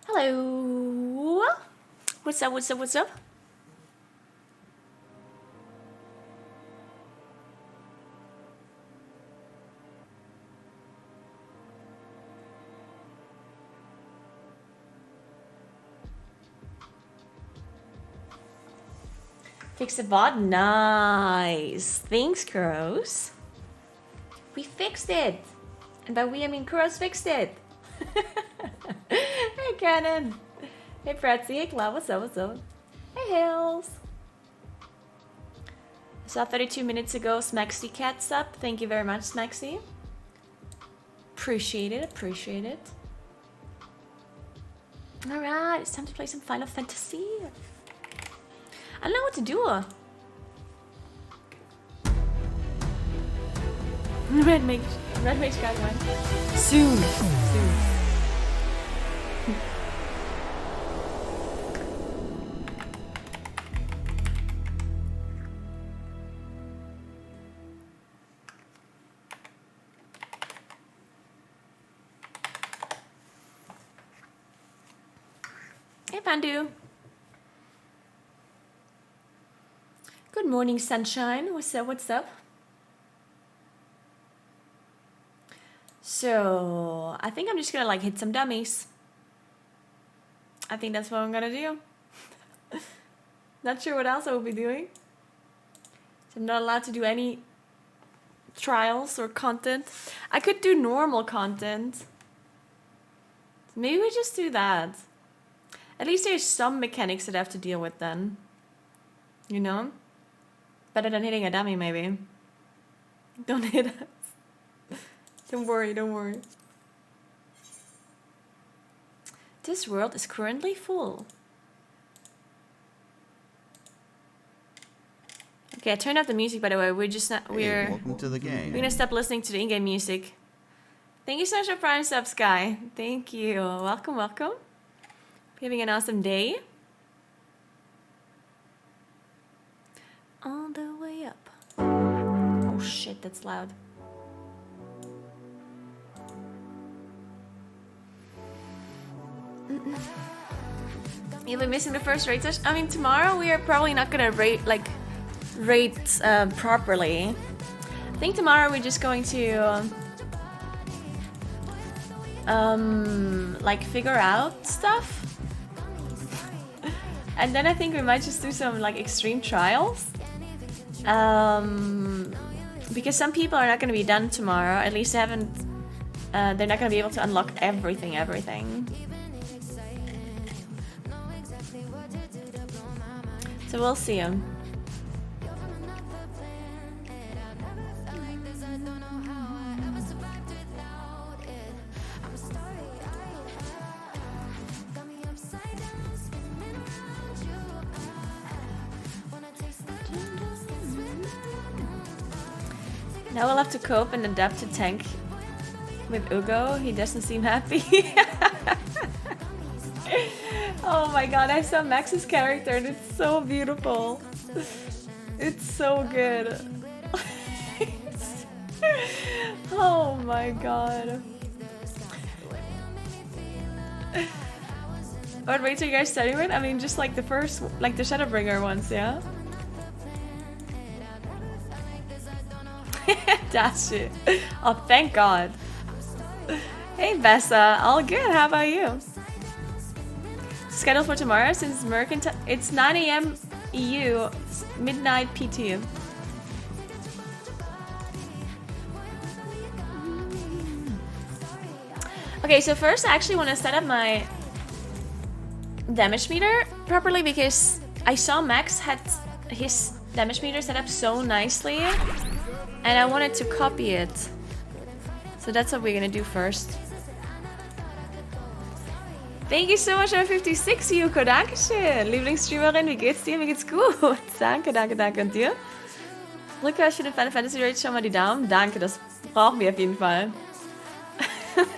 Hello. What's up, what's up, what's up? Fix the bot. Nice. Thanks, Kuros. We fixed it. And by we, I mean Kuros fixed it. Hey, Cannon. Hey, Pretzi. Hey, Cloud. What's up? What's up? Hey, Hills. I saw 32 minutes ago Smexy Cat's up. Thank you very much, Smexy. Appreciate it. Appreciate it. Alright, it's time to play some Final Fantasy. I don't know what to do. Red Mage got one. Soon. Hey, Pandu. Good morning, sunshine. What's up? What's up? So, I think I'm just gonna like hit some dummies. I think that's what I'm gonna do. Not sure what else I will be doing. So I'm not allowed to do any trials or content. I could do normal content. Maybe we just do that. At least there's some mechanics that I have to deal with then. You know? Better than hitting a dummy, maybe. Don't hit us. Don't worry, don't worry. This world is currently full. Okay, I turned off the music, by the way. We're just not... We're... Welcome to the game. We're gonna stop listening to the in-game music. Thank you so much for Prime sub, Sky. Thank you. Welcome, welcome. Having an awesome day. All the way up. Oh shit, that's loud. You'll be missing the first raid session. I mean, tomorrow we are probably not gonna rate properly. I think tomorrow we're just going to like figure out stuff. And then I think we might just do some like extreme trials. Because some people are not going to be done tomorrow. At least they haven't. They're not going to be able to unlock everything. So we'll see them. Now we'll have to cope and adapt to tank with Ugo. He doesn't seem happy. Oh my god, I saw Max's character and it's so beautiful. It's so good. Oh my god. What rates are you guys starting with? I mean, just like the first, like the Shadowbringer ones, yeah? That's it. Oh, thank God. Hey, Vessa. All good. How about you? Schedule for tomorrow since Mercantile. It's 9 a.m. EU, midnight PT. Okay, so first I actually want to set up my damage meter properly because I saw Max had his damage meter set up so nicely. And I wanted to copy it. So that's what we're gonna do first. Thank you so much for 56, Yuko. Dankeschön. Lieblingsstreamerin, wie geht's dir? Mir geht's gut. Danke, danke, danke. Und dir? Drücke euch für den Final Fantasy Raid schon mal die Daumen. Danke, das brauchen wir auf jeden Fall.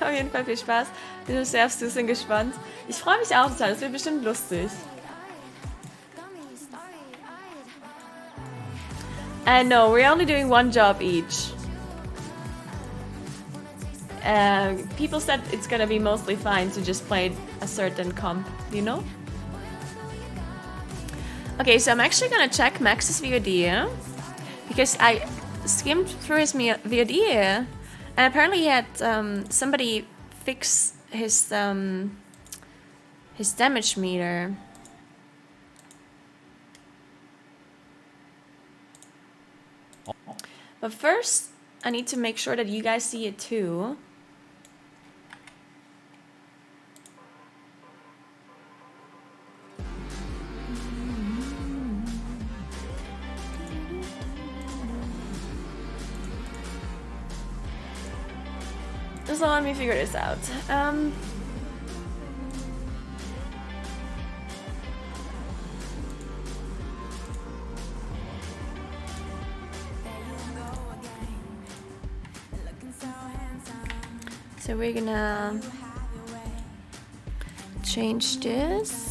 Auf jeden Fall viel Spaß. Bin sehr aufs Zusen gespannt. Ich freue mich auch total. Das wird bestimmt lustig. And no, we're only doing one job each. People said it's gonna be mostly fine to just play a certain comp, you know? Okay, so I'm actually gonna check Max's VOD because I skimmed through his VOD and apparently he had somebody fix his damage meter. But first, I need to make sure that you guys see it too. Just let me figure this out. So we're gonna change this.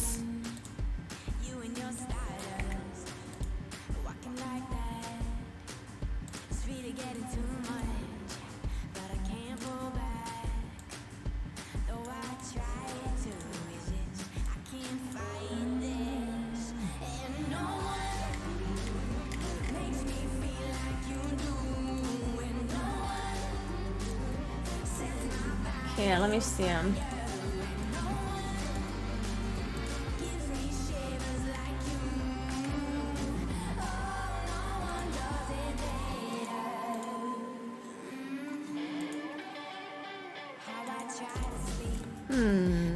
Yeah, let me see him.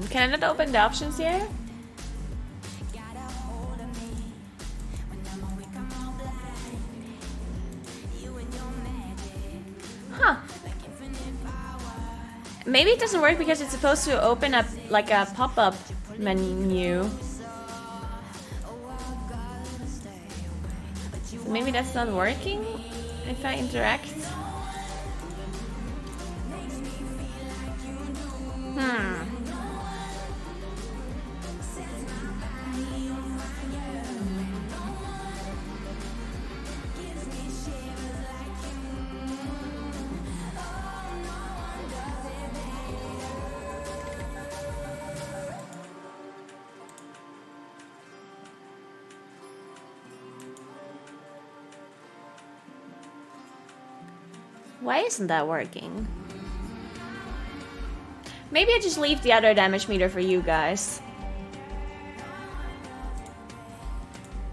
Can I not open the options here? Huh. Maybe it doesn't work because it's supposed to open up like a pop-up menu. So maybe that's not working if I interact. Why isn't that working? Maybe I just leave the other damage meter for you guys.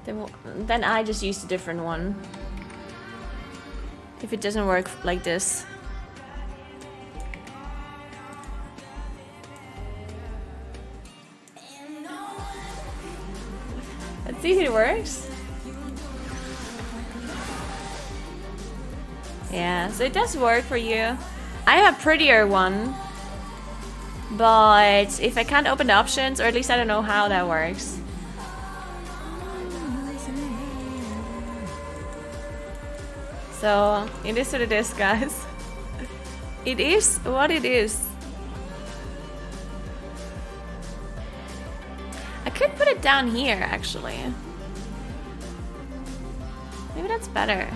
Then I just use a different one. If it doesn't work like this. Let's see if it works. Yeah, so it does work for you. I have a prettier one. But if I can't open the options, or at least I don't know how that works. So, it is what it is, guys. It is what it is. I could put it down here, actually. Maybe that's better.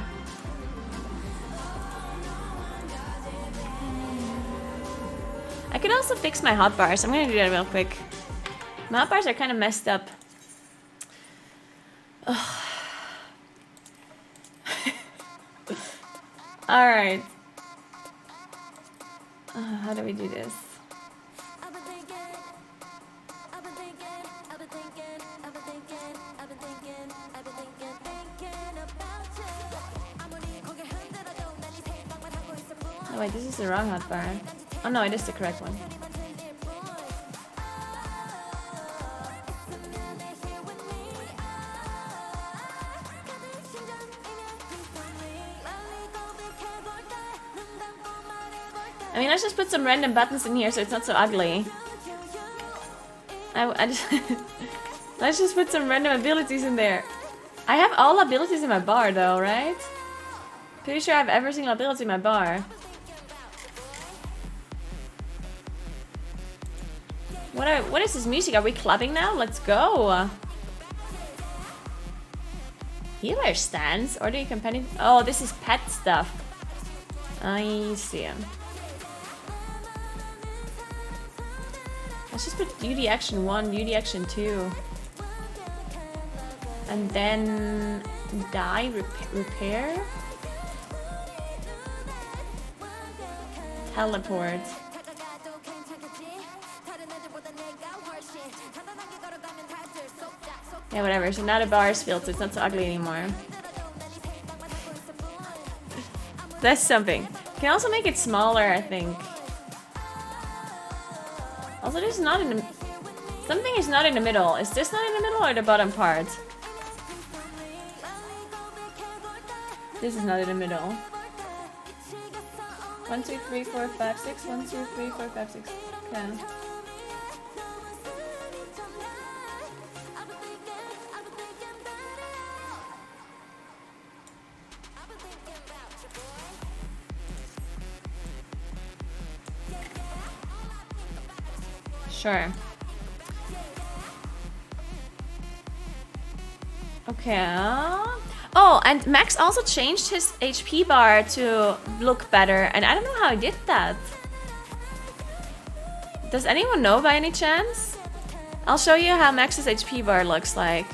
I could also fix my hotbars. I'm gonna do that real quick. My hotbars are kind of messed up. Alright. How do we do this? Oh wait, this is the wrong hotbar. Oh no, it is the correct one. I mean, let's just put some random buttons in here so it's not so ugly. I just let's just put some random abilities in there. I have all abilities in my bar though, right? Pretty sure I have every single ability in my bar. What is this music? Are we clubbing now? Let's go! Healer stance? Order your companion. Oh, this is pet stuff. I see him. Let's just put duty action 1, duty action 2. And then die, repair. Teleport. Yeah, whatever. So now the bar is filled, so it's not so ugly anymore. That's something. You can also make it smaller, I think. Also, this is not in the... Something is not in the middle. Is this not in the middle or the bottom part? This is not in the middle. 1, 2, 3, 4, 5, 6. 1, 2, 3, 4, 5, 6. Okay. Sure. Okay. Oh, and Max also changed his HP bar to look better, and I don't know how he did that. Does anyone know by any chance? I'll show you how Max's HP bar looks like.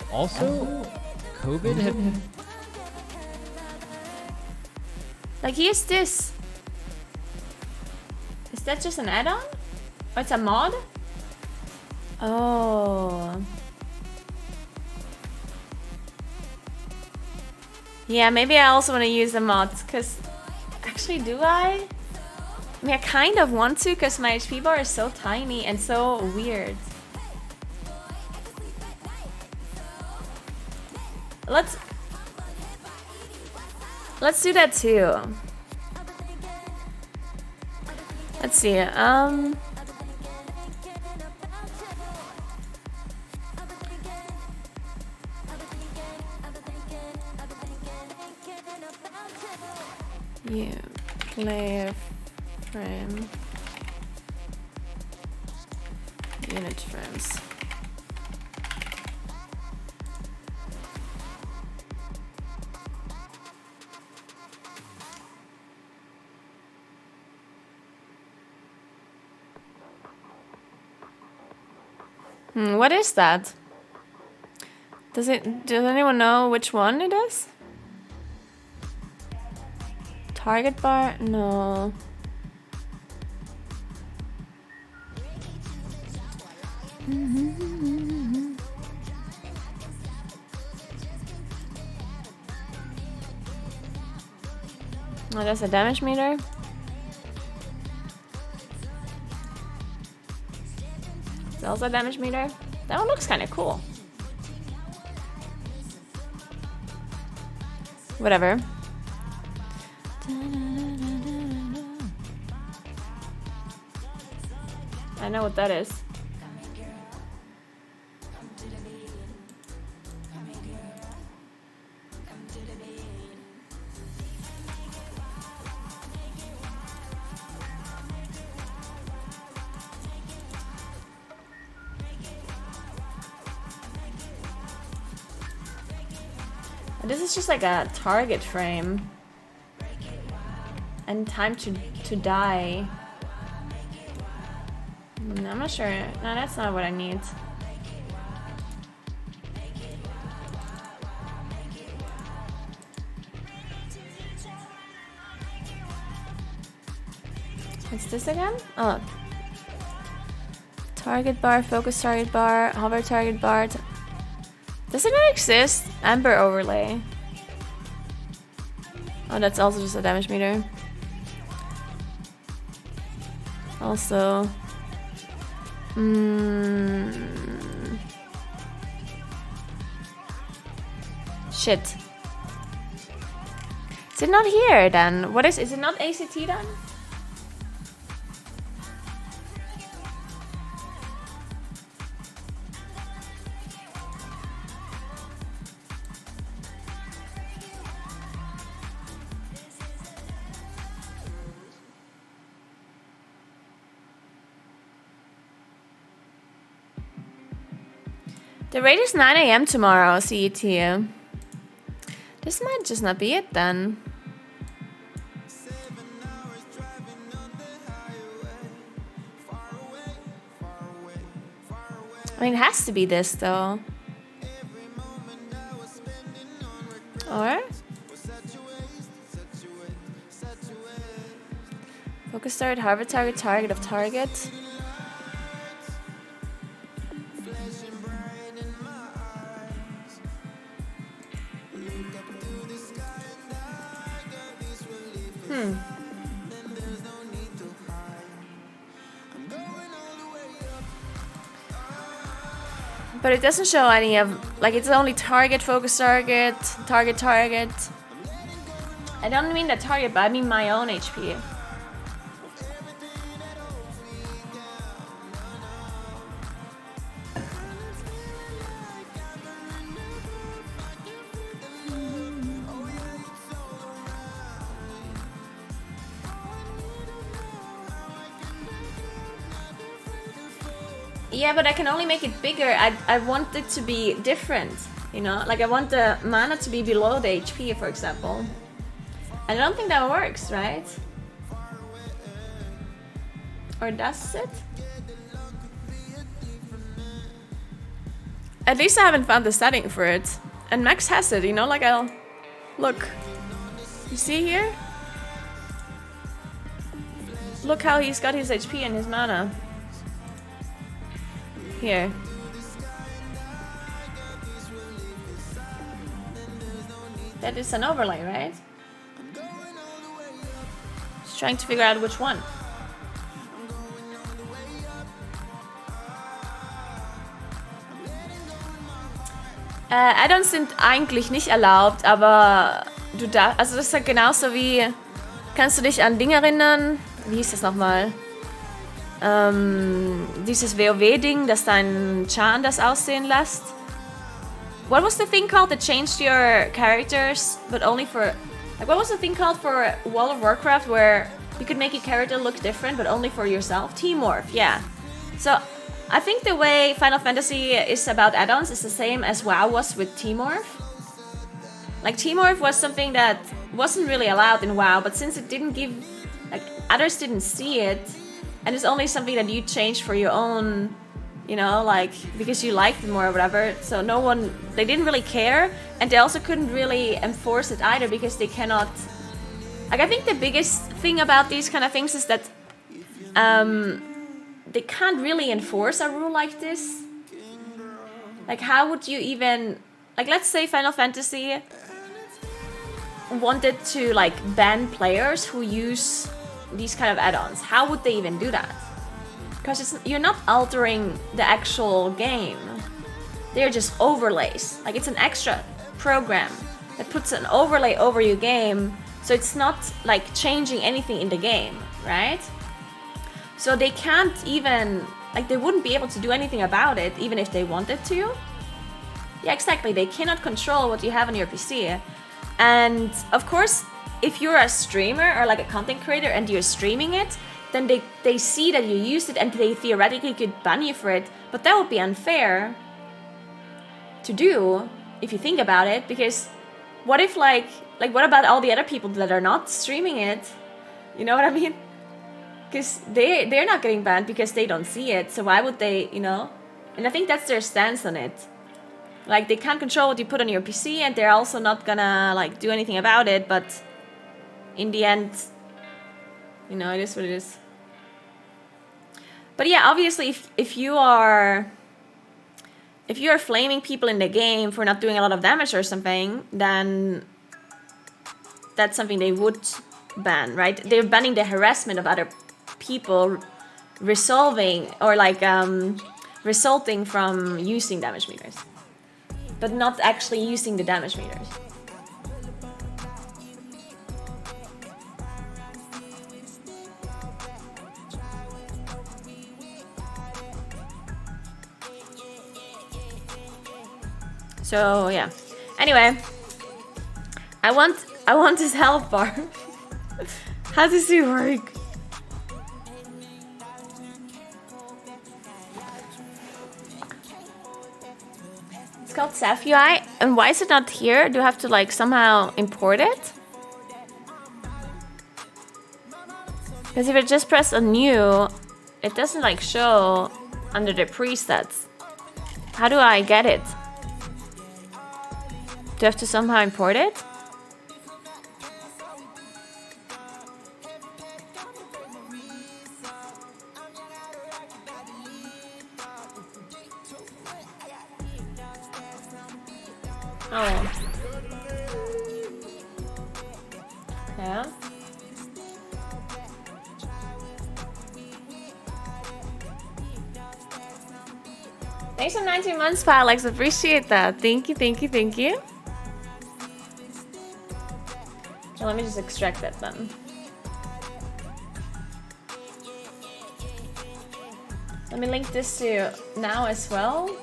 Also, COVID had... Like, here's this. Is that just an add-on? Or it's a mod? Oh. Yeah, maybe I also want to use the mods, because... Actually, do I? I mean, I kind of want to, because my HP bar is so tiny and so weird. Let's do that too. Let's see. Yeah, player frame, unit frames. What is that? Does anyone know which one it is? Target bar? No. Oh, that's a damage meter. It's also a damage meter. That one looks kind of cool. Whatever. I know what that is. This is just like a target frame. And time to die. I'm not sure. No, that's not what I need. What's this again? Oh. Target bar, focus target bar, hover target bar. Does it not exist? Amber overlay. Oh, that's also just a damage meter. Also. Shit. Is it not here then? What is it not ACT then? The rate is 9 AM tomorrow, CET. This might just not be it then. mean, it has to be this though. Or focus target, harvest target, target of target. But it doesn't show any of, like, it's only target, focus target, target, target. I don't mean the target, but I mean my own HP. Yeah, but I can only make it bigger. I want it to be different, you know? Like, I want the mana to be below the HP, for example. And I don't think that works, right? Or does it? At least I haven't found the setting for it. And Max has it, you know? Like, I'll... Look. You see here? Look how he's got his HP and his mana. Here. That is an overlay, right? Just trying to figure out which one. Add-ons sind eigentlich nicht erlaubt, aber du darfst, also das ist halt genauso wie, kannst du dich an Dinge erinnern? Wie hieß das nochmal? Dieses WoW-Ding, das dein Char anders aussehen lässt. What was the thing called that changed your characters, but only for... Like, what was the thing called for World of Warcraft where you could make your character look different, but only for yourself? Teamorph, yeah. So, I think the way Final Fantasy is about add-ons is the same as WoW was with Teamorph. Like, Teamorph was something that wasn't really allowed in WoW, but since it didn't give... Like, others didn't see it, and it's only something that you changed for your own, you know, like, because you liked it more or whatever. So no one, they didn't really care. And they also couldn't really enforce it either because they cannot, like, I think the biggest thing about these kind of things is that they can't really enforce a rule like this. Like, how would you even, like, let's say Final Fantasy wanted to, like, ban players who use these kind of add-ons. How would they even do that? Because you're not altering the actual game. They're just overlays. Like, it's an extra program that puts an overlay over your game, so it's not like changing anything in the game, right? So they can't even, like, they wouldn't be able to do anything about it even if they wanted to. Yeah, exactly. They cannot control what you have on your PC. And of course, if you're a streamer or like a content creator and you're streaming it, then they see that you used it and they theoretically could ban you for it. But that would be unfair to do if you think about it, because what if like what about all the other people that are not streaming it? You know what I mean? Because they're not getting banned because they don't see it. So why would they, you know? And I think that's their stance on it. Like, they can't control what you put on your PC, and they're also not gonna like do anything about it, but in the end, you know, it is what it is. But yeah, obviously, if you are flaming people in the game for not doing a lot of damage or something, then that's something they would ban, right? They're banning the harassment of other people resolving or like resulting from using damage meters, but not actually using the damage meters. So yeah. Anyway, I want this health bar. How does it work? It's called Saf UI, and why is it not here? Do I have to like somehow import it? Because if I just press a new, it doesn't like show under the presets. How do I get it? Do I have to somehow import it? Oh. Yeah. Thanks for 19 months, Alex. Appreciate that. Thank you, thank you, thank you. Okay, let me just extract that then. Let me link this to now as well.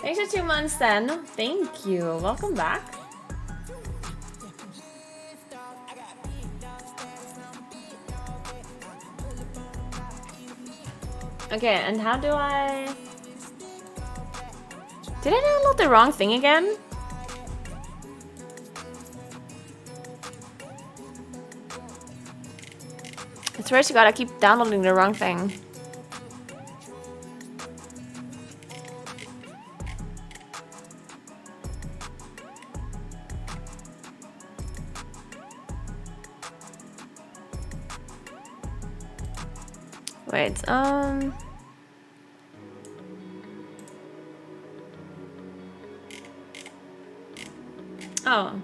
Thanks for 2 months then. Thank you. Welcome back. Okay, and how do I... Did I download the wrong thing again? I swear to God, I keep downloading the wrong thing. Wait, Oh.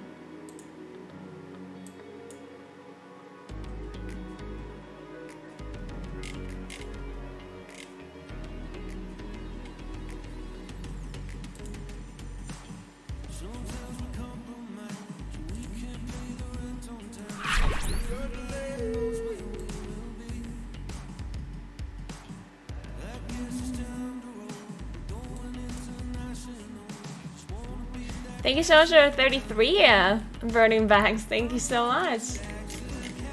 Thank you so much for 33 burning bags. Thank you so much.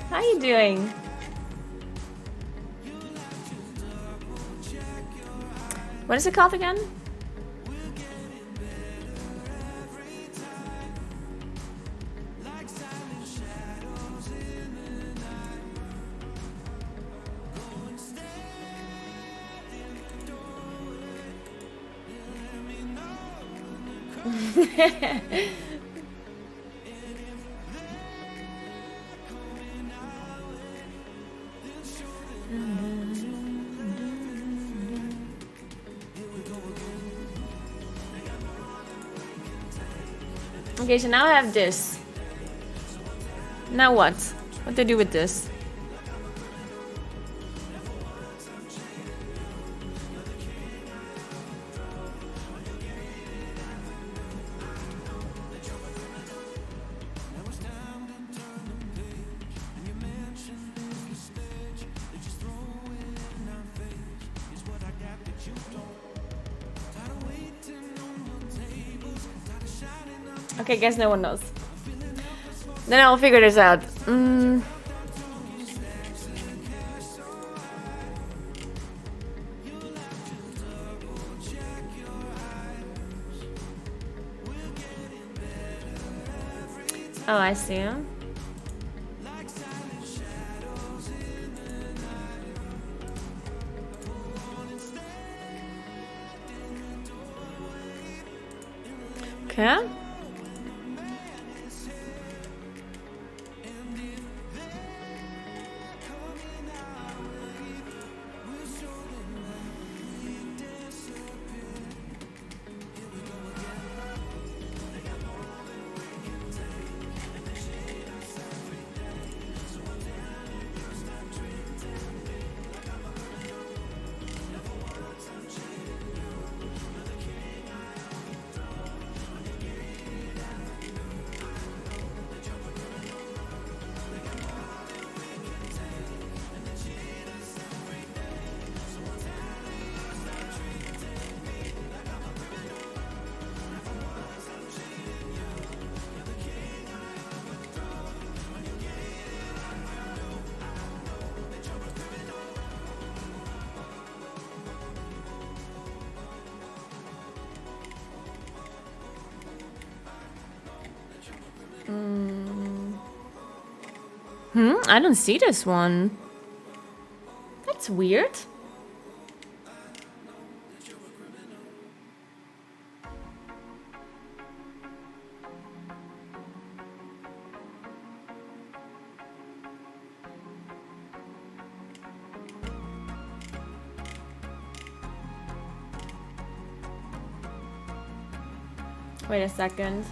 How you doing? What is it called again? Okay, so now I have this. Now what? What do I do with this? Okay, guess no one knows. Then I'll figure this out. Oh, I see. Okay. I don't see this one. That's weird. Wait a second.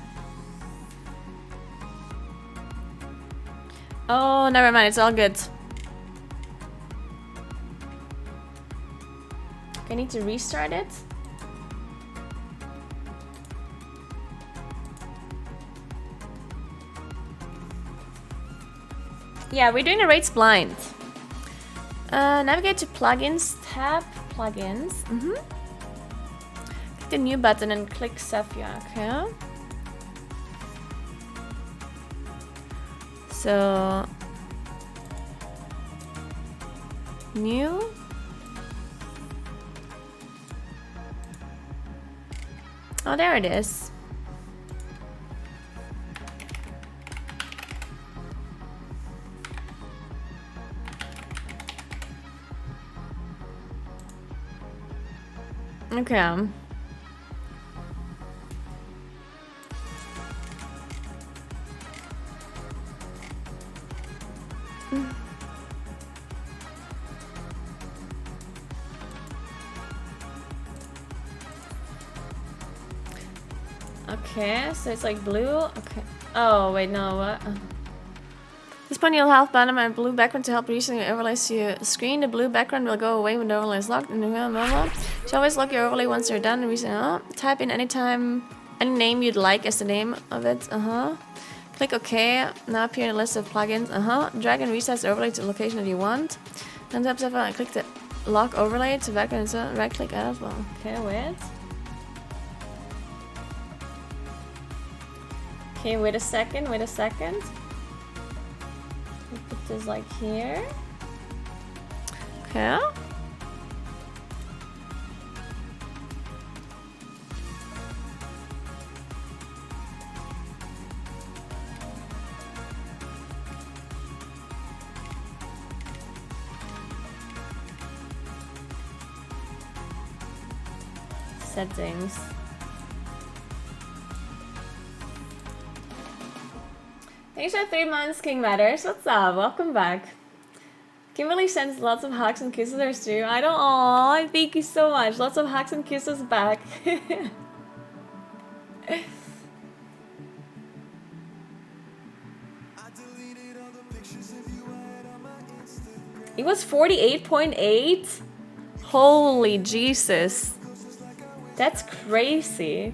Oh, never mind. It's all good. I need to restart it. Yeah, we're doing the rates blind. Navigate to plugins, tab plugins. Click the new button and click Sephia. Okay. So new. Oh, there it is. Okay. Okay, so it's like blue. Okay. Oh, wait, no, what? This point you'll have bottom and blue background to help reducing your overlays to your screen. The blue background will go away when the overlay is locked. And you always lock your overlay once you're done. Type in any name you'd like as the name of it. Click OK. Now appear in a list of plugins. Drag and resize the overlay to the location that you want. Then tap and click the lock overlay to background. So right click add as well. Okay, wait. Okay, wait a second. Put this like here. Okay. Settings. Thanks for 3 months, King Matters. What's up? Welcome back. Kimberly sends lots of hugs and kisses her stream. I don't. Aw, thank you so much. Lots of hugs and kisses back. It was 48.8? Holy Jesus. That's crazy.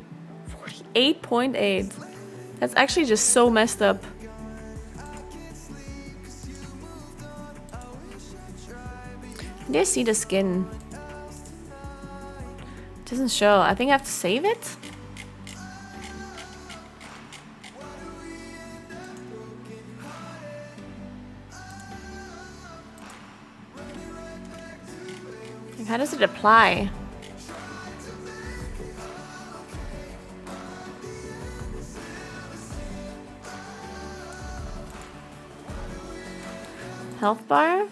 48.8. That's actually just so messed up. Do you see the skin? It doesn't show. I think I have to save it. Like, how does it apply? Health bar?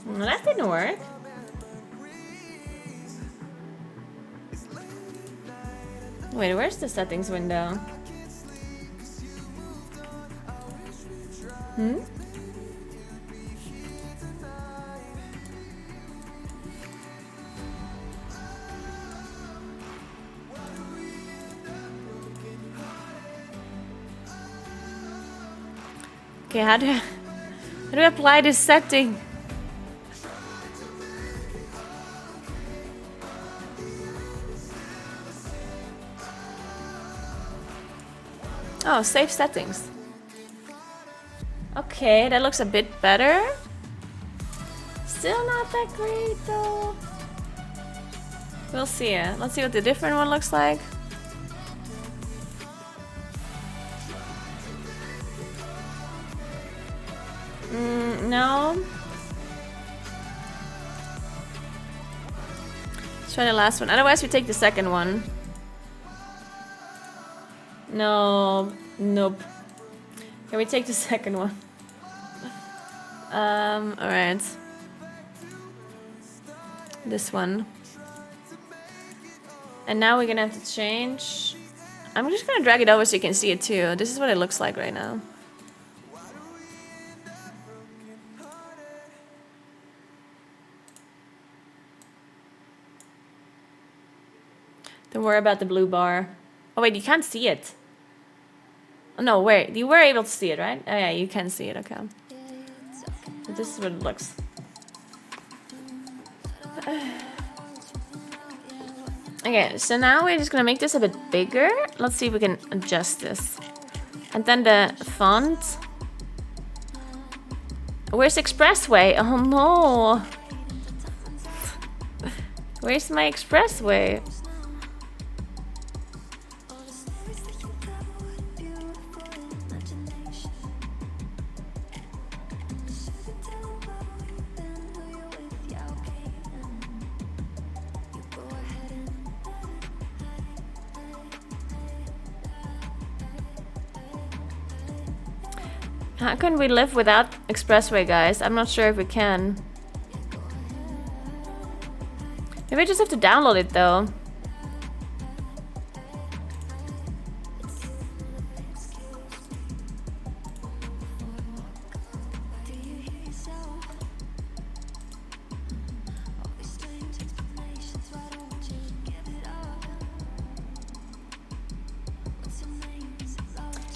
Well, that didn't work. Wait, where's the settings window? Okay, how do I apply this setting? Oh, save settings. Okay, that looks a bit better. Still not that great though. We'll see. Let's see what the different one looks like. No. Let's try the last one. Otherwise, we take the second one. No. Nope. Can we take the second one? Alright. This one. And now we're gonna have to change. I'm just gonna drag it over so you can see it too. This is what it looks like right now. Don't worry about the blue bar. Oh wait, you can't see it. Oh, no, wait, you were able to see it, right? Oh yeah, you can see it, okay. So this is what it looks. Okay, so now we're just gonna make this a bit bigger. Let's see if we can adjust this. And then the font. Where's Expressway? Oh no. Where's my Expressway? How can we live without Expressway, guys? I'm not sure if we can. Maybe I just have to download it, though.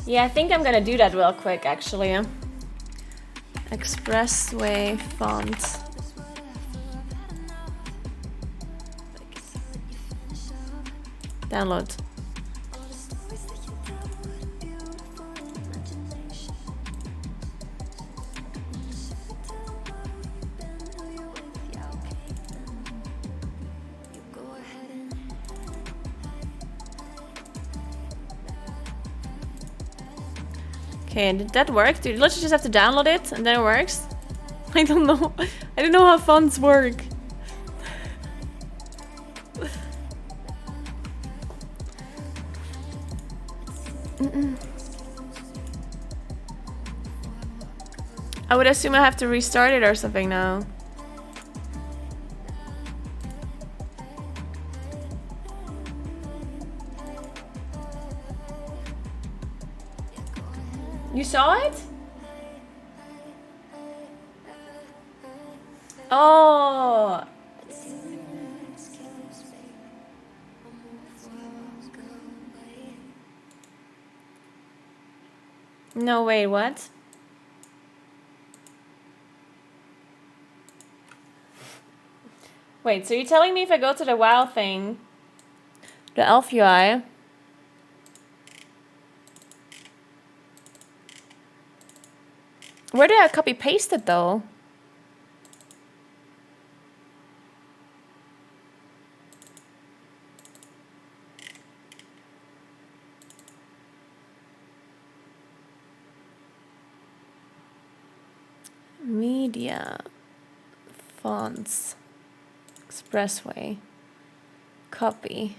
Yeah, I think I'm gonna do that real quick, actually. Expressway font. Download. Okay, did that work? Dude, let's just have to download it and then it works. I don't know. I don't know how fonts work. I would assume I have to restart it or something now. You saw it? Oh. No, wait, what? Wait, so you're telling me if I go to the WoW thing, the Elf UI, where did I copy paste it though? Media, fonts, Expressway, copy.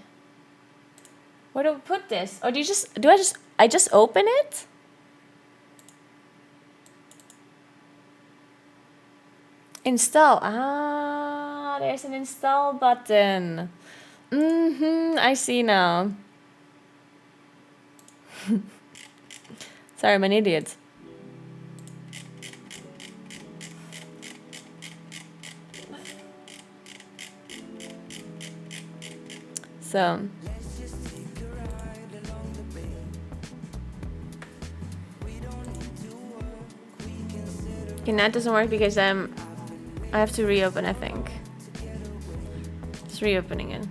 Where do we put this? Or I just open it? Install. Ah, there's an install button. I see now. Sorry, I'm an idiot. So. Okay, that doesn't work because I have to reopen, I think. Just reopening it.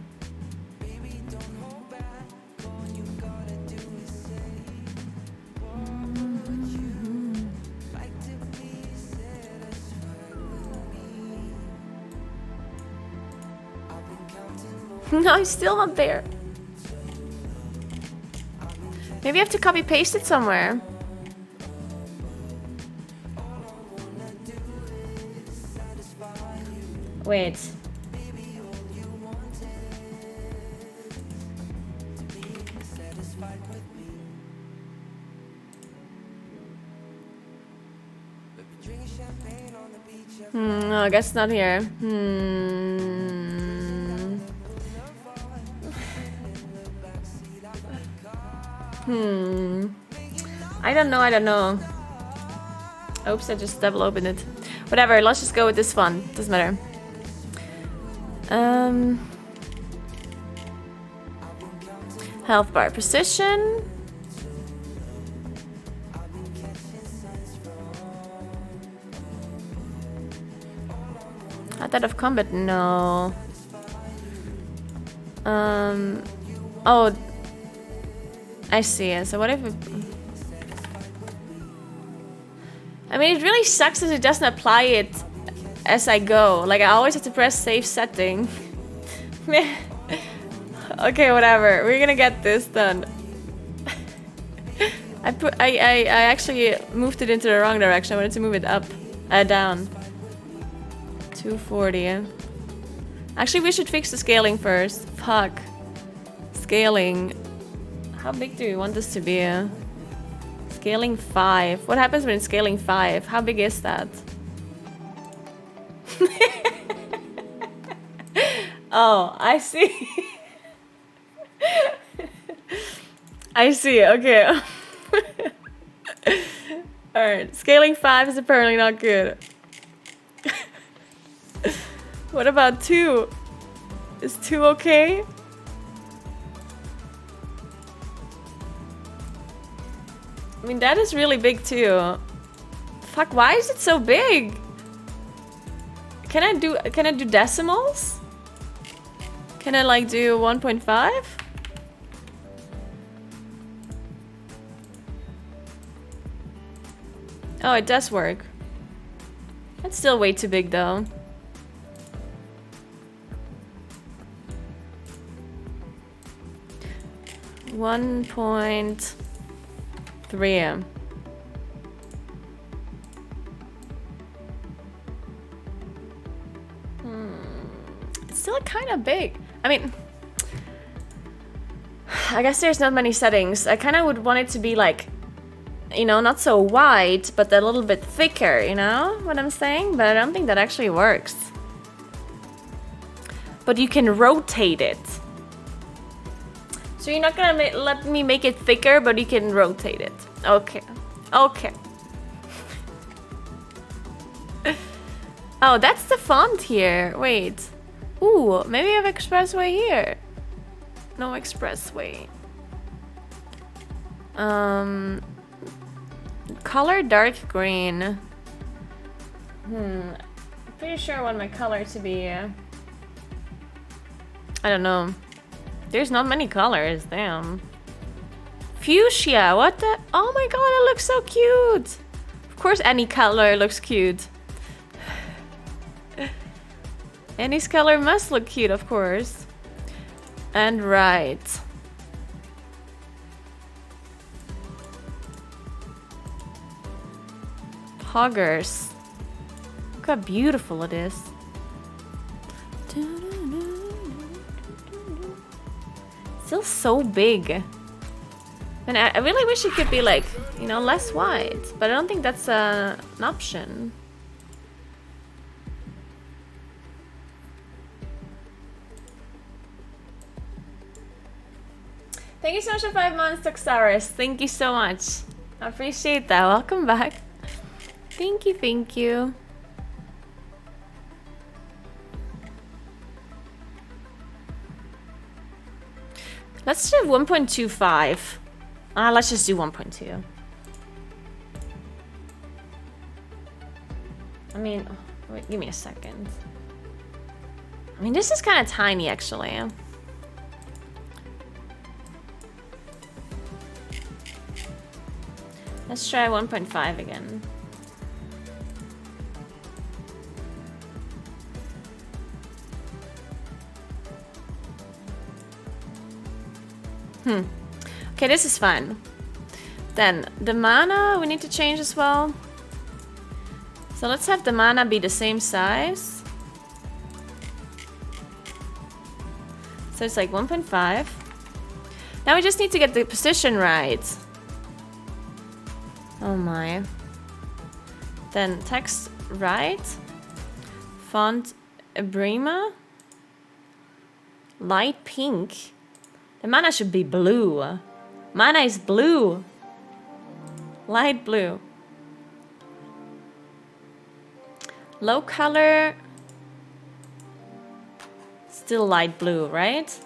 No, it's still not there. Maybe I have to copy paste it somewhere. Wait. No, I guess not here. I don't know. Oops, I just double opened it. Whatever, let's just go with this one. Doesn't matter. Health bar precision. Out of combat? No. Oh, I see. So what if it... I mean, it really sucks that it doesn't apply it as I go. Like, I always have to press save setting. Okay, whatever. We're gonna get this done. I actually moved it into the wrong direction. I wanted to move it up, down. 240. Actually, we should fix the scaling first. Fuck. Scaling. How big do we want this to be? Scaling 5. What happens when it's scaling 5? How big is that? Oh, I see. I see, okay. Alright, scaling 5 is apparently not good. What about 2? Is 2 okay? I mean, that is really big too. Fuck, why is it so big? Can I do decimals? Can I like do 1.5? Oh, it does work. That's still way too big though. .3. It's still kind of big. I mean, I guess there's not many settings. I kind of would want it to be like, you know, not so wide, but a little bit thicker, you know what I'm saying? But I don't think that actually works. But you can rotate it. So you're not gonna let me make it thicker, but you can rotate it. Okay. Okay. Oh, that's the font here. Wait. Ooh, maybe I have expressway here. No expressway. Color dark green. Pretty sure I want my color to be... I don't know. There's not many colors, damn. Fuchsia, what the? Oh my god, it looks so cute. Of course any color looks cute. Any color must look cute, of course. And right. Poggers. Look how beautiful it is. Still so big. And I really wish it could be like, you know, less wide. But I don't think that's an option. Thank you so much for 5 months, Toxaris. Thank you so much. I appreciate that. Welcome back. Thank you, thank you. Let's do 1.25. Let's just do 1.2. I mean, wait, give me a second. I mean, this is kind of tiny, actually. Let's try 1.5 again. Okay, this is fine. Then, the mana we need to change as well. So let's have the mana be the same size. So it's like 1.5. Now we just need to get the position right. Oh my. Then text right. Font Abrima. Light pink. The mana should be blue. Mana is blue. Light blue. Low color. Still light blue, right?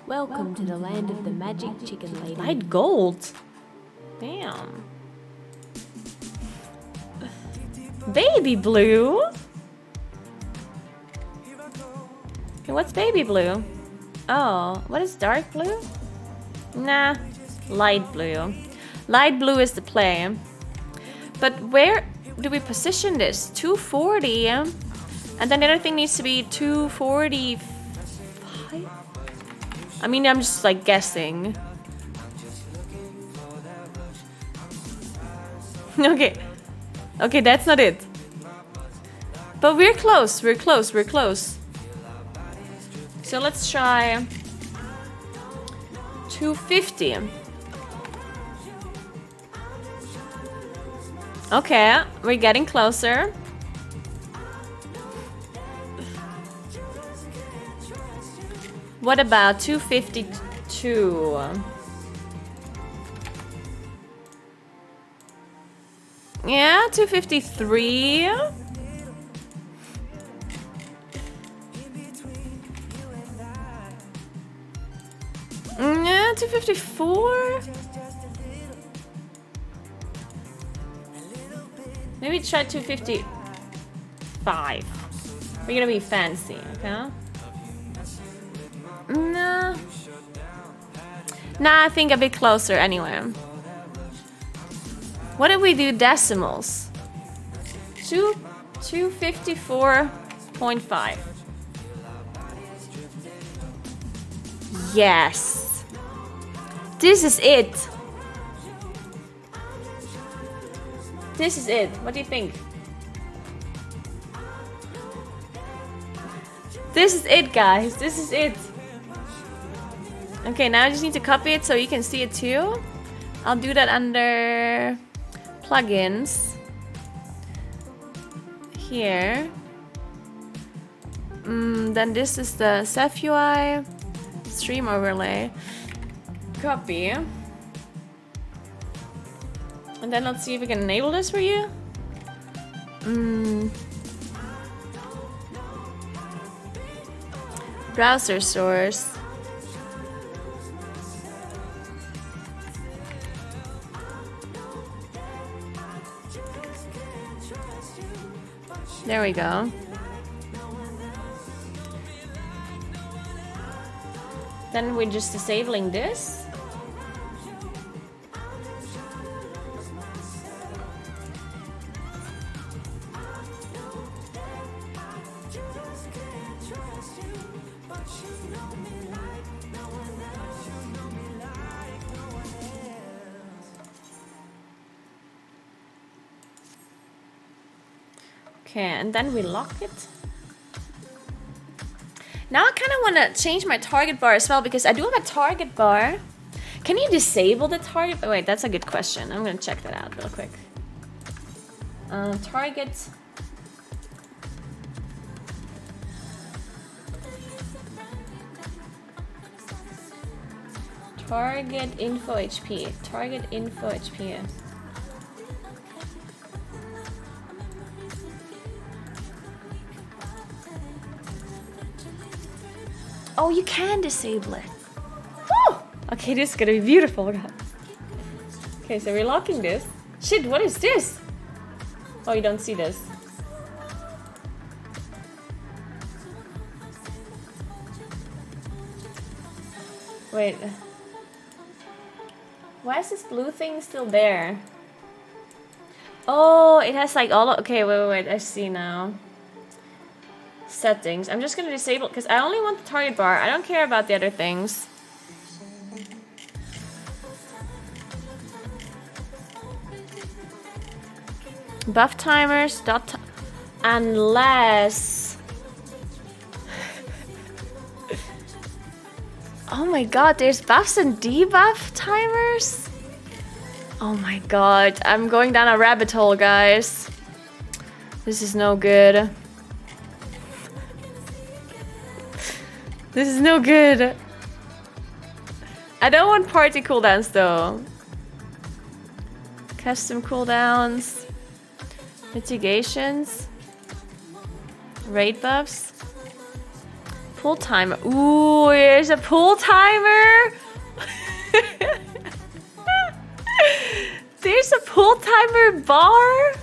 Welcome to the land of the magic chicken lady. Light gold. Damn. Baby blue? Okay, what's baby blue? Oh, what is dark blue? Nah, light blue. Light blue is the play. But where do we position this? 240. And then the other thing needs to be 245. I mean, I'm just like guessing. Okay. Okay, that's not it. But we're close, we're close, we're close. So let's try 250. Okay, we're getting closer. What about 252? Yeah, 253. Yeah, 254. Maybe try 255. We're gonna be fancy, okay? Nah. Nah, I think a bit closer anyway. What if we do decimals? 254.5. Yes. This is it. This is it. What do you think? This is it, guys. This is it. Okay, now I just need to copy it so you can see it too. I'll do that under plugins. Here. Then this is the Ceph UI stream overlay. Copy. And then let's see if we can enable this for you. Browser source. There we go. Then we're just disabling this. Okay, and then we lock it. Now I kind of want to change my target bar as well because I do have a target bar. Can you disable the target? Oh, wait, that's a good question. I'm going to check that out real quick. Target. Target info HP. Target info HP. Oh, you can disable it. Woo! Okay, this is gonna be beautiful. Okay, so we're locking this. Shit, what is this? Oh, you don't see this. Wait. Why is this blue thing still there? Oh, it has like all... Okay, wait, I see now. Settings. I'm just gonna disable because I only want the target bar. I don't care about the other things. Buff timers. Unless Oh my god, there's buffs and debuff timers? Oh my god, I'm going down a rabbit hole, guys. This is no good. This is no good. I don't want party cooldowns though. Custom cooldowns. Mitigations. Raid buffs. Pull timer. Ooh, there's a pull timer. There's a pull timer bar.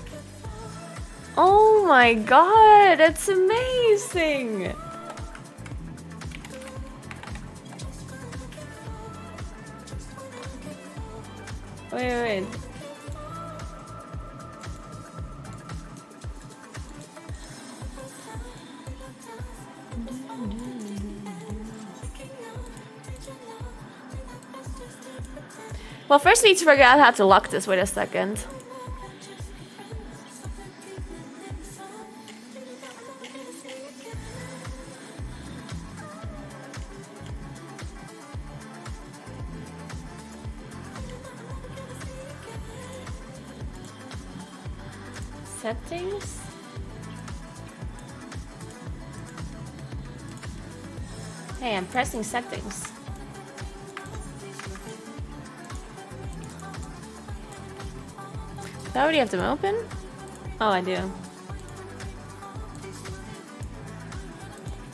Oh my god, that's amazing. Wait. Well, first we need to figure out how to lock this. Wait a second. Settings? Hey, I'm pressing settings. Do I already have them open? Oh, I do.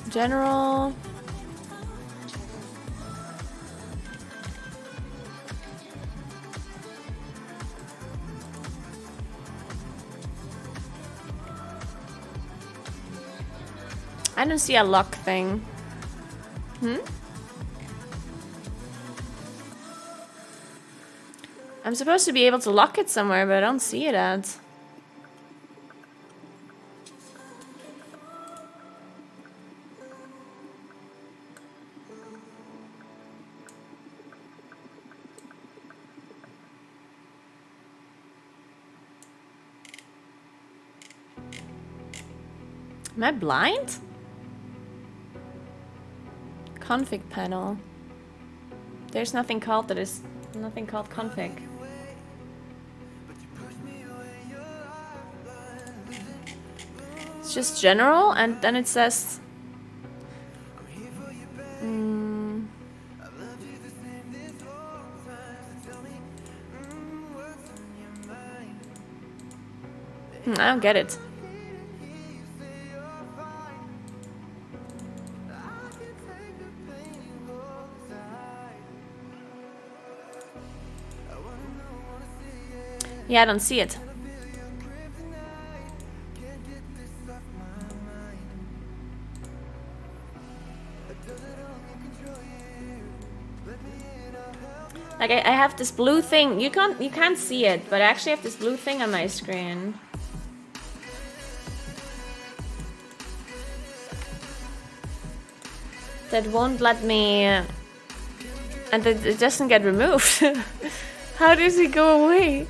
General. I don't see a lock thing. I'm supposed to be able to lock it somewhere, but I don't see it at. Am I blind? Config panel. There's nothing called that is nothing called config. It's just general, and then it says I don't get it. Yeah, I don't see it. Like I have this blue thing. You can't see it, but I actually have this blue thing on my screen. That won't let me, and it doesn't get removed. How does it go away?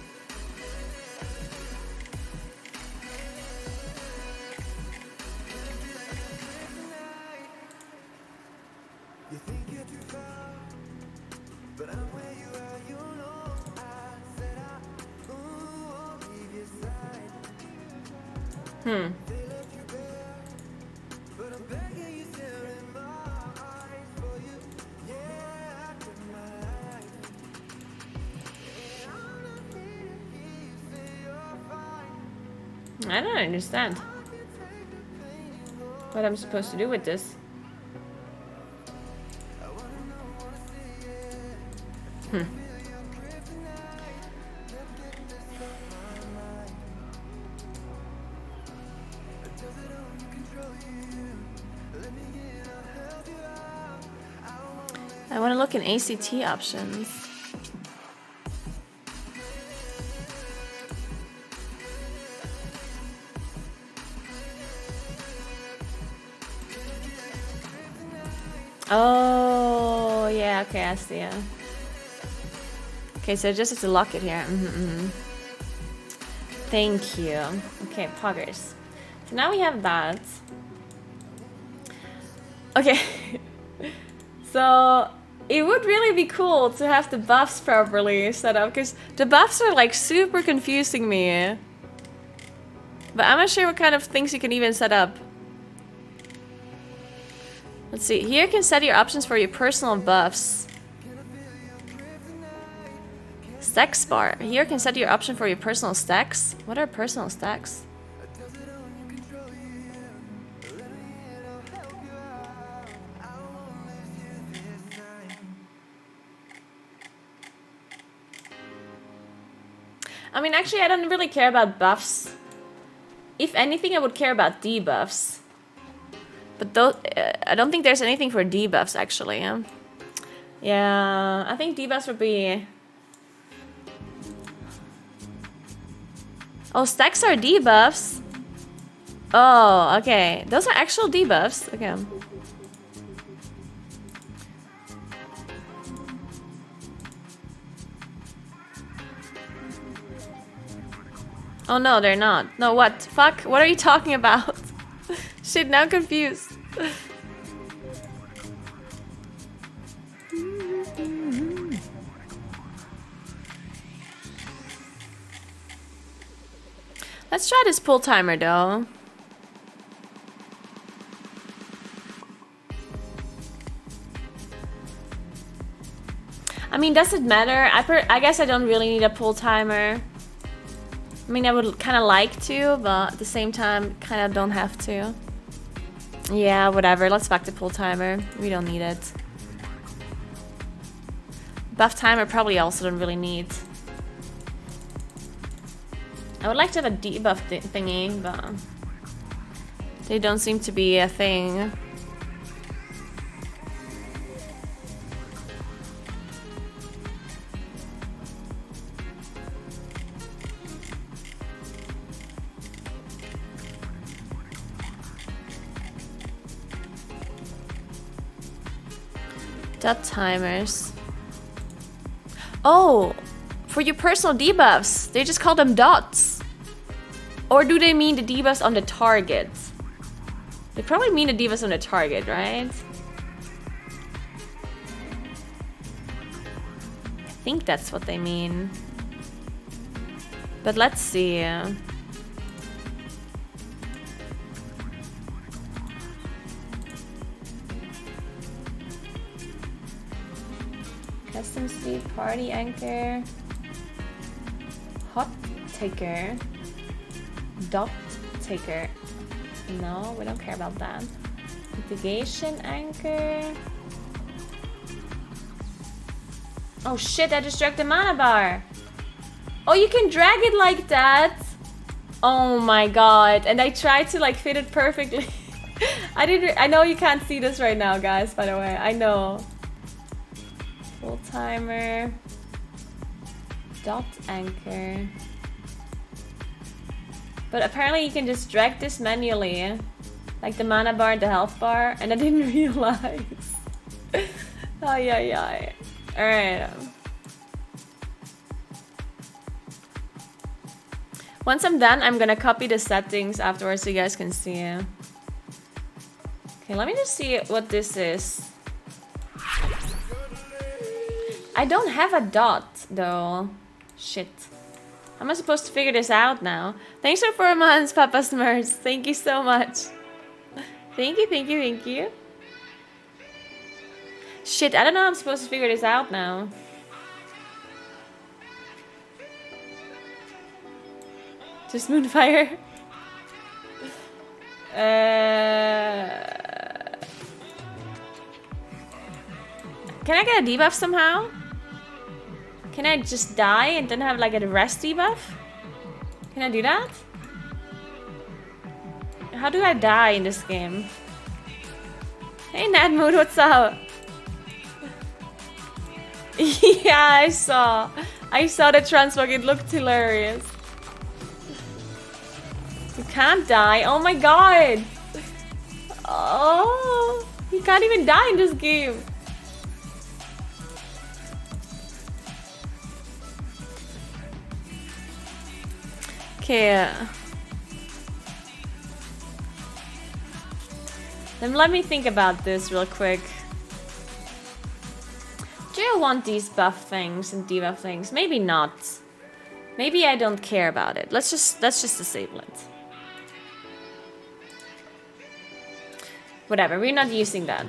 I don't understand what I'm supposed to do with this. I want to look in ACT options. Oh, yeah, okay, I see it. Okay, so just have to lock it here. Thank you. Okay, poggers. So now we have that. Okay. So It would really be cool to have the buffs properly set up, because the buffs are like super confusing me. But I'm not sure what kind of things you can even set up. Let's see. Here you can set your options for your personal buffs. Stacks bar. Here you can set your option for your personal stacks. What are personal stacks? I mean, actually, I don't really care about buffs. If anything, I would care about debuffs. But though, I don't think there's anything for debuffs, actually. Yeah, I think debuffs would be... Oh, stacks are debuffs? Oh, okay. Those are actual debuffs. Okay. Oh no, they're not. No, what? Fuck? What are you talking about? Shit, now I'm confused. Let's try this pull timer though. I mean, does it matter? I guess I don't really need a pull timer. I mean, I would kind of like to, but at the same time, kind of don't have to. Yeah, whatever. Let's back to pull timer. We don't need it. Buff timer probably also don't really need. I would like to have a debuff thingy, but they don't seem to be a thing. Dot timers. Oh, for your personal debuffs, they just call them dots. Or do they mean the debuffs on the target? They probably mean the debuffs on the target, right? I think that's what they mean. But let's see. Custom speed, party anchor, hot taker, dot taker. No, we don't care about that. Mitigation anchor. Oh shit, I just dragged the mana bar. Oh, you can drag it like that? Oh my god. And I tried to like fit it perfectly. I know you can't see this right now, guys, by the way. I know. Full timer. Dot anchor. But apparently you can just drag this manually. Like the mana bar and the health bar. And I didn't realize. Ay, ay, ay. Alright. Once I'm done, I'm gonna copy the settings afterwards so you guys can see. Okay, let me just see what this is. I don't have a dot, though. Shit. How am I supposed to figure this out now? Thanks for 4 months, Papa Smurfs. Thank you so much. Thank you, thank you, thank you. Shit, I don't know how I'm supposed to figure this out now. Just Moonfire. Can I get a debuff somehow? Can I just die and then have like a rest debuff? Can I do that? How do I die in this game? Hey Nadmood, what's up? Yeah, I saw the transmog, it looked hilarious. You can't die, oh my god! Oh, you can't even die in this game. Okay. Then let me think about this real quick. I want these buff things and debuff things? Maybe not. Maybe I don't care about it. Let's just disable it. Whatever, we're not using that.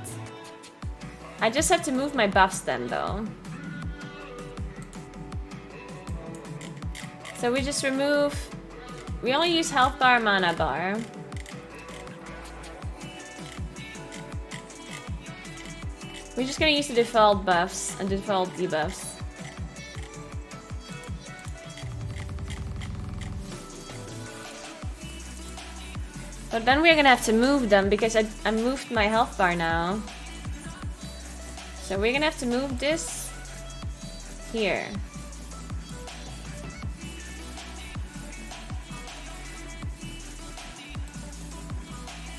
I just have to move my buffs then, though. So we just remove... We only use health bar, mana bar. We're just gonna use the default buffs and default debuffs. But then we're gonna have to move them because I moved my health bar now. So we're gonna have to move this here.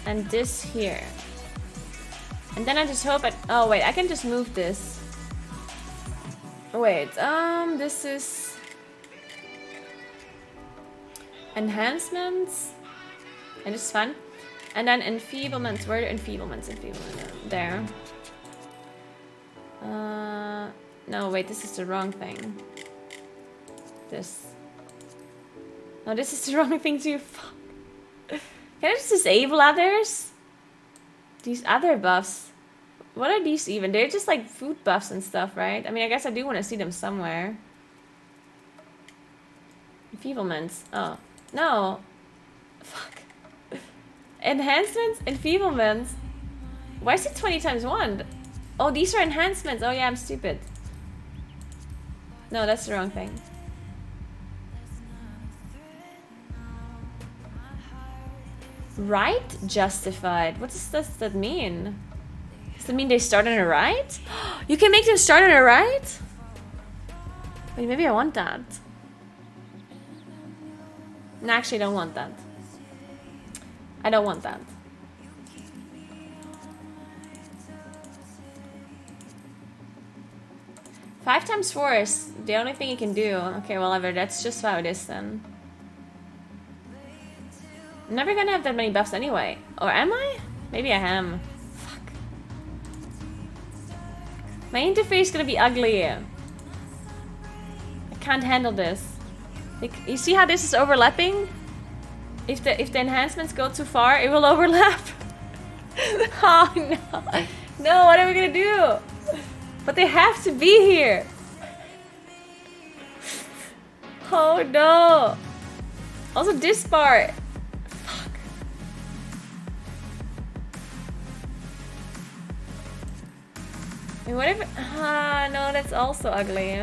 And this here. And then I just hope oh wait, I can just move this. Wait, this is enhancements. And it's fun. And then enfeeblements. Where are enfeeblements? There. No, wait, this is the wrong thing. This. No, this is the wrong thing too. Fuck. Can I just disable others? These other buffs. What are these even? They're just like food buffs and stuff, right? I mean, I guess I do want to see them somewhere. Enfeeblements. Oh. No. Fuck. Enhancements? Enfeeblements? Why is it 20 times 1? Oh, these are enhancements. Oh yeah, I'm stupid. No, that's the wrong thing. Right? Justified. What does that mean? Does that mean they start on a right? You can make them start on a right? Wait, maybe I want that. No, actually, I don't want that. I don't want that. Five times 4 is the only thing you can do. Okay, well, that's just how it is then. I'm never gonna have that many buffs anyway. Or am I? Maybe I am. Fuck. My interface is gonna be ugly. I can't handle this. Like, you see how this is overlapping? If the enhancements go too far, it will overlap. Oh no. No, what are we gonna do? But they have to be here. Oh no. Also this part. Fuck. Wait, what if... no, that's also ugly.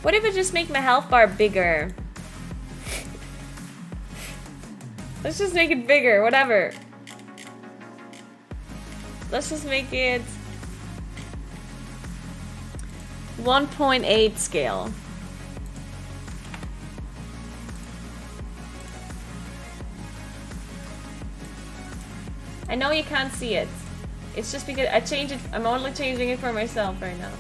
What if I just make my health bar bigger? Let's just make it bigger, whatever. Let's just make it 1.8 scale. I know you can't see it. It's just because I changed it. I'm only changing it for myself right now.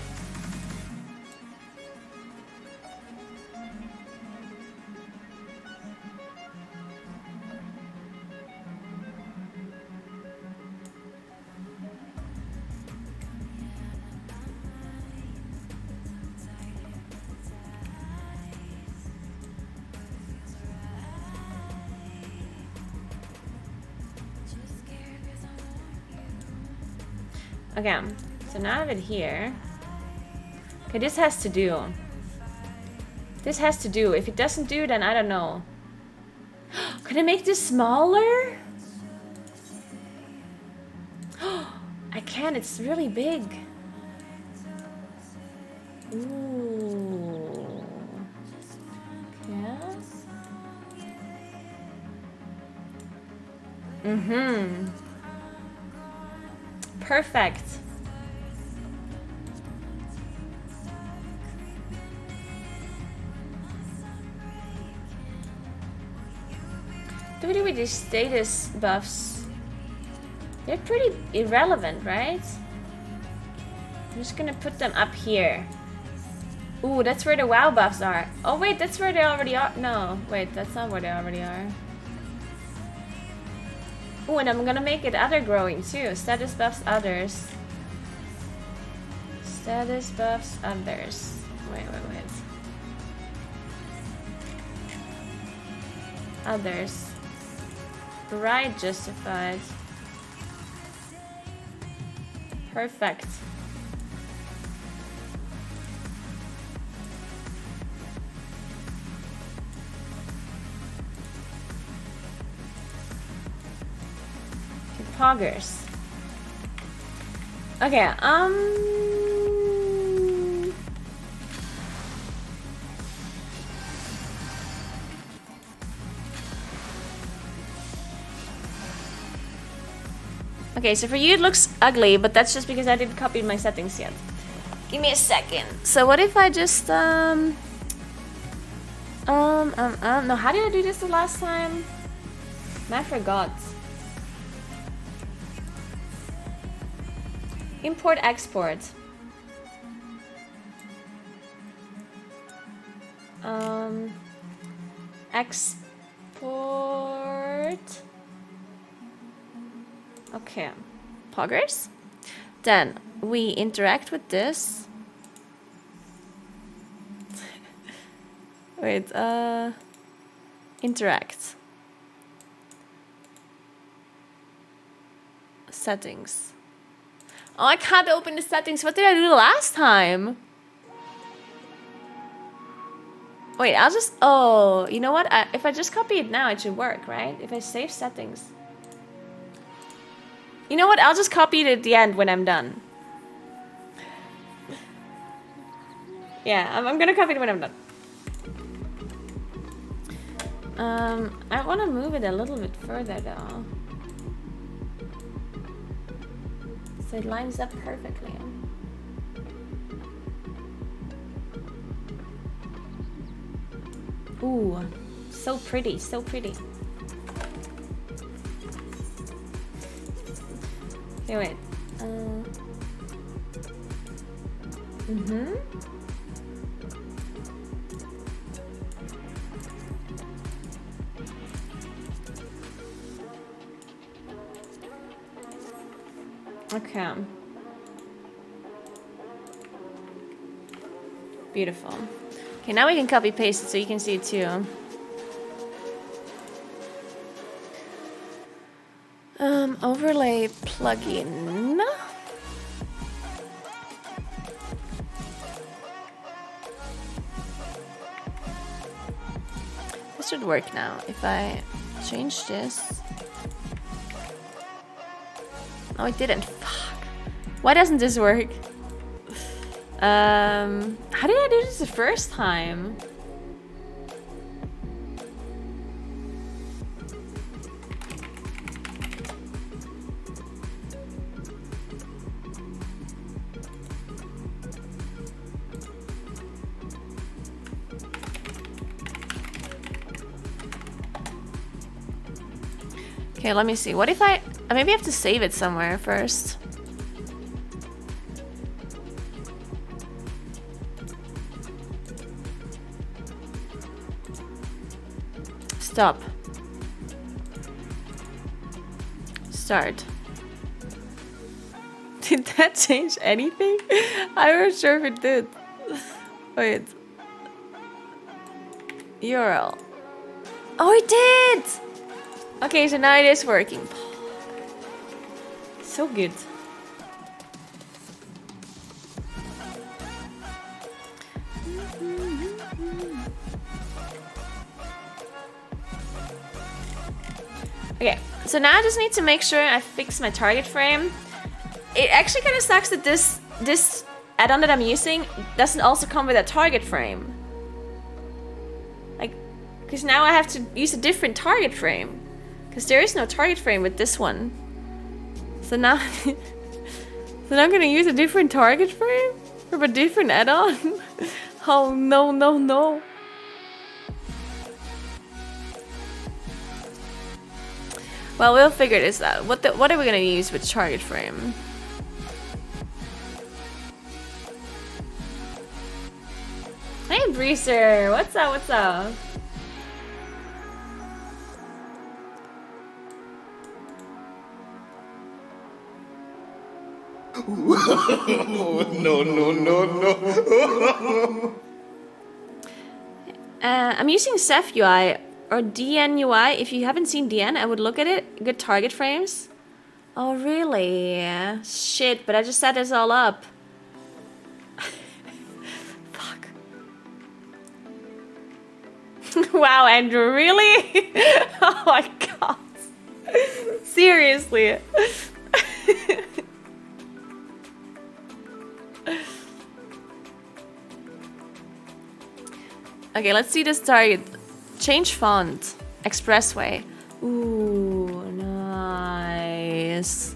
Okay, so now I have it here. Okay, this has to do. This has to do. If it doesn't do, then I don't know. Can I make this smaller? I can, it's really big. Ooh. Yeah. Mm-hmm. Perfect. What do we do with these status buffs? They're pretty irrelevant, right? I'm just gonna put them up here. Ooh, that's where the WoW buffs are. Oh wait, that's where they already are. No, wait, that's not where they already are. Ooh, and I'm gonna make it other growing too. Status buffs others. Status buffs others. Wait. Others. Right justified. Perfect. Okay, poggers. Okay, okay, so for you it looks ugly, but that's just because I didn't copy my settings yet. Give me a second. So what if I just, no, how did I do this the last time? I forgot. Import, export. Export. Okay, poggers. Then we interact with this. Wait, interact. Settings. Oh, I can't open the settings. What did I do last time? Wait, I'll just... Oh, you know what? If I just copy it now, it should work, right? If I save settings. You know what? I'll just copy it at the end when I'm done. Yeah, I'm gonna copy it when I'm done. I want to move it a little bit further, though. So it lines up perfectly. Ooh, so pretty, so pretty. Okay, wait. Okay. Beautiful. Okay, now we can copy paste it so you can see it too. Overlay plugin. This should work now. If I change this. Oh, it didn't. Fuck. Why doesn't this work? How did I do this the first time? Okay, let me see. What if I maybe I have to save it somewhere first? Stop. Start. Did that change anything? I'm not sure if it did. Wait. URL. Oh, it did! Okay, so now it is working. So good. Okay, so now I just need to make sure I fix my target frame. It actually kind of sucks that this add-on that I'm using doesn't also come with a target frame. Like, because now I have to use a different target frame. Because there is no target frame with this one. So now, I'm gonna use a different target frame from a different add-on. Oh no, no, no. Well, we'll figure this out. What are we gonna use with target frame? Hey, Breezer, what's up? What's up? No, no, no, no. I'm using Ceph UI or DN UI. If you haven't seen DN, I would look at it. Good target frames. Oh, really? Shit, but I just set this all up. Fuck. Wow, Andrew, really? Oh my god. Seriously. Okay, let's see this target. Change font. Expressway. Ooh, nice.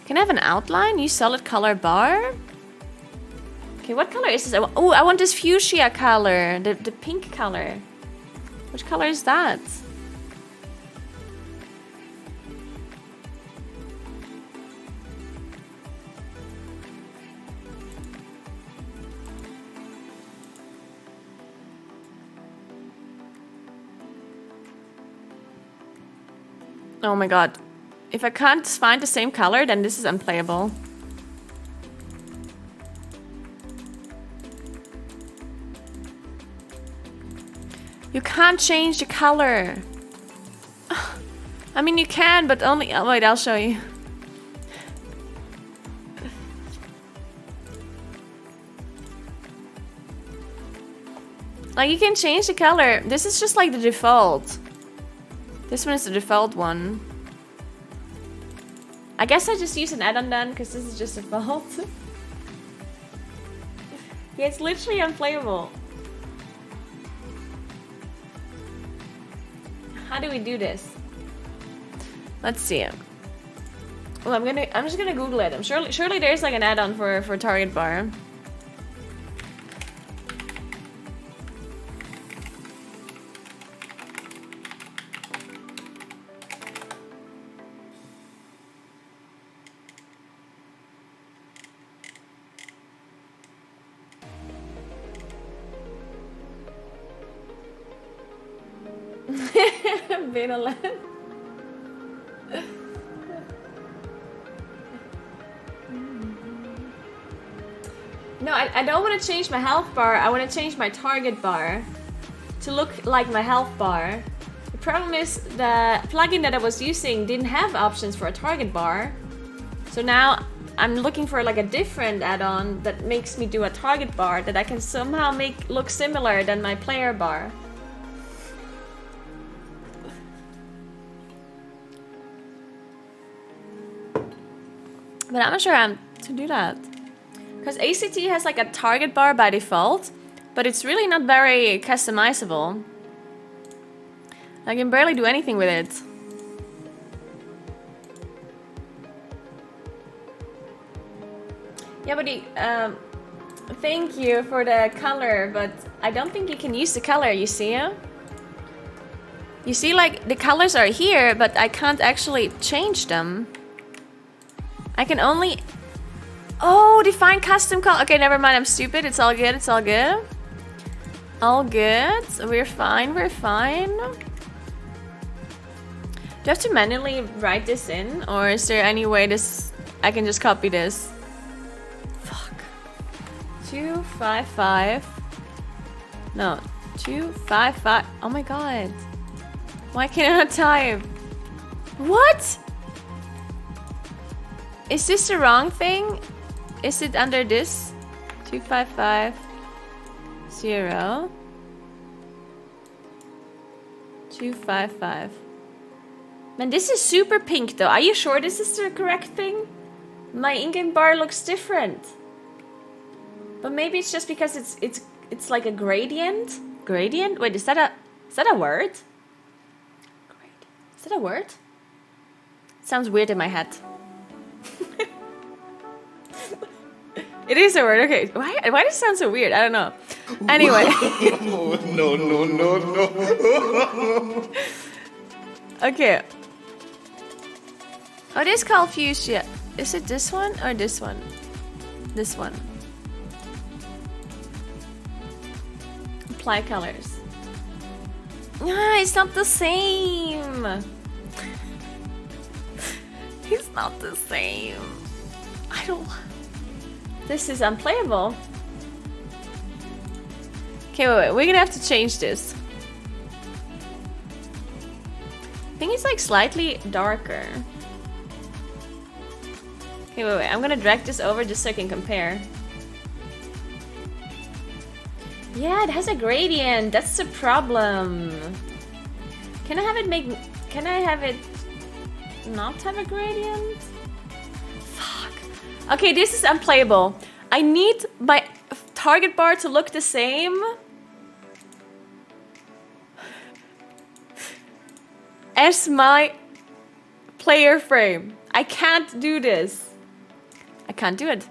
Can I have an outline? Use solid color bar? Okay, what color is this? Oh, I want this fuchsia color. The pink color. Which color is that? Oh my god. If I can't find the same color, then this is unplayable. You can't change the color. I mean, you can, but only... Oh, wait, I'll show you. Like, you can change the color. This is just like the default. This one is the default one. I guess I just use an add-on then, because this is just default. Yeah, it's literally unplayable. How do we do this? Let's see. Well, I'm just gonna Google it. Surely there's like an add-on for target bar. Beta land. No, I don't want to change my health bar. I want to change my target bar to look like my health bar. The problem is the plugin that I was using didn't have options for a target bar. So now I'm looking for like a different add-on that makes me do a target bar that I can somehow make look similar than my player bar. But I'm not sure how to do that. Because ACT has like a target bar by default, but it's really not very customizable. I can barely do anything with it. Yeah, but thank you for the color, but I don't think you can use the color, you see? You see, like, the colors are here, but I can't actually change them. I can only... Oh, define custom color. Okay, never mind. I'm stupid. It's all good. It's all good. All good. We're fine. We're fine. Do I have to manually write this in? Or is there any way this... I can just copy this? Fuck. 255. No. 255. Oh my god. Why can't I not type? What? Is this the wrong thing? Is it under this? 2550. 255. Man, this is super pink though. Are you sure this is the correct thing? My in-game bar looks different. But maybe it's just because it's like a gradient? Gradient? Wait, is that a word? Is that a word? It sounds weird in my head. It is a word, okay. Why does it sound so weird? I don't know. Anyway. No, no, no, no. Okay. Oh, it is called fuchsia. Is it this one or this one? This one. Apply colors. Ah, it's not the same. not the same. I don't... This is unplayable. Okay, wait. We're gonna have to change this. I think it's like slightly darker. Okay, wait. I'm gonna drag this over just so I can compare. Yeah, it has a gradient. That's the problem. Can I have it make... Can I have it not have a gradient? Fuck. Okay, this is unplayable. I need my target bar to look the same as my player frame. I can't do this. I can't do it.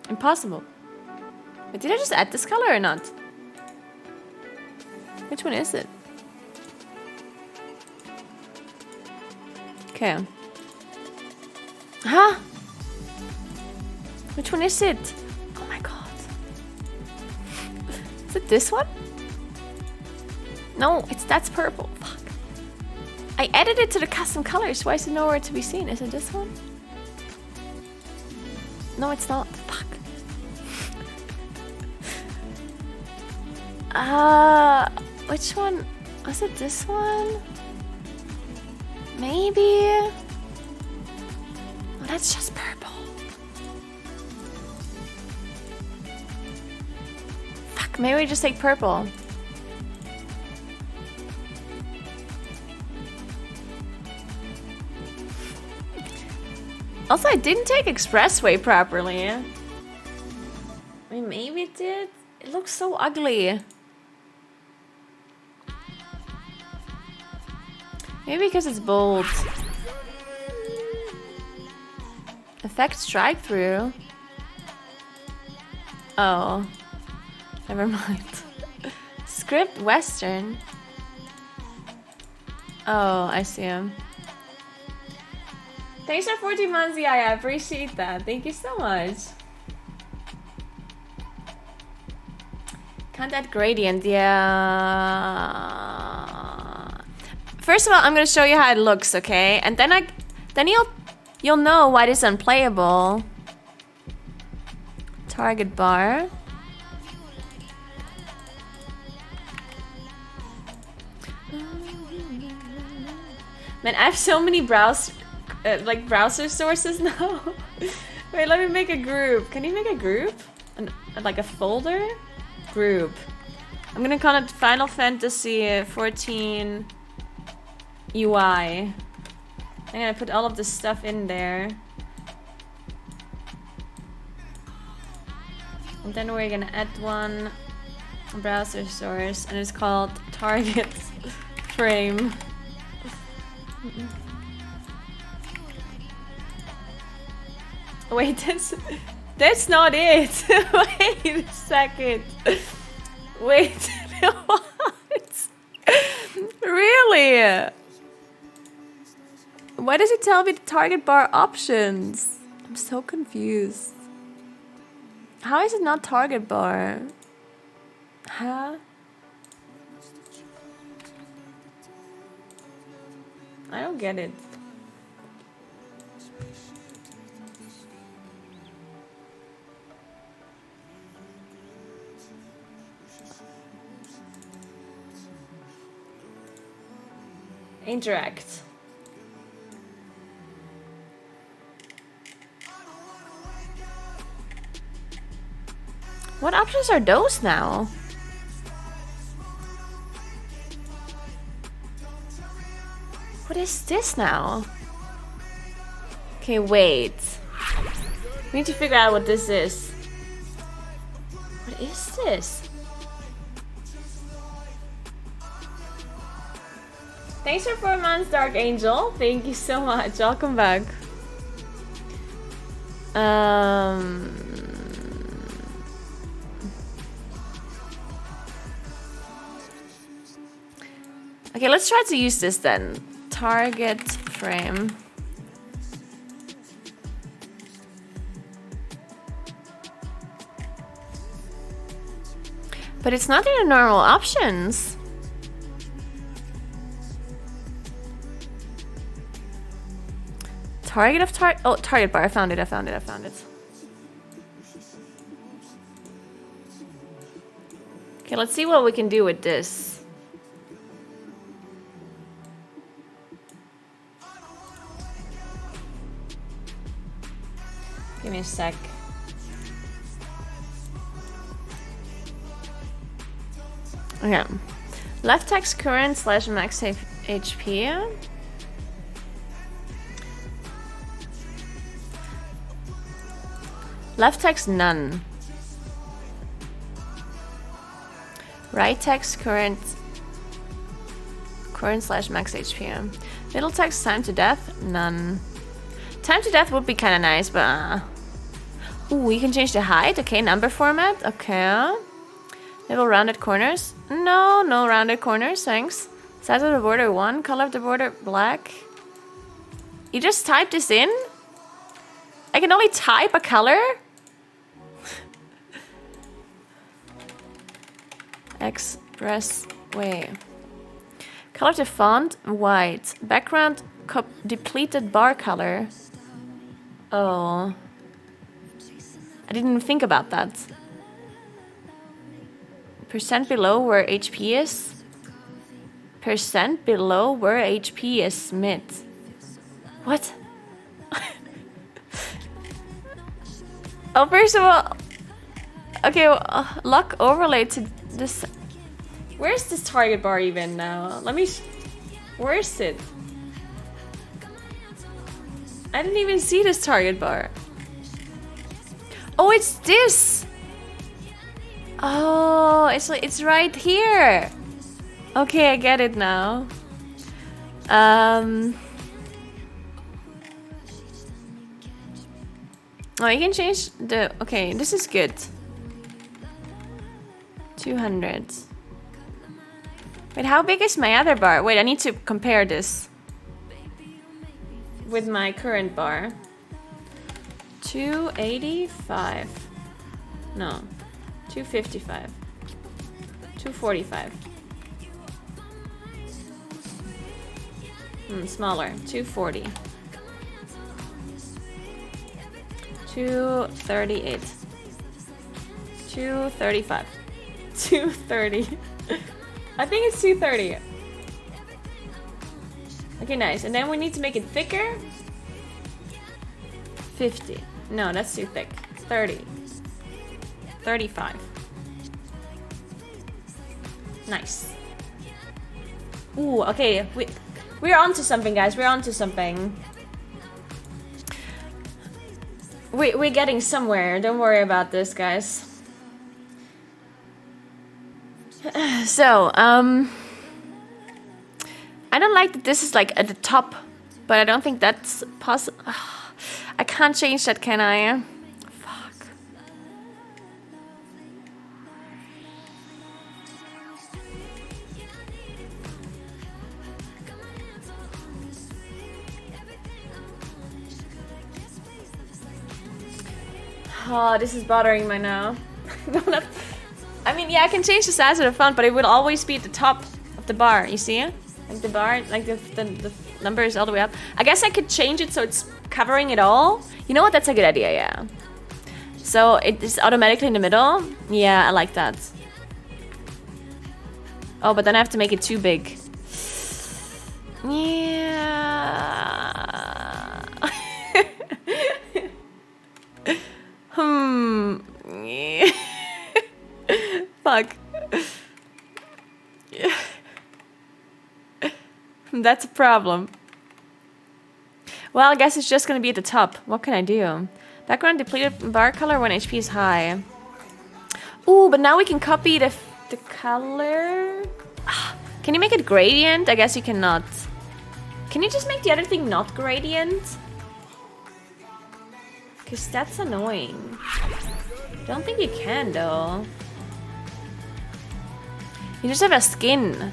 Impossible. But did I just add this color or not? Which one is it? Okay. Huh? Which one is it? Oh my god. Is it this one? No, that's purple. Fuck. I added it to the custom colors. Why is it nowhere to be seen? Is it this one? No, it's not. Fuck. Which one? Was it this one? Maybe? Oh, that's just purple. Fuck, maybe we just take purple. Also, I didn't take expressway properly. I mean, maybe it did. It looks so ugly. Maybe because it's bold. Effect strike through. Oh. Never mind. Script Western. Oh, I see him. Thanks for 14 months, yeah, I appreciate that. Thank you so much. Can't add gradient, yeah. First of all, I'm gonna show you how it looks, okay? And then you'll know why it's unplayable. Target bar. Man, I have so many browser sources now. Wait, let me make a group. Can you make a group? Like a folder? Group. I'm gonna call it Final Fantasy XIV UI. I'm gonna put all of this stuff in there. And then we're gonna add one browser source, and it's called target frame. Wait, that's not it. Wait a second. Wait, what? Really? Why does it tell me the target bar options? I'm so confused. How is it not target bar? Huh? I don't get it. Interact. What options are those now? What is this now? Okay, wait. We need to figure out what this is. What is this? Thanks for 4 months, Dark Angel. Thank you so much. Welcome back. Okay, let's try to use this then. Target frame. But it's not in the normal options. Target of target bar. I found it. Okay, let's see what we can do with this. Give me a sec. Okay. Left text current / max HP. Left text none. Right text current / max HP. Middle text time to death none. Time to death would be kind of nice, but ooh, we can change the height. Okay, number format. Okay. Little rounded corners. No rounded corners. Thanks. Size of the border 1. Color of the border black. You just type this in. I can only type a color. Express way. Color of the font white. Background depleted bar color. Oh. I didn't even think about that. Percent below where HP is. Percent below where HP is mid. What? Oh, first of all. Okay, lock overlay to this. Where's this target bar even now? Let me. Where is it? I didn't even see this target bar. Oh, it's this. Oh, it's right here. Okay, I get it now. Oh, you can change the. Okay, this is good. 200. Wait, how big is my other bar? Wait, I need to compare this with my current bar. 285. No. 255. 245. Smaller. 240. 238. 235. 230. I think it's 230. Okay, nice. And then we need to make it thicker. 50. No, that's too thick. 30. 35. Nice. Ooh, okay. We're onto something, guys. We're onto something. We're getting somewhere. Don't worry about this, guys. So, I don't like that this is like at the top, but I don't think that's possible. I can't change that, can I? Fuck. Oh, this is bothering me now. I mean, yeah, I can change the size of the font, but it will always be at the top of the bar, you see? Like the bar, like the number is all the way up. I guess I could change it so it's covering it all. You know what? That's a good idea, yeah. So it is automatically in the middle. Yeah, I like that. Oh, but then I have to make it too big. Yeah. Yeah. Fuck. That's a problem. Well, I guess it's just gonna be at the top. What can I do? Background depleted bar color when HP is high. Ooh, but now we can copy the color. Can you make it gradient? I guess you cannot. Can you just make the other thing not gradient? Because that's annoying. Don't think you can, though. You just have a skin.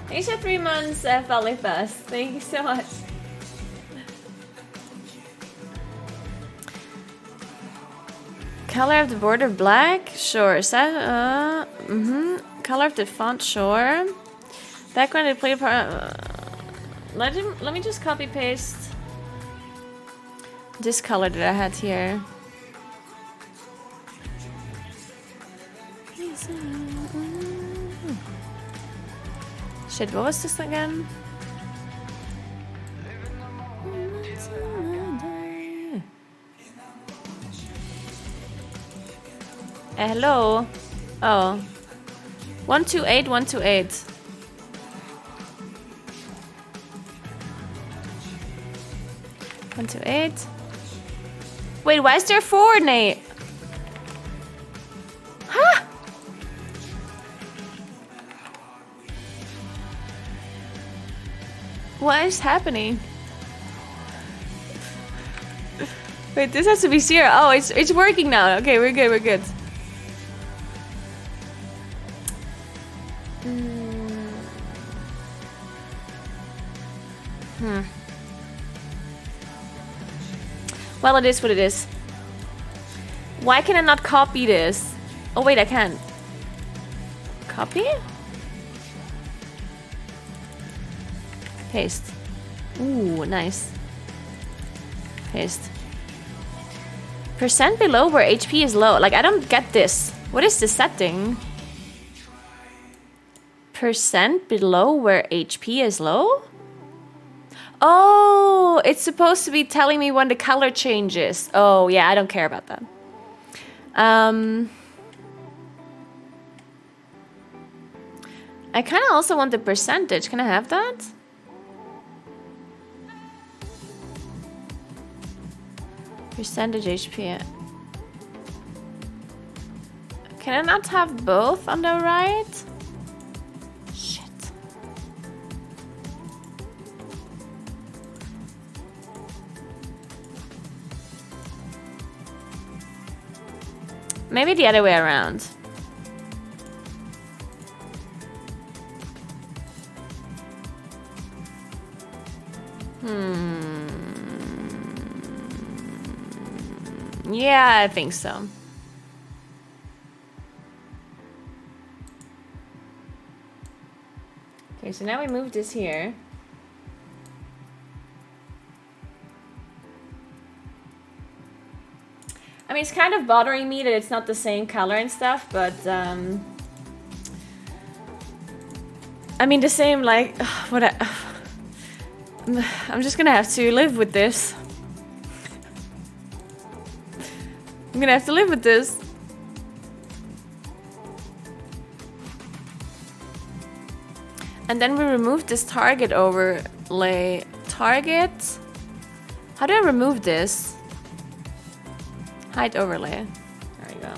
Thanks for 3 months, Valley Fest. Thank you so much. Color of the border black? Sure. Color of the font? Sure. Background to play part. Let me just copy paste this color that I had here. Shit, what was this again? Hello. Oh. 128, 128. One, two, eight. Wait, why is there 4, Nate? Huh? What is happening? Wait, this has to be 0. Oh, it's working now. Okay, we're good, we're good. Well, it is what it is. Why can I not copy this? Oh wait, I can. Copy? Paste. Ooh, nice. Paste. Percent below where HP is low. Like, I don't get this. What is the setting? Percent below where HP is low? Oh, it's supposed to be telling me when the color changes. Oh, yeah, I don't care about that. I kind of also want the percentage. Can I have that? Percentage HP. Can I not have both on the right? Shit. Maybe the other way around. Yeah, I think so. Okay, so now we move this here. I mean, it's kind of bothering me that it's not the same color and stuff, but I mean, the same, like, I'm just gonna have to live with this. I'm gonna have to live with this. And then we remove this target overlay. Target? How do I remove this? Hide overlay. There we go.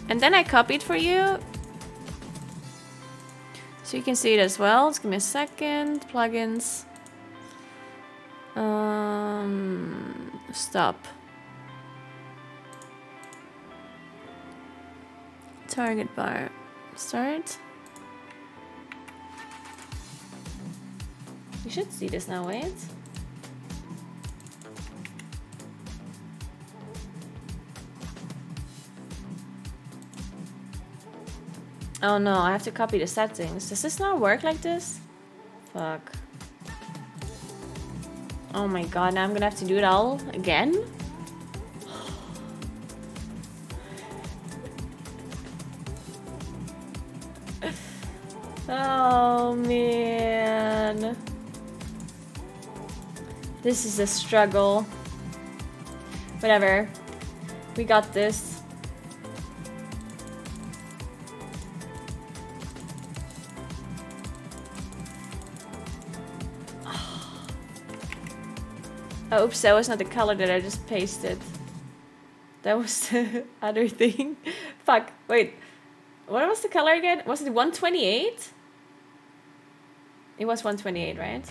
And then I copied for you. So you can see it as well. Just give me a second. Plugins. Stop. Target bar. Start. You should see this now, wait. Oh no, I have to copy the settings. Does this not work like this? Fuck. Oh my god, now I'm gonna have to do it all again? Oh man. This is a struggle. Whatever. We got this. Oh, oops, that was not the color that I just pasted. That was the other thing. Fuck, wait. What was the color again? Was it 128? It was 128, right?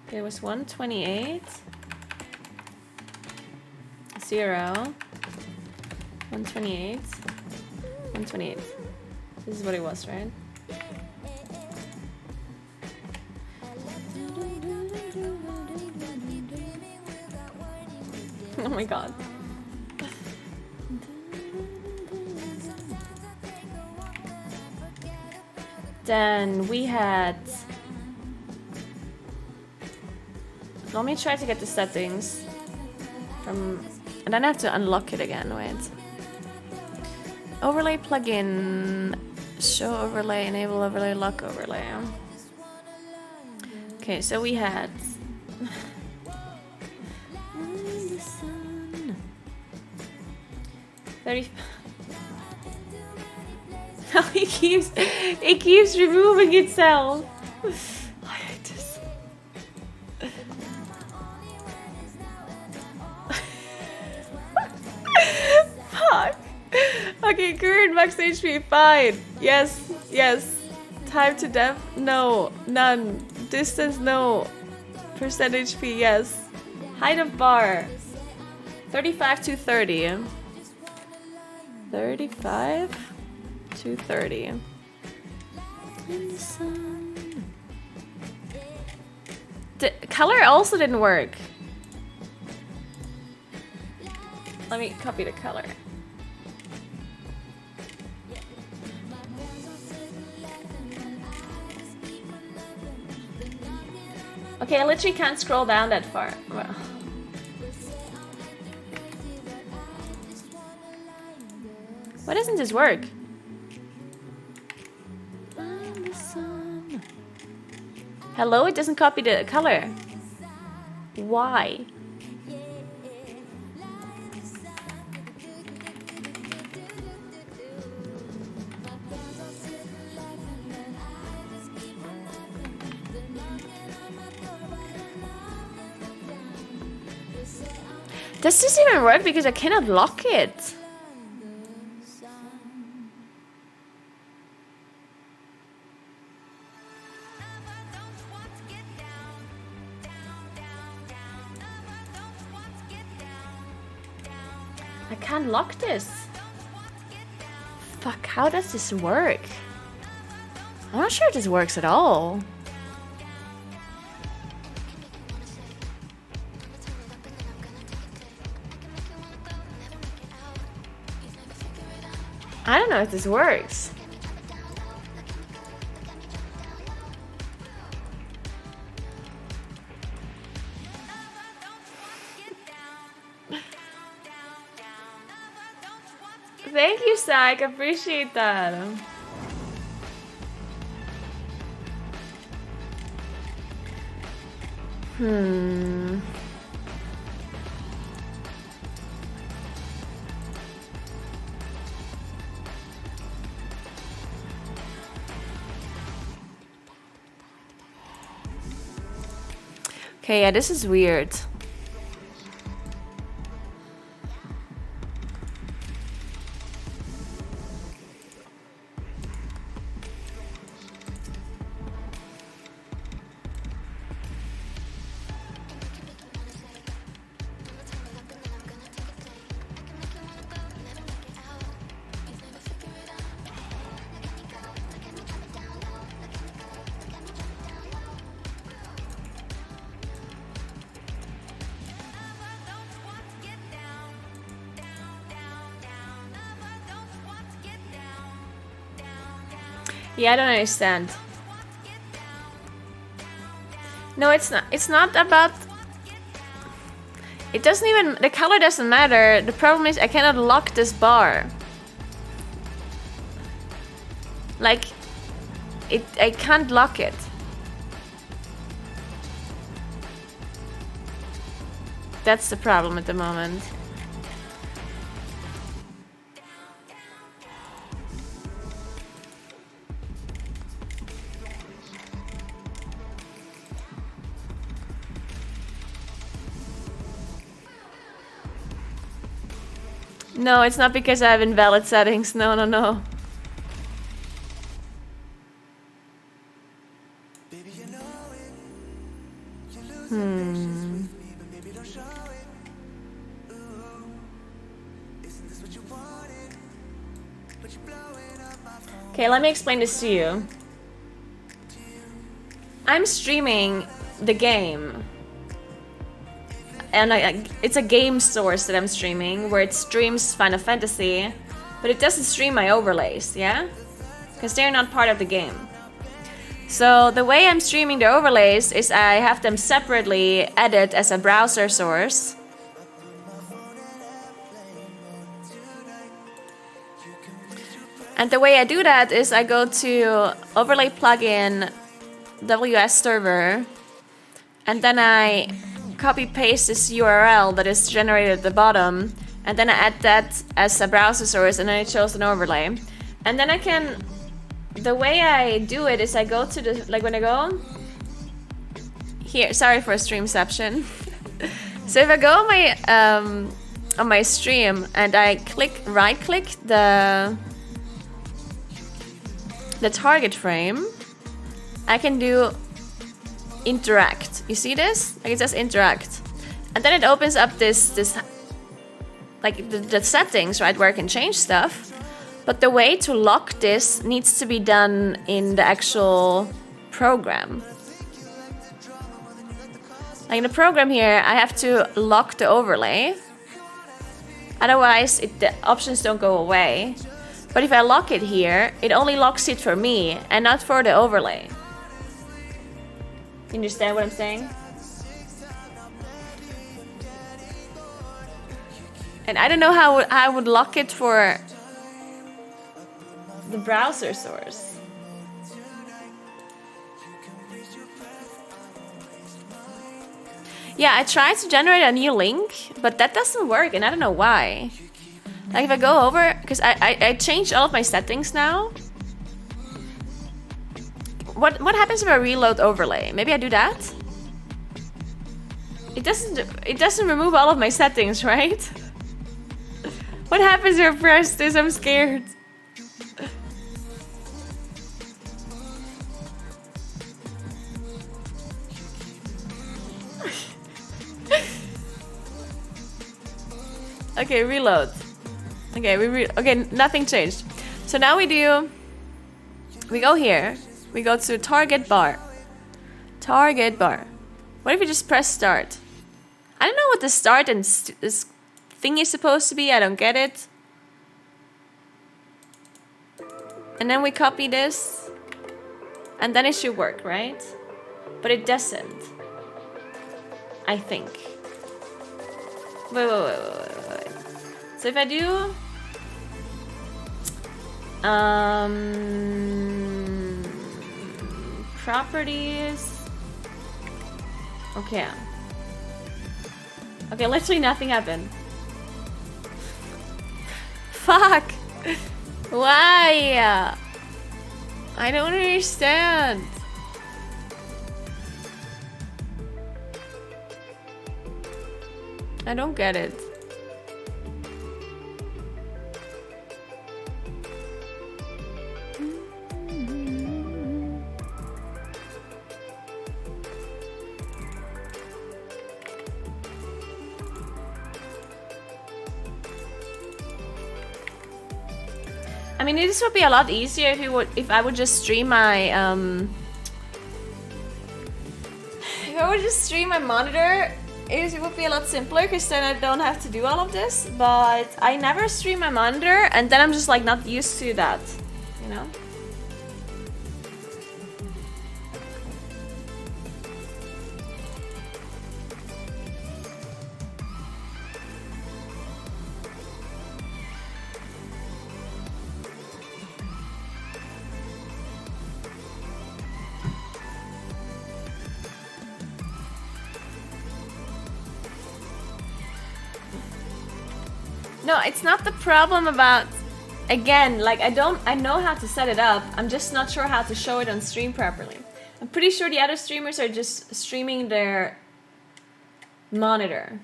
Okay, it was 128. 0. 128. 128. This is what it was, right? Oh my god. Then we had... Let me try to get the settings from... And then I have to unlock it again, wait. Overlay plugin. Show overlay, enable overlay, lock overlay. Okay, so we had... 30... it keeps removing itself. I hate this. Fuck. Okay, current max HP, fine. Yes, yes. Time to death, no, none. Distance, no. Percent HP, yes. Height of bar, 35 to 30. 35 to 30. In the sun. The color also didn't work. Let me copy the color. Okay, I literally can't scroll down that far. Well. Why doesn't this work? Hello, it doesn't copy the color. Why? Does this even work? Because I cannot lock it. I can't lock this. Fuck, how does this work? I'm not sure if this works at all. I don't know if this works. Thank you, Zach. Appreciate that. Okay, yeah, this is weird. Yeah, I don't understand. No, it's not. It's not about... It doesn't even... The color doesn't matter. The problem is I cannot lock this bar. Like... I can't lock it. That's the problem at the moment. No, it's not because I have invalid settings. No, no, no. Okay, let me explain this to you. I'm streaming the game. it's a game source that I'm streaming where it streams Final Fantasy, but it doesn't stream my overlays, yeah? Because they're not part of the game. So the way I'm streaming the overlays is I have them separately edit as a browser source. And the way I do that is I go to overlay plugin WS server, and then I copy paste this URL that is generated at the bottom, and then I add that as a browser source, and then it shows an overlay. And then I can, the way I do it is I go to the, like when I go here, sorry for streamception. So if I go on my stream and I right click the target frame, I can do interact. You see this? Like it says interact. And then it opens up this like the settings, right, where I can change stuff. But the way to lock this needs to be done in the actual program. Like in the program here, I have to lock the overlay. Otherwise, the options don't go away. But if I lock it here, it only locks it for me and not for the overlay. You understand what I'm saying? And I don't know how I would lock it for the browser source. Yeah, I tried to generate a new link, but that doesn't work, and I don't know why. Like if I go over, because I changed all of my settings now. What happens if I reload overlay? Maybe I do that? It doesn't remove all of my settings, right? What happens if I press this? I'm scared. Okay, reload. Okay, okay, nothing changed. So now we go here. We go to target bar. Target bar. What if we just press start? I don't know what the start and this thing is supposed to be. I don't get it. And then we copy this. And then it should work, right? But it doesn't. I think. Wait. So if I do... properties. Okay. Okay, literally nothing happened. Fuck! Why? I don't understand. I don't get it. I mean, this would be a lot easier if I would just stream my if I would just stream my monitor. It would be a lot simpler because then I don't have to do all of this. But I never stream my monitor, and then I'm just like not used to that, you know. No, it's not the problem about, again, like I know how to set it up. I'm just not sure how to show it on stream properly. I'm pretty sure the other streamers are just streaming their monitor.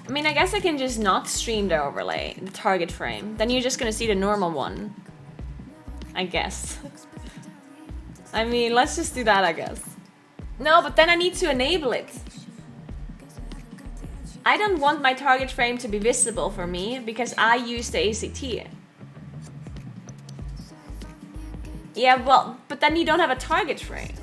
I mean, I guess I can just not stream the overlay, the target frame. Then you're just gonna see the normal one. I guess. I mean, let's just do that, I guess. No, but then I need to enable it. I don't want my target frame to be visible for me because I use the ACT. Yeah, well, but then you don't have a target frame.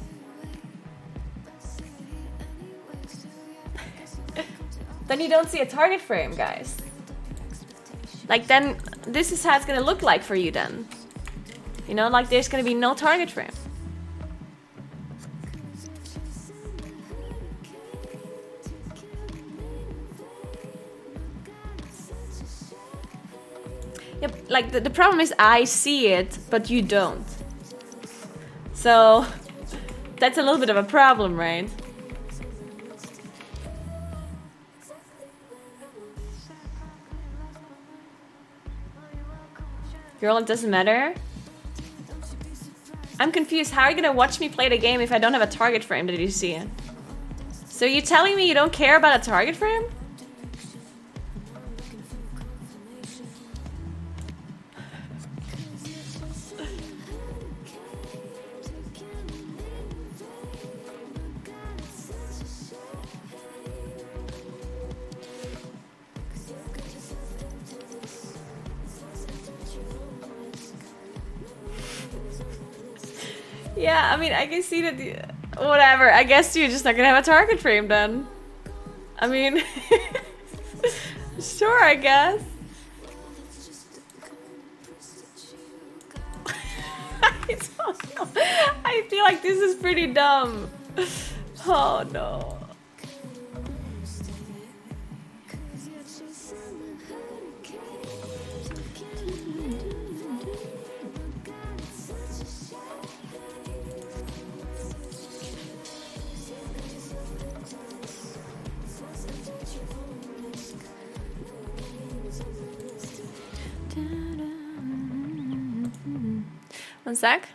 then you don't see a target frame, guys. Like then, this is how it's gonna look like for you then. You know, like there's gonna be no target frame. Yep, like the problem is I see it, but you don't. So, that's a little bit of a problem, right? Girl, it doesn't matter. I'm confused. How are you gonna watch me play the game if I don't have a target frame? Did you see it? So you're telling me you don't care about a target frame? Yeah, I mean, I can see that. Whatever. I guess you're just not gonna have a target frame then. I mean, sure, I guess. I don't know. I feel like this is pretty dumb. Oh no. One sec.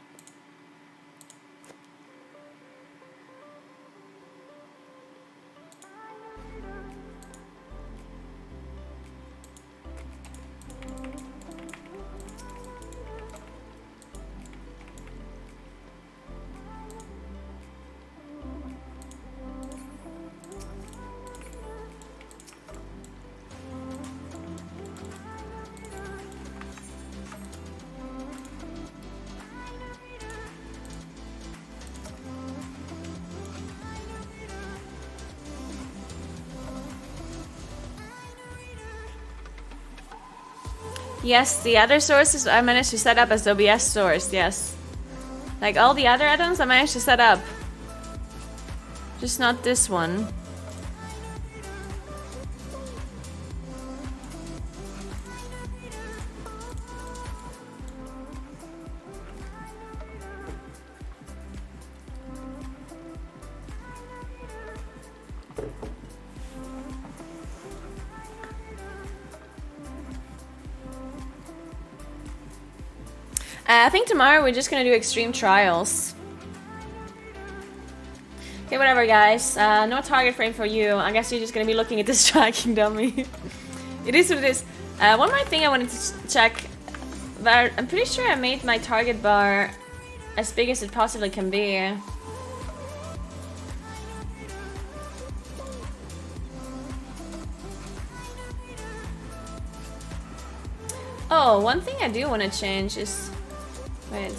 Yes, the other sources I managed to set up as OBS source, yes. Like all the other add-ons I managed to set up. Just not this one. I think tomorrow we're just gonna do extreme trials. Okay, whatever, guys. No target frame for you. I guess you're just gonna be looking at this tracking dummy. It is what it is. One more thing I wanted to check. But I'm pretty sure I made my target bar as big as it possibly can be. Oh, one thing I do want to change is... Wait.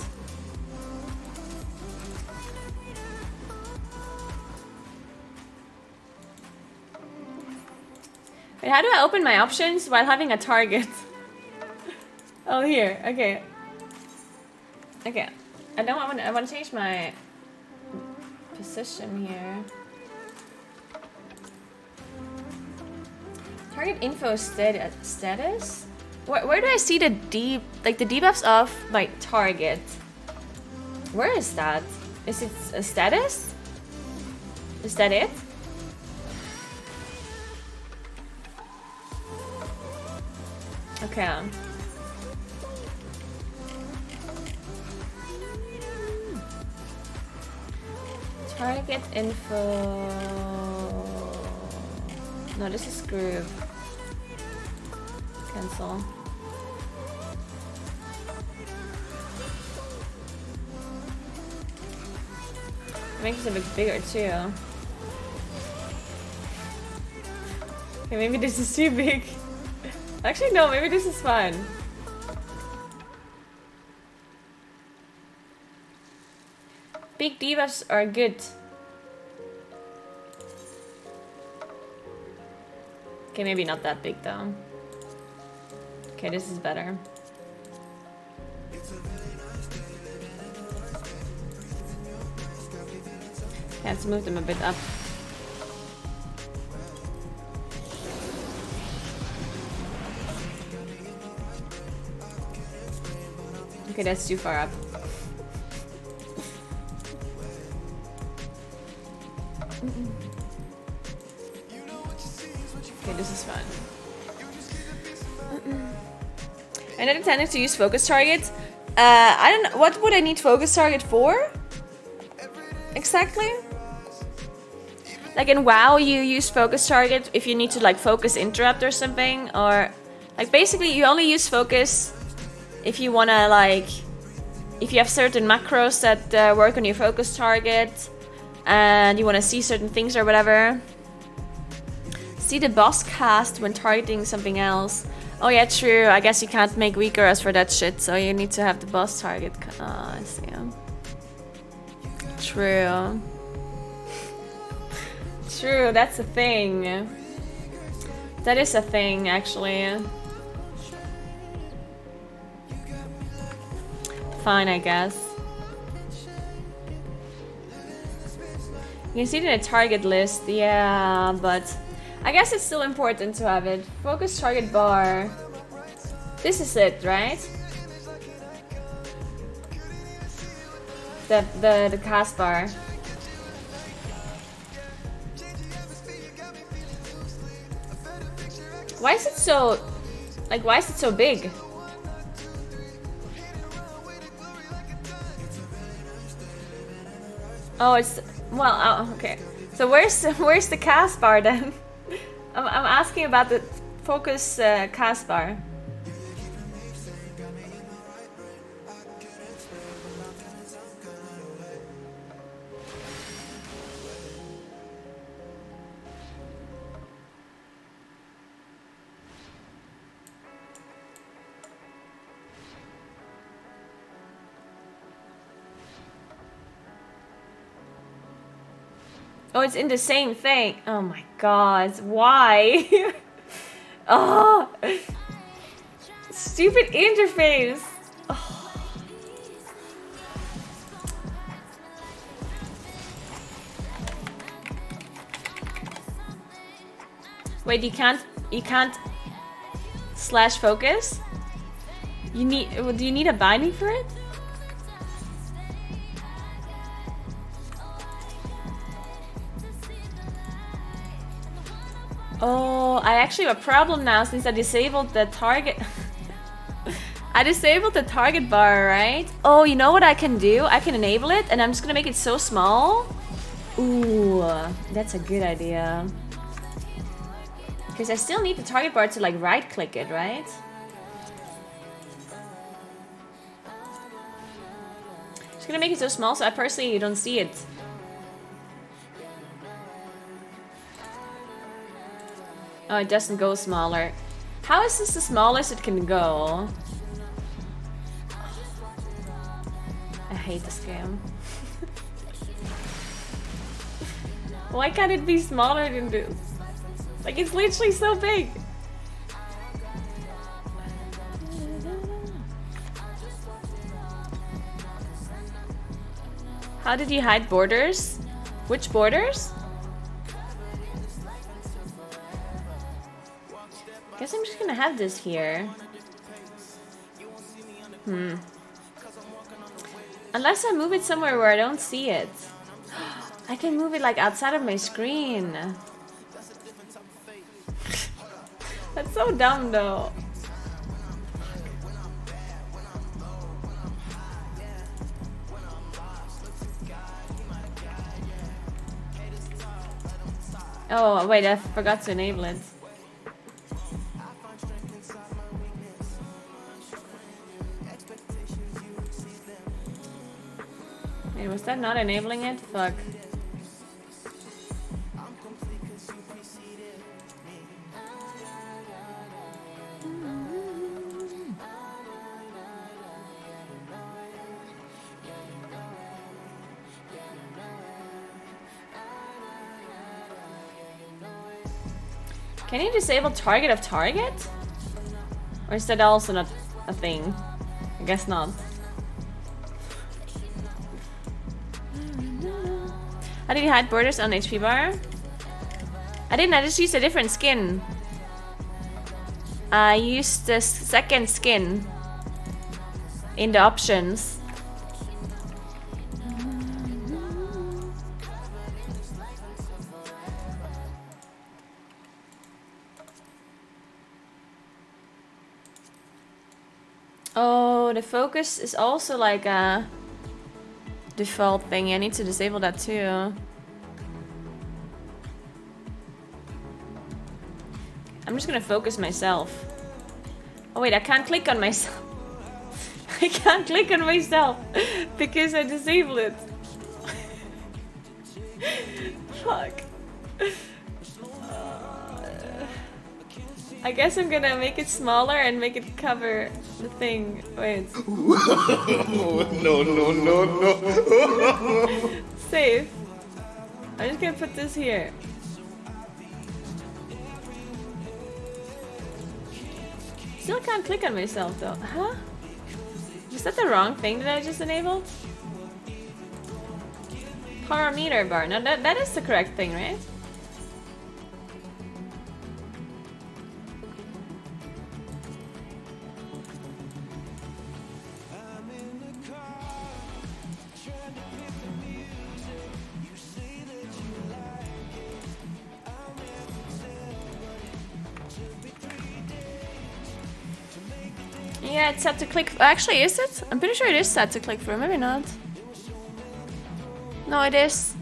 Wait, how do I open my options while having a target? Oh, here. Okay. Okay. I want to change my position here. Target info status? Where do I see the debuffs of my target? Where is that? Is it a status? Is that it? Okay. Target info. No, this is groove. Cancel. Makes it a bit bigger too. Okay, maybe this is too big. Actually, no, maybe this is fine. Big debuffs are good. Okay, maybe not that big though. Okay, this is better. Okay, let's move them a bit up. Okay, that's too far up. Okay, this is fun. I never intended to use focus target. I don't know. What would I need focus target for? Exactly? Like in WoW, you use focus target if you need to like focus interrupt or something, or like basically you only use focus if you wanna like, if you have certain macros that work on your focus target and you wanna see certain things or whatever. See the boss cast when targeting something else. Oh yeah, true. I guess you can't make weaker as for that shit, so you need to have the boss target. I see. True. True, that's a thing. That is a thing, actually. Fine, I guess. You can see it in a target list, yeah, but I guess it's still important to have it. Focus target bar. This is it, right? The cast bar. Why is it so, like, why is it so big? Oh, it's, well, oh, okay. So where's the cast bar then? I'm asking about the focus cast bar. Oh, it's in the same thing. Oh my god, why? Oh, stupid interface. Oh. Wait, you can't slash focus? Do you need a binding for it? Oh, I actually have a problem now since I disabled the target. I disabled the target bar, right? Oh, you know what I can do? I can enable it and I'm just gonna make it so small. Ooh, that's a good idea. Because I still need the target bar to like right click it, right? Just gonna make it so small so I personally don't see it. Oh, it doesn't go smaller. How is this the smallest it can go? I hate this game. Why can't it be smaller than this? Like, it's literally so big. How did you hide borders? Which borders? Guess I'm just gonna have this here. Unless I move it somewhere where I don't see it. I can move it like outside of my screen. That's so dumb though. Oh wait, I forgot to enable it. Wait, was that not enabling it? Fuck. Can you disable target of target? Or is that also not a thing? I guess not. How did you hide borders on HP bar? I didn't, I just used a different skin. I used the second skin in the options. Oh, the focus is also like a default thing. I need to disable that too. I'm just gonna focus myself. Oh wait, I can't click on myself. I can't click on myself because I disabled it. Fuck. I guess I'm gonna make it smaller and make it cover the thing. Wait. No, no, no, no. Save. I'm just gonna put this here. Still can't click on myself though. Huh? Was that the wrong thing that I just enabled? Parameter bar. No, that is the correct thing, right? Yeah, it's set to click. Actually, is it? I'm pretty sure it is set to click through. Maybe not. No, it is.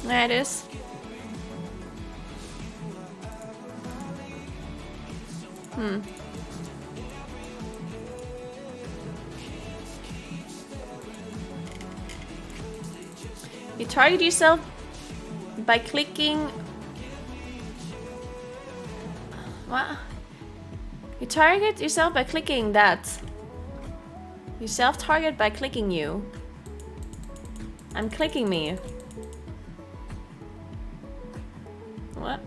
Yeah, it is. You target yourself by clicking. What? You target yourself by clicking that. You self-target by clicking you. I'm clicking me. What?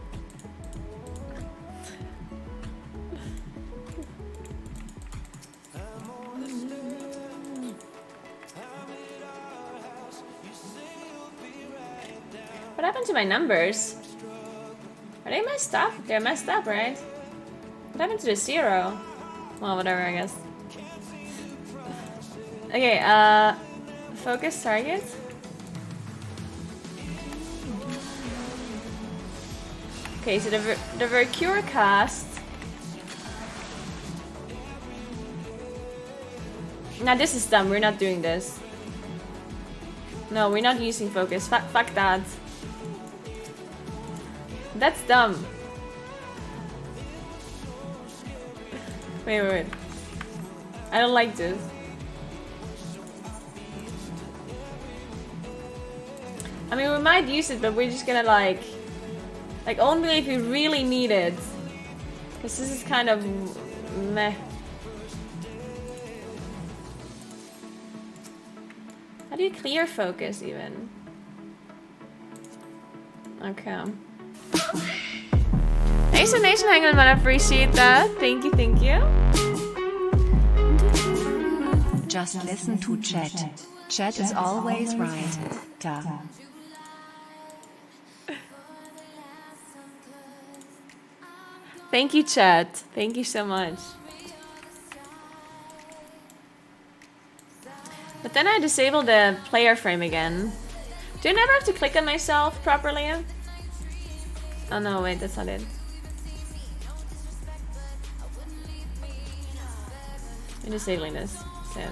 What happened to my numbers? Are they messed up? They're messed up, right? What happened to the 0? Well, whatever, I guess. Okay, focus target. Okay, so the Vercure cast. Now this is dumb, we're not doing this. No, we're not using focus. Fuck that. That's dumb. Wait. I don't like this. I mean, we might use it, but we're just gonna like only if we really need it. Because this is kind of meh. How do you clear focus even? Okay. Thanks for Nation hanging on, I appreciate that. Thank you, thank you. Just listen to chat. Chat is always right. Duh. Thank you, chat. Thank you so much. But then I disable the player frame again. Do I never have to click on myself properly? Oh no, wait, that's not it. I'm disabling this. Save.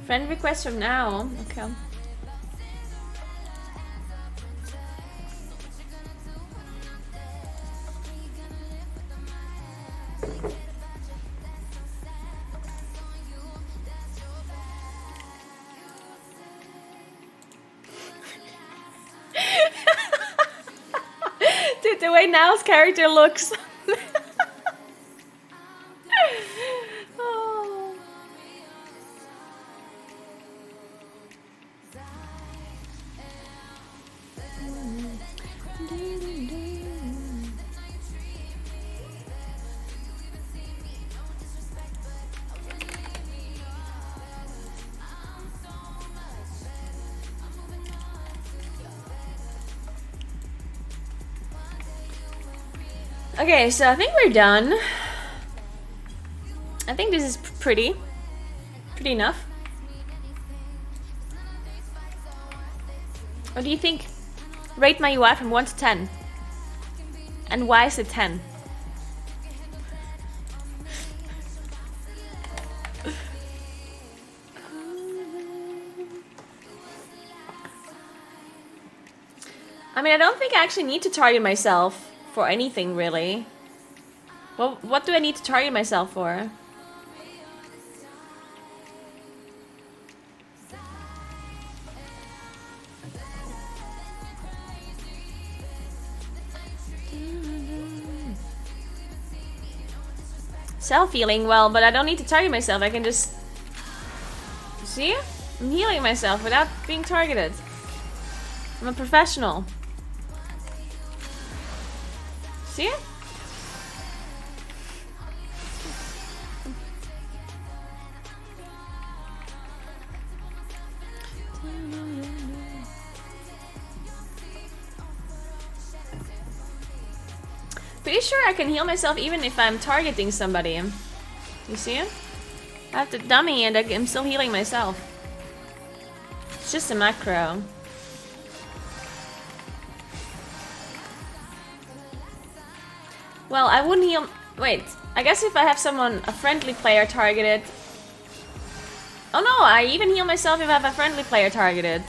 Friend request from now. Okay. Dude, the way Now's character looks. Okay, so I think we're done. I think this is pretty enough. What do you think? Rate my UI from 1 to 10. And why is it 10? I mean, I don't think I actually need to target myself for anything, really. Well, what do I need to target myself for? Self-healing, well, but I don't need to target myself. I can just... See? I'm healing myself without being targeted. I'm a professional. See? Pretty sure I can heal myself even if I'm targeting somebody. You see? I have the dummy and I'm still healing myself. It's just a macro. Well, I wouldn't heal... Wait, I guess if I have someone, a friendly player targeted... Oh no, I even heal myself if I have a friendly player targeted.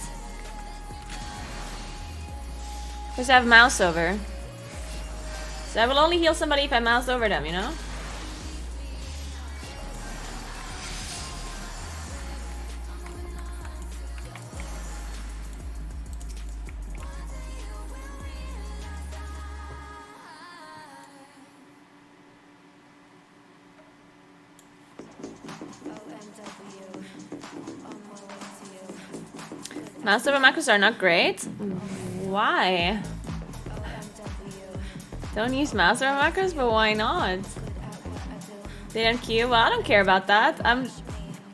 Because I have mouse over. So I will only heal somebody if I mouse over them, you know? Mouse over macros are not great? Why? Don't use mouse over macros, but why not? They don't queue? Well, I don't care about that. I'm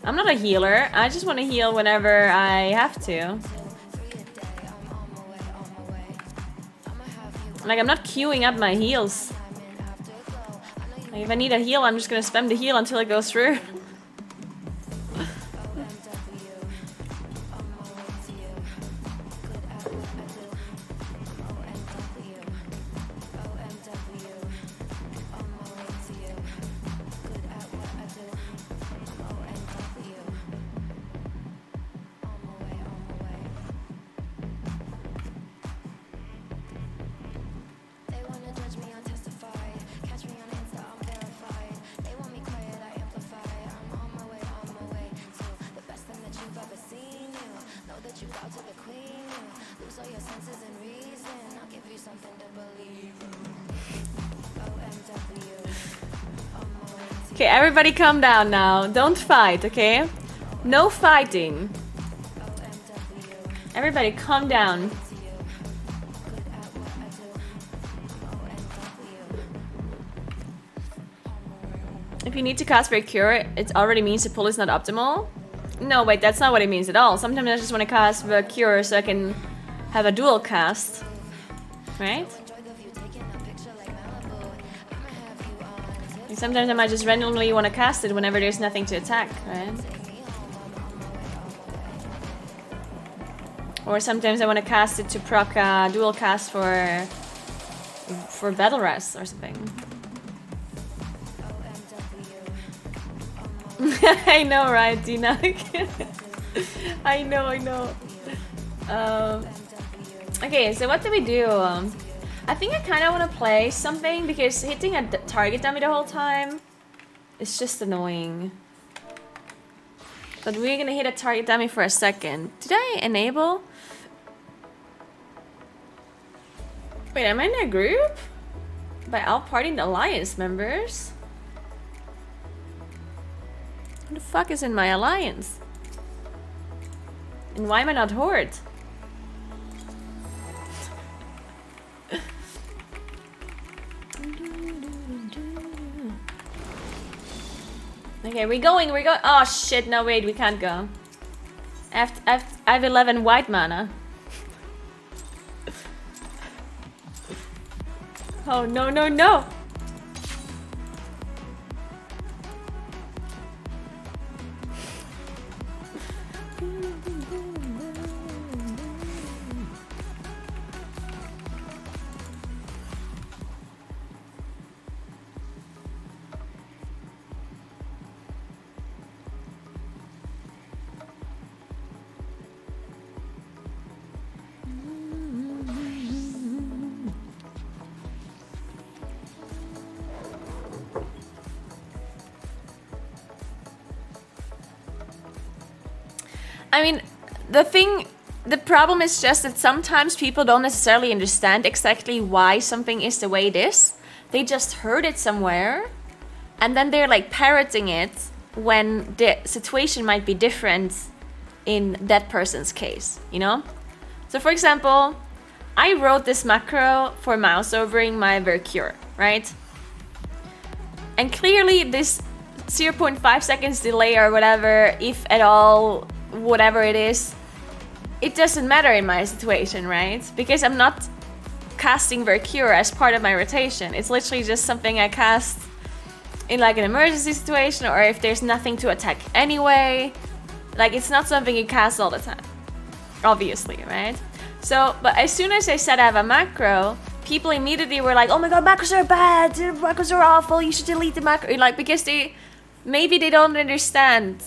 not a healer. I just want to heal whenever I have to. Like, I'm not queuing up my heals. Like, if I need a heal, I'm just gonna spam the heal until it goes through. Okay, everybody calm down now. Don't fight, okay? No fighting. Everybody calm down. If you need to cast for a cure, it already means the pull is not optimal. No, wait, that's not what it means at all. Sometimes I just want to cast the cure so I can have a dual cast. Right? Like sometimes I might just randomly want to cast it whenever there's nothing to attack, right? Or sometimes I want to cast it to proc a dual cast for battle rest or something. I know, right, Dina? I know. Okay, so what do we do? I think I kind of want to play something because hitting a target dummy the whole time is just annoying. But we're gonna hit a target dummy for a second. Did I enable? Wait, am I in a group? By all party and alliance members? Who the fuck is in my alliance? And why am I not horde? Okay, we're going. Oh shit, no wait, we can't go. I have 11 white mana. Oh no. I mean, the problem is just that sometimes people don't necessarily understand exactly why something is the way it is. They just heard it somewhere, and then they're like parroting it when the situation might be different in that person's case, you know? So for example, I wrote this macro for mouse overing my Vercure, right? And clearly this 0.5 seconds delay or whatever, if at all, whatever it is, it doesn't matter in my situation, right? Because I'm not casting Vercure as part of my rotation. It's literally just something I cast in like an emergency situation, or if there's nothing to attack anyway. Like, it's not something you cast all the time, obviously, right? So, but as soon as I said I have a macro, people immediately were like, oh my god, macros are bad, macros are awful, you should delete the macro. Like, because maybe they don't understand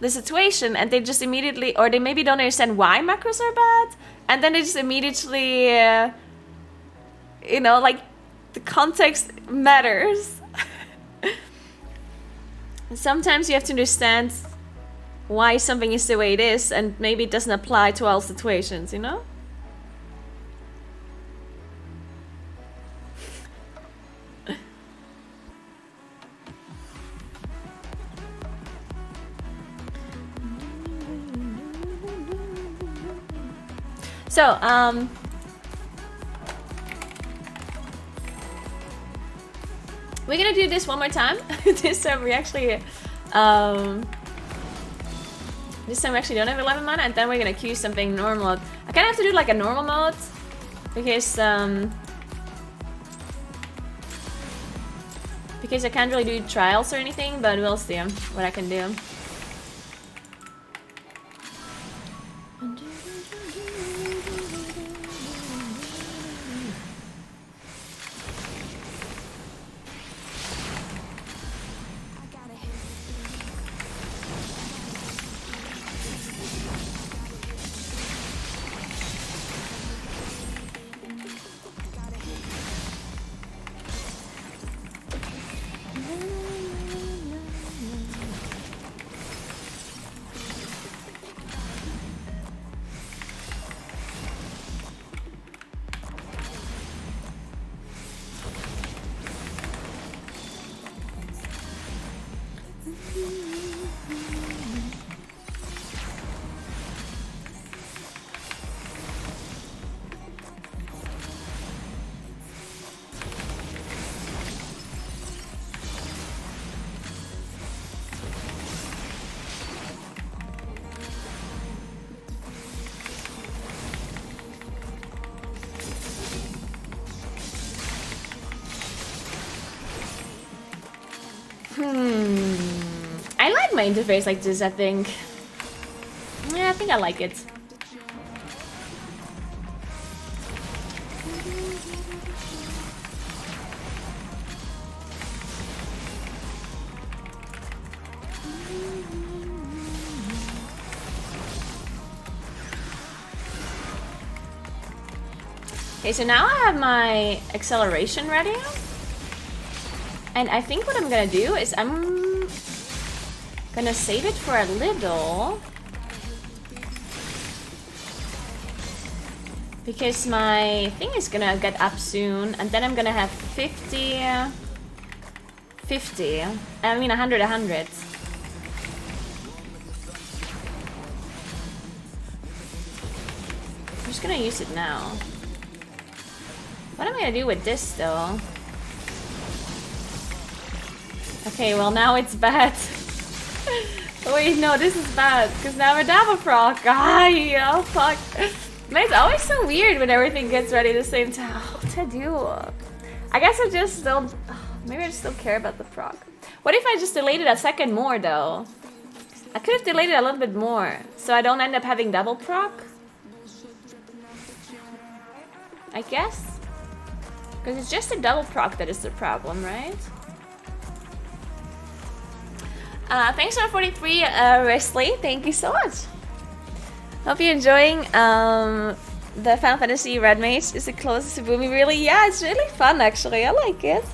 the situation, and they just immediately, or they maybe don't understand why macros are bad, and then they just immediately, you know, like, the context matters. Sometimes you have to understand why something is the way it is, and maybe it doesn't apply to all situations, you know? So, we're gonna do this one more time. This time we actually, this time we actually don't have 11 mana, and then we're gonna queue something normal. I kind of have to do like a normal mode, because I can't really do trials or anything, but we'll see what I can do. I like my interface like this, I think. Yeah, I think I like it. Okay, so now I have my acceleration ready. And I think what I'm gonna do is I'm gonna save it for a little, because my thing is gonna get up soon, and then I'm gonna have 50, I mean 100. I'm just gonna use it now. What am I gonna do with this though? Okay, well now it's bad. Wait, no, this is bad, because now we're double proc. Oh fuck. Man, it's always so weird when everything gets ready at the same time. What do I do? I guess I just don't... Maybe I just don't care about the proc. What if I just delayed it a second more though? I could have delayed it a little bit more, so I don't end up having double proc. I guess? Because it's just a double proc that is the problem, right? Thanks for 43, Wesley. Thank you so much. Hope you're enjoying the Final Fantasy Red Mage. Is it closest to Boomy? Really? Yeah, it's really fun actually. I like it.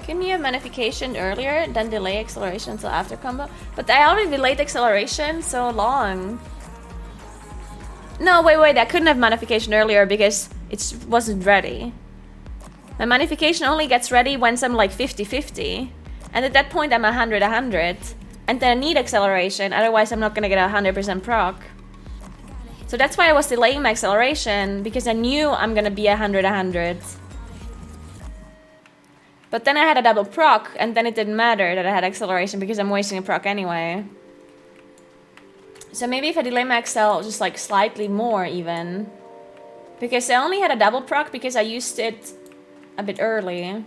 Couldn't you have magnification earlier, then delay acceleration until after combo? But I already delayed acceleration so long. No, wait, I couldn't have magnification earlier because it wasn't ready. My magnification only gets ready once I'm like 50-50. And at that point I'm 100-100. And then I need acceleration, otherwise I'm not gonna get 100% proc. So that's why I was delaying my acceleration, because I knew I'm gonna be 100-100. But then I had a double proc, and then it didn't matter that I had acceleration because I'm wasting a proc anyway. So maybe if I delay my accel just like slightly more even. Because I only had a double proc because I used it a bit early.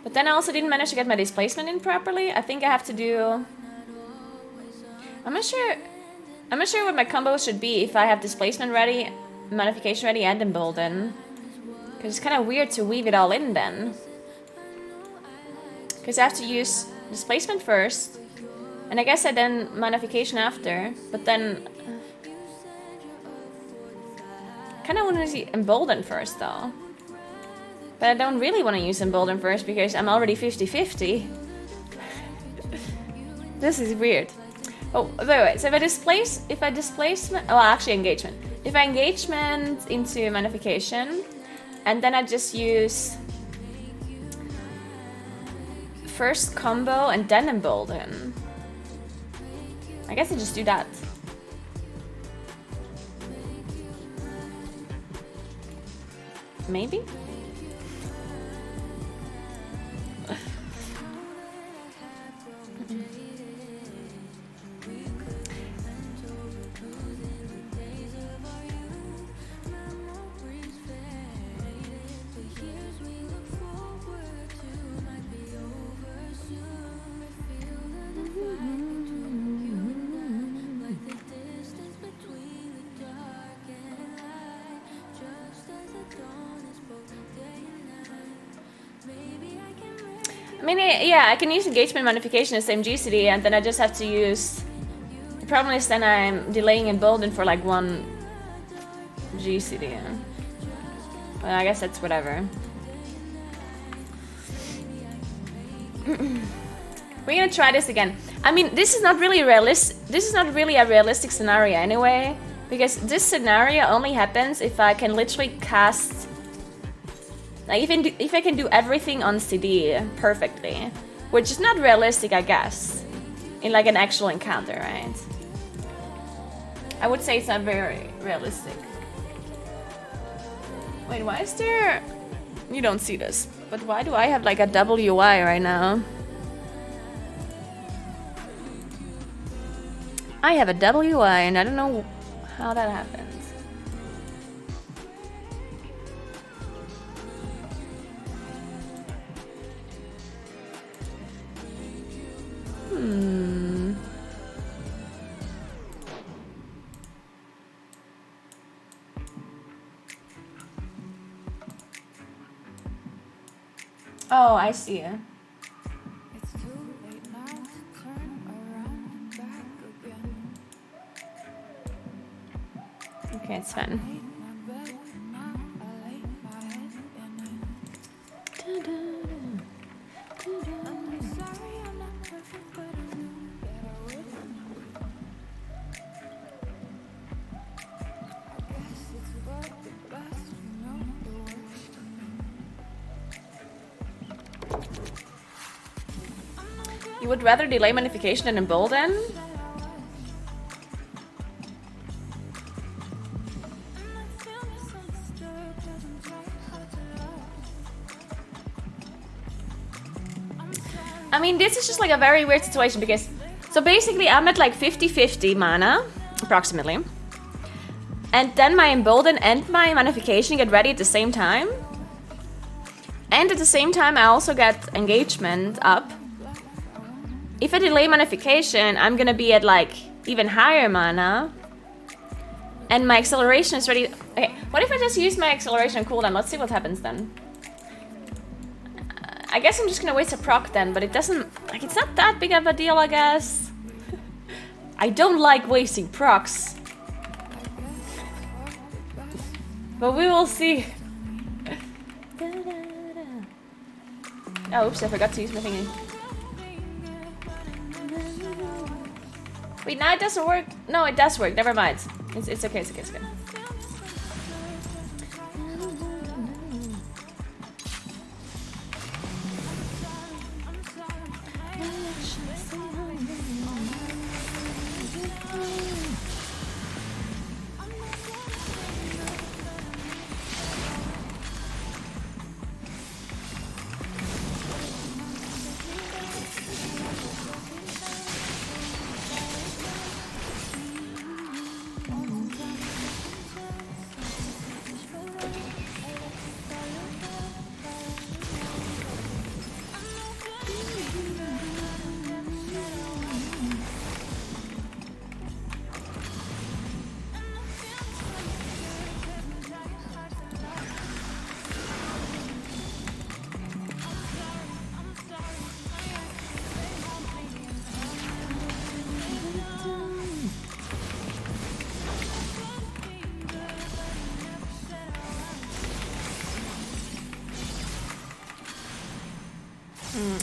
But then I also didn't manage to get my displacement in properly. I think I have to do... I'm not sure what my combo should be if I have displacement ready, modification ready, and embolden. Because it's kind of weird to weave it all in then. Because I have to use displacement first. And I guess I then modification after. But then... kind of want to see embolden first though. But I don't really want to use embolden first because I'm already 50-50. This is weird. Oh, wait. So if I displacement... oh, actually engagement. If I engagement into modification... and then I just use first combo and then embolden. I guess I just do that. Maybe? I mean, yeah, I can use engagement modification as same GCD, and then I just have to use... the problem is then I'm delaying embolden for like one GCD. Well, I guess that's whatever. We're gonna try this again. I mean, this is not really realistic. This is not really a realistic scenario anyway, because this scenario only happens if I can literally cast... like, if I can do everything on CD perfectly, which is not realistic, I guess, in like an actual encounter, right? I would say it's not very realistic. Wait, why is there... you don't see this, but why do I have like a WI right now? I have a WI and I don't know how that happens. Oh, I see it. Okay, it's fine. You would rather delay modification than embolden? I mean, this is just like a very weird situation because... so basically I'm at like 50-50 mana, approximately. And then my embolden and my modification get ready at the same time. And at the same time I also get engagement up. If I delay modification, I'm gonna be at like even higher mana. And my acceleration is ready. Okay, what if I just use my acceleration cooldown? Let's see what happens then. I guess I'm just gonna waste a proc then, but it doesn't... like, it's not that big of a deal, I guess. I don't like wasting procs. But we will see. Oh, oops, I forgot to use my thingy. Wait, now it doesn't work. No, it does work. Never mind. It's okay, it's okay, it's okay.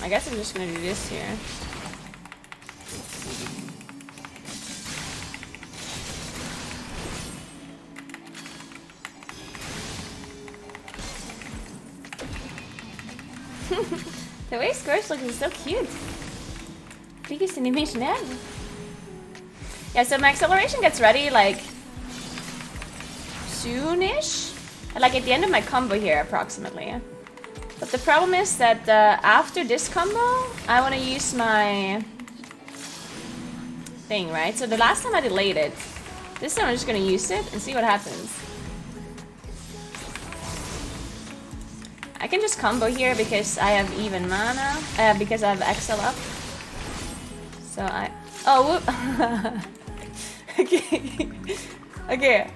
I guess I'm just gonna do this here. The way Squir's looking is so cute. Biggest animation ever. Yeah, so my acceleration gets ready like soonish, like at the end of my combo here, approximately. But the problem is that after this combo, I want to use my thing, right? So the last time I delayed it. This time I'm just going to use it and see what happens. I can just combo here because I have even mana, because I have XL up. So I... Oh, whoop. Okay. Okay.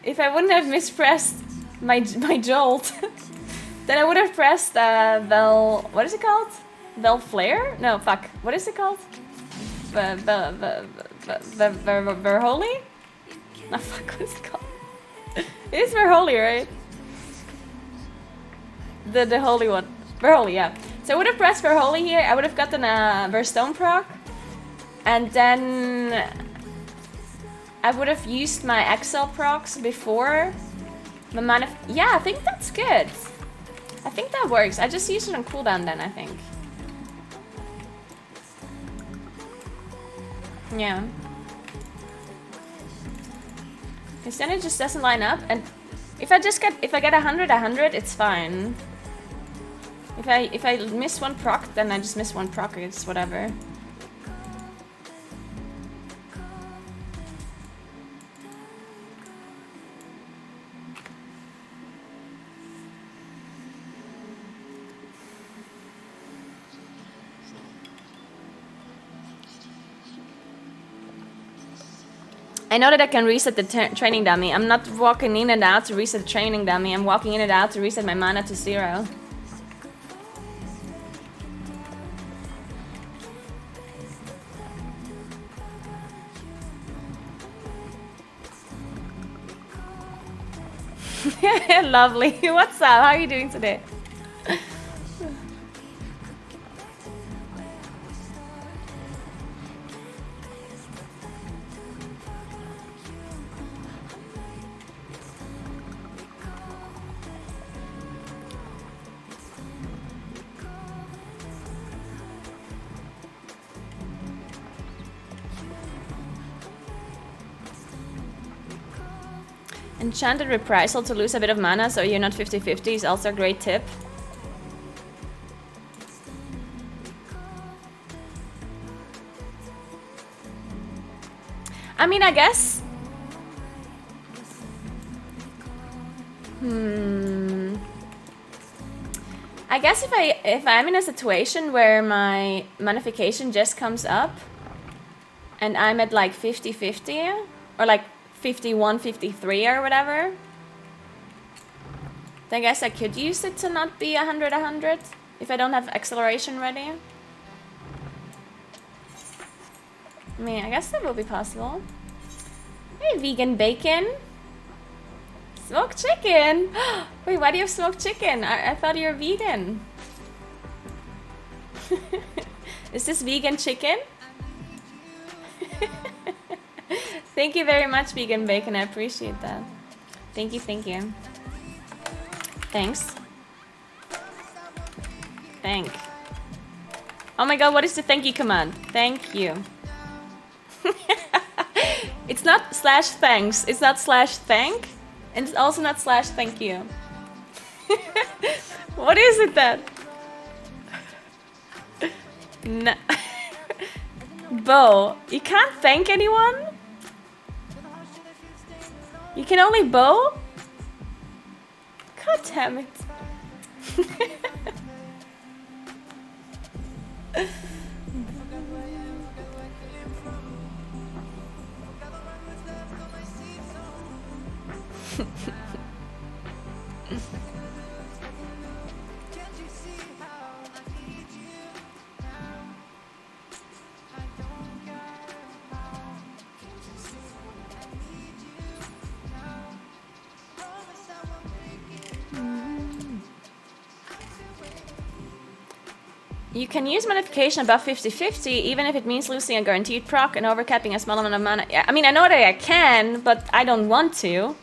If I wouldn't have mispressed my jolt... Then I would have pressed what is it called? Flare? No, fuck. What is it called? Verholy? No, fuck, what is it called? It is Verholy, right? The holy one. Verholy, yeah. So I would have pressed Verholy here. I would have gotten a Verstone proc. And then I would have used my XL procs before my mana. Yeah, I think that's good. I think that works. I just used it on cooldown then, I think. Yeah. Because then it just doesn't line up, and if I get 100, it's fine. If I miss one proc, then I just miss one proc, it's whatever. I know that I can reset the training dummy. I'm not walking in and out to reset the training dummy. I'm walking in and out to reset my mana to 0. Lovely. What's up? How are you doing today? Enchanted Reprisal to lose a bit of mana so you're not 50-50 is also a great tip. I mean, I guess... I guess if I'm in a situation where my manification just comes up and I'm at like 50-50 or like 51-53 or whatever, then I guess I could use it to not be 100-100 if I don't have acceleration ready. I mean, I guess that will be possible. Hey, vegan bacon. Smoked chicken. Wait, why do you have smoked chicken? I thought you were vegan. Is this vegan chicken? Thank you very much, Vegan Bacon. I appreciate that. Thank you, thank you. Thanks. Thank. Oh my god, what is the thank you command? Thank you. It's not slash thanks. It's not slash thank. And it's also not slash thank you. What is it then? No. Bow. You can't thank anyone? You can only bow? God damn it. You can use modification above 50-50 even if it means losing a guaranteed proc and overcapping a small amount of mana. I mean, I know that I can, but I don't want to.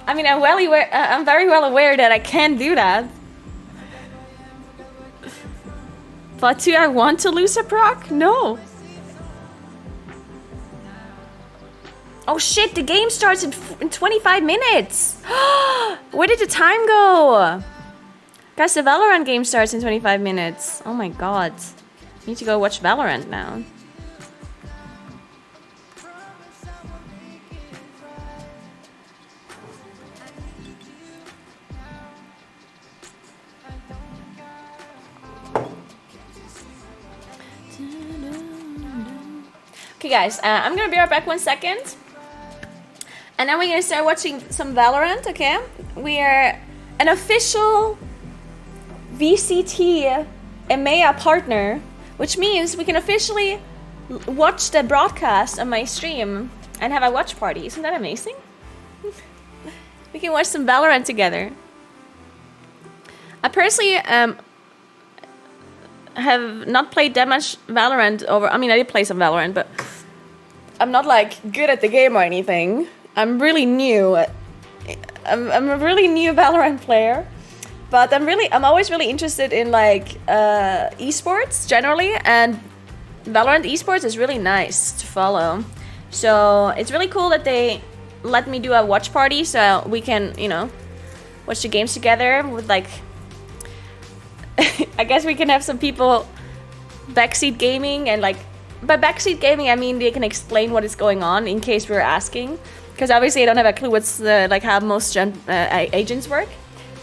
I mean, I'm very well aware that I can do that. But do I want to lose a proc? No. Oh shit, the game starts in 25 minutes! Where did the time go? Guys, the Valorant game starts in 25 minutes. Oh my god. Need to go watch Valorant now. Okay guys, I'm gonna be right back 1 second. And then we're gonna start watching some Valorant, okay? We are an official VCT EMEA partner, which means we can officially watch the broadcast on my stream and have a watch party. Isn't that amazing? We can watch some Valorant together. I personally have not played that much Valorant I mean, I did play some Valorant, but I'm not like good at the game or anything. I'm really new. I'm a really new Valorant player. But I'm always really interested in like esports generally, and Valorant esports is really nice to follow. So it's really cool that they let me do a watch party so we can, you know, watch the games together with like, I guess we can have some people backseat gaming, and like, by backseat gaming I mean they can explain what is going on in case we're asking, because obviously I don't have a clue what's like how most agents work.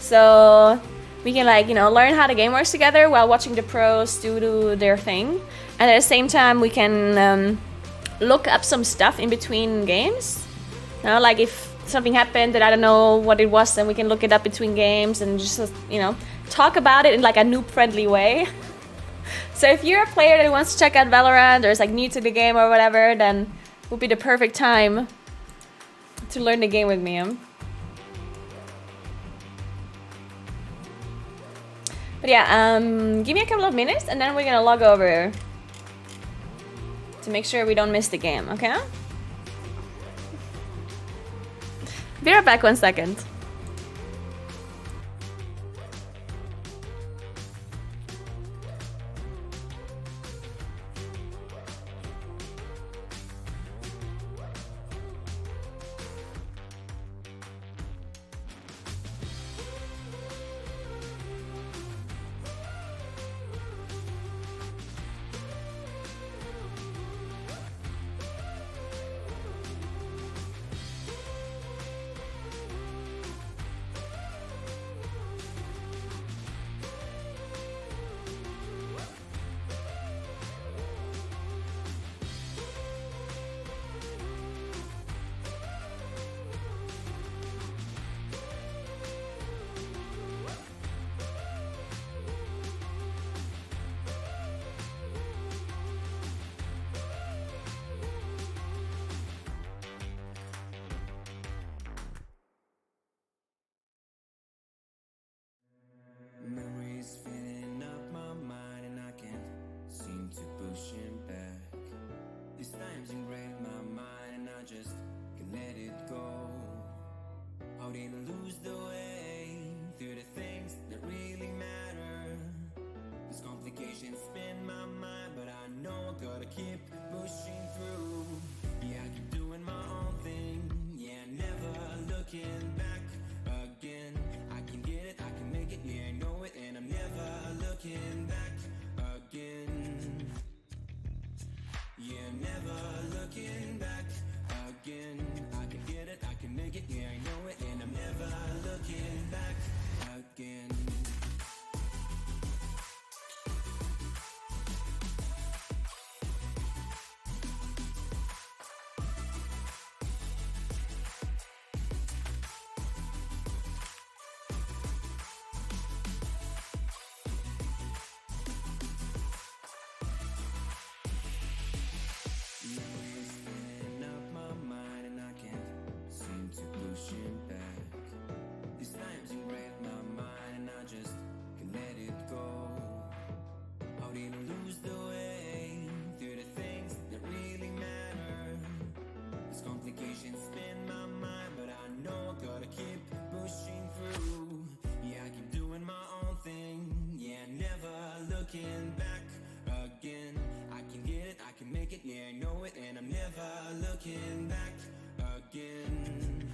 So we can like, you know, learn how the game works together while watching the pros do their thing. And at the same time we can look up some stuff in between games. You know, like if something happened that I don't know what it was, then we can look it up between games and just, you know, talk about it in like a noob-friendly way. So if you're a player that wants to check out Valorant or is like new to the game or whatever, then it would be the perfect time to learn the game with me. But yeah, give me a couple of minutes and then we're gonna log over to make sure we don't miss the game, okay? Be right back 1 second. didn't lose the way through the things that really matter. These complications spin my mind, but I know I gotta keep pushing through. Yeah, I keep doing my own thing. Yeah, never looking back again. I can get it, I can make it, yeah, I know it, and I'm never looking back again. Yeah, never looking back again. I can get it, I can make it, yeah, I know it, and I'm never looking back again. Memories filling up my mind, and I can't seem to push it back. These times you break my mind, and I just can't let it go. How did I lose the way through the things that really matter? These complications spin my mind, but I know I gotta keep pushing through. Yeah, I keep doing my own thing. Yeah, never looking back again. I can get it, I can make it, yeah, I know it, and I'm never looking back again.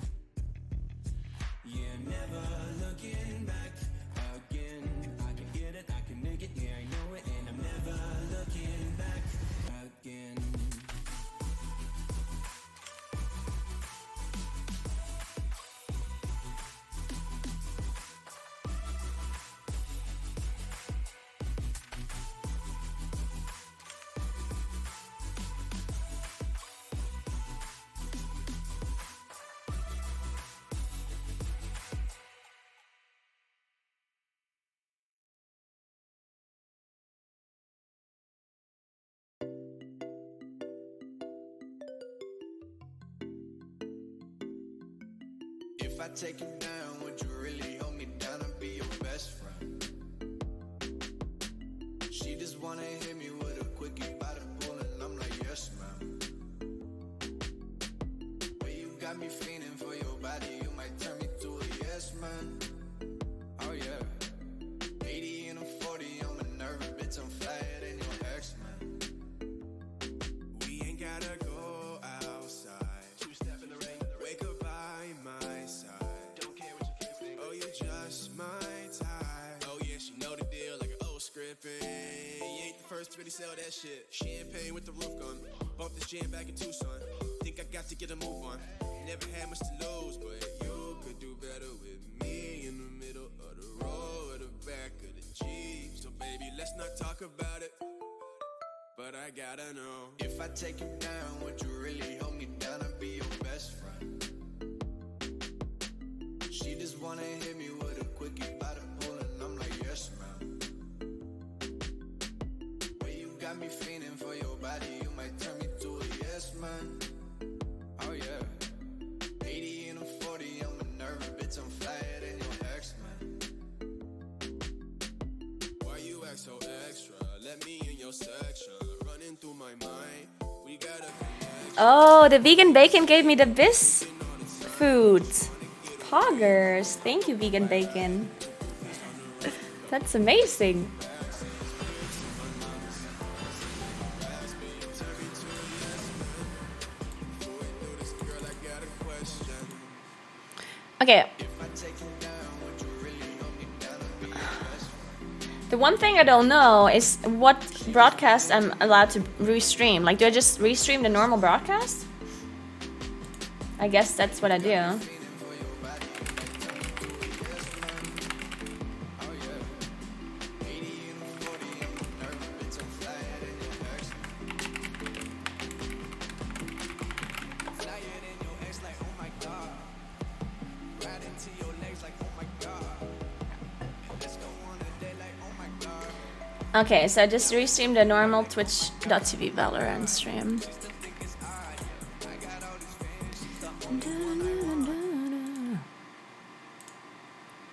Yeah, never looking back again. I can get it, I can make it, yeah, I know it, and I'm never looking back again. If I take you down, would you really hold me down and be your best friend? She just wanna hit me with a quickie by the pool, and I'm like, yes, ma'am. Well, you got me fiending for your body, you might turn me to a yes, man. Oh, yeah. 80 and a 40, I'm a nervous bitch, I'm flyer than your ex, man. We ain't gotta go outside. Two-step in the rain. Wake up by my side. Don't care what your friends think. Oh, you just my type. Oh, yeah, she know the deal like an old script. You ain't the first to really sell that shit. Champagne with the roof gone. Bought this jam back in Tucson. Think I got to get a move on. Never had much to lose, but you could do better with me in the middle of the road or the back of the Jeep. So baby, let's not talk about it, but I gotta know. If I take you down, would you really hold me down and be your best friend? She just wanna hit me with a quickie by the pool, and I'm like, yes, ma'am. Well, you got me fiending for your body, you might turn me to a yes, man. Oh, yeah. 80 and a 40, I'm a nervous bitch, I'm flyer than your ex, man. Why you act so extra? Let me in your section. Running through my mind, we got a connection. Oh, the vegan bacon gave me the bis food. Poggers. Thank you, vegan bacon. That's amazing. Okay. The one thing I don't know is what broadcast I'm allowed to restream. Like, do I just restream the normal broadcast? I guess that's what I do. Okay, so I just restreamed a normal twitch.tv Valorant stream.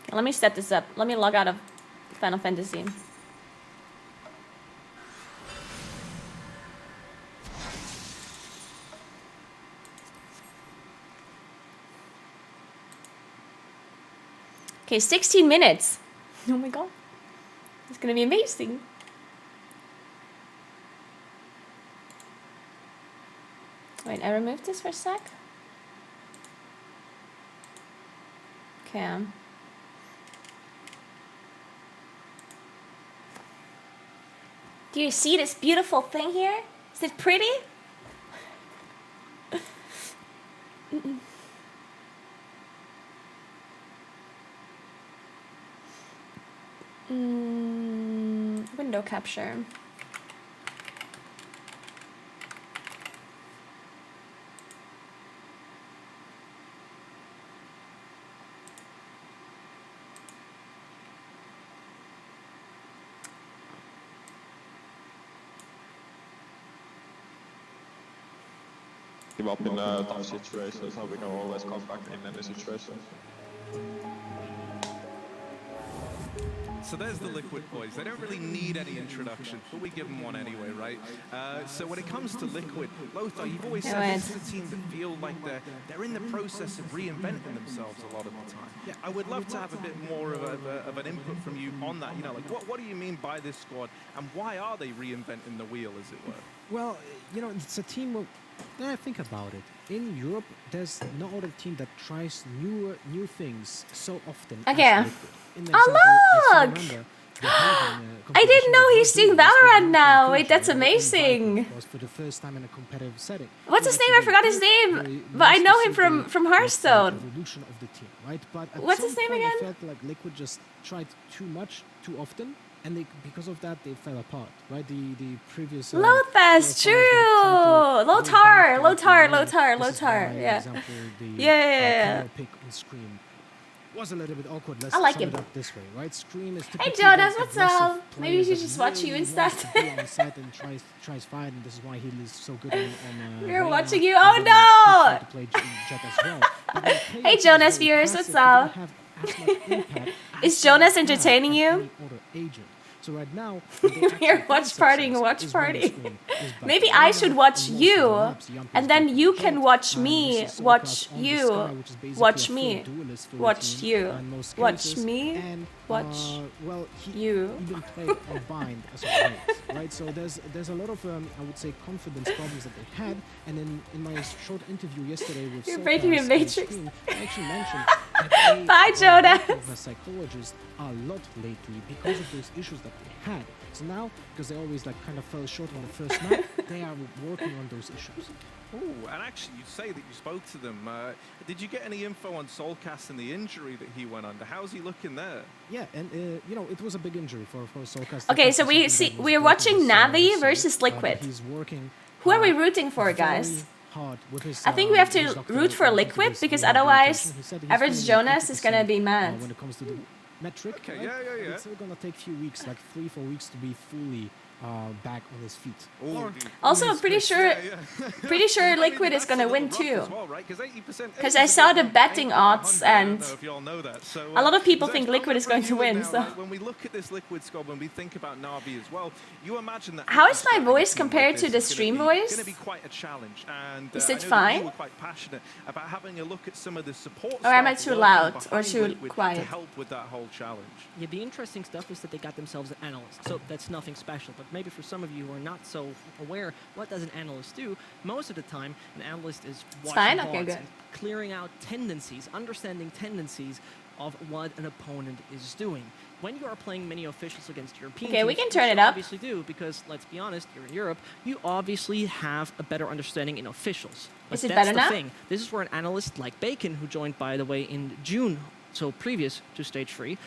Okay, let me set this up. Let me log out of Final Fantasy. Okay, 16 minutes. Oh my god. It's gonna be amazing. Wait, I removed this for a sec. Okay. Do you see this beautiful thing here? Is it pretty? Window capture. Give up in tough situations, how we can always come back in any situation. So there's the Liquid boys. They don't really need any introduction, but we give them one anyway, right? So when it comes to Liquid, Lothar, you've always said this is a team that feel like they're in the process of reinventing themselves a lot of the time. Yeah, I would love to have a bit more of an input from you on that. You know, like what do you mean by this squad, and why are they reinventing the wheel, as it were? Well, you know, it's a team of... think about it. In Europe, there's no other team that tries new things so often. Okay. Oh, look! I didn't know he's doing Valorant now. Wait, that's amazing. For the first time in a competitive setting. What's his name? I forgot his name. But I know him from Hearthstone. Evolution of the team, right? But what's his name again? I felt like Liquid just tried too much, too often. And because of that, they fell apart, right? The previous... Lothar, true! Lothar, yeah. Yeah. Pick on Scream was a little bit awkward. Let's I like sum him. it up this way, right? Scream is Hey Jonas, what's up? Maybe we should just watch you instead. on site and tries fight, and this is why he is so good on we're watching you. Oh no! To play Jet as well. Hey Jonas viewers, what's up? Is Jonas entertaining you? So right now, we're watch party. Maybe I should watch you, and then you can watch me, watch you, watch me, watch you, watch me, watch you. Even play on bind as a race, right? So there's a lot of I would say confidence problems that they had, and in my short interview yesterday with you're breaking the matrix. I actually mentioned that bye, Jonas. The psychologist a lot lately because of those issues that they had. So now, because they always like kind of fell short on the first map, they are working on those issues. Oh, and actually, you say that you spoke to them. Did you get any info on Soulcast and the injury that he went under? How's he looking there? Yeah, and you know, it was a big injury for Soulcast. Okay, so we're watching Navi versus Liquid. He's working. Who are we rooting for, guys? I think we have to root for Liquid because otherwise, average Jonas is gonna be mad. When it comes to the metric, okay, right? Yeah. It's gonna take a few weeks, like 3-4 weeks, to be fully back on his feet. Also, I'm pretty sure Liquid is gonna win too. Because I saw the betting odds, and a lot of people think Liquid is going to win. So when we look at this Liquid squad, when we think about Na'Vi as well, you imagine that. How is my voice compared to the stream voice? It's going to be quite a challenge, and is it I know fine? you were quite passionate about having a look at some of the support. Or am I too loud or too quiet? To help with that whole challenge. Yeah, the interesting stuff is that they got themselves an analyst, so that's nothing special. But maybe for some of you who are not so aware, what does an analyst do? Most of the time, an analyst is watching bots and clearing out tendencies, understanding tendencies of what an opponent is doing. When you are playing many officials against European teams, we can turn it up. Obviously do, because let's be honest, you're in Europe, you obviously have a better understanding in officials. But is it that's better the now? thing. This is where an analyst like Bacon, who joined by the way in June, so previous to stage 3,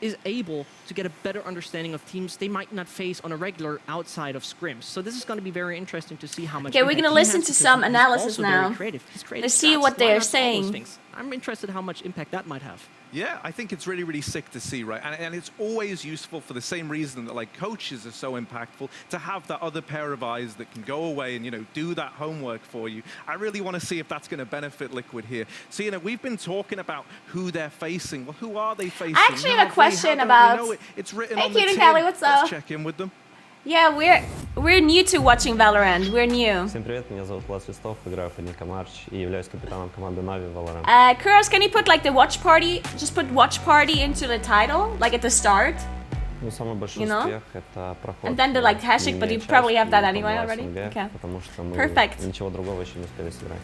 is able to get a better understanding of teams they might not face on a regular outside of scrims. So this is going to be very interesting to see how much. Okay, we're going to listen to some analysis now. Let's see what they're saying. I'm interested how much impact that might have. Yeah, I think it's really, really sick to see, right? And it's always useful for the same reason that, like, coaches are so impactful, to have that other pair of eyes that can go away and, you know, do that homework for you. I really want to see if that's going to benefit Liquid here. So, you know, we've been talking about who they're facing. Well, who are they facing? I actually have a question about... It's written hey, on the Cute and tin. Callie, what's up? Let's check in with them. Yeah, we're new to watching Valorant. We're new. Всем привет, меня зовут Влад Свистов, играю в Одни Марч и являюсь капитаном команды Na'Vi Valorant. Kuros, can you put like the watch party? Just put watch party into the title, like at the start. Ну, самый большой You know? успех это проход. And then the like hashtag, but you probably have that anyway already. Okay. Потому что мы Perfect. ничего другого еще не успели сыграть.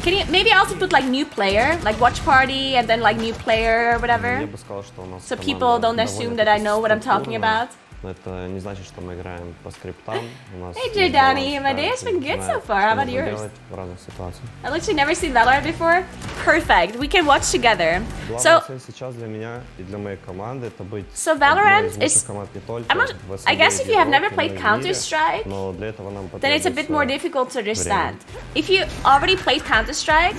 Can you maybe also put like new player, like watch party, and then like new player or whatever? Я бы сказал, что у нас So команда people don't assume that I know what I'm talking структурная, about. но это не значит, что мы играем по скриптам. У нас Hey есть Jordani, баланс, my day has been good знаем, so far. что How about нужно yours? делать в разных ситуациях. I literally never seen Valorant before. Perfect. We can watch together. Главная So цель сейчас для меня и для моей команды это быть So одной Valorant из лучших is- команд не только I'm not- в СНГ I guess if you have и never в played мире, Counter-Strike, но для этого нам then it's a bit more потребуется difficult to understand. If you already played Counter-Strike,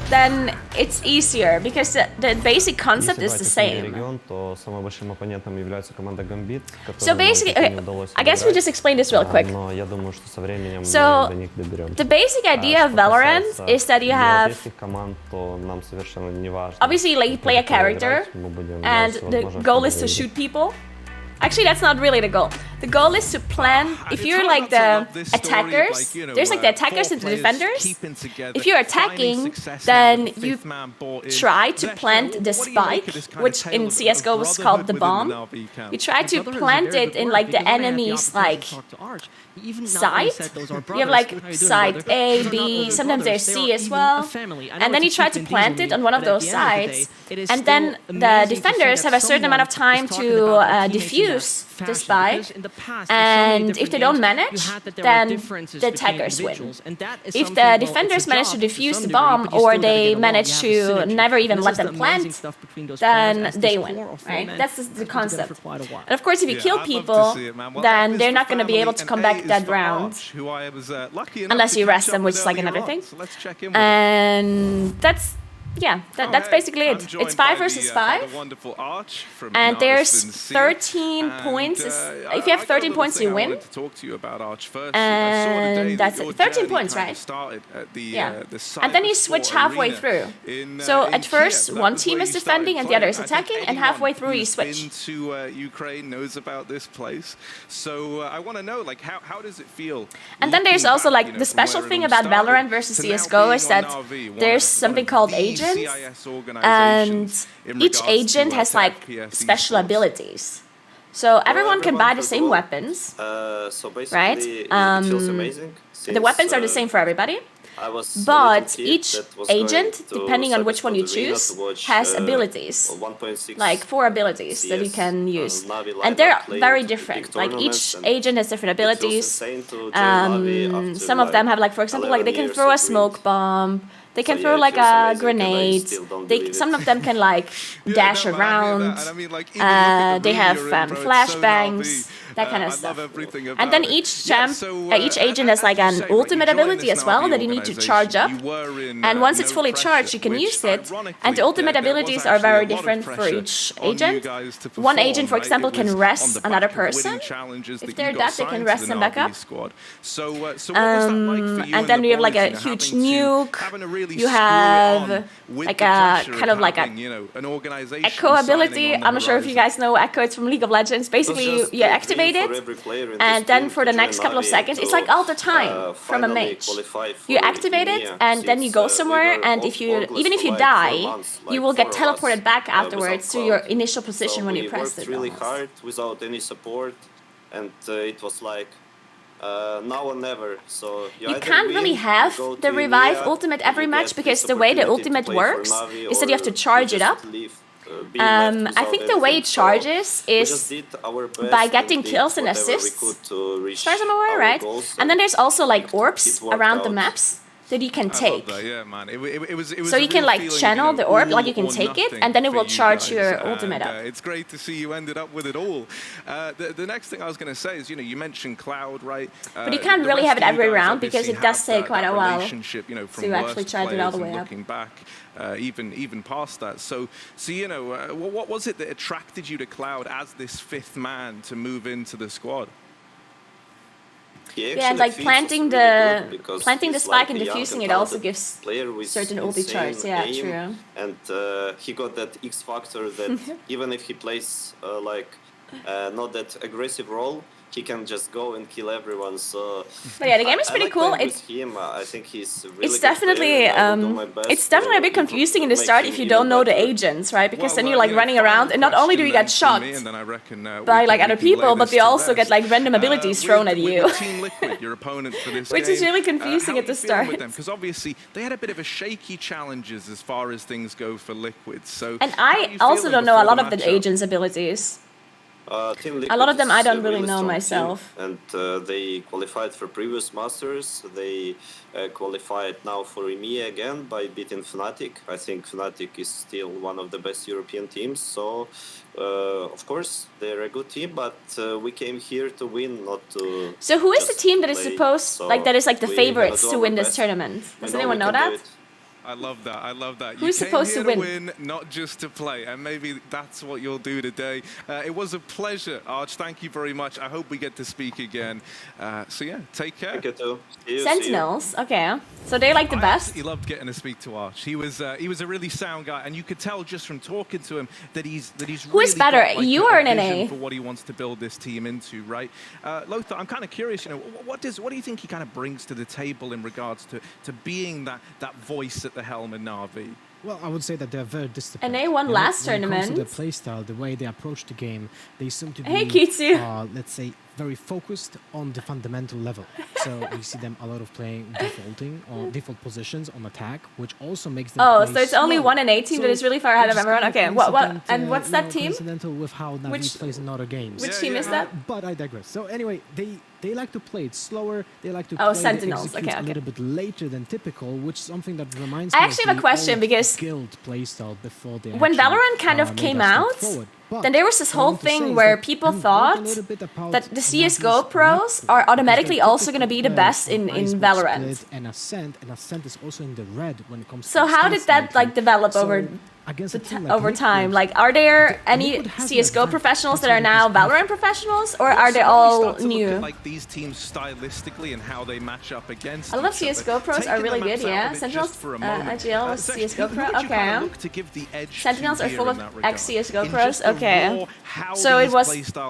then it's easier because the basic concept Если is the брать СНГ same. регион, то самым большим оппонентом является команда Gambit, So которую нам basically, пока не удалось I guess we обыграть. just explain this real quick. Но я думаю, что со временем So, мы до них доберемся. The basic idea of Что Valorant касается is that you have европейских команд, то нам совершенно не важно. obviously like you play a как character, играть, мы будем and делать всё the возможное, goal чтобы is to выиграть. shoot people. Actually, that's not really the goal. The goal is to plan. If you're like the attackers, there's like the attackers and the defenders. If you're attacking, then you try to plant the spike, which in CS:GO was called the bomb. You try to plant it in like the enemy's like side. You have like side A, B, sometimes there's C as well. And then you try to plant it on one of those sides. And then the defenders have a certain amount of time to defuse the spike. And if they don't manage, then the attackers win. If the defenders manage to defuse the bomb or they manage to never even let them plant, then they win, right? That's the concept. And of course, if you kill people, then they're not going to be able to come back that round. Unless you rest them, which is like another thing. And that's that's basically it. It's 5 versus 5. And there's 13 points. If you have 13 points, you win. And that's it. 13 points, right? Yeah. And then you switch halfway through. So at first, one team is defending and the other is attacking, and halfway through you switch. Into Ukraine knows about this place. So I want to know, like, how does it feel? And then there's also like the special thing about Valorant versus CS:GO is that there's something called agents. And each agent has like special abilities. So everyone can buy the same weapons, right? The weapons are the same for everybody. But each agent, depending on which one you choose, has abilities, like 4 abilities that you can use. And they're very different. Like each agent has different abilities. Some of them have like, for example, like they can throw a smoke bomb. They can throw like a grenade. Some of them can like dash around. They have flashbangs, that kind of stuff. And then each agent has like an ultimate ability as well that you need to charge up. And once it's fully charged, you can use it. And the ultimate abilities are very different for each agent. One agent, for example, can rest another person. If they're dead, they can rest them back up. And then you have like a huge nuke. You have like a kind of like a echo ability. I'm not sure if you guys know echo. It's from League of Legends. Basically, you activate it, and then for the next couple of seconds, it's like all the time from a mage. You activate it, and then you go somewhere, and even if you die, you will get teleported back afterwards to your initial position when you pressed it. Really hard without any support, and it was like now or never. So you can't really have the revive ultimate every match because the way the ultimate works is that you have to charge it up. I think the way it charges is by getting kills and assists, as far as I'm aware, right? And then there's also like orbs around the maps that you can take. So you can like channel the orb, like you can take it, and then it will charge your ultimate up. It's great to see you ended up with it all. The next thing I was going to say is, you mentioned Cloud, right? But you can't really have it every round because it does take quite a while to actually charge it all the way up. Looking back, even past that. So what was it that attracted you to Cloud as this 5th man to move into the squad? Yeah, and like planting the spike and defusing it also gives certain ulti charge. Yeah, true. And he got that X factor that even if he plays like not that aggressive role, he can just go and kill everyone. So, but yeah, the game is pretty like cool. With him. I think he's really it's good definitely it's definitely a bit confusing in the start if you don't know the agents, right? Because then you're like running around, and not only do you get shot by like other people, but they also get like random abilities thrown at you, Team Liquid, your opponent for this which is really confusing at the start. Because obviously they had a bit of a shaky challenges as far as things go for Liquid. So, and I also don't know a lot of the agents' abilities. A lot of them I don't really know myself. And they qualified for previous Masters. They qualified now for EMEA again by beating Fnatic. I think Fnatic is still one of the best European teams. So, of course, they're a good team, but we came here to win, not to. So, who is the team that is supposed, like, that is like the favorites to win this tournament? Does anyone know that? I love that. I love that. Who's you came supposed here to win, not just to play, and maybe that's what you'll do today. It was a pleasure, Arch. Thank you very much. I hope we get to speak again. So yeah, take care. Thank you too. See you, Sentinels, okay. So they're like the best. He loved getting to speak to Arch. He was a really sound guy, and you could tell just from talking to him that he's Who is really better, got, like, you or an NA? for what he wants to build this team into, right? Lothar, I'm kind of curious. You know, what do you think he kind of brings to the table in regards to being that voice at the helm in Na'Vi? Well, I would say that they're very disciplined. And they won last when tournament. When it comes to their playstyle, the way they approach the game, they seem to be, let's say, very focused on the fundamental level. So we see them a lot of playing defaulting or default positions on attack, which also makes them. Oh, so it's only 1 and 8 team that is really far ahead of everyone. Okay, what? And what's that team? Coincidental with how Na'Vi plays in other games. Which team is that? But I digress. So anyway, they like to play it slower. They like to play Sentinels. Okay. A little bit later than typical, which is something that reminds me I actually have a question because guild playstyle before they when Valorant kind of came out, then there was this whole thing where people thought that the CSGO pros are automatically also going to be the best in Valorant. And Ascent is also in the red when it comes to. So how did that like develop over time? Like, are there any CSGO professionals that are now Valorant professionals, or are they all new? Like these teams stylistically and how they match up against. I love CSGO pros are really good. Yeah, Sentinels, IGL was CSGO pro. Okay. Sentinels are full of ex CSGO pros. Okay. So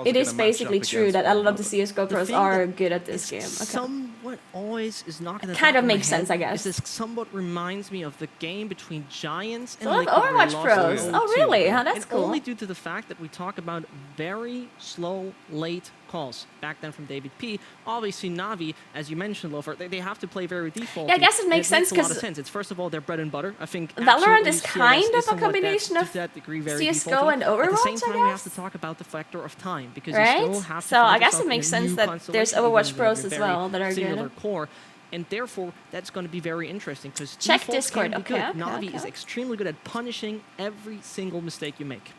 it is basically true that a lot of the CSGO pros are good at this game. Okay. Somewhat always is not going to. Kind of makes sense, I guess. This somewhat reminds me of the game between Giants and Overwatch pros. Oh, really? Huh, that's cool. Only due to the fact that we talk about very slow, late calls. Back then from David P. Obviously, Na'Vi, as you mentioned, Lothar, they have to play very default. Yeah, I guess it makes sense because it's first of all their bread and butter. I think Valorant is kind of a combination of CS:GO and Overwatch. At the same time, I we guess. have to talk about the factor of time because right? you still have to. So I guess it makes sense that there's Overwatch pros as well that are good. Core. And therefore, that's going to be very interesting because check Discord. Na'Vi is extremely good at punishing every single mistake you make.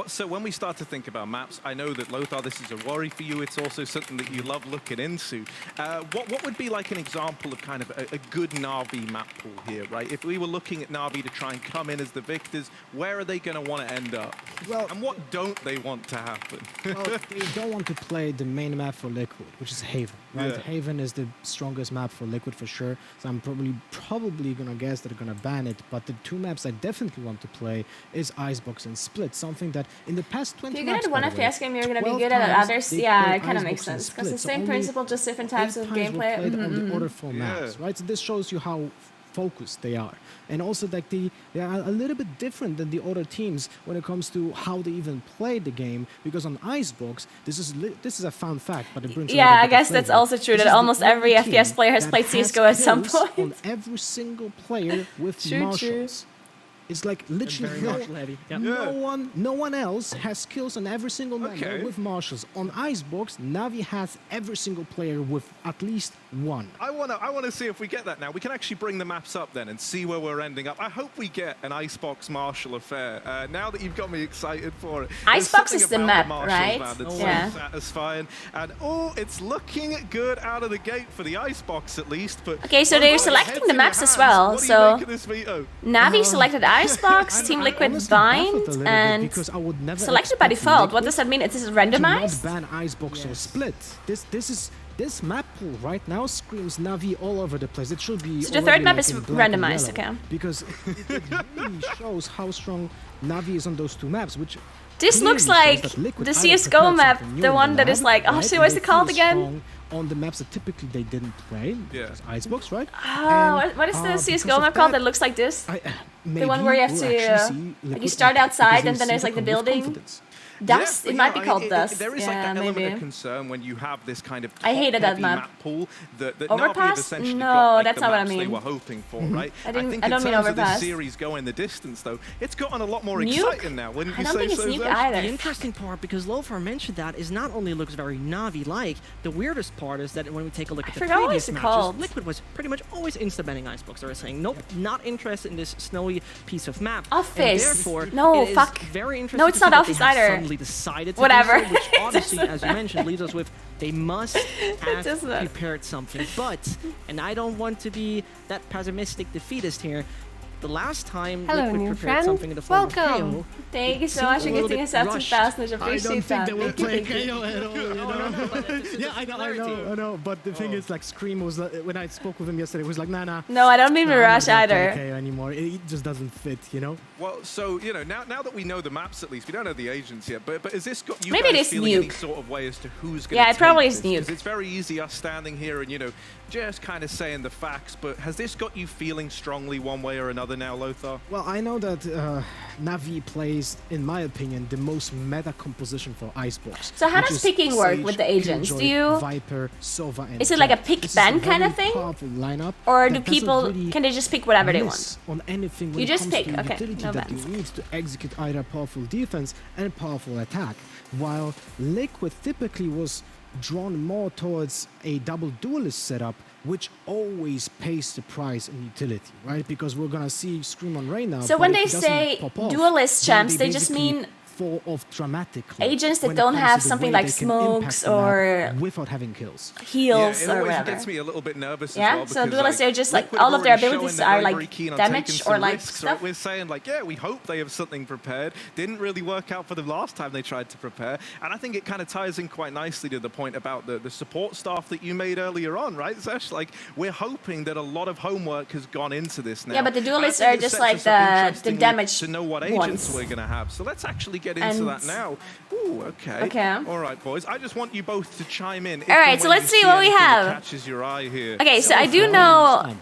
So when we start to think about maps, I know that Lothar, this is a worry for you. It's also something that you love looking into. What would be like an example of kind of a good Na'Vi map pool here, right? If we were looking at Na'Vi to try and come in as the victors, where are they going to want to end up? Well, and what don't they want to happen? Well, they don't want to play the main map for Liquid, which is Haven, right? Yeah. Haven is the strongest map for Liquid for sure. So I'm probably going to guess that they're going to ban it. But the two maps I definitely want to play is Icebox and Split, something that in the past 20 if you're good at one FPS game, you're going to be good at others. Yeah, it kind of makes sense. Because the same principle, just different types of gameplay. On the other four maps, right? So this shows you how focused they are. And also that they are a little bit different than the other teams when it comes to how they even play the game. Because on Icebox, this is a fun fact, but it brings I guess that's also true that almost every FPS player has played CSGO at some point. On every single player with marshals. It's like literally no one else has kills on every single member with marshals. On Icebox, Na'Vi has every single player with at least one. I wanna see if we get that now. We can actually bring the maps up then and see where we're ending up. I hope we get an Icebox Marshall affair. Now that you've got me excited for it. Icebox is the map, right? That's so satisfying. And it's looking good out of the gate for the Icebox at least. But okay, so they're selecting the maps as well. What so do you make of this veto? Na'Vi selected Icebox, Team Liquid Bind, and selected by default. What does that mean? It is randomized? Do not ban Icebox or Split. This is this map pool right now screams Na'Vi all over the place. It should be. So the third map is in black and randomized, yellow, okay. Because it really shows how strong Na'Vi is on those two maps, which. This looks like the CSGO map, the one that is like, oh shit, what's it called again? On the maps that typically they didn't play, Icebox, right? Oh, what is the CSGO map called that looks like this? The one where you have to, like you start outside and then there's like the building. Dust? Yeah, it might be called Dust. There is yeah, like that maybe. element of concern when you have this kind of I hated that map. pool that Overpass? Na'Vi No, got, like, that's the not what I maps mean. They were hoping for, right? I think don't in mean terms of this Overpass. series going the distance, though, it's gotten a lot more Nuke? exciting now. Wouldn't you I don't say think it's so? Nuke Zach? either. The interesting part, because Lothar mentioned that, is not only looks very Na'Vi-like, the weirdest part is that when we take a look at the forgot what previous it's matches, called. Liquid was pretty much always insta-banning Icebox. They were saying, nope, not interested in this snowy piece of map. Office. And therefore, No, it is fuck. very interesting No, it's to see not that Office they have either. suddenly decided to Whatever. do so, which obviously, as you mentioned, leaves us with they must have does not. prepared something. But, and I don't want to be that pessimistic defeatist here, the last time Hello, Liquid new prepared friend. something in the form Welcome. of KO, Thank you it so much for seemed a little getting bit us up to rushed. 1,000. I I appreciate don't think that. they will play Thank you. KO at all, you know? Yeah, I know. But the thing is, like, Scream was, when I spoke with him yesterday, it was like, nah. No, I don't mean Mirage I'm not gonna either. play KO anymore. It just doesn't fit, you know? Well, so, you know, now that we know the maps at least, we don't know the agents yet, but has this got you Maybe it guys is feeling any Nuke. sort of way as to who's going to Yeah, it probably is Nuke. Because it's very easy us standing here and, you know, just kind of saying the facts, but has this got you feeling strongly one way or another now, Lothar? Well, I know that Na'Vi plays, in my opinion, the most meta composition for Icebox. So how which does is picking work Sage, with the agents? Killjoy, Do you- Viper, Sova, and Is it like a Jet. pick This is ban a kind of very thing? powerful lineup Or that do doesn't people, really can they just pick whatever they miss want? on anything when You it just comes pick, to okay, utility no that bans. you need to execute either powerful defense and powerful attack. While Liquid typically was drawn more towards a double duelist setup, which always pays the price in utility, right? Because we're gonna see Scream on Rain now. So but when if they it doesn't say pop off, duelist then champs, they just basically mean fall off dramatically agents that when it don't comes to have the something way like they can impact smokes the map or without having kills. heals it or always whatever. gets me a little bit nervous Yeah? as well. So because, duelists like, are just like, Liquid all of their already showing abilities they're are very, like very keen on damage taking or some like risks, stuff. Right? We're saying like, yeah, we hope they have something prepared. Didn't really work out for them last time they tried to prepare. And I think it kind of ties in quite nicely to the point about the support staff that you made earlier on, right, Zesh? Like, we're hoping that a lot of homework has gone into this now. Yeah, but the And I duelists think are it just sets like us up the interestingly damage to know what agents ones. we're going to have. So let's actually get into And- that now. Ooh, okay. Okay. All right, boys. I just want you both to chime in. All right, so let's see what we have. Catches your eye here. Okay, so I do know I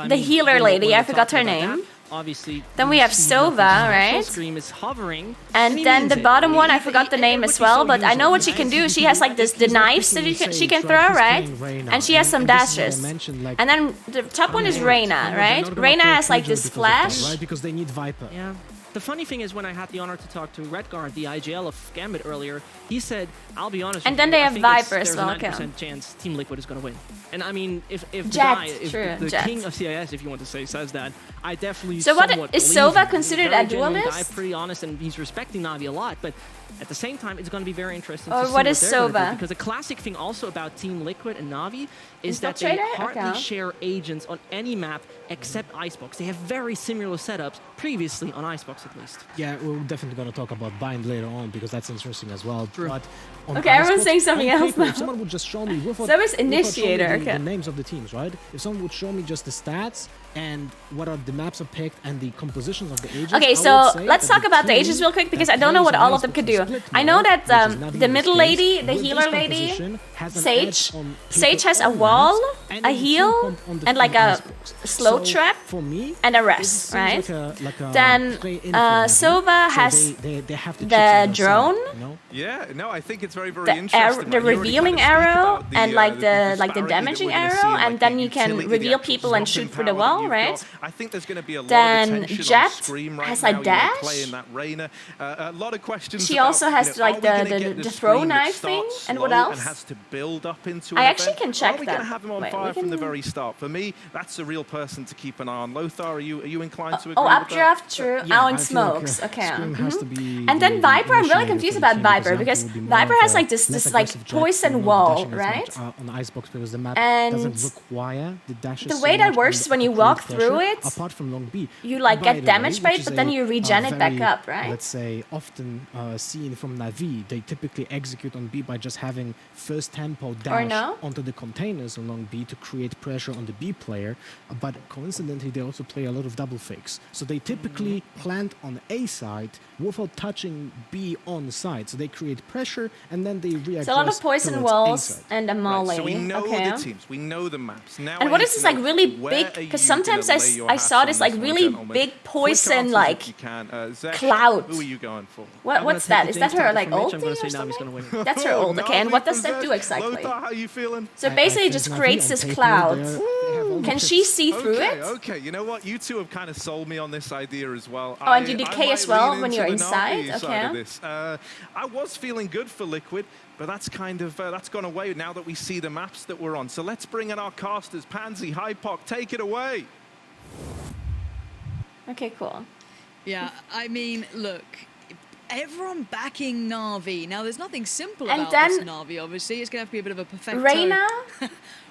the mean, healer when lady, we're I forgot talking her about name. that, obviously, Then we have Sova, right? Scream is hovering. And he then means the it. bottom one, I forgot the name as well, but I know what she can do. She has like the knives that she can throw, right? And she has some dashes. And then the top one is Reyna, right? Reyna has like this flash. Right, because they need Viper. Yeah. The funny thing is, when I had the honor to talk to Redguard, the IGL of Gambit earlier, he said, "I'll be honest." And with then you, they I have think it's- Viper as well, There's a okay. 90% chance Team Liquid is going to win. And I mean, if the Jet, guy, if true, the Jet. king of CIS, if you want to say, says that, I definitely. So what somewhat is believe Sova him. He's considered very a genuine duelist? Guy, pretty honest, and he's respecting Navi a lot, but. At the same time, it's going to be very interesting Or to see what what is they're going to do, Sova? because a classic thing also about Team Liquid and Navi is that they Infiltrator? hardly Okay. share agents on any map except Icebox. They have very similar setups previously on Icebox at least. Yeah, we're definitely going to talk about Bind later on because that's interesting as well. True. But on Okay, everyone's Icebox, saying something on else paper, now. If someone would just show me without, So is without showing me Initiator, okay. the names of the teams, right? If someone would show me just the stats and what are the maps are picked and the compositions of the agents. Okay, I so would say let's that talk about the team agents real quick because that I don't know plays what on all of them Icebox could is do. split I know now, that which is Navi the in middle this case, lady, the with healer this lady, composition, has an Sage. edge on paper Sage has a on wall, maps, and a team heal, comp on the and like team a Icebox. slow So, trap, for me, and a it rest, seems right? like a Then play in for Navi. Sova So has they have the the chips on their drone, side, you know? Yeah, no, I think it's very, very the interesting. the right? You already revealing kind of speak arrow, about and like the disparity that damaging we're gonna see, arrow, like and the then you can utility, the reveal actual people and stopping shoot through the power wall, that you've right? got. I think there's going to be a lot Then of attention Jet on Scream right has now, a you know, dash. playing that Reyna. A lot of questions. She about, also has you know, like are we gonna the get throw Scream that knife thing, starts and what slow else? And has to build up into I an actually event, can or check are we that. gonna have him on Wait, fire from the very start. For me, that's a real person to keep an eye on. Lothar, are you inclined to agree Oh, with that? updraft, true. Yeah, and I feel like, smokes. Okay. Scream has to be And then the Viper, I'm really initiator confused for the about team Viper Yampi because will be more Viper of has a like this less like aggressive Jack, poison not wall, dashing as right? much, on the icebox because the map And doesn't require the dashes the so way that much works and is when you create walk through pressure, it, apart from long B. you like By get the way, damage by which it, but is then a, you regen it back very, up, right? Let's say often seen from Na'Vi, they typically execute on B by just having first tempo dash no? onto the containers along B to create pressure on the B player, but coincidentally they also play a lot of double fakes. So they typically plant on A side without touching B on side. So they create pressure and then they react. So a lot of poison walls and a molly. So we know okay. the teams, we know the maps. Now And I what need is to this like know really where big? are Because you sometimes gonna lay your I hats saw on this like one, really gentlemen? big Quick poison answers like if you can. Zesh, cloud. Who are you going for? What's that? Is that her like I'm ulti gonna or say Navi's something? gonna win. That's her ult. Okay, and what does that do exactly? Lothar, how are you feeling? So basically, it just creates this cloud. Can she see through okay, it? Okay, you know what? You two have kind of sold me on this idea as well. Oh, and you decay might as well lean when into you're the inside? Na'Vi side Okay. of this. I was feeling good for Liquid, but that's kind of that's gone away now that we see the maps that we're on. So let's bring in our casters. Pansy, Hypok, take it away. Okay, cool. Yeah, I mean, look, everyone backing Na'Vi. Now, there's nothing simple And about then this Na'Vi, obviously. It's going to have to be a bit of a perfecto.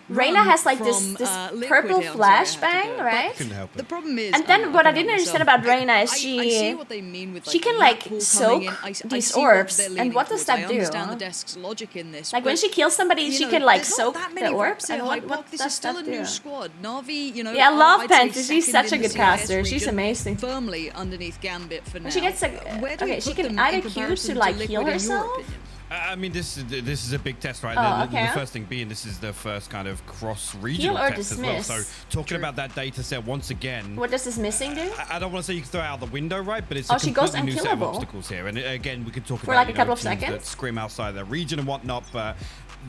Reyna has like this Liquid purple here. I'm sorry, I had to flashbang, go. right? Couldn't help it. The problem is, And then what I didn't myself. understand about Reyna is I see she what they mean with, she like, can the like map pool soak coming in. I these see what orbs. they're And leaning what does towards. that I do? understand the desk's logic in this. Like when but, she kills somebody, you she know, can like there's not soak that many the reps orbs. here, And what Hypok. This does is still that a new do? squad. Na'Vi, you know, Yeah, I love I'd say Fantasy. She's second such a in the good CIS caster. She's region, amazing. Firmly underneath Gambit for now. She gets like Where do we okay, she put can them either in Q comparison to like Liquid heal in your herself. opinion? I mean, this is a big test, right? Oh, The okay. first thing being, this is the first kind of cross-regional Heal or test as well. dismiss? So talking about that data set once again. What does this missing do? I don't want to say you can throw it out the window, right? But it's Oh, a she goes completely new set of unkillable. obstacles here. And again, we could talk For about like a couple of teams that seconds? scrim outside their region and whatnot, but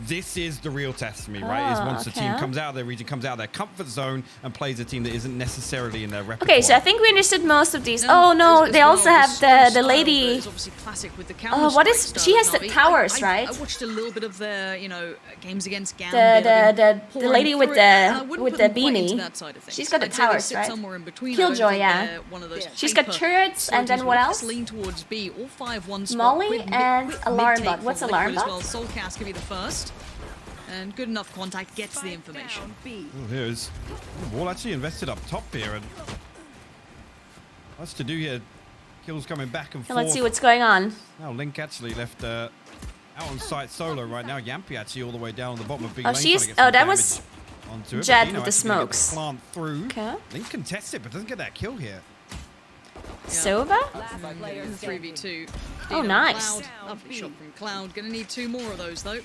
this is the real test for me, right? Is Oh, once a team okay. comes out of their region, comes out of their comfort zone, and plays a team that isn't necessarily in their repertoire. Okay, so I think we understood most of these. Oh no, they also have the lady. Oh, what is she has the towers, right? I watched a little bit of the, you know, games against The Gambit. the lady with the beanie. She's got the towers, right? Killjoy, yeah. She's got turrets, and then what else? Lean towards B, all 5-1 Molly and Alarm Bot. What's Alarm Bot? Well, Soulcast can be the first. And good enough contact gets the information. Oh, here's Wall actually invested up top here, and lots to do here. Kills coming back and Okay, forth. let's see what's going on. Now Link actually left out on site solo right now. Yampi actually all the way down on the bottom of big Oh, lane. she's trying to get some that was damage onto it. Jed Dino with the actually gonna get smokes. Plant through. Okay. Link contests it, but doesn't get that kill here. Sova? 3v2. Oh, Dino nice. Cloud. Lovely shot from Cloud. Gonna need 2 more of those though.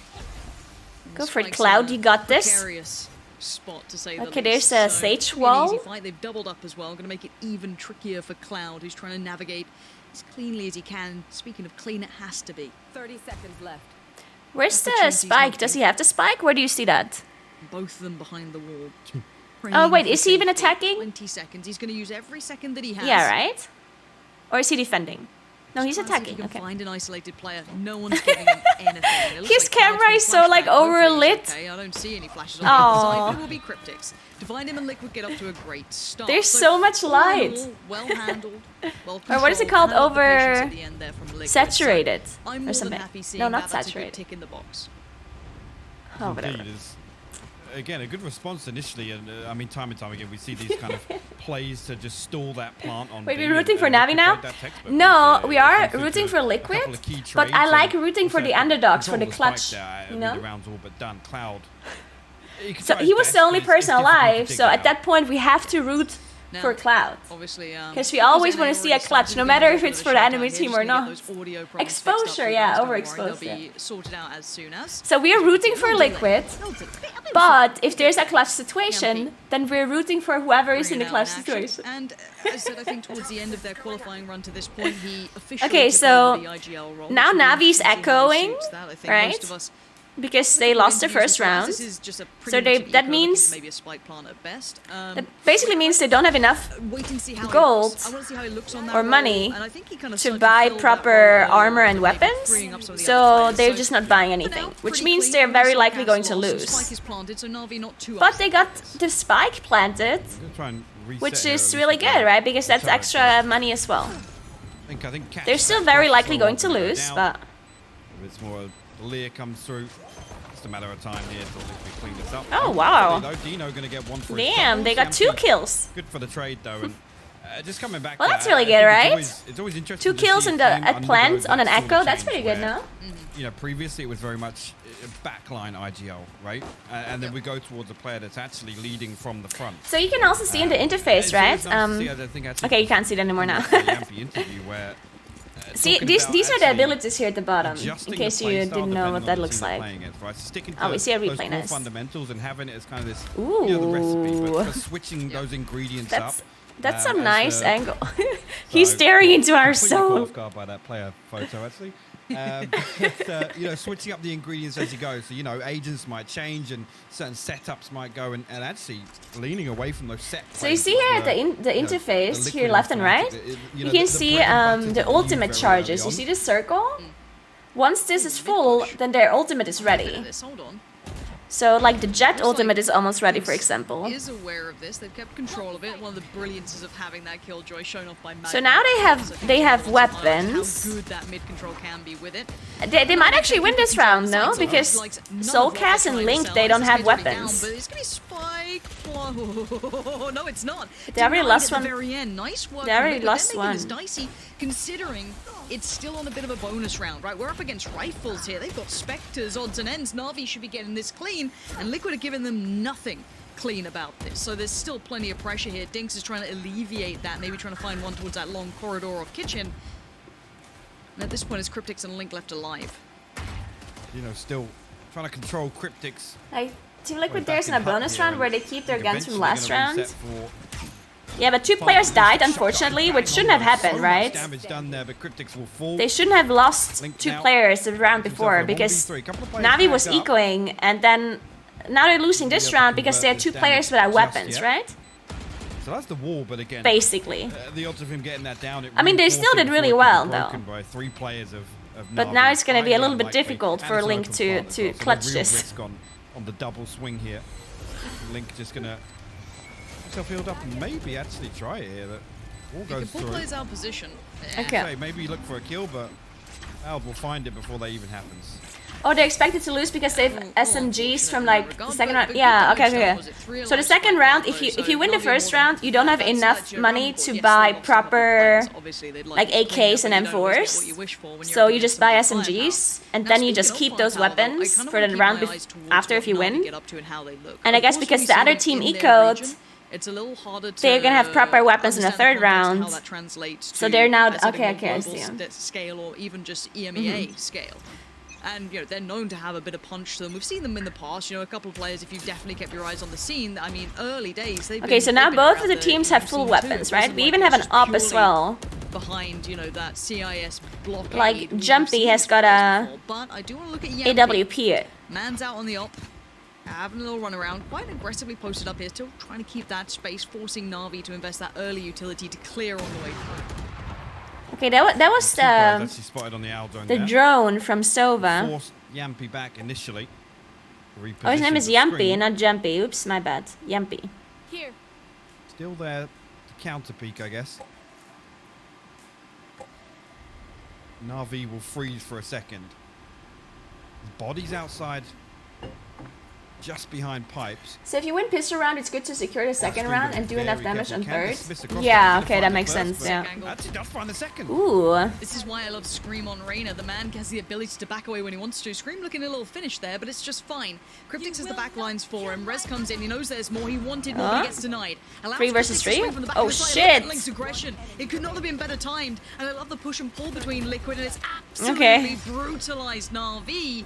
Go for it, Spike's Cloud. in a You got this. precarious spot to say the Okay, least. there's a So, Sage pretty an wall. easy fight. They've doubled up as well. Gonna make it even trickier for Cloud, who's trying to navigate as cleanly as he can. Speaking of clean, it has to be. 30 seconds left. Where's the spike? Does he have the spike? Where do you see that? Both of them behind the wall. Oh wait, Praying is for he even safety. attacking? 20 seconds. He's going to use every second that he has. Yeah, right? Or is he defending? No, he's Try and see if attacking. you can Okay. find an isolated player. No one's giving him anything. It looks His like camera Cloud's is been so like flashback. Hopefully he's overlit. Okay. I don't see any flashes on Aw. the other side. There will be cryptics. Divine him and Liquid get up to a great start. There's so much all in light. all, well handled. Well Or what is it controlled, called? handled the patience Over at the end there from Liquid. saturated So I'm or more than something. happy seeing No, not that. That's a good saturated. tick in the box. Oh, whatever. Indeed, is again a good response initially, and I mean time and time again we see these kind of plays to just stall that plant on. Wait, B, we're rooting for and Navi now? No, we are rooting for Liquid, but I like rooting for the underdogs, for the clutch, you know? The round's all but done. Cloud. So he was the only person alive, so at that point we have to root for Cloud. Obviously, because we always want to see a clutch, no matter if it's for the enemy team or not. Exposure, yeah, overexposed. Yeah. Sorted out as soon as. So we're rooting for Liquid, but if there's a clutch situation, then we're rooting for whoever is in the clutch situation. And as I said, I think towards the end of their qualifying run to this point, he officially Okay, took so over the IGL role, now which really Navi's suits him, echoing, suits that. I think right? most of us because they lost the first round. So that means maybe a spike plant at best. that basically means they don't have enough gold or money to buy proper armor and weapons. So they're just not buying anything, which means they're very likely going to lose. But they got the spike planted, which is really good, right? Because that's extra money as well. I think They're still very likely going to lose, but it's more Lear comes through. Just a matter of time here until we clean this up. oh wow! Dino gonna get one for Damn, they got 2 kills. Good for the trade though, and just coming back. Well, that's really good, right? It's always interesting. 2 kills in the at plant on an echo. That's pretty good, no? You know, previously it was very much backline IGL, right? And then we go towards a player that's actually leading from the front. So you can also see in the interface, right? Okay, you can't see it anymore now. See, these are the abilities here at the bottom, in case you didn't know what that looks like. Oh, we see a replay, nice. Fundamentals and having it as kind of this, ooh, the recipe, but switching those ingredients up. That's some nice angle. He's staring into our soul. Off guard by that player photo, actually. You know, switching up the ingredients as you go. So, you know, agents might change and certain setups might go and actually leaning away from those set. So you see here at the interface, here left and right, you can see the ultimate charges. You see this circle? Once this is full, then their ultimate is ready. So, like, the Jet ultimate is almost ready, for example. Is aware of this. They've kept control of it. One of the brilliances of having that killjoy shown off by Magnum. So now they have weapons. How good that mid control can be with it. They might actually win this round, no? Because Soulcast and Link, they don't have weapons. But it's gonna be Spike. No, it's not. They already lost one. Very end. Nice work. They already lost one. It's dicey, considering it's still on a bit of a bonus round, right? We're up against rifles here. They've got Spectres, odds and ends. Na'Vi should be getting this clean, and Liquid are giving them nothing clean about this. So there's still plenty of pressure here. Dinks is trying to alleviate that, maybe trying to find one towards that long corridor of kitchen. And at this point, it's Cryptix and Link left alive. You know, still trying to control Cryptix. Like, Team Liquid there's in a bonus round where they keep their guns from last round. Yeah, but 2 players died, unfortunately, which shouldn't have happened, right? They shouldn't have lost 2 players the round before, because Na'Vi was ecoing, and then now they're losing this round because they had 2 players without weapons, right? So that's the wall, but again, basically. The odds of him getting that down. I mean, they still did really well, though. By 3 players of but now it's going to be a little bit difficult for Link to clutch this. On the double swing here, Link just going to build up and maybe actually try it here. That all goes through. Plays out position. Okay. Maybe you look for a kill, but Valve will find it before that even happens. Oh, they're expected to lose because they have SMGs from like the second round. Yeah, okay. So the second round, if you win the first round, you don't have enough money to buy proper like AKs and M4s. So you just buy SMGs, and then you just keep those weapons for the round after if you win. And I guess because the other team ecoed, it's a little harder to they're gonna have proper weapons in the third round. How that translates to so they're now okay. I see. Scale or even just EMEA scale. And, you know, they're known to have a bit of punch to them. We've seen them in the past, you know, a couple of players, if you've definitely kept your eyes on the scene, I mean, early days, they've okay, so now both of the teams have full weapons, right? We even have an op as well. Behind, you know, that CIS blockade. Like, Jumpy has got a but I do want to look at AWP. Man's out on the op. Having a little run around, quite aggressively posted up here, still trying to keep that space, forcing Na'Vi to invest that early utility to clear on the way through. Okay, that was the drone from Sova. Forced Yampy back initially. Oh, his name is Yampy, not Jumpy. Oops, my bad. Yampy. Here. Still there to counter peek, I guess. Na'Vi will freeze for a second. His body's outside. Just behind pipes. So if you win pistol round, it's good to secure the second round and do enough damage on third. Yeah, okay, that makes sense. Yeah. Actually, does find the second. Ooh. This is why I love Scream on Reyna. The man has the ability to back away when he wants to. Scream looking a little finished there, but it's just fine. Cryptix has the back lines for him. Rez comes in. He knows there's more. He wanted more. He gets denied. 3 versus 3? Oh shit! Link's aggression. It could not have been better timed. And I love the push and pull between Liquid, and it's absolutely brutalized Na'Vi.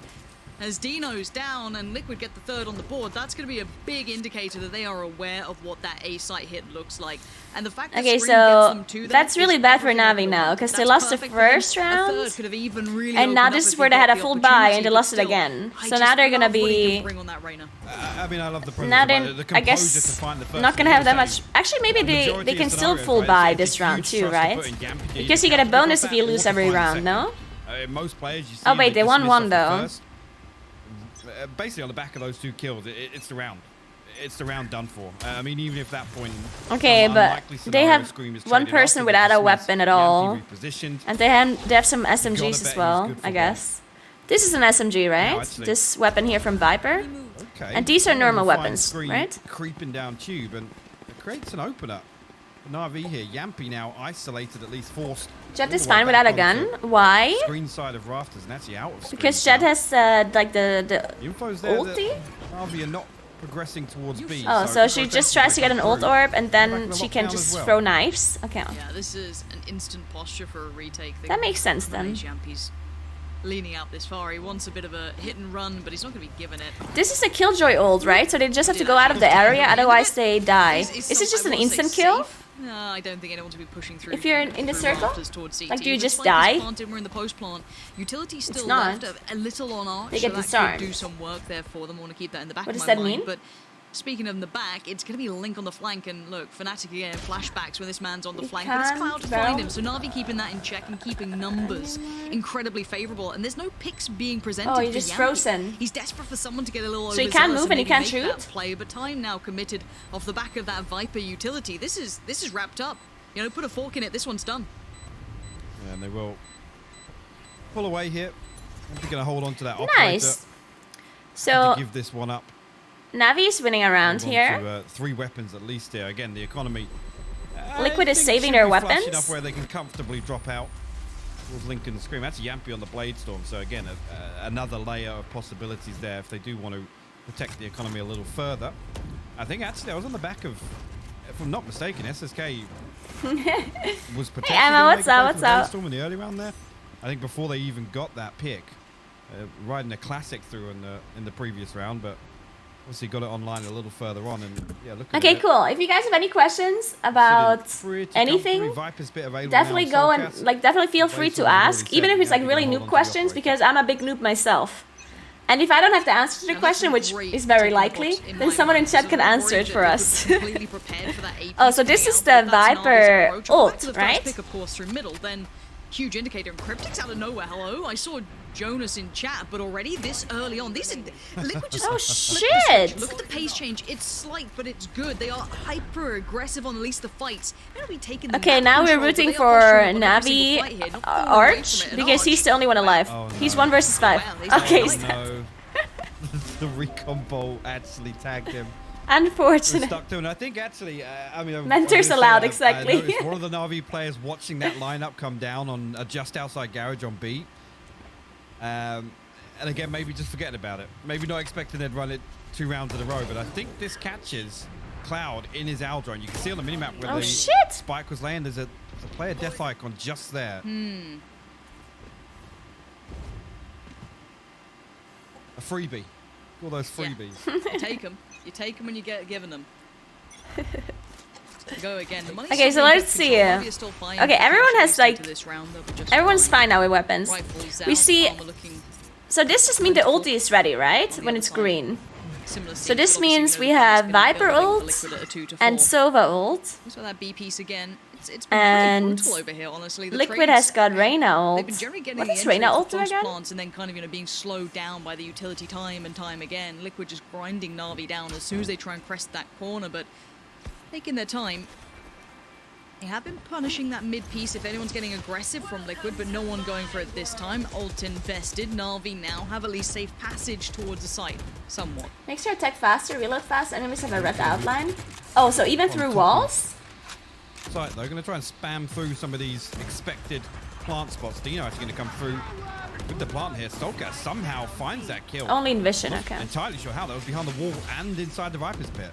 As Dino's down and Liquid get the third on the board, that's going to be a big indicator that they are aware of what that A site hit looks like. And the fact that Okay, Scream gets so them to that's them really is bad for everything Navi now, because they that's lost the perfect for them. first A round, third could have even really and now opened this up is if where they had a got full the buy, and opportunity, they but lost it still, again. I So just now they're gonna love what he can be... bring on that Reyna. I mean, I love the Now presence, they're, the I composure guess, to find the first. not gonna have that much... Actually, maybe Majority they of can still scenarios, full right, buy it's this huge round too, trust to right? put in Yampy. Because you get a have to bonus drop if you that lose water every fine round, second. no? Most players you see Oh wait, they won dismiss one off the though. first. Basically on the back of those 2 kills, it's the round. It's the round done for. I mean, even if that point. Okay, but they have one person without a weapon at all, and they have some SMGs as well, I guess. This is an SMG, right? This weapon here from Viper. Okay. And these are normal weapons, right? Creeping down tube, and it creates an opener. Na'Vi here, Yampy now isolated, at least forced. Jet is fine without a gun. Why? Screen side of rafters, and actually out of screen. Because Jet has like the info's there ulti. Na'Vi are not progressing towards B. Oh, so she just tries to get an ult orb, and then she can just throw knives. Okay. Yeah, this is an instant posture for a retake. That makes sense then. Yampy's leaning out this far. He wants a bit of a hit and run, but he's not going to be given it. This is a Killjoy ult, right? So they just have to go out of the area, otherwise they die. Is it just an instant kill? No, I don't think anyone's going to be pushing through. If you're in the circle? CT. Like, do you The just spike is die? planted, we're in the post plant. Utility's still not. left a little on arch. They get so that disarmed. could do some work there for them. I want to keep that in the back What of does my that mind. mean? But speaking of the back, it's going to be a link on the flank. And look, Fnatic again, flashbacks when this man's on the flank. But it's can't, Cloud to bro. find him. So Na'Vi keeping that in check and keeping numbers incredibly favourable. And there's no picks being presented. Oh, you're for just Yampy. frozen. He's desperate for someone to get a little So he can't overzealous move and he maybe can't make that shoot? play, but time now committed off the back of that Viper utility. This is wrapped up. You know, put a fork in it. This one's done. And they will pull away here. They're going to hold on to that Nice. operator So to give this one up. Navi's winning around Hold on here. to, 3 weapons at least here. Again, the economy. Liquid I is think saving should their be flush weapons. enough where they can comfortably drop out towards Lincoln and Scream. That's Yampy on the Blade Storm. So again, another layer of possibilities there if they do want to protect the economy a little further. I think actually I was on the back of, if I'm not mistaken, SSK was protected. Hey, Emma, what's up? What's up? Storm in the early round there. I think before they even got that pick, riding a classic through in the previous round, but obviously got it online a little further on. And yeah, look. Okay, cool. If you guys have any questions about anything, definitely go and definitely feel free to ask, even if it's like really noob questions, because I'm a big noob myself. And if I don't have to answer the question, which is very likely, then someone in chat can answer it for us. Oh, so this is the Viper ult, right? Pick, of course, through middle, then huge indicator. And Cryptic's out of nowhere. Hello, I saw Jonas in chat, but already this early on, these are Liquid just Oh, flipped the switch. shit. Look at the pace change. It's slight, but it's good. They are hyper aggressive on at least the fights. They're gonna be taking Okay, the now map we're control, rooting but they for are pushing on every single Navi fight here, not falling away Arch, from it. And because Arch, he's the only one alive. Oh, no. He's 1 versus 5. Okay, Oh, no. The recon bolt actually tagged him. unfortunate. Stuck to him. I think actually, I mean, Mentors I allowed, I exactly. noticed one of the Na'Vi players watching that lineup come down on just outside garage on B. And again, maybe just forgetting about it. Maybe not expecting they'd run it 2 rounds in a row. But I think this catches Cloud in his Aldrone. You can see on the minimap where the spike was laying. There's a player death icon just there. A freebie. All those freebies. You take them. You take them when you get given them. Go again. The money's Okay, so still being let's kept see. controlled. Na'Vi are still fine. Okay, everyone has like, Into this round, they'll be just everyone's fine. fine now with weapons. Rifles We out, see, armor looking so this just means the ulti is ready, right? When it's green. similar So scenes, this but means obviously we know the have game's gonna Viper build for ult Liquid at a 2 to 4. and Sova ult. So that B piece again. It's been And pretty brutal over here, honestly. The Liquid trades, has got Reyna they've been ult. generally getting What the is entry Reyna of ult the post again? plants and then kind of being slowed down by the utility time and time again. Liquid just grinding Na'Vi down as soon as they try and crest that corner, but taking their time. They have been punishing that mid piece if anyone's getting aggressive from Liquid, but no one going for it this time. Ult invested. Na'Vi now have at least safe passage towards the site, somewhat. Makes your attack faster, reload fast, enemies have a red outline. Oh, so even through walls? So they're going to try and spam through some of these expected plant spots. Dino actually going to come through with the plant here. Stolka somehow finds that kill. Only in Vision, Not okay. entirely sure how. That was behind the wall and inside the Viper's pit.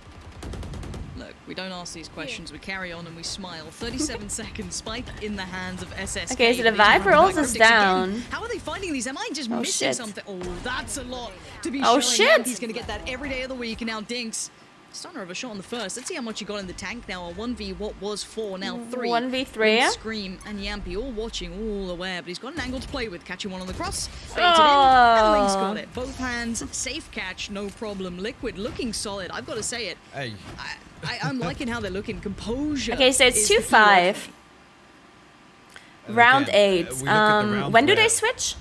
Look, We don't ask these questions. We carry on and we smile. 37 seconds. Spike in the hands of SSK. Okay, so the Viper rolls us down. How are they finding these? Am I just missing something? Oh, that's a lot to be Oh, showing. shit. He's going to get that every day of the week. And now Dinks, stunner of a shot on the first. Let's see how much he got in the tank now. A 1v what was 4, now 3. 1v3. Scream and Yampy all watching, all aware. But he's got an angle to play with. Catching one on the cross. Baited in. Oh. And Lee's got it. Both hands. Safe catch. No problem. Liquid looking solid. I've got to say it. Hey. I'm liking how they're looking. Composure. Okay, so it's is the key 2-5. Round again, 8. we look at the rounds When do where they switch?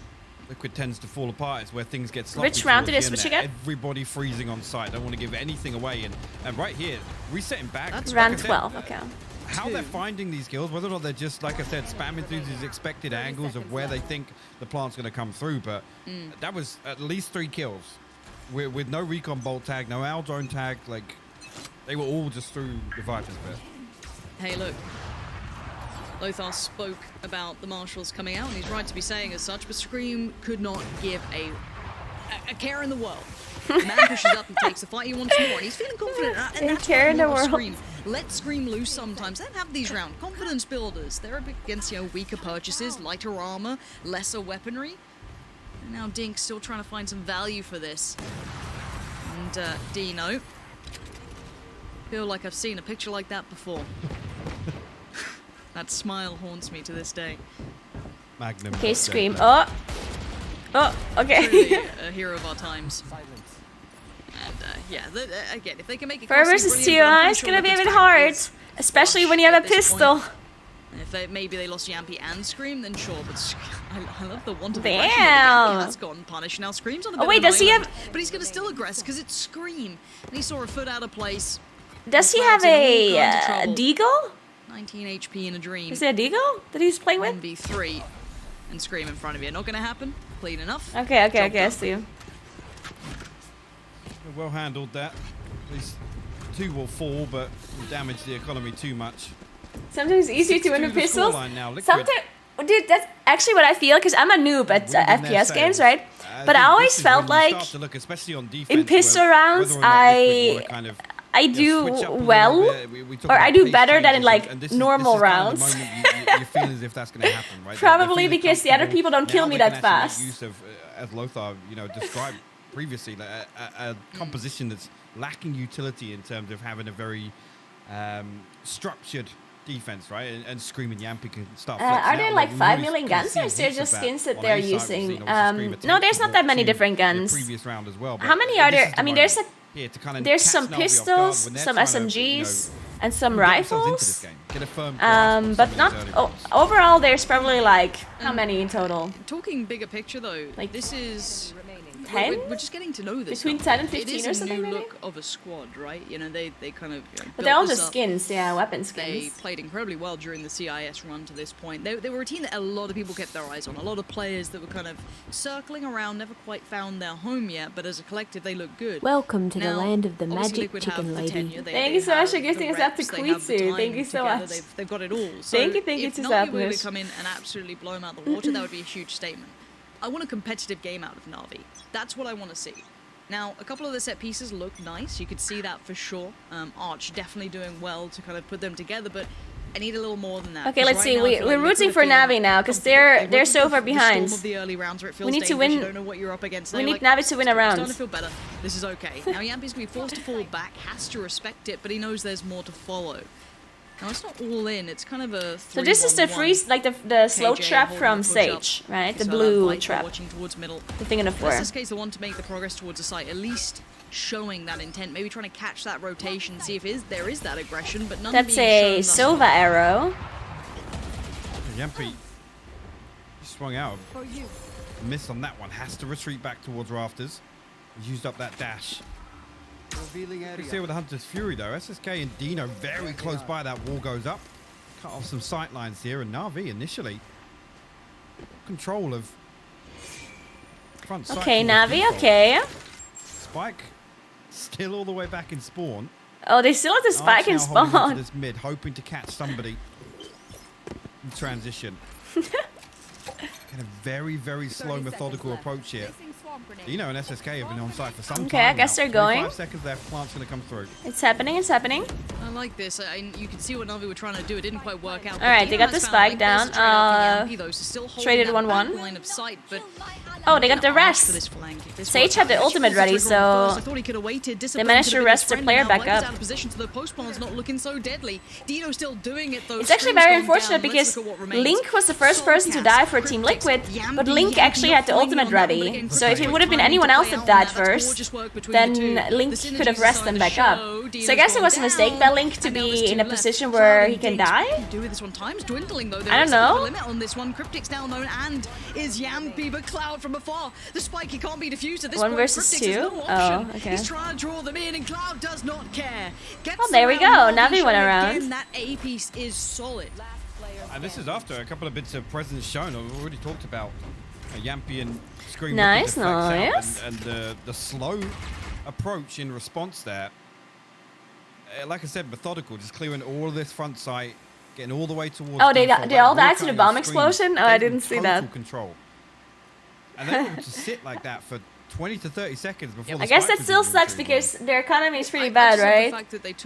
Liquid tends to fall apart. It's where things get sloppy. Which round do they towards the switch end there. again? Everybody freezing on site. Don't want to give anything away. And right here, resetting back. That's like round I said, 12. Okay. How they're finding these kills, whether or not they're just, like I said, spamming through these expected angles of where they think the plant's going to come through. But that was at least 3 kills with no recon bolt tag, no owl drone tag. Like, they were all just through the Viper's bit. Hey, look. Lothar spoke about the Marshals coming out, and he's right to be saying as such, but Scream could not give a care in the world. The man pushes up, he takes the fight, he wants more, and he's feeling confident. And that's care in the what world. Scream. Let Scream loose sometimes. They don't have these round confidence builders. They're up against, weaker purchases, lighter armor, lesser weaponry. And now Dink's still trying to find some value for this. And Dino. Feel like I've seen a picture like that before. That smile haunts me to this day. Magnum. Okay, Scream. Oh, okay. Truly a hero of our times. And yeah, again, if they can make it 4 versus 2, it's gonna be a bit hard, especially when you have a pistol. If maybe they lost Yampy and Scream, then sure. But I love the want of Damn. aggression. Yampy has gotten punished. Now Scream's on a bit Oh wait, of an does he island, have? But he's gonna still aggress because it's Scream, and he saw a foot out of place. Does he have a deagle? 19 HP in a dream. Is it a deagle that he's playing with? 1v3 and Scream in front of you. Not gonna happen. Clean enough. Okay, I see you. Well handled that. At least 2 will fall, but will damage the economy too much. Sometimes it's easier to win with the pistols. scoreline now, Liquid. Sometimes, dude, that's actually what I feel because I'm a noob at FPS games, right? But I always felt like to look, especially on defense, in pistol rounds, I do well, or I do better than in like normal rounds. You feel as if that's going to happen, right? Probably because the other people don't kill me that fast. Use of, as Lothar, described previously, a composition that's lacking utility in terms of having a very structured defense, right? And Scream and Yampy can start. Are there like 5 million guns, or is there just skins that they're using? No, there's not that many different guns. Previous round as well. How many are there? I mean, there's some pistols, some SMGs, and some rifles. But not overall. There's probably like how many in total? Talking bigger picture though, like this is 10? We're just getting to know this. Between 10 and 15 or something, It is a new maybe? look of a squad, right? They kind of. But they're all built this just up. skins, yeah, weapon skins. They played incredibly well during the CIS run to this point. They were a team that a lot of people kept their eyes on. A lot of players that were kind of circling around, never quite found their home yet, but as a collective, they look good. Welcome to the Now, land of the obviously magic Liquid chicken have the lady. tenure, Thank you so much for gifting us up to reps, they have the Quitsu. time Thank you so together, much. They've got it all. So Thank you if to Navi were to Zapdos. come in and absolutely blow them out the water, that would be a huge statement. I want a competitive game out of Navi. That's what I want to see. Now, a couple of the set pieces look nice. You could see that for sure. Arch definitely doing well to kind of put them together, but I need a little more than that. Okay, let's see. We're rooting for Navi now because they're so far behind. Of the early rounds where it feels We need to dangerous, win. You don't know what you're up against. We Now, need like, Navi to win a it's round. starting to feel better. This is okay. Now Yampy's gonna be forced to fall back, has to respect it, but he knows there's more to follow. Now it's not all in. It's kind of a 3-1-1. So this is the freeze, like the slow KJ trap holding from the push up. Sage, right? The So blue Viper trap. watching towards middle. The thing in the floor. This is the one to make the progress towards the site, at least showing that intent, maybe trying to catch that rotation, see if there is that aggression, but none That's being a shown thus Sova far. arrow. Yampy swung out. Miss on that one. Has to retreat back towards rafters. He's used up that dash. You see with the Hunter's Fury though. SSK and Dino very close by. That wall goes up. Cut off some sight lines here, and Na'Vi initially control of front sight. Okay, towards Navi. default. Okay. Spike still all the way back in spawn. Oh, they still have the spike in Arch now holding onto spawn. this mid, hoping to catch somebody in transition. Kind of very slow, methodical approach here. Dino and SSK have been on site for some time. Okay, I guess now. they're going. 25 seconds left. Plant's going to come through. It's happening. It's happening. I like this. You can see what Navi were trying to do. It didn't quite work out. All right, they got the spike down. Traded 1-1. Oh, they got the rest. Sage had the ultimate ready, so they managed to rest their player back up. It's actually very unfortunate because Link was the first person to die for Team Liquid, but Link actually had the ultimate ready. So if it would have been anyone else that died first, then Link could have rested them back up. So I guess it was a mistake by Link to be in a position where he can die. I don't know. Cryptic's now known and is Yampy, but Cloud from afar. The spike, he can't be defused at this 1 point. versus Cryptic 2? has no option. Oh, okay. He's trying to draw them in, and Cloud does not care. Oh, there we go. Navi went around. Again, that A piece is solid. And this is after a couple of bits of presence shown. I've already talked about Yampy and Scream. Nice, nice. And the slow approach in response there. Like I said, methodical, just clearing all of this front sight, getting all the way towards. Oh, they all died to the bomb explosion? Oh, I didn't see that. Control. And they're able to sit like that for 20 to 30 seconds before. I guess that still sucks because their economy is pretty bad, right?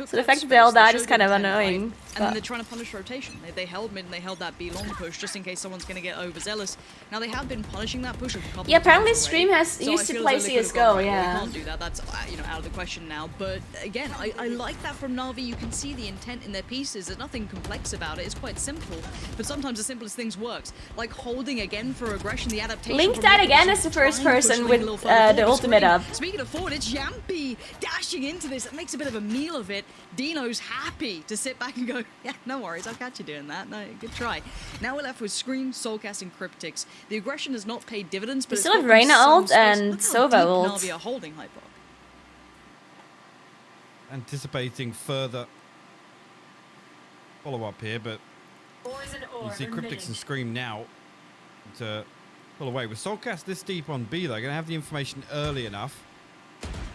So the fact that they all died is kind of annoying. And then they're trying to punish rotation. They held mid and they held that B long push just in case someone's going to get overzealous. Now they have been punishing that push a couple Yeah, of apparently times Stream used to play CSGO, yeah. We can't do that. That's out of the question now. But again, I like that from Na'Vi. You can see the intent in their pieces. There's nothing complex about it. It's quite simple. But sometimes the simplest things works. Like holding again for aggression, the adaptation. Link died again as the first person with the ultimate up. Speaking of forward, it's Yampy dashing into this. It makes a bit of a meal of it. Dino's happy to sit back and go, yeah, no worries, I'll catch you doing that. No, good try. Now we're left with Scream, Soulcast, and Cryptics. The aggression has not paid dividends, but we still have Reyna ult and Sova ult. Navi are holding Hyper. Anticipating further follow-up here, but you see Cryptics and Scream now to pull away. With Soulcast this deep on B, they're going to have the information early enough.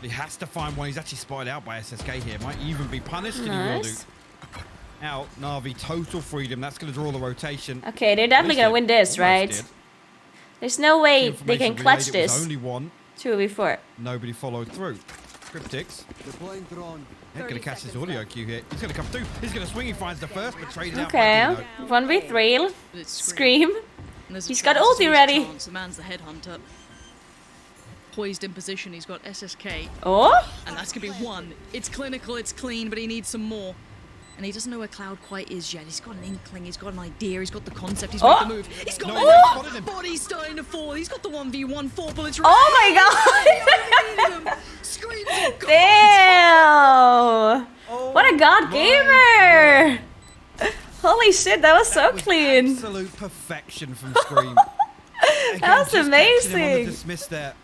He has to find one. He's actually spotted out by SSK here. Might even be punished, and he will do. Out, Na'Vi, total freedom. That's going to draw the rotation. Okay, they're definitely going to win this, right? There's no way they can clutch this. Only one. 2v4. Nobody followed through. Cryptics. He's going to catch this audio cue here. He's going to come through. He's going to swing. He finds the first, but traded out. Okay, 1v3. Scream. He's got ulti ready. The man's the headhunter. Poised in position. He's got SSK. Oh? And that's going to be one. It's clinical, it's clean, but he needs some more. And he doesn't know where Cloud quite is yet. He's got an inkling, he's got an idea, he's got the concept, he's made the move. He's got the body's starting to fall. He's got the 1v1, 4 bullets. Oh my god! Damn! What a god gamer! Holy shit, that was so clean. Absolute perfection from Scream. That was amazing. Dismiss their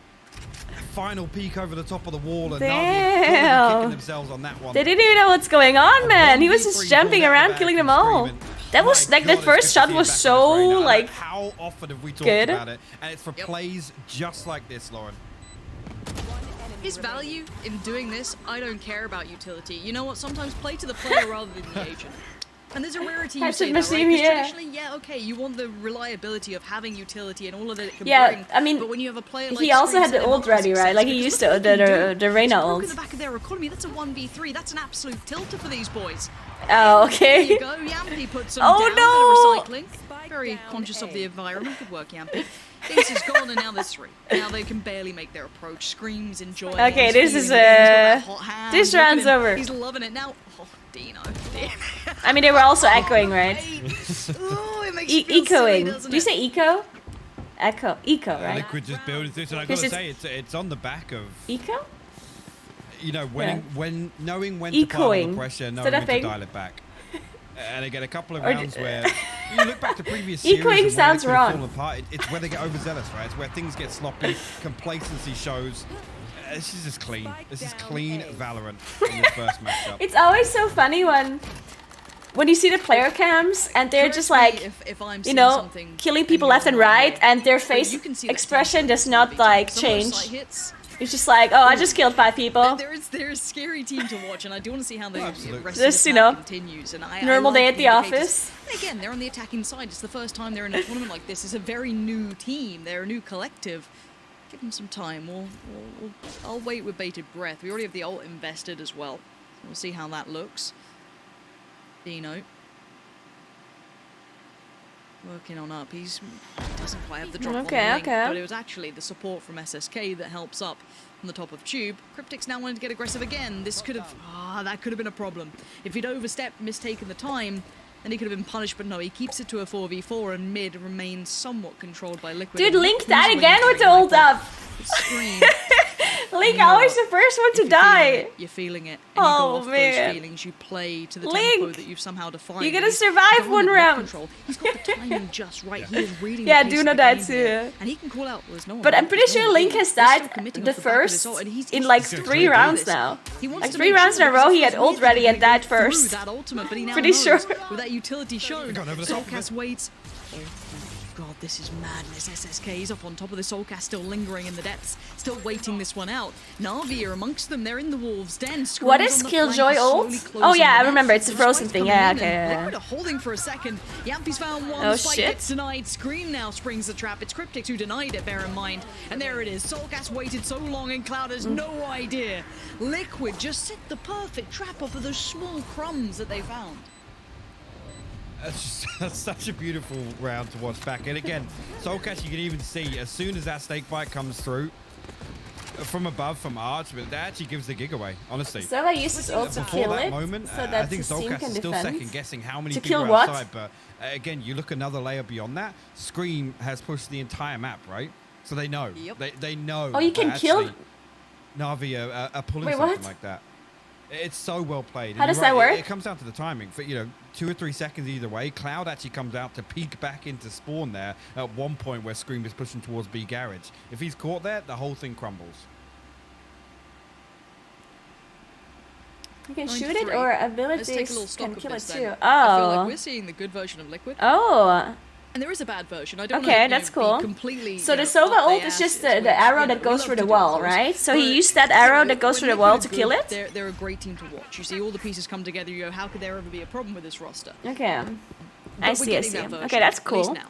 final peek over the top of the wall, and damn, kicking themselves on that one. They didn't even know what's going on, man. He was just jumping around, killing them all. That was like the first shot was so like how often have we talked good about it? And it's for plays just like this, Lauren. His value in doing this, I don't care about utility. You know what? Sometimes play to the player rather than the agent. And there's a rarity you say that, right? Traditionally, yeah, okay, you want the reliability of having utility and all of that it can bring. I mean, but when you have a player like he also had the ult ready, right? Like he used the Reyna ult. In the back of their economy, that's a 1v3. That's an absolute tilter for these boys. Oh, okay. There you go. Yampy put some down, bit of recycling. Very conscious of the environment. Good work, Yampy. Ace is gone, and now there's 3. Now they can barely make their approach. Screams, enjoying. Okay, this is this round's over. He's loving it now. Oh, Dino. I mean, they were also echoing, right? Ooh, it makes echoing. Silly, do you say eco? Echo, right? Liquid just building this, and I gotta say, it's on the back of eco. You know, when knowing when to pile the pressure, knowing when to dial it back. And again, a couple of rounds where you look back to previous series. Echoing sounds wrong. It's where they get overzealous, right? It's where things get sloppy, complacency shows. This is just clean. This is clean Valorant in this first matchup. It's always so funny when you see the player cams and they're just like, you know, killing people left and right, and their face expression does not like change. It's just like, oh, I just killed 5 people. They're a scary team to watch, and I do want to see how the rest just, of the continues. And normal day at the office. And again, they're on the attacking side. It's the first time they're in a tournament like this. It's a very new team. They're a new collective. Give them some time. I'll wait with bated breath. We already have the ult invested as well. We'll see how that looks. Dino. Working on up. He doesn't quite have the drop on the link, but it was actually the support from SSK that helps up on the top of Tube. Cryptic's now wanting to get aggressive again. This could have... that could have been a problem. If he'd overstepped, mistaken the time, then he could have been punished, but no, he keeps it to a 4v4, and mid remains somewhat controlled by Liquid. Dude, Link died again with the ult up. Scream. Link always the first one to die. You're feeling it. And you go off those feelings. You play to the tempo that you've somehow defined. You're gonna survive one round. He's got the timing just right. He is reading yeah, the pace Duna of the died game too. here. And he can call out. There's no one. But I'm pretty sure Link has died the first in like 3 rounds now. Like 3 rounds in a row, he had ult ready and died first. That ultimate, but he now pretty sure. with that utility shown, Soulcast waits. God, this is madness. SSK, he's up on top of the Soulcast, still lingering in the depths, still waiting this one out. Na'Vi are amongst them. They're in the Wolves' den. What is Killjoy ult? Oh yeah, I remember. It's a frozen thing. Yeah, okay. Holding for a second. Yampy's found one. Oh Spike shit. gets denied. Scream now springs the trap. It's Cryptic who denied it, bear in mind. And there it is. Soulcast waited so long and Cloud has no idea. Liquid just set the perfect trap off of those small crumbs that they found. That's such a beautiful round to watch back. And again, Soulcast, you can even see as soon as that snake bite comes through from above, from Arch, but that actually gives the gig away, honestly. So I used his ult to kill it, moment, so that I think the team Soulcast can is still defend. second guessing how many To people kill are what? outside, but again, you look another layer beyond that. Scream has pushed the entire map, right? So they know. Yep. They know. Oh, you can that kill. actually Na'Vi are pulling Wait, something what? like that. It's so well played. How And does you're that right, work? It comes down to the timing. For 2 or 3 seconds either way, Cloud actually comes out to peek back into spawn there at one point where Scream is pushing towards B garage. If he's caught there, the whole thing crumbles. You can shoot 93. it, or Let's take a little abilities stock can of kill it this too. then. I feel like Oh. we're seeing the good version of Liquid. Oh. And there is a bad version. I don't Okay, know, that's cool. Completely, So the Sova ult is just the arrow that goes through the wall, right? So he used that arrow that goes through the wall to kill it? They're a great team to watch. You see all the pieces come together. You go, how could there ever be a problem with this roster? Okay. But I we're see, I getting see. that version, Okay, that's at least cool. now.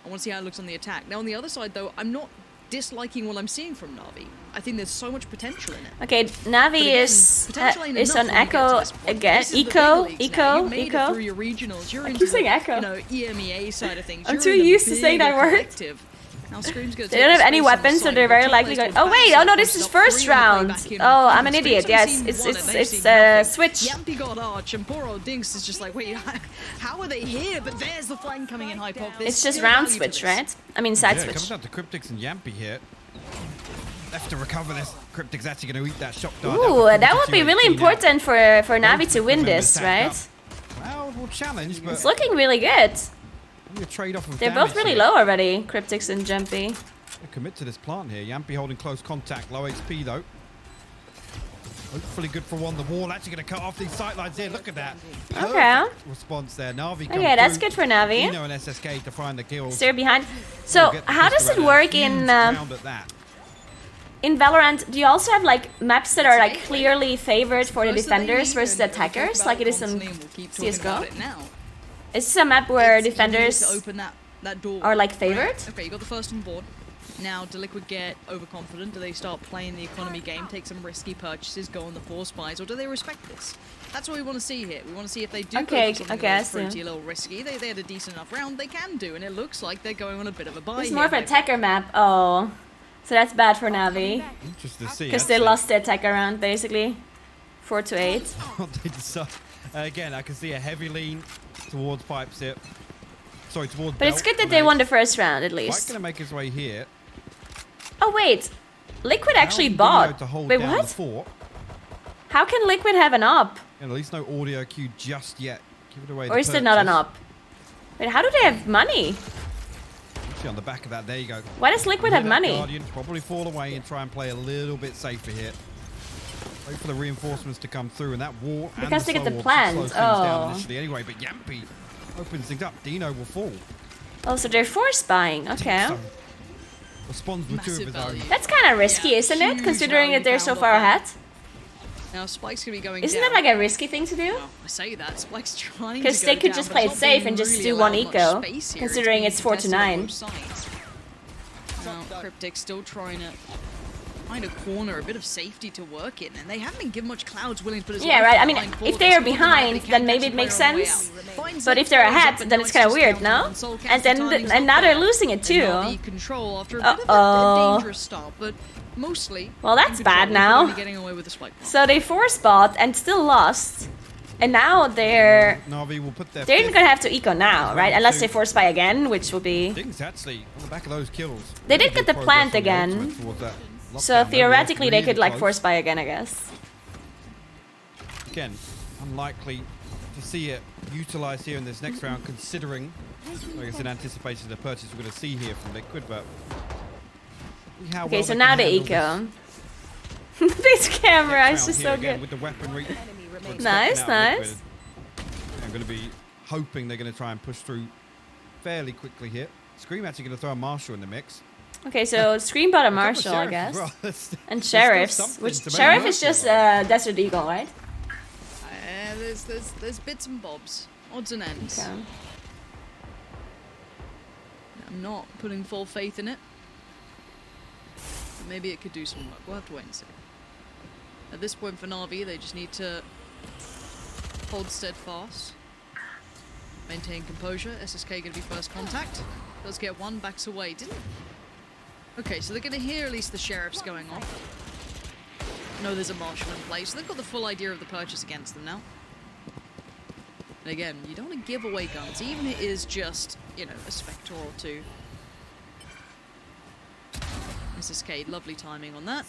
I want to see how it looks on the attack. Now on the other side, though, I'm not disliking what I'm seeing from Na'Vi. I think there's so much potential in it. Okay, Navi is potential ain't on enough when you get to Echo this point. again. This is the Eco, big leagues now. You made it Eco. through your regionals. You're I into keep saying the, Echo. EMEA side of things. I'm You're too in the used to saying that bigger word. collective. Now Scream's gonna They take don't have the any space on the weapons, so side. they're very Top likely players going. go Oh wait! fast, Oh no, up, this pushes is up first three, and play round. back in. Oh, I'm an Scream's idiot. haven't Yes, seen it's one, and they've seen nothing. Switch. Yampy got Arch, and poor old Dinks is just like, wait, how are they here? But there's the flank coming in high pop. There's It's just still round value to switch, this. right? I mean side Yeah, it comes switch. down to Cryptics and Yampy here. Left to recover this. Cryptic's actually going to eat that shock dart. Ooh, that would be really important for Navi to win this, right? Well, we'll challenge, but It's looking really good. a trade-off of They're both damage really here. low already, Cryptics and Jumpy. Commit to this plant here. Yampy holding close contact, low HP though. Hopefully good for one. The wall actually going to cut off these sightlines here. Look at that. Okay. Perfect response there. Na'Vi comes Okay, that's through. good for Navi. Dino and SSK to find the kills. Stay behind. So Get the how does pistol it around. work in Huge round at that. in Valorant? Do you also have like maps that are like clearly favored for the defenders versus the attackers, like it is in CS:GO? Is this a map where defenders open that door are like favored? Okay, you got the first on board. Now, do Liquid get overconfident? Do they start playing the economy game, take some risky purchases, go on the 4 spies, or do they respect this? That's what we want to see here. We want to see if they do Okay, go for something okay, I that's see. pretty a little risky. They had a decent enough round. They can do, and it looks like they're going on a bit of a buy It's here. more of an attacker map. Oh, so that's bad for Navi Interesting to see. because they lost the attacker round basically, 4-8. They decide. Again, I can see a heavy lean towards pipes here. Sorry, towards. But it's good that they won the first round at Mike's least. going to make his way here. Oh wait, Liquid actually bought. To hold Wait, down the what? fort. How can Liquid have an op? And at least no audio cue just yet. Give it away. Or is there not an op? Wait, how do they have money? See on the back of that, there you go. Why does Liquid Let have that money? Guardian probably fall away and try and play a little bit safer here. Wait for the reinforcements to come through, and that wall Because they and get the slow orb plant, slows things down oh. initially anyway. But Yampy opens things up. Dino will fall. Oh, so they're force buying. Okay. So, responds with 2 of his own. That's kind of risky, isn't it? Considering that they're so far ahead. Now Spike's gonna be going Isn't down. that like a risky thing to do? I say that Spike's trying to Because go they could down, just but play it's it not safe being and just really do one allowed much eco, space here. considering being it's 4 to contested on 9. both sides. Now Cryptic still trying to find a corner, a bit of safety to work in, and they haven't been given much. Cloud's willing to put his Yeah, life right. I on mean, the line for if them, they are so behind, they then can't maybe it actually makes play their way sense. out. Finds But it, if they're throws ahead, up, and then now it's kind of just weird, counter, no? and Soulcast And then timing's and not now they're there. losing it And too. Navi control after a bit of a dangerous start, but mostly. Well, that's in bad control. They could now. be getting away with the spike bomb. So they force bot and still lost. And now they're Navi will put their they're fifth. gonna have to eco now, right? Unless they force buy again, which will be. Dings actually on the back of those kills. They did really get the good plant progress on the again. ultimate towards that So lockdown. theoretically, they Really could like close. force buy again, I guess. Again, unlikely to see it utilized here in this next round, considering, I guess, in anticipation of the purchase we're going to see here from Liquid. But how Okay, well so they now can the handle eco. This camera this is just round so here again good. with the weaponry. we're expecting Nice, out of Liquid. nice. I'm going to be hoping they're going to try and push through fairly quickly here. Scream actually going to throw a Marshal in the mix. Okay, so Scream bought a couple of Marshal, I Sheriffs guess. as well. There's And still Sheriffs. something Which to make Sheriff Marshal is just of. Desert Eagle, right? There's bits and bobs, odds and ends. Okay. I'm not putting full faith in it. But maybe it could do some work. We'll have to wait and see. At this point for Na'Vi, they just need to hold steadfast. Maintain composure. SSK going to be first contact. Does get one, backs away. Didn't. Okay, so they're going to hear at least the sheriffs going off. No, there's a marshal in place. So they've got the full idea of the purchase against them now. And again, you don't want to give away guns, even if it is just, you know, a Spectre or two. SSK, lovely timing on that.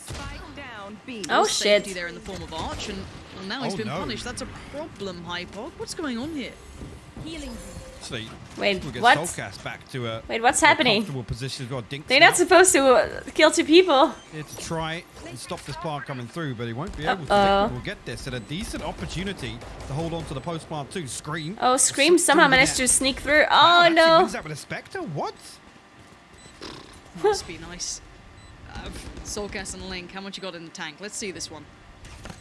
Oh, Safety shit. there in the form of Arch, and well, now he's Oh, been no. punished. That's a problem, Hypog. What's going on here? Actually, Wait, we'll get what? Soulcast back to a Wait, what's a happening? comfortable position as well. Dinks They're now not supposed to kill 2 people. here to try and stop this plant coming through, but he won't be able to. Uh-oh. Liquid will get this at a decent opportunity to hold on to the post plant too. Scream. Oh, Scream somehow managed to sneak through. Oh, Actually no. wins that with a Spectre? What? Must be nice. Soulcast and Link, how much you got in the tank? Let's see this one.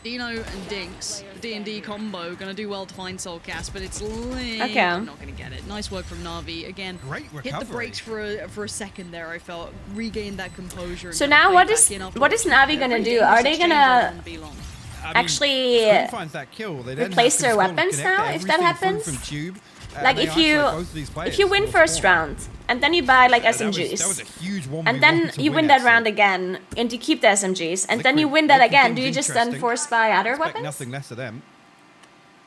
Dino and Dinks, the D&D combo, gonna do well to find Soulcast, but it's Link. Okay. I'm not gonna get it. Nice work from Na'Vi. Again, Great hit the recovery. brakes for a second there, I felt. Regained that composure. and So kinda now played what back is in after what is watching Na'Vi a gonna very do? dangerous Are they exchange gonna on B long. I mean, actually Scream finds that kill. They then replace have to their spawn and weapons connect now, if that everything through happens? from Tube, like and if they you isolate both of these players win towards first spawn. round and then you buy like That was SMGs a huge 1v1 and then to you win win, that actually. round again and you keep the SMGs and then you Liquid win that making again. Do things you just then interesting. force buy other Expect weapons? nothing less of them.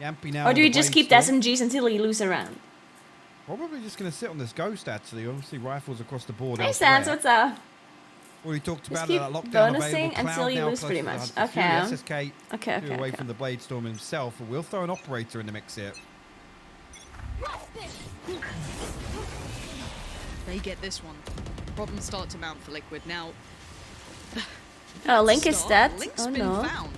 Yampy now Or on do you the just blade keep the storm. SMGs until you lose a round? Probably just going to sit on this ghost, actually. Obviously, rifles across the board. Hey elsewhere. Sans, what's up? Already talked Just about keep that lockdown bonusing available. until Cloud you now lose close pretty to the much. Hunter Fury. Okay. SSK Okay, two okay, away okay. from the Blade Storm himself. But we'll throw an operator in the mix here. They get this one. Problems start to mount for Liquid. Now, Oh, Link is start, dead. Link's Oh been no. found.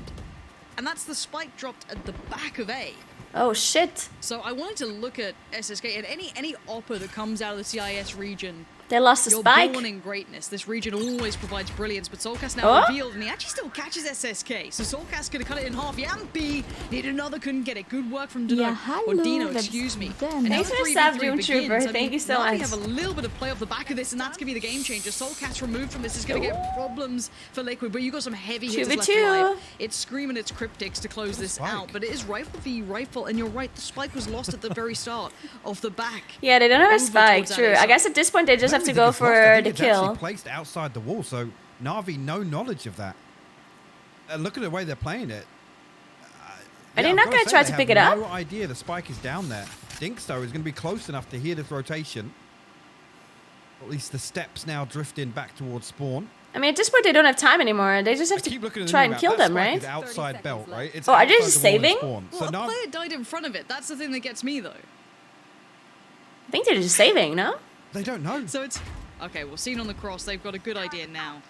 And that's the spike dropped at the back of A. Oh shit. So I wanted to look at SSK and any opera that comes out of the CIS region. They lost a You're spike. born in greatness. This region always provides brilliance, but Soulcast now Oh? revealed, and he actually still catches SSK. So Soulcast could have cut it in half. Yampy needed another, couldn't get it. Good work from Dino. Yeah, or hello, Dino, that's excuse me. them. And now Thanks the for 3v3 sub, Doom begins. Trooper. I mean, Thank you so Na'Vi much. have a little bit of play off the back of this, and that's going to be the game changer. Soulcast removed from this is going to get problems for Liquid, but you got some heavy hitters left 2v2. alive. It's Scream and it's Cryptics to close this Spike. out, but it is rifle v rifle, and you're right, the spike was lost at the very start of the back. Yeah, they don't have a Over spike. towards True. that I guess at this point they just have to go for the It's actually kill. placed outside the wall, so Na'Vi no knowledge of that. And look at the way they're playing it. Are they I've not gotta gonna say, try they to pick have it up? No idea the spike is down there. Dinks though is going to be close enough to hear this rotation. At least the steps now drifting back towards spawn. I mean, at this point they don't have time anymore. They just have Keep looking to at the try and minimap. kill That them, spike right? is outside belt, right? It's Oh, are they outside just the wall and saving? spawn. Well, So a now player died in front of it. That's the thing that gets me, though. I think they're just saving, no? they don't know. So it's... Okay, well, seen on the cross, they've got a good idea now.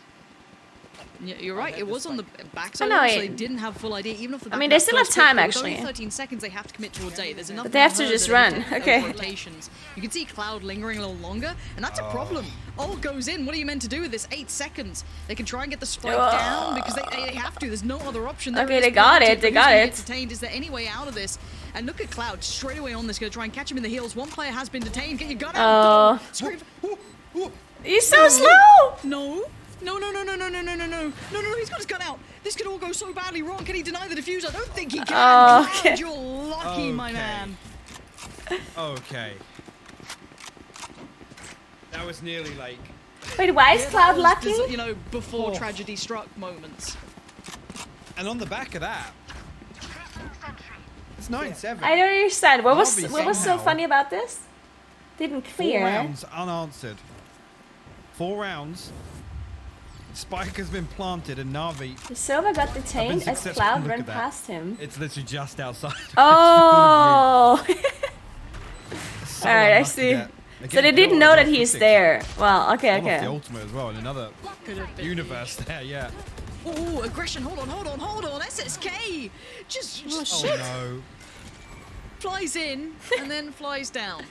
Yeah, you're right, it was on the backside, know, so they it- didn't have full idea, even off the back. I mean, of they that still have first pick, time, but with only actually. 13 seconds they have to commit towards A. There's enough. But they have to time just that run, they can okay. take rotations. You can see Cloud lingering a little longer, and that's a problem. All goes in. What are you meant to do with this? 8 seconds. They can try and get the spike down because they have to. There's no other option. There Okay, is they got plenty, it, they but who's got gonna it. get detained? Is there any way out of this? And look at Cloud straight away on this, going to try and catch him in the heels. One player has been detained. Get your gun out. Oh. Scream. He's so slow! No. No, he's got his gun out. This could all go so badly wrong. Can he deny the defuse? I don't think he can. Oh, okay. You're lucky, my man. Okay. That was nearly like... Wait, why is Cloud that was lucky? You know, before tragedy struck moments. And on the back of that, it's 9-7. I don't understand. What was Navi so somehow- funny about this? Didn't 4 clear. rounds unanswered. 4 rounds. Spike has been planted and Navi... Silva got detained as successful. Cloud Look ran at that. past him. It's literally just outside. Oh! So Alright, I unlucky see. there. So Again, they didn't Bill know was that off he's the there. Well, okay, All off the okay. ultimate as well in another universe there, yeah. Oh, aggression. Hold on. SSK. Just Oh, Oh shit. no. flies in and then flies down.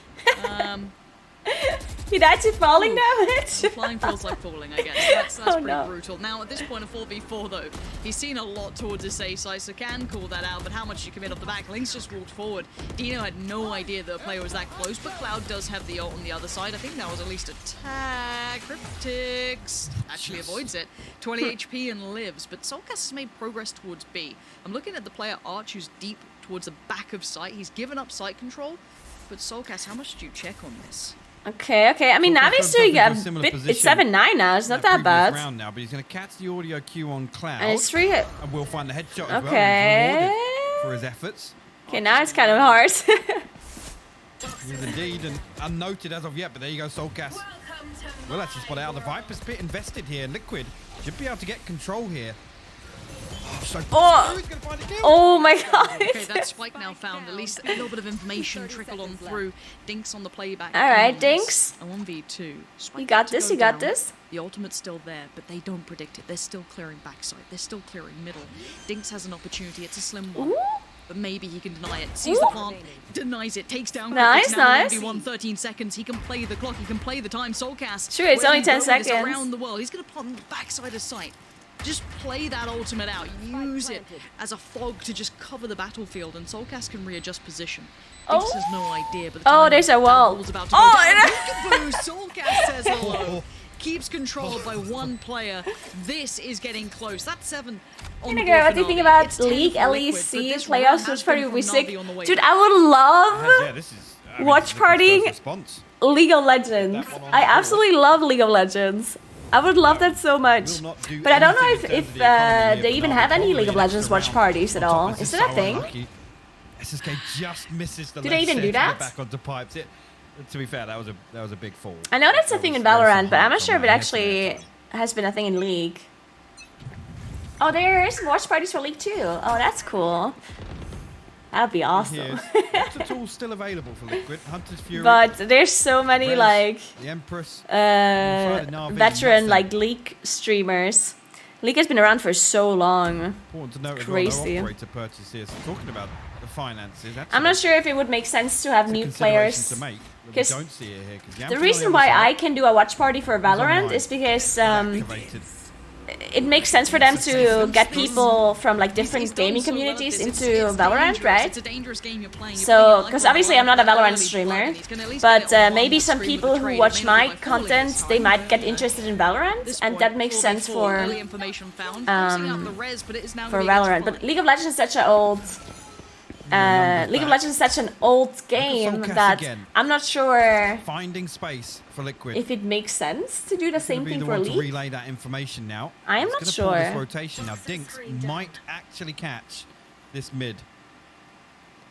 He died to falling damage? Flying feels like falling, I guess. That's Oh, pretty no. brutal. Now, at this point of 4v4, though, he's seen a lot towards his A side, so can call that out, but how much you commit off the back? Link's just walked forward. Dino had no idea that a player was that close, but Cloud does have the ult on the other side. I think that was at least a tag. Cryptix actually avoids it. 20 HP and lives, but Soulcast has made progress towards B. I'm looking at the player Arch, who's deep towards the back of site. He's given up site control, but Soulcast, how much do you check on this? Okay. I mean, Navi's doing a bit. It's 7-9 now. It's not that bad. Round now, but he's going to catch the audio cue on Cloud. And it's 3 hit. And we'll find the headshot as well. Okay. He's rewarded for his efforts. Okay, now it's kind of hard. He is indeed, and unnoted as of yet, but there you go, Soulcast. Well, that's just spot out. The Viper's bit invested here. Liquid should be able to get control here. So Oh my god. Okay, that Spike now found at least a little bit of information trickle on through. Dinks on the playback. Alright, Dinks. A 1v2. You got this, you got this. The ultimate's still there, but they don't predict it. They're still clearing backside. They're still clearing middle. Dinks has an opportunity. It's a slim one. But maybe he can deny it. Sees the plant, denies it, takes down Nice, Cryptix. Now nice. 1v1, 13 seconds. He can play the clock, he can play the time. Soulcast. Sure, it's where only do you 10 go with this? seconds. Around the world. He's going to plant the backside of sight. Just play that ultimate out. Use it as a fog to just cover the battlefield, and Soulcast can readjust position. Dinks has no idea, but the There's a wall. about to go down. Peekaboo, Soulcast says hello. Keeps controlled by one player. This is getting close. That's 7 on the board What for do you think Navi. about It's 10 League for Liquid, but LEC this playoffs? run Which has party been would be from sick? Navi on the way Dude, back. I would love Yeah, this is... watch party Response. League of Legends. I absolutely love League of Legends. I would love that so much. But I don't know if they even have any League of Legends watch parties at all. Is that a thing? SSK just misses the Do they left even do set to that? get back onto pipes. To be fair, that was a big fall. I know that's a thing in Valorant, but I'm not sure if it actually has been a thing in League. Oh, there is watch parties for League too. Oh, that's cool. That'd be awesome. Lots of tools still available for Liquid. Hunter's Fury. But there's so many Rez, like the Empress, veteran like League streamers. League has been around for so long. Important to note Crazy. as well, no operator purchase here. So talking about the finances, that's I'm not sure if it would make sense to have new players. to make. We Because don't see it here. 'Cause the Yampi reason on why other I side can do a watch party for Valorant online. is because activated. it makes sense for them to get people from like different gaming communities into Valorant, right? It's a dangerous game you're playing. So, because obviously I'm not a Valorant streamer, but maybe some people who watch my content, they might get interested in Valorant, and that makes sense for Valorant. But League of Legends is such an old League of Legends is such an old game that I'm not sure finding space for Liquid. if it makes sense to do the same thing for To League. relay that information now. I am It's not gonna pull this sure. rotation now. Dinks might actually catch this mid.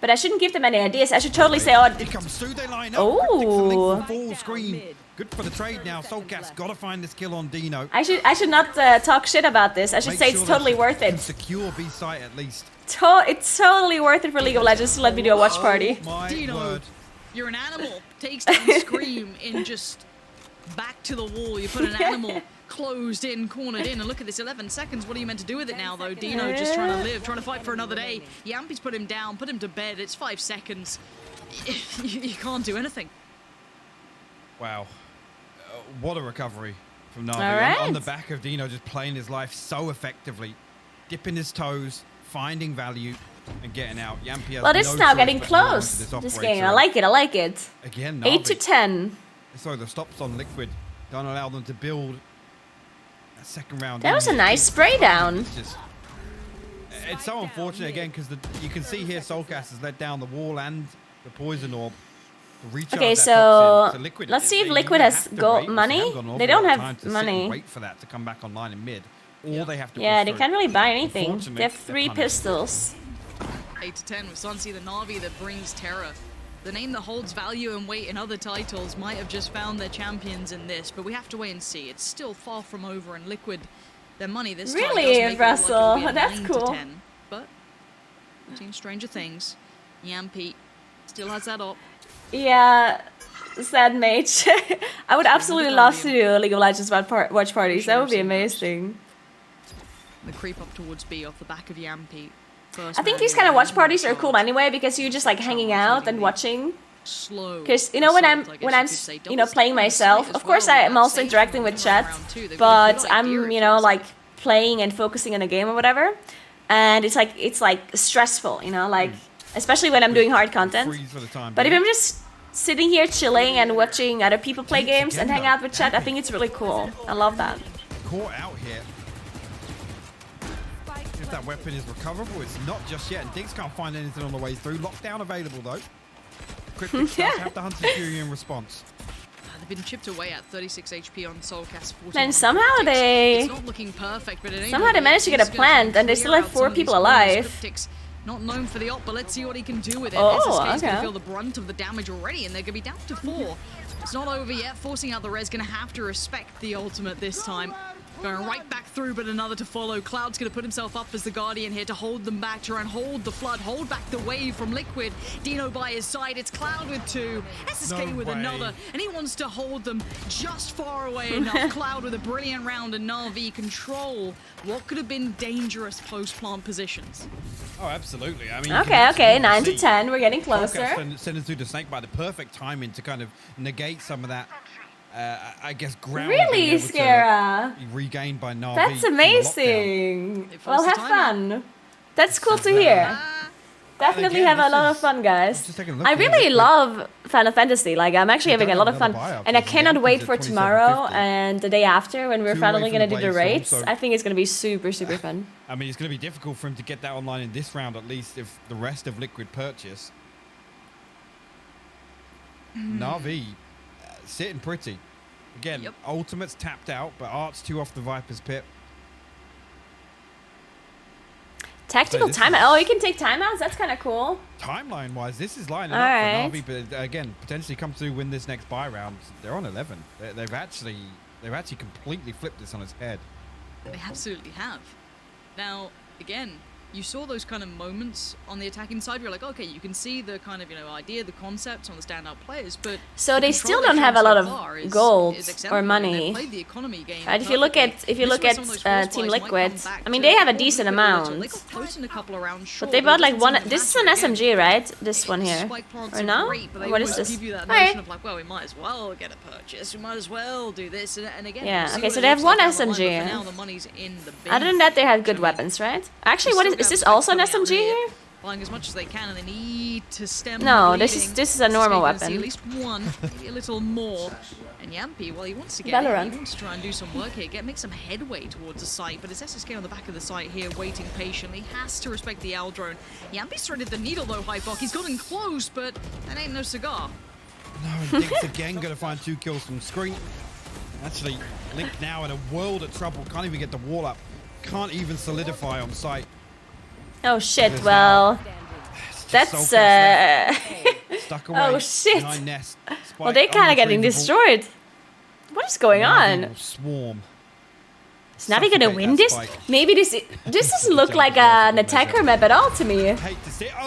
But I shouldn't give them any ideas. I should totally say, oh, He comes through, they line up. Oh. Full screen. Good for the trade now. Soulcast got to find this kill on Dino. I should not talk shit about this. I should Make say sure it's totally that worth can it. Secure B site at least. It's totally worth it for League of Legends to let me do a watch party. My Dino, word. you're an animal. Takes down Scream in just back to the wall. You put an animal closed in, cornered in, and look at this, 11 seconds. What are you meant to do with it now, though? Dino just trying to live, trying to fight for another day. Yampi's put him down, put him to bed. It's 5 seconds. You can't do anything. Wow. What a recovery from Navi. All right. On the back of Dino just playing his life so effectively. Dipping his toes, finding value, and getting out. Yampi has Well, this no is now choice getting but to hold on to close, this this operator. game. I like it, I like it. Again, 8 to Navi. 10. So the stops on Liquid don't allow them to build that second round. That was a nice spray down. It's so unfortunate again because you can see here Soulcast has let down the wall and the poison orb. Okay, so let's see if Liquid has money. They don't have money. Wait for that to come back online in mid. Or they have to. Yeah, they can't really buy anything. They have 3 pistols. 8 to 10 with Sunsi, the Na'Vi that brings terror. The name that holds value and weight in other titles might have just found their champions in this, but we have to wait and see. It's still far from over, and Liquid, their money this time really, does make Russell? It look like That's 9 cool. to 10, but we've seen stranger things. Yampy still has that up. Yeah, sad mage. I would absolutely love to do League of Legends watch parties. That would be amazing. The creep up towards B off the back of Yampy. I think these kind of watch parties are cool anyway because you're just like hanging out and watching. Because you know when I'm playing myself, of course I am also interacting with chat, but I'm like playing and focusing on a game or whatever, and it's like stressful, like especially when I'm doing hard content. But if I'm just sitting here chilling and watching other people play games and hang out with chat, I think it's really cool. I love that. Caught out here. If that weapon is recoverable, it's not just yet, and Diggs can't find anything on the way through. Lockdown available though. Cryptic stuff, have the Hunted Fury in response. They've been chipped away at 36 HP on Soulcast. And somehow they it's not looking perfect, but it somehow they managed to get a plant, and they still have 4 people alive. Not known for the op, but let's see what he can do with it. Oh, SSK is okay. going to feel the brunt of the damage already, and they're going to be down to 4. It's not over yet. Forcing out the res, going to have to respect the ultimate this time. Going right back through, but another to follow. Cloud's going to put himself up as the Guardian here to hold them back, try and hold the flood, hold back the wave from Liquid. Dino by his side. It's Cloud with 2, SSK with another, and he wants to hold them just far away enough. Cloud with a brilliant round, and Na'Vi control what could have been dangerous post-plant positions. Oh, absolutely. I mean, okay, 9 to 10. We're getting closer. Sending through the snake by the perfect timing to kind of negate some of that. I guess ground really, Skara? Regained by Na'Vi. That's amazing. Well, have fun. That's cool to hear. Definitely have a lot of fun, guys. I really love Final Fantasy. Like, I'm actually having a lot of fun, and I cannot wait for tomorrow and the day after when we're finally gonna do the raids. I think it's gonna be super fun. I mean, it's gonna be difficult for him to get that online in this round, at least if the rest of Liquid purchase. Na'Vi sitting pretty. Again, Ultimate's tapped out, but Art's 2 off the Viper's pit. Tactical timeout. Oh, you can take timeouts? That's kind of cool. Timeline-wise, this is lining up for Na'Vi, but again, potentially come through, win this next buy round. They're on 11. They've actually completely flipped this on its head. They absolutely have. Now, again, you saw those kind of moments on the attacking side where you're like, okay, you can see the kind of, idea, the concept on the standout players, but so they still don't have a lot of gold or money. The economy game right, if you look at Team Liquid, I mean they have a decent amount. They got close in a couple of rounds short, but they bought like one. This is an SMG, right? This one here, or no? What is this? Give you that notion of like, well, we might as well get a purchase. We might as well do this, and again. Yeah. Okay, so they have one SMG. Now the money's in the bin. Other than that, they have good weapons, right? Actually, what is this also an SMG here? Buying as much as they can, and they need to stem. No, this is a normal weapon. At least one, maybe a little more. And Yampy, well, he wants to get Valorant. He wants to try and do some work here, make some headway towards the site. But it's SSK on the back of the site here, waiting patiently. Has to respect the owl drone. Yampy's threaded the needle though, Hypok. He's gotten close, but that ain't no cigar. No, and Diggs again going to find 2 kills from screen. Actually, Link now in a world of trouble. Can't even get the wall up. Can't even solidify on site. Oh shit, well, that's Stuck away. Oh shit. Nest. Well, they're kind of getting destroyed. What is going on? Swarm. Is Navi gonna win this? Maybe this doesn't look like an attacker map at all to me.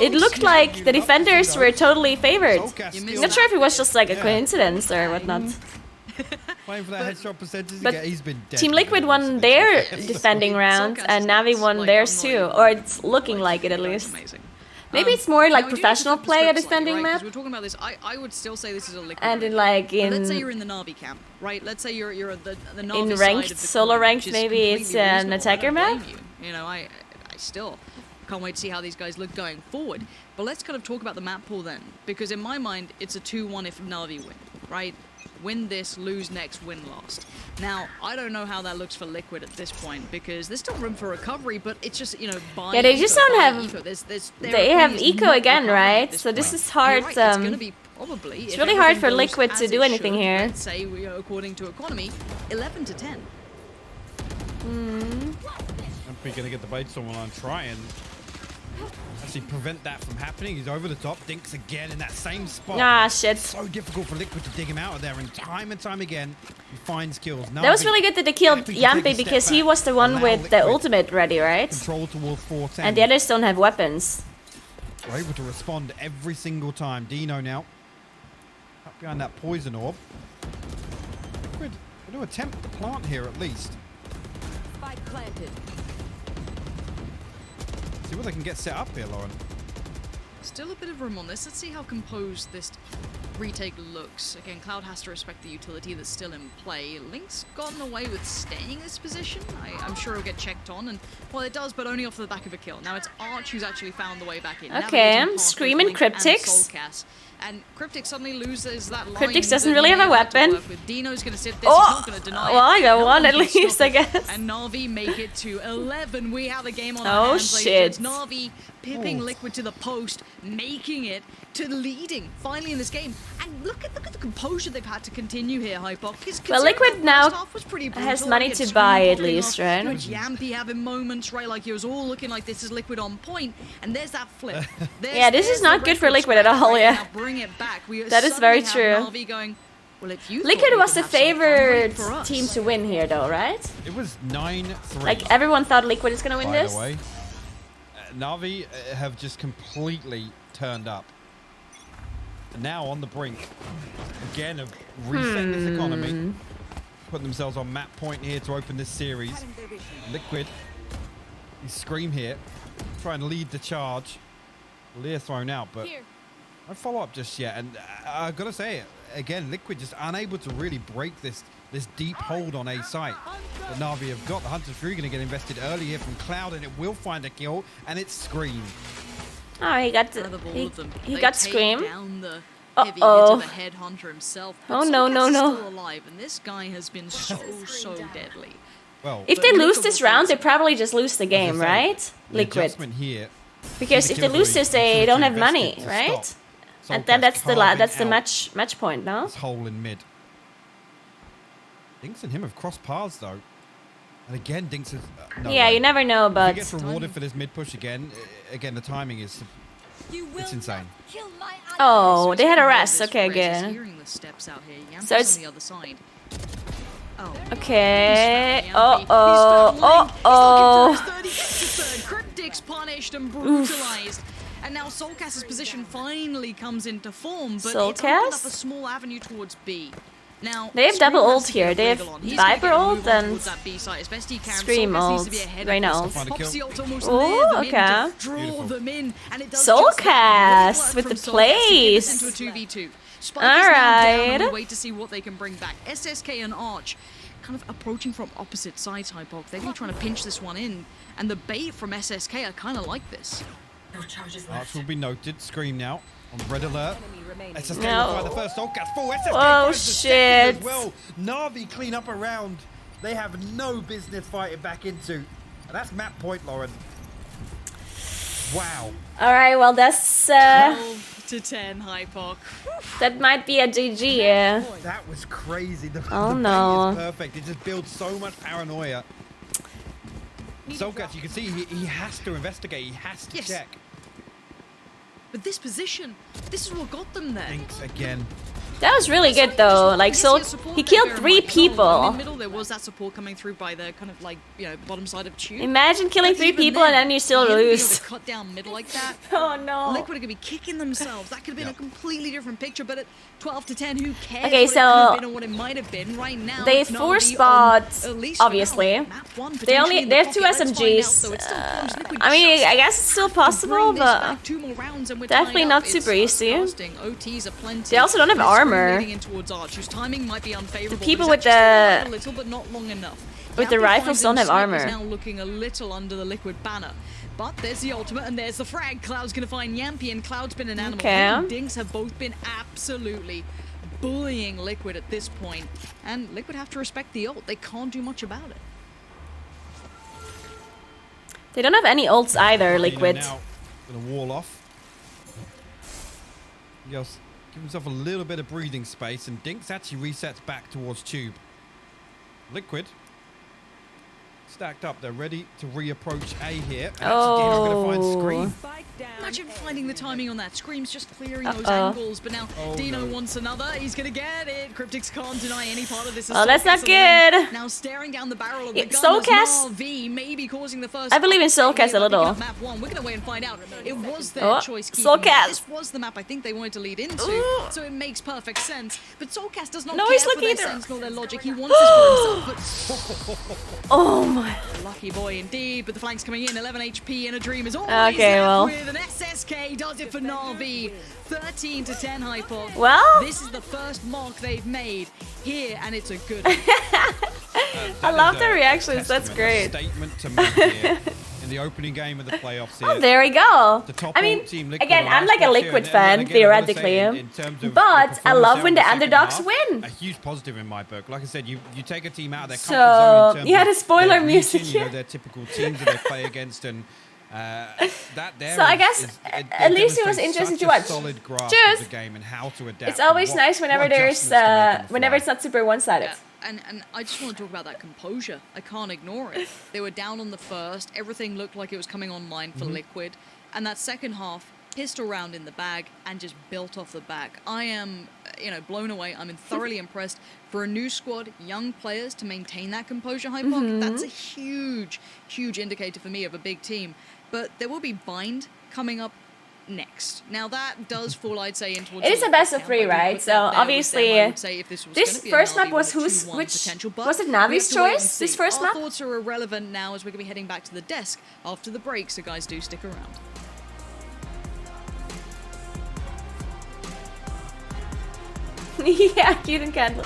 It looked like the defenders were totally favored. I'm not sure if it was just like a coincidence or whatnot. Playing for that headshot percentage But again, he's been dead. Team Liquid won their defending round, and Navi won theirs too, or it's looking like it at least. Maybe it's more like professional play a defending map. We're talking about this. I would still say this is a Liquid. And in like let's say you're in the Navi camp, right? Let's say you're the Navi in ranked, side of the solo coin, ranked, which is maybe it's completely an reasonable. attacker I don't map. blame you. I still can't wait to see how these guys look going forward. But let's kind of talk about the map pool then, because in my mind, it's a 2-1 if Navi win, right? Win this, lose next, win last. Now, I don't know how that looks for Liquid at this point, because there's still room for recovery, but it's just, you know, buy Yeah, they just eco, don't buy have. eco. They have eco again, right? So this is hard. Right, it's gonna be probably, it's if really hard everything for goes Liquid as to it do anything should, here. Let's say, we are, according to economy, 11 to 10. We're going to get the bait someone on try and actually prevent that from happening. He's over the top, dinks again in that same spot. Ah, shit. So difficult for Liquid to dig him out of there, and time again, he finds kills. That was really good that they killed Yampi because he was the one with the ultimate ready, right? Control towards 410. And the others don't have weapons. We're able to respond every single time. Dino now up behind that poison orb. Liquid going to attempt the plant here at least. Spike planted. See what they can get set up here, Lauren. Still a bit of room on this. Let's see how composed this retake looks. Again, Cloud has to respect the utility that's still in play. Link's gotten away with staying in this position. I'm sure he'll get checked on, and well, it does, but only off the back of a kill. Now it's Arch who's actually found the way back in. Okay, screaming Cryptix. And Cryptix suddenly loses that line. Cryptix doesn't really have a weapon. Dino's going to sit this. He's not going to deny well, I got No one at can stop least, I it. guess. And Na'Vi make it to 11. We have the game on our Oh, hands. ladies and shit. gents. Na'Vi pipping Liquid to the post, making it to leading finally in this game. And look at the composure they've had to continue here, Hypok. Well, Liquid now has money to buy at least, right? Yampi having moments, right? Like it was all looking like this is Liquid on point, and there's that flip. Yeah, this is not good for Liquid at all, yeah. Now bring it back. That is very suddenly have true. Na'Vi going, well, if you Liquid thought was you the could have some fun, wait favored for us. team to win here, though, right? It was 9-3. Like everyone thought Liquid is gonna win by this. the way. Na'Vi have just completely turned up. And now on the brink again of resetting this economy, putting themselves on map point here to open this series. Liquid, you scream here, try and lead the charge. Lear thrown out, but no follow up just yet. And I've got to say it again, Liquid just unable to really break this deep hold on A site that Na'Vi have got. The Hunter's Fury going to get invested early here from Cloud, and it will find a kill, and it's Scream. Oh, he got he got Scream. Uh-oh. Himself, oh no, no, no. Still alive, and this guy has been so deadly. Well, if they lose this round, they probably just lose the game, right? Liquid. Here, because if they lose this, they don't have money, right? And then that's the match point, no? This hole in mid. Dinks and him have crossed paths though. And again, Dinks is... no yeah, way. you never know, but... If he gets rewarded for this mid push again, the timing is... It's insane. Oh, they had a rest. Okay, good. So it's... Okay. Cryptix punished and brutalized. And now Soulcast's position finally comes into form, but it's opened up a small avenue towards B. Now, they have double ult here. They have Viper ult and Scream ult, Reyna ult. Oh, okay. Soulcast with the plays. Alright. Wait to see what they can bring back. SSK and Arch kind of approaching from opposite sides, Hypok. They're really trying to pinch this one in, and the bait from SSK are kind of like this. No charges left. Arch will be noted. Scream now on red alert. SSK No. will find the first Soulcast. Full SSK Oh, finds the second shit. as well. Na'Vi clean up around. They have no business fighting back into. And that's map point, Lauren. Wow. All right, well that's 12 to 10, Hypok. that might be a GG. Yeah. That was crazy. The Oh, bait no. is perfect. It just builds so much paranoia. Soulcast, you can see he has to investigate. He has to check. But this position, this is what got them there. Thanks again. That was really good though. Like so, he killed 3 people. In the middle, there was that support coming through by the kind of like bottom side of tube. Imagine killing 3 people and then you still lose. Cut down middle like that. Oh no. Liquid are gonna be kicking themselves. That could have been a completely different picture. But at 12 to 10, who cares? Okay, what so it could have been or what it might have been right now. They it's force Na'Vi spots, on, at least obviously. for now, map one, They potentially in the have 2 pocket. Let's find out, SMGs. though. It's still close. Liquid I mean, just I guess it's still possible, bring this but back 2 more rounds and we're definitely tied not up. super It's easy. costing. OTs are plenty. They also don't have And it's armor. leading in towards Arch, whose timing might be unfavorable. The people but with he's actually the- still a little, but not long enough. with the Yampi rifles finds don't have himself armor. is now looking a little under the Liquid banner. But there's the ultimate and there's the frag. Cloud's gonna find Yampi, and Cloud's been an animal. Okay. Him and Dinks have both been absolutely bullying Liquid at this point, and Liquid have to respect the ult. They can't do much about it. They don't have any ults either, Liquid. Now gonna wall off. Yes, give himself a little bit of breathing space, and Dinks actually resets back towards Tube. Liquid stacked up. They're ready to reapproach A here. And Oh. going to find Scream. Imagine finding the timing on that. Scream's just clearing those angles, but now Dino wants another. He's gonna get it. Cryptics can't deny any part of this. Oh, that's not good. Now staring down the barrel of the gun. Soulcast. V maybe causing the first. I believe in Soulcast a little. Map 1. We're gonna wait and find out. It was their Oh, choice. Soulcast. This was the map I think they wanted to lead into, so it makes perfect sense. But Soulcast does not No, care he's for looking their at sense nor their logic. He wants this for himself. Oh my. Lucky boy indeed, but the flank's coming in. 11 HP in a dream is always Okay, left well. with an SSK. Does it for Na'Vi. 13 to 10 hyper. Well. This is the first mark they've made here, and it's a good. I love the reactions. That's great. Statement to make here in the opening game of the playoffs here. Oh, there we go. The top I mean, team, Liquid again, are I'm like a last here, Liquid and fan, again, I gotta say, theoretically. in terms of But the I love performance when there the in second underdogs half, win. A huge positive in my book. Like I said, you take a team out of their So, comfort zone in terms yeah, of the spoiler their music region, you know, here. their typical teams that they play against, and that there. So I guess they at least it was demonstrate interesting such to a watch. solid grasp Cheers. of the game and how to adapt. It's always and nice whenever what there's adjustments to make on the whenever fly. it's not super one-sided. Yeah, and I just want to talk about that composure. I can't ignore it. They were down on the first. Everything looked like it was coming online for Liquid. And that second half, pistol round in the bag and just built off the back. I am, blown away. I'm thoroughly impressed. For a new squad, young players to maintain that composure, Hypok, that's a huge, huge indicator for me of a big team. But there will be Bind coming up next. Now that does fall, I'd say, in towards. It is a best of 3, right? So obviously, this first map was was it Navi's choice? This first map? Our thoughts are irrelevant now as we're gonna be heading back to the desk after the break. So guys, do stick around. Yeah, cute and candle.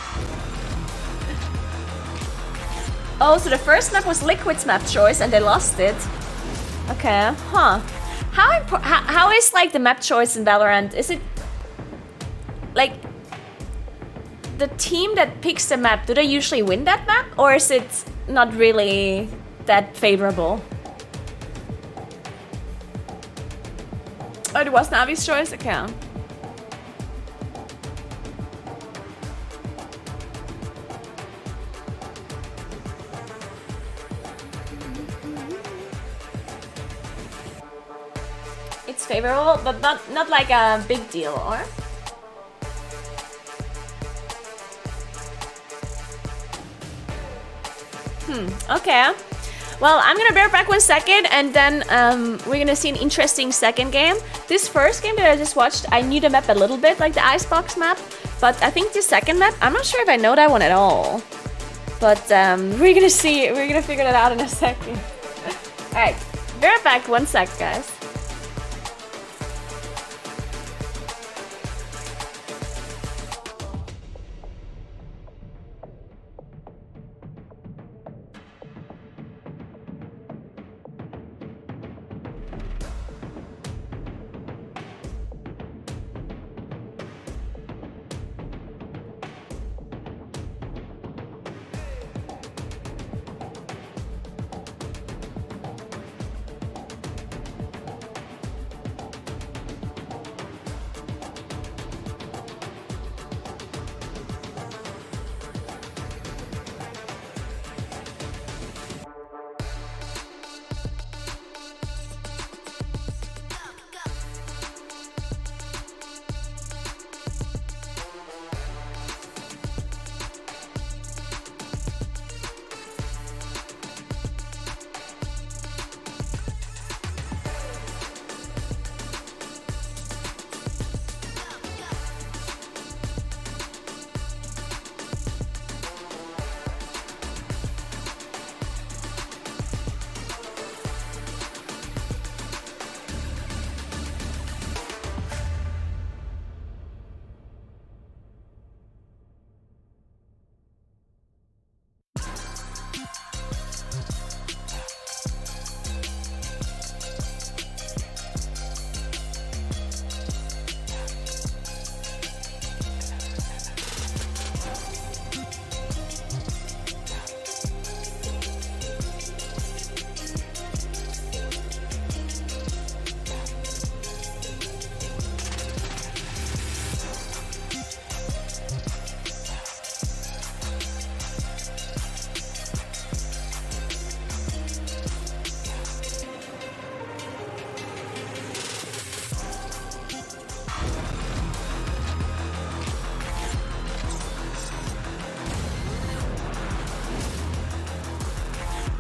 Oh, so the first map was Liquid's map choice and they lost it. Okay, huh. How is like the map choice in Valorant? Is it like the team that picks the map, do they usually win that map? Or is it not really that favorable? Oh, it was Navi's choice? Okay. It's favorable, but not like a big deal, or? Okay. Well, I'm gonna bear back 1 second, and then we're gonna see an interesting second game. This first game that I just watched, I knew the map a little bit, like the Icebox map, but I think the second map, I'm not sure if I know that one at all. But we're gonna see, we're gonna figure that out in a second. Alright, bear back 1 sec, guys.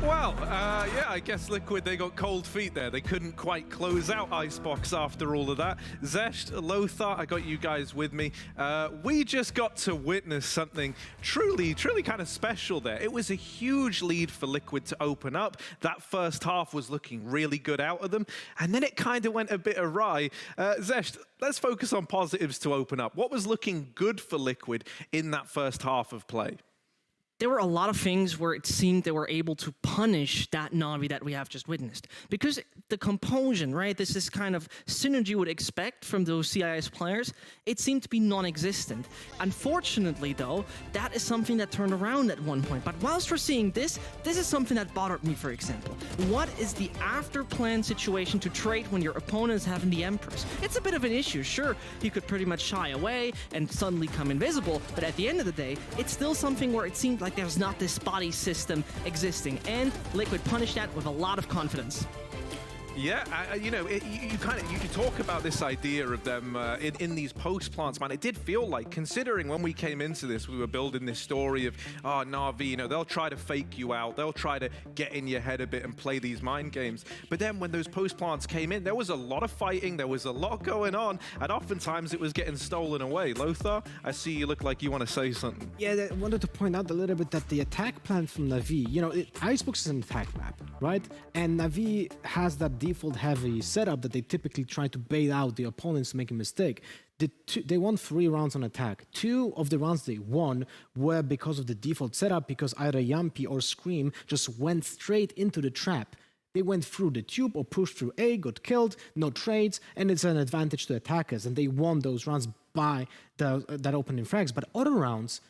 Well, yeah, I guess Liquid, they got cold feet there. They couldn't quite close out Icebox after all of that. Zesht, Lothar, I got you guys with me. We just got to witness something truly kind of special there. It was a huge lead for Liquid to open up. That first half was looking really good out of them, and then it kind of went a bit awry. Zesht, let's focus on positives to open up. What was looking good for Liquid in that first half of play? There were a lot of things where it seemed they were able to punish that Na'Vi that we have just witnessed. Because the composition, right, this is kind of synergy you would expect from those CIS players, it seemed to be non-existent. Unfortunately, though, that is something that turned around at one point. But whilst we're seeing this is something that bothered me, for example. What is the after-plan situation to trade when your opponent is having the Empress? It's a bit of an issue. Sure, you could pretty much shy away and suddenly come invisible, but at the end of the day, it's still something where it seemed like there's not this body system existing, and Liquid punished that with a lot of confidence. Yeah, you know, you talk about this idea of them in these post plants, man. It did feel like, considering when we came into this, we were building this story of, oh, Na'Vi, you know, they'll try to fake you out, they'll try to get in your head a bit and play these mind games. But then when those post plants came in, there was a lot of fighting, there was a lot going on, and oftentimes it was getting stolen away. Lothar, I see you look like you want to say something. Yeah, I wanted to point out a little bit that the attack plan from Na'Vi, you know, Icebox is an attack map, right? And Na'Vi has that default heavy setup that they typically try to bait out the opponents to make a mistake. They won 3 rounds on attack. 2 of the rounds they won were because of the default setup, because either Yampi or Scream just went straight into the trap. They went through the tube or pushed through A, got killed, no trades, and it's an advantage to attackers, and they won those rounds by that opening frags. But other rounds,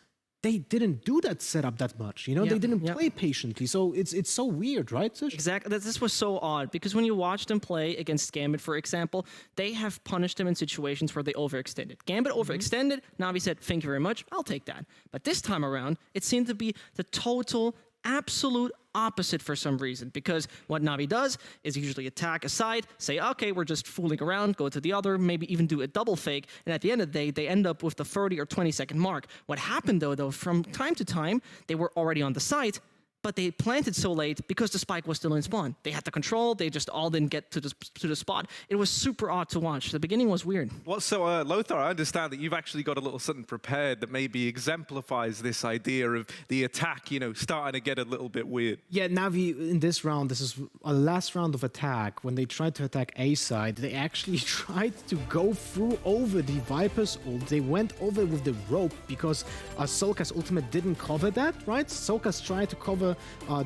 they didn't do that setup that much, you know? They didn't play patiently, so it's so weird, right, Sush? Exactly. This was so odd, because when you watch them play against Gambit, for example, they have punished them in situations where they overextended. Gambit overextended, Na'Vi said, thank you very much, I'll take that. But this time around, it seemed to be the total, absolute opposite for some reason, because what Na'Vi does is usually attack a side, say, okay, we're just fooling around, go to the other, maybe even do a double fake, and at the end of the day, they end up with the 30 or 20 second mark. What happened though, from time to time, they were already on the site, but they planted so late because the spike was still in spawn. They had the control, they just all didn't get to the spot. It was super odd to watch. The beginning was weird. Well, so Lothar, I understand that you've actually got a little something prepared that maybe exemplifies this idea of the attack, you know, starting to get a little bit weird. Yeah, Na'Vi in this round, this is a last round of attack. When they tried to attack A side, they actually tried to go through over the Viper's ult. They went over with the rope because Solka's ultimate didn't cover that, right? Solka's tried to cover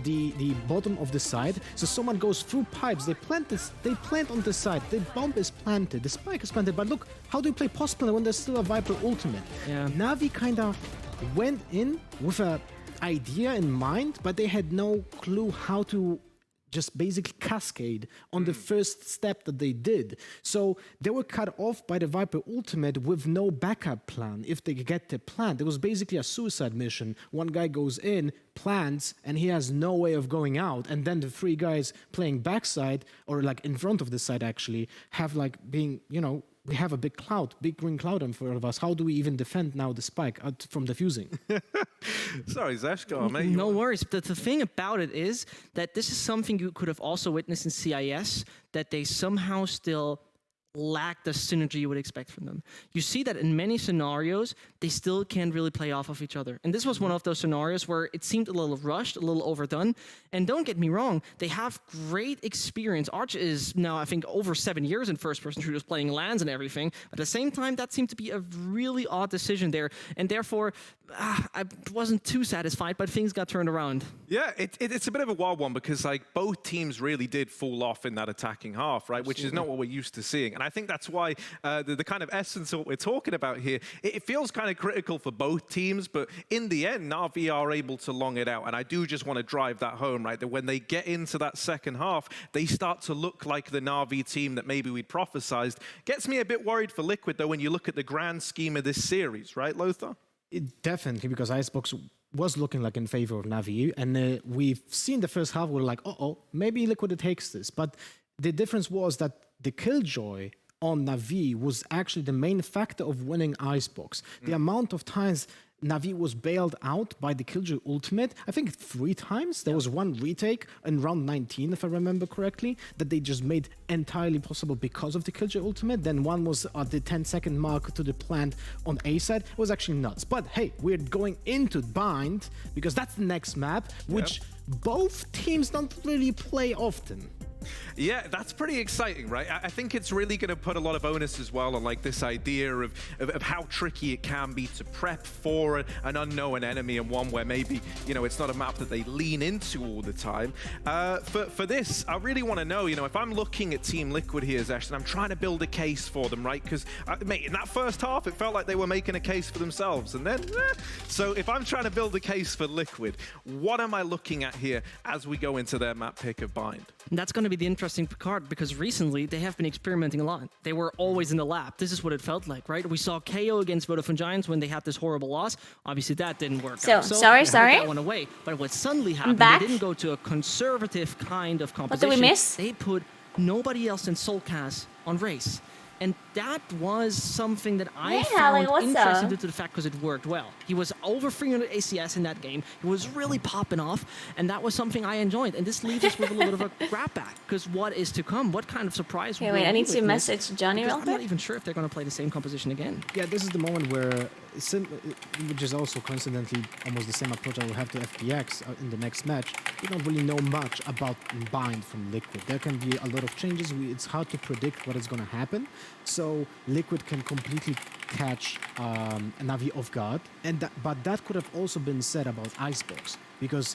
the bottom of the side, so someone goes through pipes, they plant on the side, the bomb is planted, the spike is planted, but look, how do you play post-planer when there's still a Viper ultimate? Yeah. Na'Vi kind of went in with an idea in mind, but they had no clue how to just basically cascade on the first step that they did. So they were cut off by the Viper ultimate with no backup plan. If they get the plant, it was basically a suicide mission. One guy goes in, plants, and he has no way of going out. And then the 3 guys playing backside, or like in front of the side actually, have like being, you know, we have a big green cloud in front of us. How do we even defend now the spike from defusing? Sorry, Zesh, go on, mate. No worries. The thing about it is that this is something you could have also witnessed in CIS, that they somehow still lack the synergy you would expect from them. You see that in many scenarios, they still can't really play off of each other. And this was one of those scenarios where it seemed a little rushed, a little overdone. And don't get me wrong, they have great experience. Arch is now, I think, over 7 years in first-person shooters, playing LANs and everything. But at the same time, that seemed to be a really odd decision there. And therefore, I wasn't too satisfied, but things got turned around. Yeah, it's a bit of a wild one, because like both teams really did fall off in that attacking half, right? Which is not what we're used to seeing. And I think that's why the kind of essence of what we're talking about here, it feels kind of critical for both teams, but in the end, Na'Vi are able to long it out. And I do just want to drive that home, right? That when they get into that second half, they start to look like the Na'Vi team that maybe we'd prophesized. Gets me a bit worried for Liquid, though, when you look at the grand scheme of this series, right, Lothar? Definitely, because Icebox was looking like in favor of Na'Vi, and we've seen the first half, we're like, maybe Liquid takes this. But the difference was that the Killjoy on Na'Vi was actually the main factor of winning Icebox. The amount of times Na'Vi was bailed out by the Killjoy ultimate, I think 3 times. There was one retake in round 19, if I remember correctly, that they just made entirely possible because of the Killjoy ultimate. Then one was at the 10-second mark to the plant on A side. It was actually nuts. But hey, we're going into Bind, because that's the next map, which both teams don't really play often. Yeah, that's pretty exciting, right? I think it's really going to put a lot of onus as well on like this idea of how tricky it can be to prep for an unknown enemy, and one where maybe, you know, it's not a map that they lean into all the time. For this, I really want to know, you know, if I'm looking at Team Liquid here, Zesh, and I'm trying to build a case for them, right? Because, mate, in that first half, it felt like they were making a case for themselves. And then, so if I'm trying to build a case for Liquid, what am I looking at here as we go into their map pick of Bind? And that's going to be the interesting card, because recently they have been experimenting a lot. They were always in the lab. This is what it felt like, right? We saw KO against Vodafone Giants when they had this horrible loss. Obviously, that didn't work out. So sorry. That went away. But what suddenly happened, they didn't go to a conservative kind of composition. What did we miss? They put nobody else in Soulcast on race. And that was something that I found interesting due to the fact because it worked well. He was over 300 ACS in that game. He was really popping off, and that was something I enjoyed. And this leaves us with a little bit of a grab back, because what is to come? What kind of surprise? Okay, wait, I need to message Johnny real quick. I'm not even sure if they're going to play the same composition again. Yeah, this is the moment where, which is also coincidentally almost the same approach I will have to FPX in the next match. We don't really know much about Bind from Liquid. There can be a lot of changes. It's hard to predict what is going to happen. So Liquid can completely catch a Na'Vi off guard, but that could have also been said about Icebox, because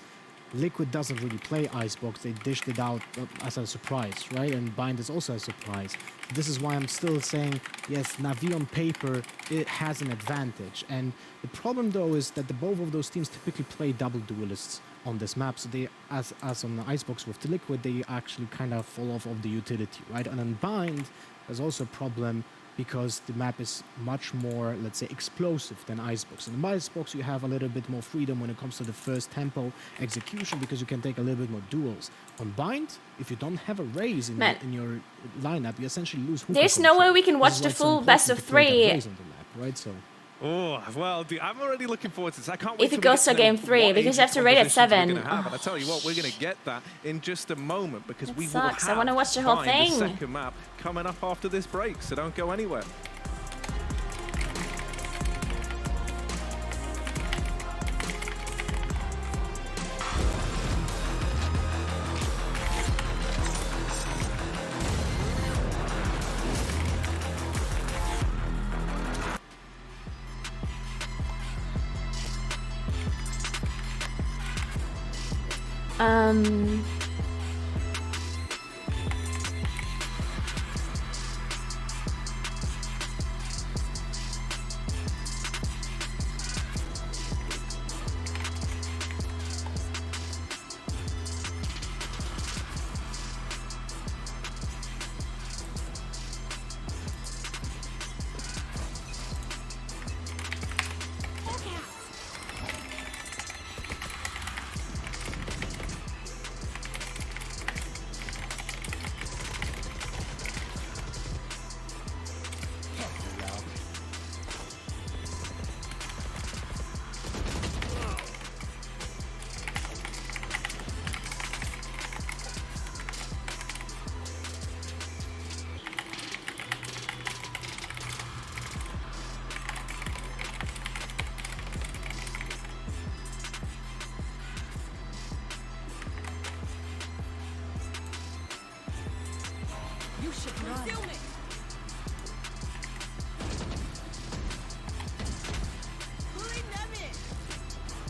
Liquid doesn't really play Icebox. They dished it out as a surprise, right? And Bind is also a surprise. This is why I'm still saying, yes, Na'Vi on paper, it has an advantage. And the problem, though, is that both of those teams typically play double duelists on this map. So they, as on the Icebox with the Liquid, they actually kind of fall off of the utility, right? And on Bind, there's also a problem because the map is much more, let's say, explosive than Icebox. In the Icebox, you have a little bit more freedom when it comes to the first tempo execution, because you can take a little bit more duels. On Bind, if you don't have a raise in your lineup, you essentially lose. There's no way we can watch the full best of 3. On the map, right? So. Oh, well, dude, I'm already looking forward to this. I can't wait if it goes to game 3, because you have to rate at 7. And I tell you what, we're going to get that in just a moment, because we will have I want to watch the whole thing. The second map coming up after this break, so don't go anywhere.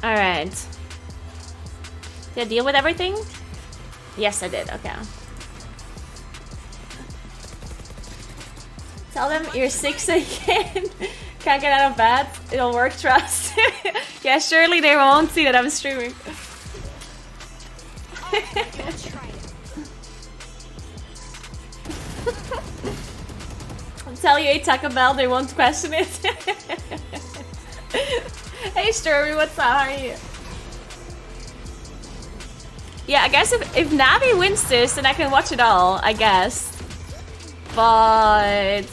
Alright. Did I deal with everything? Yes, I did. Okay. Tell them you're 6 again. Can't get out of bed. It'll work, trust. Yeah, surely they won't see that I'm streaming. I'll tell you, Taco Bell, they won't question it. Hey Sturby, what's up? How are you? Yeah, I guess if Navi wins this, then I can watch it all, I guess. But...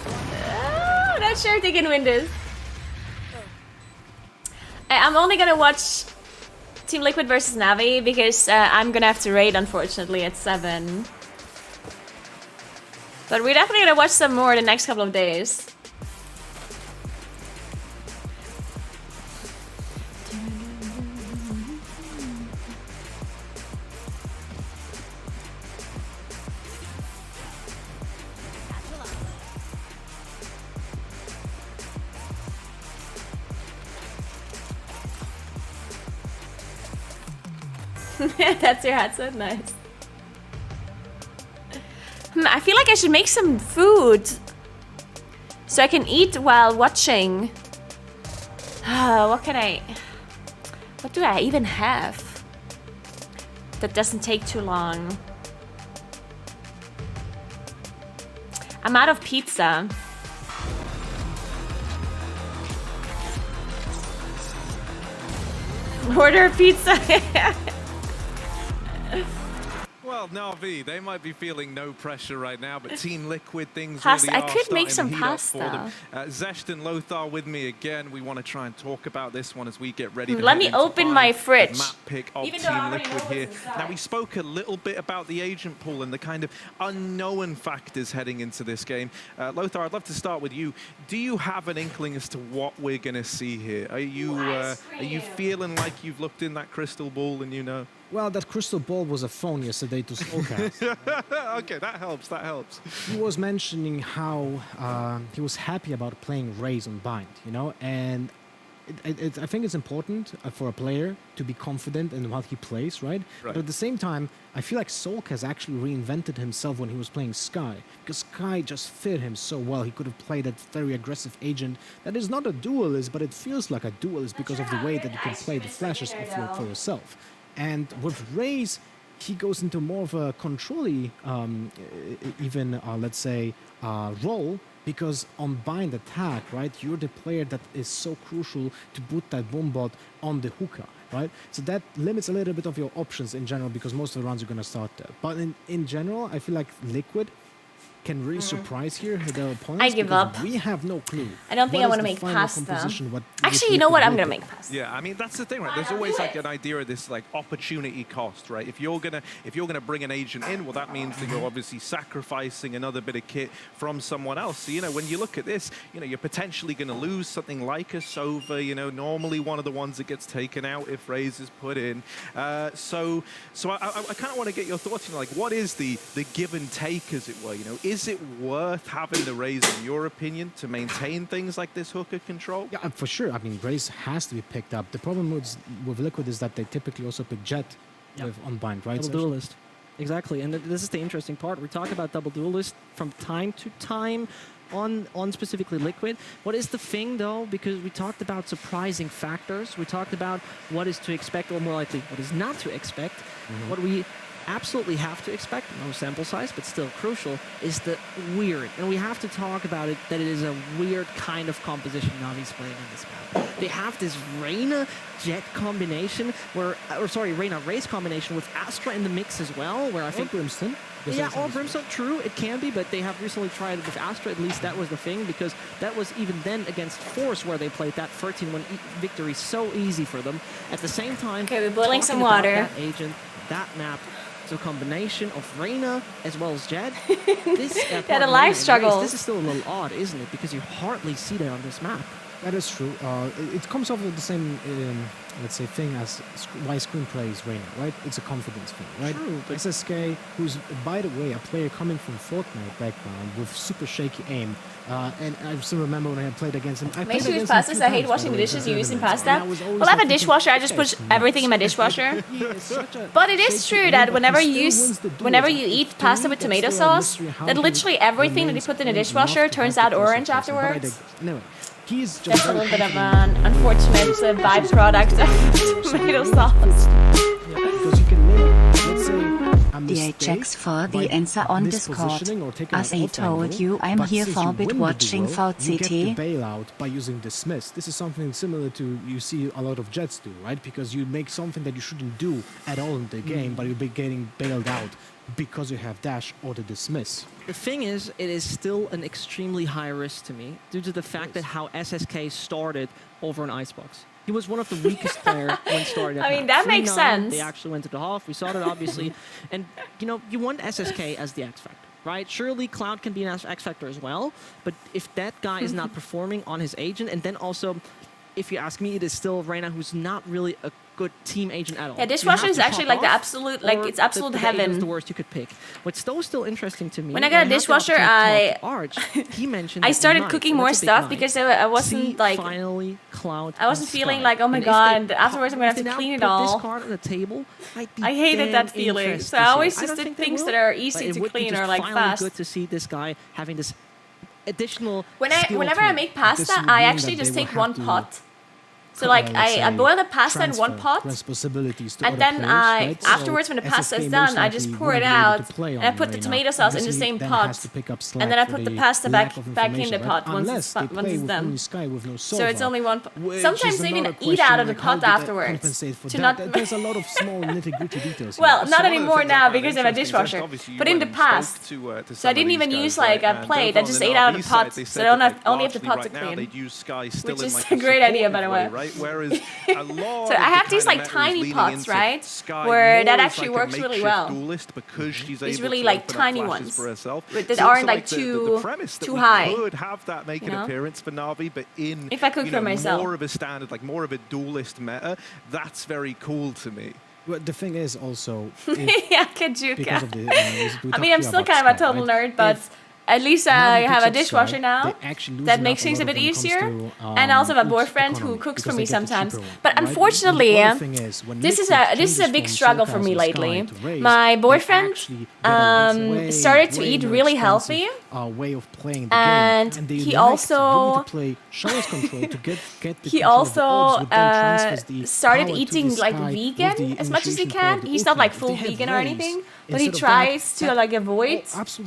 I'm not sure if they can win this. I'm only gonna watch Team Liquid versus Navi because I'm gonna have to raid, unfortunately, at 7. But we're definitely gonna watch some more the next couple of days. That's your headset? Nice. I feel like I should make some food so I can eat while watching. What do I even have that doesn't take too long? I'm out of pizza. Order pizza. Well, Na'Vi, they might be feeling no pressure right now, but Team Liquid, things Pasta. really are I could make some starting to heat up for them. pasta. Zesh and Lothar with me again. We want to try and talk about this one as we get ready to Let head me into open find my the fridge. map pick of Even though I Team already Liquid know here. what's inside. Now, we spoke a little bit about the agent pool and the kind of unknown factors heading into this game. Lothar, I'd love to start with you. Do you have an inkling as to what we're going to see here? Are you feeling like you've looked in that crystal ball and you know? Well, that crystal ball was a phone yesterday to Soulcast. Okay, that helps, that helps. He was mentioning how he was happy about playing Raze on Bind, you know, and I think it's important for a player to be confident in what he plays, right? But at the same time, I feel like Soulcast actually reinvented himself when he was playing Sky, because Sky just fit him so well. He could have played that very aggressive agent that is not a duelist, but it feels like a duelist because of the way that you can play the flashes for yourself. And with Raze, he goes into more of a control-y, let's say, role, because on bind attack, right, you're the player that is so crucial to put that boom bot on the hookah, right? So that limits a little bit of your options in general, because most of the rounds are going to start there. But in general, I feel like Liquid can really surprise here their opponents. I give up. We have no clue. I don't think I want to make pasta. Actually, you know what? I'm gonna make pasta. Yeah, I mean that's the thing, right? There's always like an idea of this like opportunity cost, right? If you're gonna bring an agent in, well, that means that you're obviously sacrificing another bit of kit from someone else. So, you know, when you look at this, you know, you're potentially gonna lose something like a Sova. You know, normally one of the ones that gets taken out if Raze is put in. So I kind of want to get your thoughts. You know, like what is the give and take, as it were? You know, is it worth having the Raze, in your opinion, to maintain things like this hooker control? Yeah, for sure. I mean, Raze has to be picked up. The problem with Liquid is that they typically also pick Jet with Unbind, right? Double duelist. Exactly, and this is the interesting part. We talk about double duelist from time to time on specifically Liquid. What is the thing, though? Because we talked about surprising factors. We talked about what is to expect, or more likely, what is not to expect. What we absolutely have to expect, no sample size, but still crucial, is the weird. And we have to talk about it, that it is a weird kind of composition Navi's playing in this map. They have this Reyna Jet combination, Reyna Raze combination with Astra in the mix as well, where I think... Brimstone. Yeah, or Brimstone, true, it can be, but they have recently tried it with Astra. At least that was the thing, because that was even then against Force where they played that 13-1 victory so easy for them. At the same time, okay, we're boiling some about water. That agent, that map, so a combination of Reyna as well as Jed. This had a life struggle. This is still a little odd, isn't it? Because you hardly see that on this map. That is true. It comes off with the same, let's say, thing as why Screen plays Reyna, right? It's a confidence thing, right? True, but SSK, who's, by the way, a player coming from Fortnite background with super shaky aim, and I still remember when I played against him. Make sure you use pastas. I hate washing the dishes. You using pasta? Well, I have a dishwasher. I just push everything in my dishwasher. But it is true that whenever you eat pasta with tomato sauce, that literally everything that you put in the dishwasher turns out orange afterwards. He's just That's a little bit of an unfortunate byproduct of tomato sauce. Because you can make, let's say, a mistake checks for the answer on Discord. As I told you, I'm here for bit watching VCT. You get the bailout by using Dismiss. This is something similar to you see a lot of Jets do, right? Because you make something that you shouldn't do at all in the game, but you'll be getting bailed out because you have dash or the dismiss. The thing is, it is still an extremely high risk to me due to the fact that how SSK started over an Icebox. He was one of the weakest players when started. I mean, that makes 3-9, sense. They actually went to the half. We saw that, obviously. And, you know, you want SSK as the X Factor, right? Surely Cloud can be an X Factor as well. But if that guy is not performing on his agent, and then also, if you ask me, it is still Reyna who's not really a good team agent at all. Yeah, Dishwasher is actually like the absolute, like it's absolute the heaven. is the worst you could pick. What's still interesting to me. When I got a Dishwasher, he mentioned I started cooking more stuff because I wasn't like finally Cloud. I wasn't feeling like, oh my god, afterwards I'm gonna have to clean it all. This card on the table, I hated that feeling. So I always just did things that are easy to clean or like fast. Good to see this guy having this additional. Whenever I make pasta, I actually just take one pot. So like I boil the pasta in one pot, and then afterwards when the pasta is done, I just pour it out and I put the tomato sauce in the same pot, and then I put the pasta back in the pot once it's done. So it's only one pot. Sometimes they even eat out of the pot afterwards. To not There's a lot of small nitty-gritty details. Well, not anymore now because of a dishwasher, but in the past. So I didn't even use like a plate. I just ate out of the pot, so I only have the pot to clean, which is a great idea, by the way. Whereas a lot so I have these like tiny pots, right, where that actually works really well. These really like tiny ones that aren't like too high. Could have that make an appearance for Na'Vi, but in if I cook for myself, more of a standard, like more of a duelist meta, that's very cool to me. Well, the thing is also, yeah, Kajuka. I mean, I'm still kind of a total nerd, but. At least I have a dishwasher now that makes things a bit easier, and I also have a boyfriend who cooks for me sometimes. But unfortunately, this is a big struggle for me lately. My boyfriend started to eat really healthy, and he also started eating like vegan as much as he can. He's not like full vegan or anything, but he tries to like avoid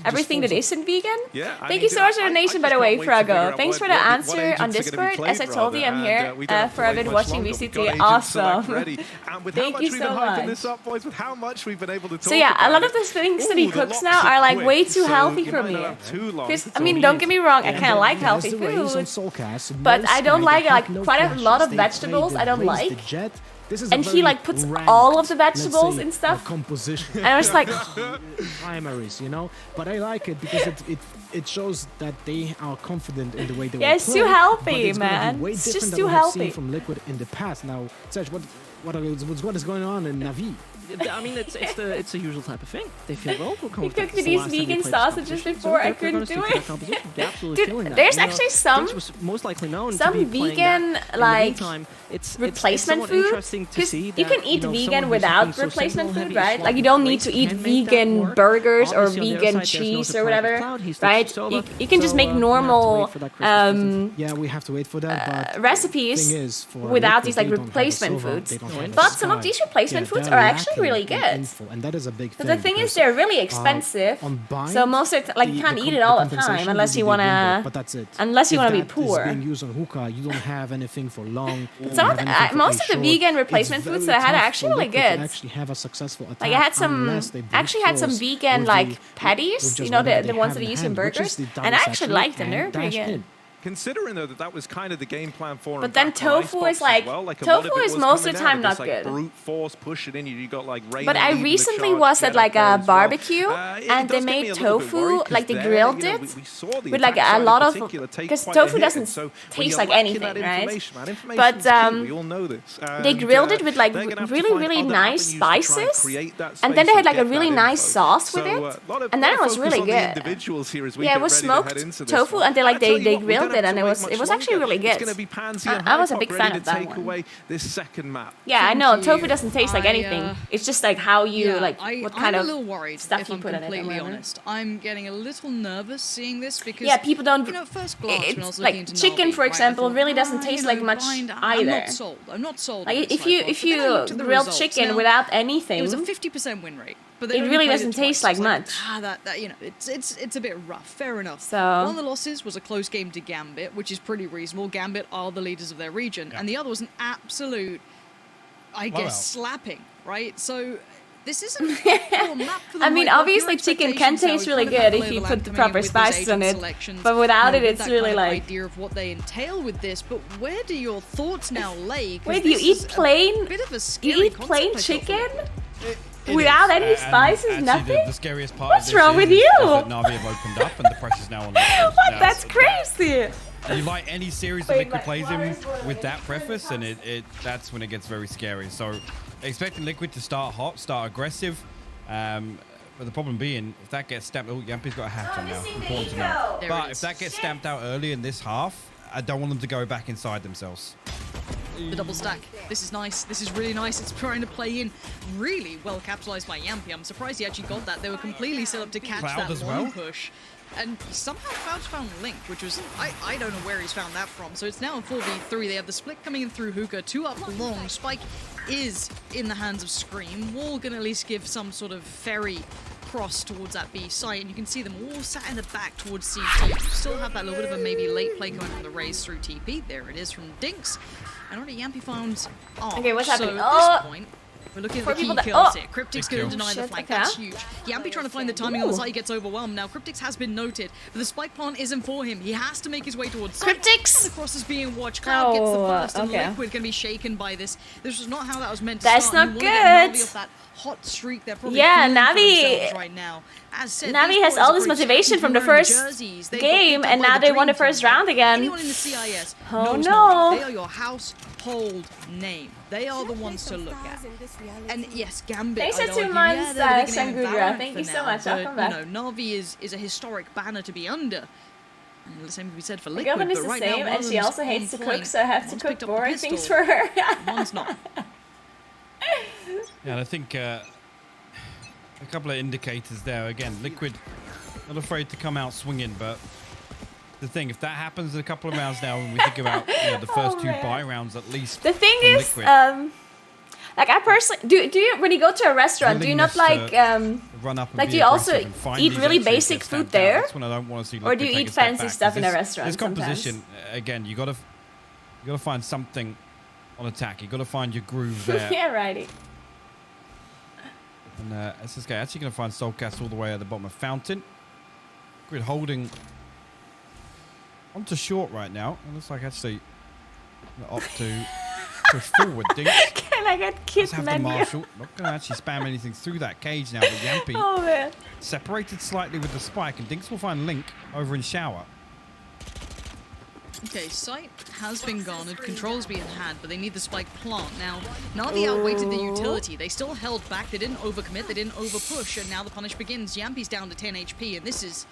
everything that isn't vegan. Yeah, Thank you so much for the donation, by the way, Frago. Thanks for the answer on Discord. As I told you, I'm here for a bit watching VCT. Awesome. Thank you so much. So yeah, a lot of the things that he cooks now are like way too healthy for me. Because, I mean, don't get me wrong, I kind of like healthy food, but I don't like quite a lot of vegetables I don't like. And he like puts all of the vegetables in stuff. And I was like, primaries, you know. But I like it because it shows that they are confident in the way they yeah, it's too healthy, man. It's just too healthy. From Liquid in the past. Now, Serge, what is going on in Na'Vi? I mean, it's the usual type of thing. They feel well. He cooked me these vegan sausages before. I couldn't do it. Dude, there's actually some vegan like replacement food. Because you can eat vegan without replacement food, right? Like you don't need to eat vegan burgers or vegan cheese or whatever, right? You can just make normal yeah, we have to wait for that. Recipes without these like replacement foods. But some of these replacement foods are actually really good. And that is a big thing. But the thing is, they're really expensive. So most of like you can't eat it all the time unless you wanna. But that's it. Unless you wanna be poor. Being used on hookah, you don't have anything for long. Most of the vegan replacement foods that I had are actually really good. Actually have a successful attack. Like I had some vegan like patties, you know, the ones that you use in burgers, and I actually liked them. They're pretty good. Considering though that was kind of the game plan for him. But then tofu is like tofu is most of the time not good. Brute force push it in. You got like. But I recently was at like a barbecue and they made tofu, like they grilled it with like a lot of, because tofu doesn't taste like anything, right? But they grilled it with like really nice spices, and then they had like a really nice sauce with it, and then it was really good. Yeah, it was smoked tofu, and they grilled it, and it was actually really good. I was a big fan of that one. Yeah, I know tofu doesn't taste like anything. It's just like how you what kind of stuff you put in it. Completely honest, I'm getting a little nervous seeing this because people don't. First glance, when I was like looking into chicken, Na'Vi, for example, really doesn't taste like much either. I'm not sold. Like if you grilled chicken without anything, it was a 50% win rate. But it really doesn't taste like much. It's a bit rough. Fair enough. So one of the losses was a close game to Gambit, which is pretty reasonable. Gambit are the leaders of their region, and the other was an absolute, I guess, slapping. Right. So This isn't a poor map for them. I mean, like, obviously your chicken can expectations taste are really kind of good that if you flavor put the land proper coming in with spices these on agent it, selections, but without you know, it, with it's that really kind of like... idea of what they entail with this, but where do your thoughts now lay? 'Cause Wait, you this eat is a plain? bit of a You scary eat plain concept, I feel. chicken? Without any spices, Actually, nothing? The scariest part What's of this wrong with is you? that Na'Vi have opened up and the pressure's now on them. What? That's crazy! You light any series that Liquid plays in with that preface, and that's when it gets very scary. So, expecting Liquid to start hot, start aggressive, but the problem being, if that gets stamped... Oh, Yampi's got a hat on now. Important to know. But if that gets stamped out early in this half, I don't want them to go back inside themselves. The double stack. This is nice. This is really nice. It's trying to play in. Really well capitalized by Yampy. I'm surprised he actually got that. They were completely set up to catch Cloud that as long well? push. And somehow Cloud's found Link, which was... I don't know where he's found that from. So it's now a 4v3. They have the split coming in through Hookah. 2 up long. Spike is in the hands of Scream. Wall can at least give some sort of ferry cross towards that B site, and you can see them all sat in the back towards CT. You still have that little bit of a maybe late play going from the Raze through TP. There it is from Dinks. And already Yampy found Arch. Okay, what's happening? So at this point, we're looking at the key kills here. Cryptic's going to deny the flank. That's huge. Yampy trying to find the timing on the site. He gets overwhelmed. Now, Cryptix has been noted, but the spike plant isn't for him. He has to make his way towards site. Cryptix! The cross is being watched. Cloud gets the first, and Liquid can be shaken by this. This was not how that was meant to That's start. not You wanna get good. Navi off that hot streak. They're probably Yeah, feeling for Navi... themselves right now. As said, Navi these has boys all are this pretty motivation scrappy from the wearing first jerseys. They got game, picked up and by now the they won the Dream first Team. round again. Anyone in the CIS Oh knows no. Navi. They are your household name. They are the ones to look at. And yes, Gambit. Thanks I'd for 2 argue, months, they're the big name in Shangudra. Valorant Thank for you so now, much. I'll but, come back. You know, Navi is a historic banner to be under. And the same can be said for My Liquid, girlfriend is but the right same, now, one and of she them's also hates to on cook, point. so I have to One's cook picked up the boring pistol, things for her. One's not. Yeah, and I think a couple of indicators there. Again, Liquid not afraid to come out swinging, but the thing, if that happens in a couple of rounds now, when we think about the first 2 buy rounds at least. The thing from is, Liquid, like I personally do you when you go to a restaurant, do you not like run up and like be do you also aggressive and find eat these really entries, basic get food stamped out? there? That's when I don't want to see Or do Liquid you take eat a step fancy back, stuff 'cause in a this- restaurant This composition, sometimes? again, you gotta find something on attack. You gotta find your groove there. Yeah, righty. And SSK actually going to find Soulcast all the way at the bottom of Fountain. Grid holding onto short right now. It looks like actually opt to push forward. Dinks. Can I get kid Let's have the menu? Marshall. Not going to actually spam anything through that cage now, but Yampy Oh man. separated slightly with the spike, and Dinks will find Link over in Shower. Okay, site has been garnered, control's being had, but they need the spike plant. Now, Na'Vi outweighted the utility. They still held back, they didn't overcommit, they didn't overpush, and now the punish begins. Yampy's down to 10 HP, and this is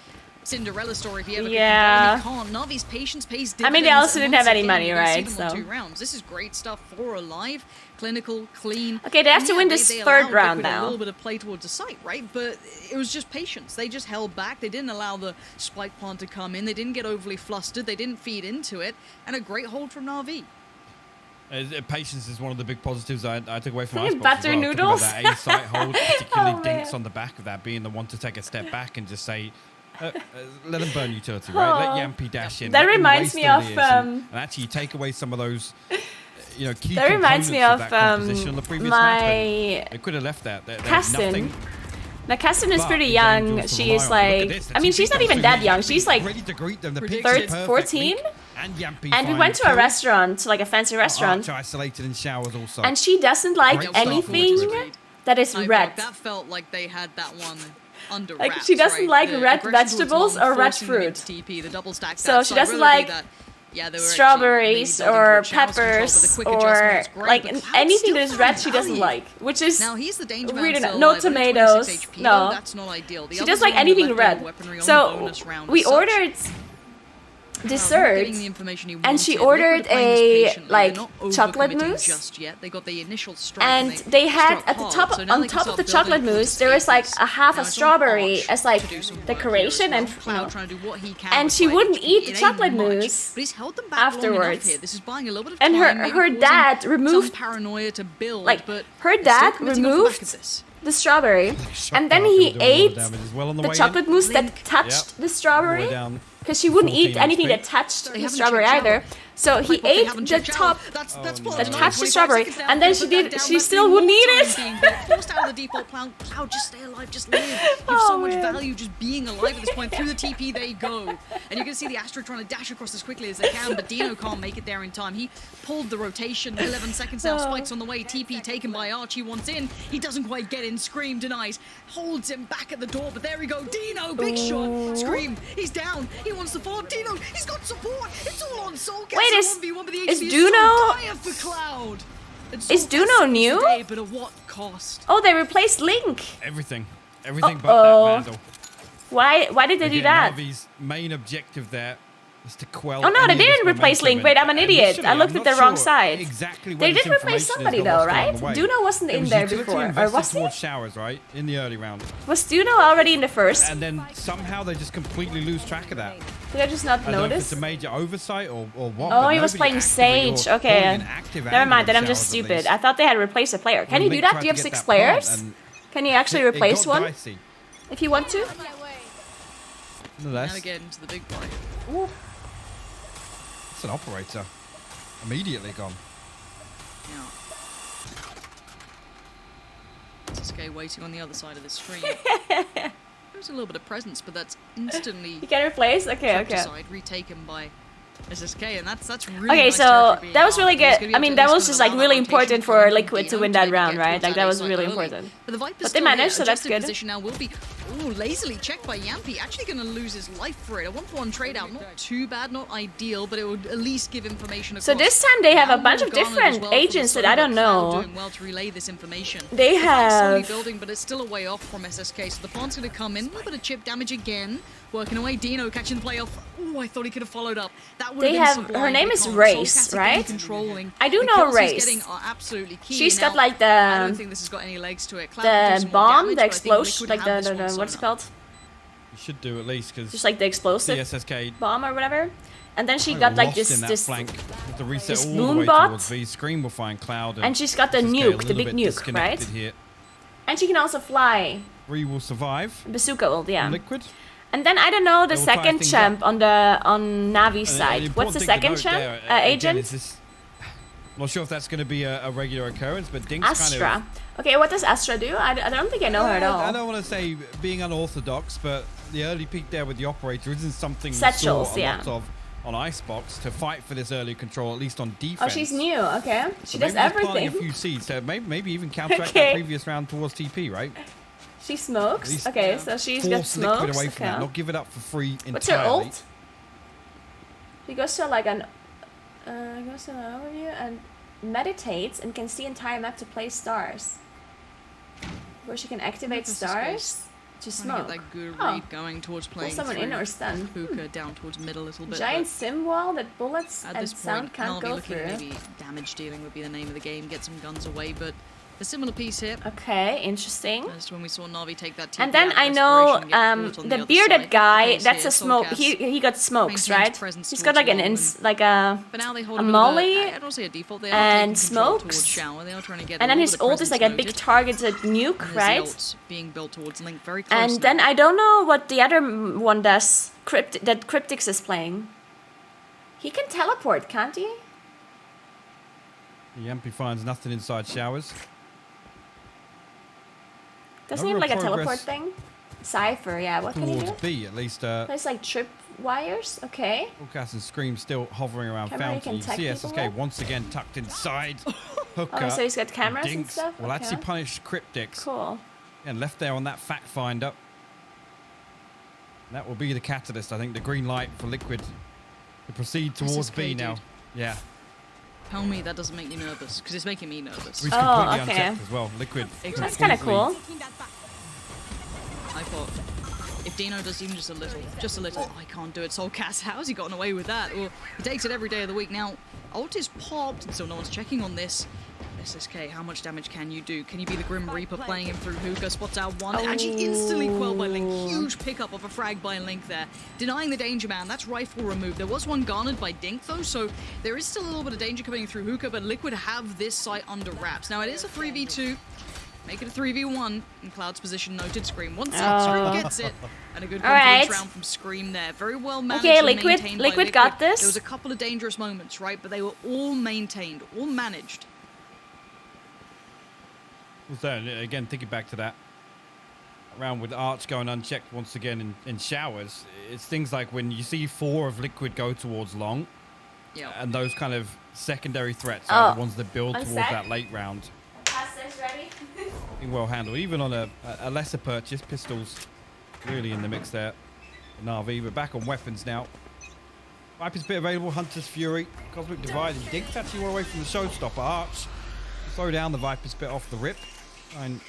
Cinderella story if he ever Yeah. could. He can't. Na'Vi's patience pays I mean, dividends. they also and didn't have once any again, money, you're gonna see right? them on So 2 rounds. This is great stuff for Alive. Clinical, clean. Okay, they have And to yeah, win this they third allowed round Liquid now. A little bit of play towards the site, right? But it was just patience. They just held back. They didn't allow the spike plant to come in. They didn't get overly flustered. They didn't feed into it. And a great hold from Na'Vi. Patience is one of the big positives I took away from Fucking Icebox as butter well. Talking noodles. about that A site hold, particularly Oh, Dinks man. on the back of that, being the one to take a step back and just say, let them burn utility, right? Let Aw. Yampy dash in. That let them reminds waste me the of, Leers and actually you take away some of those, key That reminds me components of that composition on the previous match. my They could have left that. There's Caston. nothing. Now, Caston is But pretty these young. angels to She rely is on. Look at like, this, the I mean, TP she's not comes even through, that young. Yampy She's like ready to greet them. The pitch is 13, perfect. 14. Link and Yampy And we find went to a kill. restaurant, like a fancy restaurant. Arch isolated in Showers also. And she doesn't like Great start anything forward. that is I red. thought that felt like they had that one under Like, wraps, she doesn't right? like The red aggression towards vegetables long, or red forcing them fruit. into TP, the double stack So that she side, doesn't really like that, yeah, they were strawberries actually or building towards Showers control, but the peppers quick or adjustment's great, like but Cloud anything still that is found red she doesn't value. like, which is Now he's the danger man really still not, no alive, only 26 tomatoes, HP, no. that's not ideal. The She others doesn't like are on the anything leftover red. weaponry on the So bonus round we as such. ordered dessert, Getting the information he and she wanted. ordered Liquid are playing this a patiently. like They're not chocolate overcommitting mousse. just yet. They got the initial strike And they had struck at the hard, top, so now on they can top of start the chocolate building mousse, there was like a half Now a it's on strawberry Arch as like to do some work decoration, here as and well. Cloud trying to do what he can and with she 5 wouldn't HP. eat the It ain't chocolate much, mousse but he's held them back long enough afterwards. here. This is buying a little bit of And time, maybe her causing dad some removed paranoia to build, like but her they're dad still committing off the back of removed this. the strawberry, and then Arch he will do a lot of ate damage as well on the the way in. chocolate mousse that Link. touched Yep. the strawberry. All the way down Because she wouldn't 14 eat anything HP. that touched They the haven't strawberry checked either. out. So he ate the top, attached the strawberry, and then she still wouldn't eat it. Forced out of the default Cloud, just stay alive, just live. You have so much value just being alive at this point. Through the TP they go. And you can see the Astra trying to dash across as quickly as they can, but Dino can't make it there in time. He pulled the rotation, 11 seconds now, Spike's on the way, TP taken by Archie, wants in. He doesn't quite get in, Scream denies, holds him back at the door, but there we go, Dino, big shot, Scream, he's down, he wants to fall, Dino, he's got support, it's all on Soulcast. Wait, is Duno? Is Duno new? Today, but at what cost? Oh, they replaced Link. Everything but that Vandal. Why did they do that? Navi's main objective there is to quell. Oh no, they didn't replace Link. Wait, I'm an idiot. I looked at the wrong side. Exactly. They did replace somebody though, right? Duno wasn't in there before, or was he? Showers, right? In the early round. Was Duno already in the first? And then somehow they just completely lose track of that. Did I just not I don't know if notice? it's a major oversight or what. Oh, he was playing Sage. Okay. Never mind, then I'm just stupid. I thought they had replaced a player. Can you do that? Do you have 6 players? Can you actually replace one? If you want to? Now again to the big fight. Ooh. It's an operator. Immediately gone. Yeah. SSK waiting on the other side of the screen. There's a little bit of presence, but that's instantly. You can replace? Okay. Aside, retaken by SSK, and that's really okay, nice so that was really good. I mean, that was just like really important for Liquid to win that round, right? Like that was really important. But they managed, so that's good. Position now will be lazily checked by Yampi. Actually going to lose his life for it. A 1-for-1 trade out, not too bad, not ideal, but it would at least give information. So this time they have a bunch of different agents that I don't know. Doing well to relay this information. They have slowly building, but it's still a way off from SSK. So the plant's going to come in, a little bit of chip damage again. Working away, Dino catching the playoff. Oh, I thought he could have followed up. That would have been her name is Race, right? I do know Race. Absolutely key. She's got like the. I don't think this has got any legs to it. The bomb, the explosion, like the what's it called? You should do at least because just like the explosive SSK bomb or whatever. And then she got like this moonbot. Scream will find Cloud. And she's got the nuke, the big nuke, right? Here. And she can also fly. Bree will survive. Bazooka ult, yeah. Liquid. And then I don't know the second champ on Navi's side. What's the second champ? Agent? I'm not sure if that's going to be a regular occurrence, but Dink's Astra. kind of... Okay, what does Astra do? I don't think I know her at all. I don't want to say being unorthodox, but the early peak there with the operator isn't something we saw a lot of on Icebox to fight for this early control, at least on defense. Oh, she's new. Okay, she does everything. Planting a few seeds, so maybe even counteract that previous round towards TP, right? She smokes. Okay, so she's got smokes. Liquid away from that, not give it up for free entirely. What's her ult? She goes to like an goes to an overview and meditates and can see entire map to place stars. Where she can activate stars to smoke. Get that good read going towards playing. Someone in or stun. Hookah down towards middle a little bit. Giant sim wall that bullets and sound can't go through. Maybe damage dealing would be the name of the game. Get some guns away, but. A similar piece here. Okay, interesting. That's when we saw Navi take that. And then I know the bearded guy. That's a smoke. He got smokes, right? He's got like a molly and smokes. And then his ult is like a big targeted nuke, right? Being built towards Link very close. And then I don't know what the other one does. That Cryptix is playing. He can teleport, can't he? Yampi finds nothing inside showers. Doesn't he have like a teleport thing? Cypher, yeah. What can he do? B, at least. Plays like trip wires. Okay. Forecast and Scream still hovering around Fountain. You see SSK once again tucked inside. Hooker. Oh, so he's got cameras and stuff? Well, actually punished Cryptix. Cool. And left there on that fact finder. That will be the catalyst, I think. The green light for Liquid to proceed towards SSK, B now. dude. Yeah. Tell me that doesn't make you nervous, because it's making me nervous. He's completely unchecked as well. Liquid. That's kind of cool. I thought, if Dino does even just a little, oh, I can't do it. Soulcast, how's he gotten away with that? Well, he takes it every day of the week. Now, ult is popped, and still no one's checking on this. SSK, how much damage can you do? Can you be the Grim Reaper playing him through hookah? Spots out one. Actually instantly quelled by Link. Huge pickup of a frag by Link there. Denying the danger man. That's rifle removed. There was one garnered by Dink though, so there is still a little bit of danger coming through hookah, but Liquid have this site under wraps. Now it is a 3v2. Make it a 3v1. In Cloud's position, noted Scream. Once Scream gets it, and a good All right. confidence round from Scream there. Very well managed Okay, and Liquid. maintained by Liquid got this. There was a couple of dangerous moments, right? But they were all maintained, all managed. So again, thinking back to that round with Arch going unchecked once again in showers, it's things like when you see 4 of Liquid go towards long, and those kind of secondary threats are the ones that build towards that late round. Ready? Being well handled, even on a lesser purchase. Pistols really in the mix there. Na'Vi, but back on weapons now. Viper's bit available, Hunter's Fury, Cosmic Divide, and Dinks actually one away from the showstopper. Arch slow down the Viper's bit off the rip and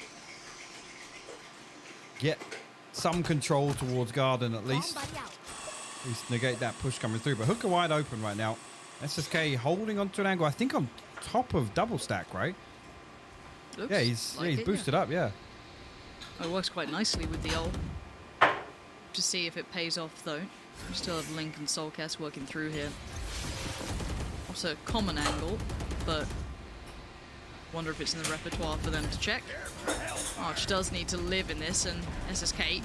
get some control towards Garden at least. At least negate that push coming through. But Hooker wide open right now. SSK holding onto an angle, I think on top of double stack, right? Looks yeah, he's boosted up, yeah. It works quite nicely with the ult. To see if it pays off though. We still have Link and Soulcast working through here. Also a common angle, but wonder if it's in the repertoire for them to check. Arch does need to live in this, and SSK,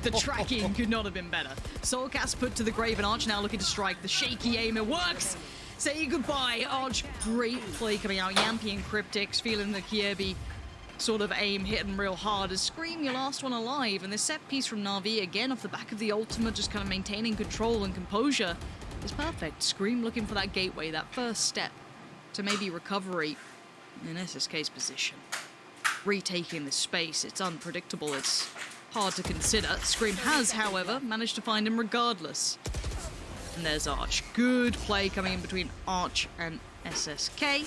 the tracking could not have been better. Soulcast put to the grave, and Arch now looking to strike. The shaky aim, it works! Say goodbye, Arch. Great play coming out. Yampy and Cryptix feeling the Kiebi sort of aim hitting real hard as Scream, your last one alive. And this set piece from Na'Vi, again off the back of the ultimate, just kind of maintaining control and composure, is perfect. Scream looking for that gateway, that first step to maybe recovery in SSK's position. Retaking the space, it's unpredictable, it's hard to consider. Scream has, however, managed to find him regardless. And there's Arch. Good play coming in between Arch and SSK.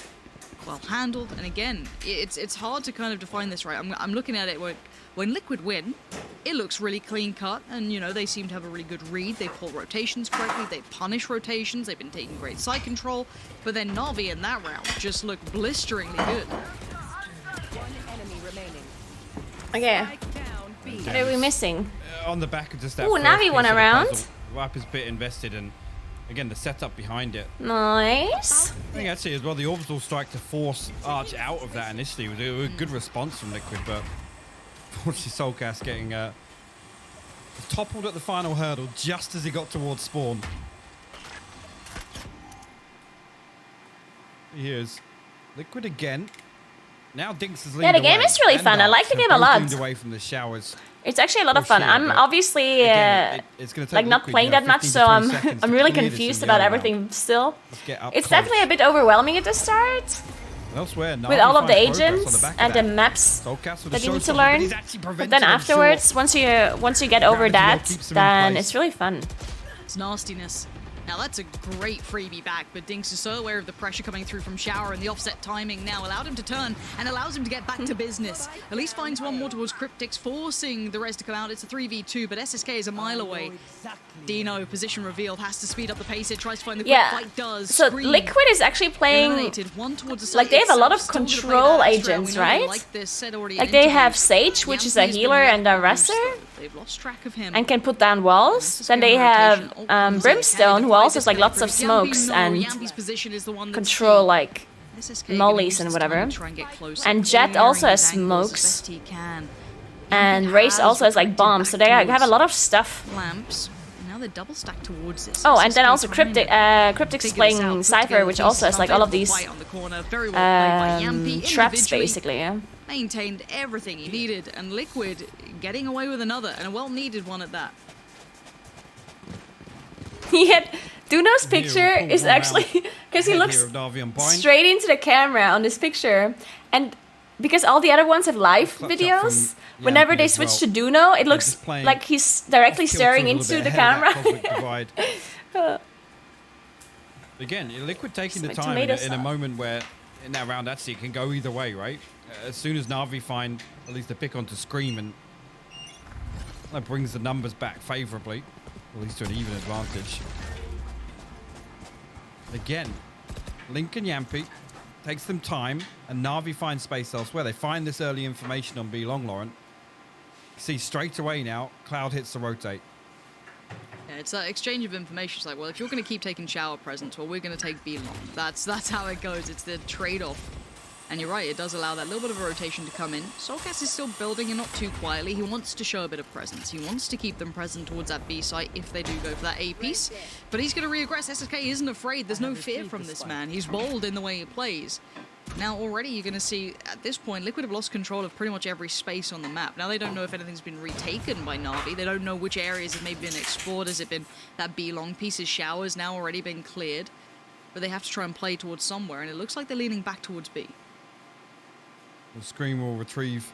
Well handled, and again, it's hard to kind of define this right. I'm looking at it when Liquid win, it looks really clean cut, and you know, they seem to have a really good read. They pull rotations correctly, they punish rotations, they've been taking great side control, but then Na'Vi in that round just looked blisteringly good. Okay. What are we missing? On the back of just that. Ooh, Na'Vi won a round. Viper's bit invested, and again the setup behind it. Nice. I think actually as well the orbital strike to force Arch out of that initially was a good response from Liquid, but unfortunately Soulcast getting toppled at the final hurdle just as he got towards spawn. Here's Liquid again. Now Dinks is leading the game is really fun. I like the game a lot. Away from the showers. It's actually a lot of fun. I'm obviously like not playing that much, so I'm really confused about everything still. It's definitely a bit overwhelming at the start. Elsewhere, with all of the agents and the maps that you need to learn. But then afterwards, once you get over that, then it's really fun. It's nastiness. Now that's a great freebie back, but Dinks is so aware of the pressure coming through from Shower, and the offset timing now allowed him to turn and allows him to get back to business. At least finds one more towards Cryptix, forcing the rest to come out. It's a 3v2, but SSK is a mile away. Dino, position revealed, has to speed up the pace. It tries to find the quick fight, does. So Liquid is actually playing, like they have a lot of control agents, right? Like they have Sage, which is a healer and a wrestler, they've lost track of him and can put down walls. Then they have Brimstone, who also has like lots of smokes and control like mollies and whatever. And Jet also has smokes. And Race also has like bombs, so they have a lot of stuff. Lamps. Now they're double stacked towards this. Oh, and then also Cryptix is playing Cypher, which also has like all of these traps basically. Yeah. Maintained everything he needed, and Liquid getting away with another, and a well-needed one at that. Yet Duno's picture is actually because he looks straight into the camera on this picture, and because all the other ones have live videos, whenever they switch to Duno, it looks like he's directly staring into the camera. Again, Liquid taking the time in a moment where in that round actually it can go either way, right? As soon as Na'Vi find at least a pick onto Scream, and that brings the numbers back favorably, at least to an even advantage. Again, Link and Yampy takes them time, and Na'Vi finds space elsewhere. They find this early information on B long, Lauren. See straight away now, Cloud hits the rotate. Yeah, it's that exchange of information. It's like, well, if you're going to keep taking Shower presents, well, we're going to take B long. That's how it goes. It's the trade-off. And you're right, it does allow that little bit of a rotation to come in. Soulcast is still building and not too quietly. He wants to show a bit of presence. He wants to keep them present towards that B site if they do go for that A piece. But he's going to re-aggress. SSK isn't afraid. There's no fear from this man. He's bold in the way he plays. Now already you're going to see, at this point, Liquid have lost control of pretty much every space on the map. Now they don't know if anything's been retaken by Na'Vi. They don't know which areas have maybe been explored. Has it been that B long piece? His shower's now already been cleared. But they have to try and play towards somewhere, and it looks like they're leaning back towards B. The Scream will retrieve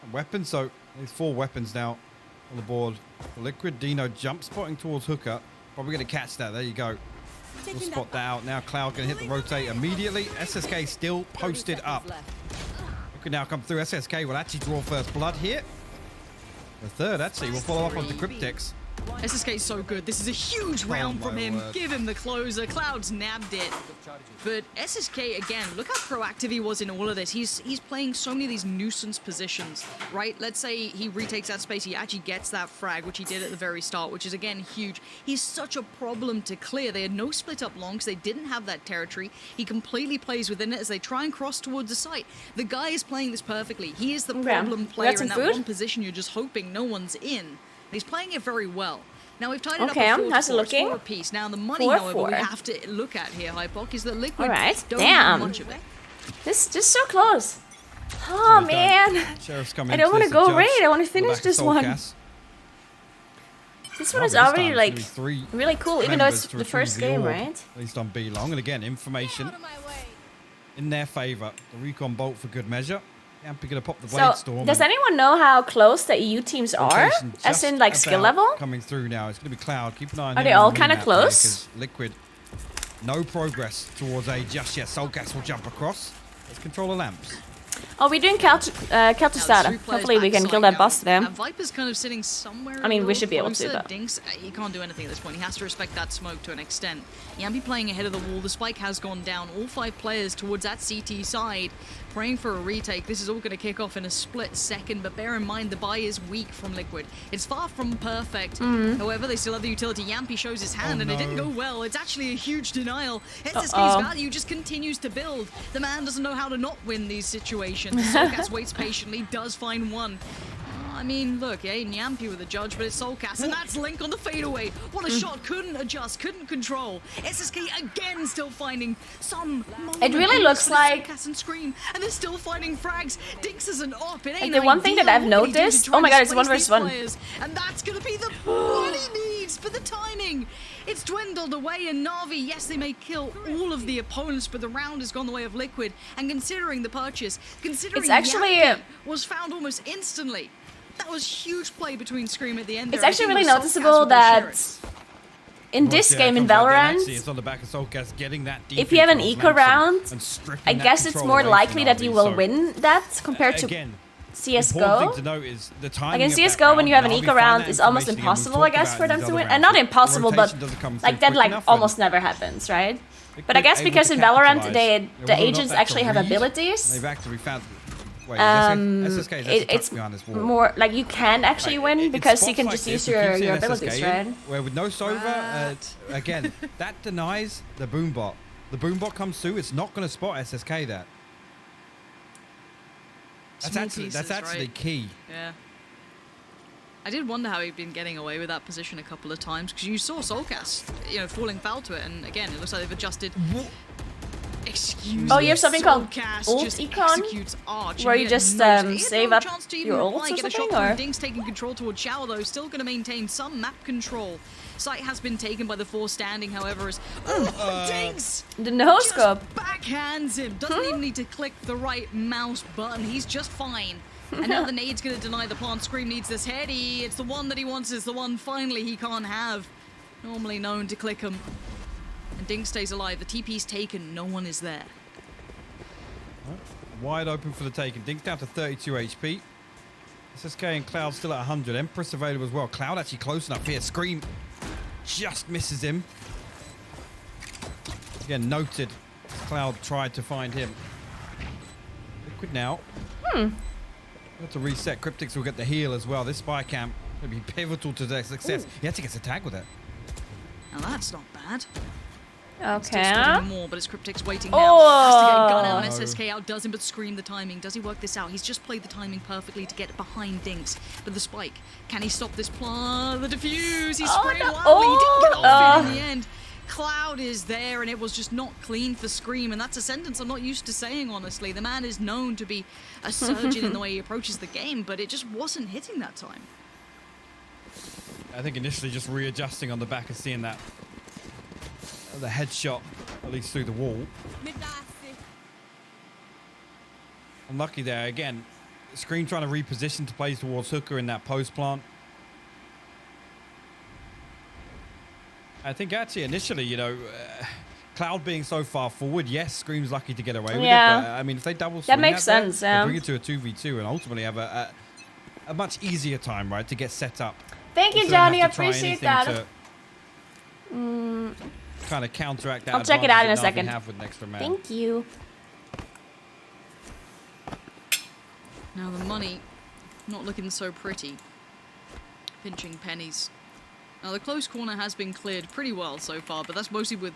a weapon, so there's 4 weapons now on the board. For Liquid, Dino jump spotting towards Hooker. Probably going to catch that. There you go. We'll spot that out. Now Cloud going to hit the rotate immediately. SSK still posted up. Liquid now come through. SSK will actually draw first blood here. The third, actually, will follow up onto Cryptix. SSK is so good. This is a huge round from him. Give him the closer. Cloud's nabbed it. But SSK, again, look how proactive he was in all of this. He's playing so many of these nuisance positions, right? Let's say he retakes that space. He actually gets that frag, which he did at the very start, which is, again, huge. He's such a problem to clear. They had no split up longs. They didn't have that territory. He completely plays within it as they try and cross towards the site. The guy is playing this perfectly. He is the problem player in that one position you're just hoping no one's in. He's playing it very well. Now we've tied it up at 4 how's it looking? 4 apiece. Now the money, however, we have to look at here, Hypok, is that Liquid don't damn. have much of it. This just so close. Oh man, I don't want to go raid. I want to finish this one. This one is already like really cool, even though it's the first game, right? At least on B long, and again, information in their favor. The recon bolt for good measure. Yampy gonna pop the blade storm. Does anyone know how close the EU teams are? As in, like, skill level? Coming through now. It's gonna be Cloud. Keep an eye on. Are they all kind of close? Liquid, no progress towards A just yet. Soulcast will jump across. Let's control the lamps. Oh, we're doing Kel'Thuzada. Hopefully we can kill that boss today. Viper's kind of sitting somewhere. I mean, we should be able to, but Dinks, he can't do anything at this point. He has to respect that smoke to an extent. Yampy playing ahead of the wall. The spike has gone down. All 5 players towards that CT side, praying for a retake. This is all going to kick off in a split second, but bear in mind the buy is weak from Liquid. It's far from perfect. However, they still have the utility. Yampy shows his hand, and it didn't go well. It's actually a huge denial. SSK's value just continues to build. The man doesn't know how to not win these situations. Soulcast waits patiently, does find one. I mean, look, Yampy with the judge, but it's Soulcast, and that's Link on the fadeaway. What a shot, couldn't adjust, couldn't control. SSK again still finding some it really looks like Soulcast and Scream, and they're still finding frags. Dinks is an op, it ain't the one thing that I've noticed, oh my god, it's 1 versus 1. And that's gonna be the what he needs for the timing. It's dwindled away, and Na'Vi, yes, they may kill all of the opponents, but the round has gone the way of Liquid. And considering the purchase, considering it's actually was found almost instantly, that was huge play between Scream at the end. It's actually really noticeable that in this game in Valorant, if you have an eco round, I guess it's more likely that you will win that compared to CSGO. Like in CSGO, when you have an eco round, it's almost impossible, I guess, for them to win. And not impossible, but like that like almost never happens, right? But I guess because in Valorant, the agents actually have abilities. It's more like you can actually win because you can just use your abilities, right? Where with no Sova, again, that denies the boombot. The boombot comes through, it's not going to spot SSK there. That's actually key. Yeah. I did wonder how he'd been getting away with that position a couple of times, because you saw Soulcast, falling foul to it, and again, it looks like they've adjusted. Excuse me. Oh, you have something called ult econ, where you just save up your ults or something, or? Dinks taking control towards Shower, though, still going to maintain some map control. Site has been taken by the 4 standing, however, as Dinks! The no-scope. Backhands him. Doesn't even need to click the right mouse button. He's just fine. And now the nade's going to deny the plant. Scream needs this heady. It's the one that he wants. It's the one finally he can't have. Normally known to click him. And Dink stays alive. The TP's taken. No one is there. Wide open for the taking. Dink's down to 32 HP. SSK and Cloud still at 100. Empress available as well. Cloud actually close enough here. Scream just misses him. Again, noted. Cloud tried to find him. Liquid now. Got to reset. Cryptix will get the heal as well. This spy camp will be pivotal to their success. He actually gets a tag with it. Now that's not bad. Okay. Still spotting more, but it's Cryptic's waiting now. Has to get a gun out, and SSK outdoes him, but Scream the timing. Does he work this out? He's just played the timing perfectly to get behind Dinks. But the spike, can he stop this plan? The defuse, he's spraying wildly. He didn't get off it in the end. Cloud is there, and it was just not clean for Scream, and that's a sentence I'm not used to saying, honestly. The man is known to be a surgeon in the way he approaches the game, but it just wasn't hitting that time. I think initially just readjusting on the back and seeing that the headshot, at least through the wall. Unlucky there. Again, Scream trying to reposition to play towards Hooker in that post plant. I think actually initially, you know, Cloud being so far forward, yes, Scream's lucky to get away with it. But, I mean, if they double swing that makes sense, they bring it to a 2v2 and ultimately have a much easier time, right, to get set up. Thank you, Johnny. I appreciate that. Kind of counteract that. I'll check it out in a second. With an extra man. Thank you. Now the money, not looking so pretty. Pinching pennies. Now the close corner has been cleared pretty well so far, but that's mostly with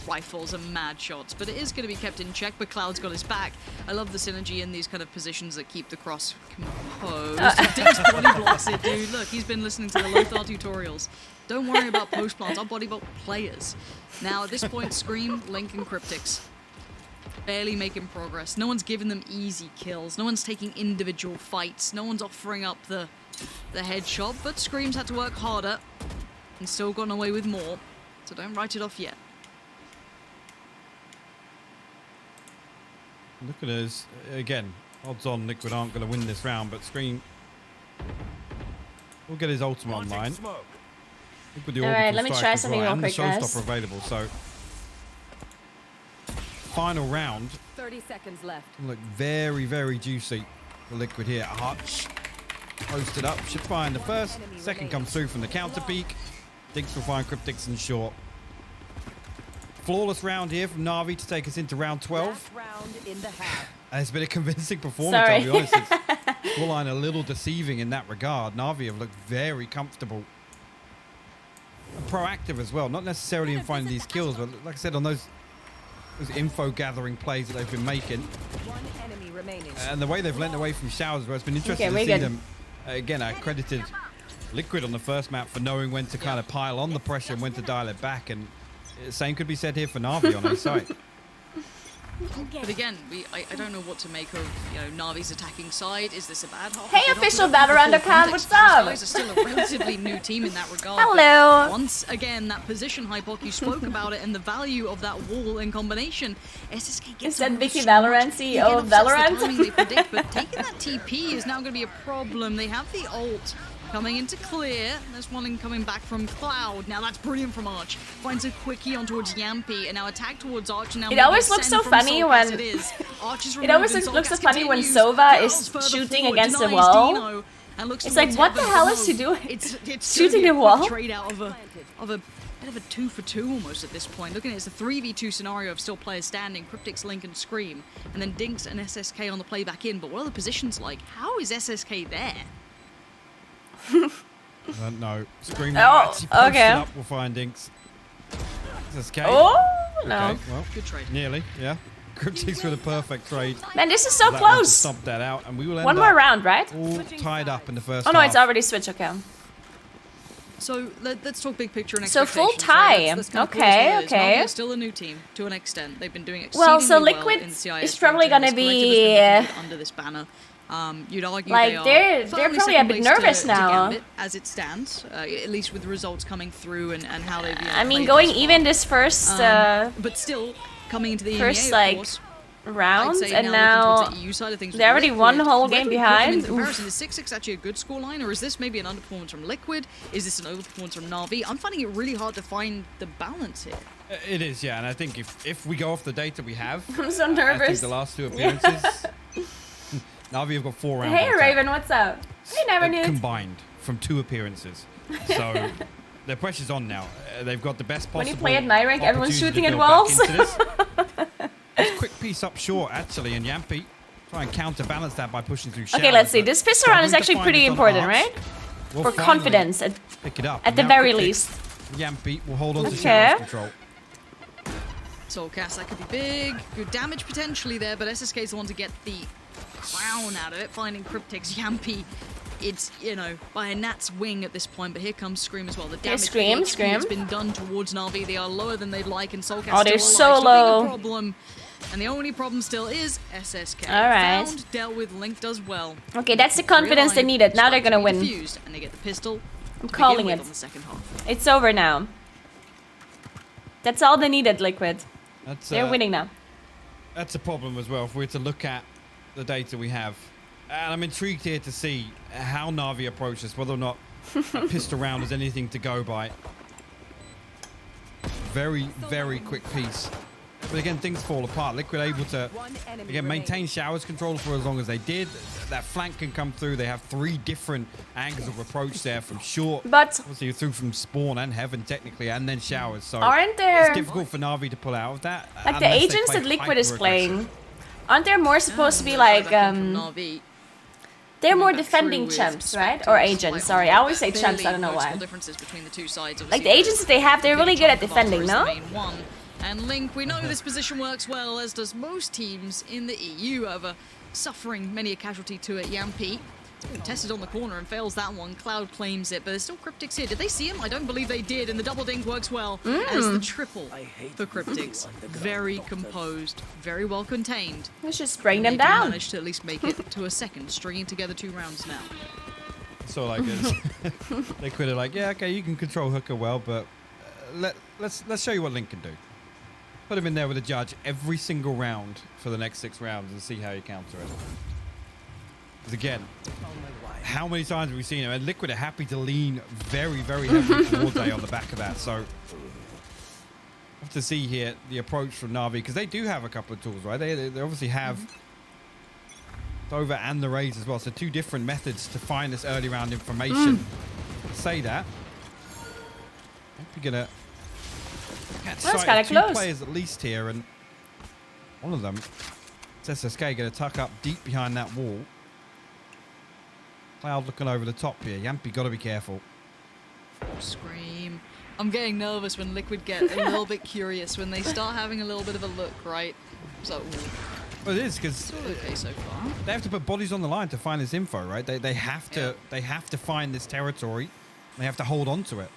rifles and mad shots. But it is going to be kept in check, but Cloud's got his back. I love the synergy in these kind of positions that keep the cross composed. Dinks body blocks it, dude. Look, he's been listening to the Lothar tutorials. Don't worry about post plants, I'll body block players. Now at this point, Scream, Link, and Cryptics barely making progress. No one's giving them easy kills. No one's taking individual fights. No one's offering up the headshot, but Scream's had to work harder and still gotten away with more. So don't write it off yet. Look at us. Again, odds on Liquid aren't going to win this round, but Scream will get his ultimate online. Alright, let me try something real quick, guys. And the showstopper available, so final round. 30 seconds left. Look very, very juicy for Liquid here. Arch posted up, should find the first. Second comes through from the counter peak. Dinks will find Cryptics in short. Flawless round here from Na'Vi to take us into round 12. Round in the half. And it's been a convincing performance, I'll be honest. It's full-line a little deceiving in that regard. Na'Vi have looked very comfortable. And proactive as well, not necessarily in finding these kills, but like I said, on those info gathering plays that they've been making. One enemy remaining. And the way they've lent away from showers, where it's been interesting to see them. Again, I credited Liquid on the first map for knowing when to kind of pile on the pressure and when to dial it back, and the same could be said here for Na'Vi on his side. But again, I don't know what to make of Na'Vi's attacking side. Is this a bad half? Hey, official Valorant account, what's up? These guys are still a relatively new team in that regard. Hello. Once again, that position hypoc, you spoke about it and the value of that wall in combination. SSK gets said Vicky Valorant, CEO of Valorant. They predict, but taking that TP is now going to be a problem. They have the ult coming into clear. There's one coming back from Cloud. Now that's brilliant from Arch. Finds a quickie on towards Yampy, and now attack towards Arch. And now it always looks so funny when it always looks so funny when Sova is shooting against the wall. It's like, what the hell is he doing? It's shooting the wall. Trade out of a bit of a 2-for-2 almost at this point. Looking at it, it's a 3v2 scenario of still players standing, Cryptics, Link, and Scream, and then Dinks and SSK on the play back in. But what are the positions like? How is SSK there? No. Scream. Okay. Up, we'll find Dinks. SSK. Oh, no. Okay, well, good trade. Nearly, yeah. Cryptics with a perfect trade. Man, this is so close. Stomp that out, and we will end one more round, right? All tied up in the first Oh, no, half. it's already switched, okay. So let's talk big picture and so expectations. full tie. Right? That's Okay. They're still a new team to an extent. They've been doing well, exceedingly so well Liquid in CIS is probably gonna be under this banner. You'd argue like they're probably a bit nervous now, to Gambit, as it stands. At least with the results coming through and how they've. I mean, going even this first. But still coming into the first EMEA, of course, rounds, and now they already won the whole game behind. In comparison, is 6-6 actually a good scoreline, or is this maybe an underperformance from Liquid? Is this an overperformance from Na'Vi? I'm finding it really hard to find the balance here. It is, yeah, and I think if we go off the data we have, I'm so nervous. I think the last two appearances, Na'Vi have got 4 rounds. Hey Raven, what's up? Hey Never Knew. Combined from 2 appearances, so their pressure's on now. They've got the best possible. When you play at my rank, everyone's shooting at walls. This quick piece up short, actually, and Yampy try and counterbalance that by pushing through. Okay, let's see. This pistol round is actually pretty important, right? For confidence, pick it up at the very least. Yampy will hold on to Shadow's control. Soulcast, that could be big. Good damage potentially there, but SSK is the one to get the crown out of it. Finding Cryptix, Yampi. It's, you know, by a gnat's wing at this point, but here comes Scream as well. The damage Scream. has been done towards Na'Vi. They are lower than they'd like, and Soulcast Oh, they're still so alive. low. Big problem. And the only problem still is SSK. All right. Found, dealt with, Link does well. Okay, that's the confidence they needed. Now they're gonna win. Defused, and they get the pistol. I'm calling it. On the second half. It's over now. That's all they needed, Liquid. They're winning now. That's a problem as well if we're to look at the data we have. And I'm intrigued here to see how Na'Vi approaches, whether or not a pistol round is anything to go by. Very, very quick piece. But again, things fall apart. Liquid able to, again, maintain Showers control for as long as they did. That flank can come through. They have 3 different angles of approach there from short. But obviously you're through from Spawn and Heaven technically, and then Showers. So aren't there... it's difficult for Na'Vi to pull out of that. Like the agents that Liquid is playing, aren't there more supposed to be like... They're more defending champs, right? Or agents, sorry. I always say champs, I don't know why. Like the agents that they have, they're really good at defending, no? And Link, we know this position works well, as does most teams in the EU, over suffering many a casualty to it. Yampi tested on the corner and fails that one. Cloud claims it, but there's still Cryptix here. Did they see him? I don't believe they did, and the double dink works well. As the triple for Cryptix. Very composed, very well contained. Let's just bring them down. Managed to at least make it to a second, stringing together 2 rounds now. So like they could have like, yeah, okay, you can control Hooker well, but let's show you what Link can do. Put him in there with a judge every single round for the next 6 rounds and see how you counter it. Because again, how many times have we seen him? And Liquid are happy to lean very, very heavily towards A on the back of that. So have to see here the approach from Na'Vi, because they do have a couple of tools, right? They obviously have Dova and the Raze as well. So 2 different methods to find this early round information. Say that. You're gonna That's kind of 2 close. players at least here, and one of them, it's SSK, going to tuck up deep behind that wall. Cloud looking over the top here. Yampi got to be careful. Scream. I'm getting nervous when Liquid get a little bit curious, when they start having a little bit of a look, right? So, well, it is because okay so far. They have to put bodies on the line to find this info, right? They have to find this territory. They have to hold on to it.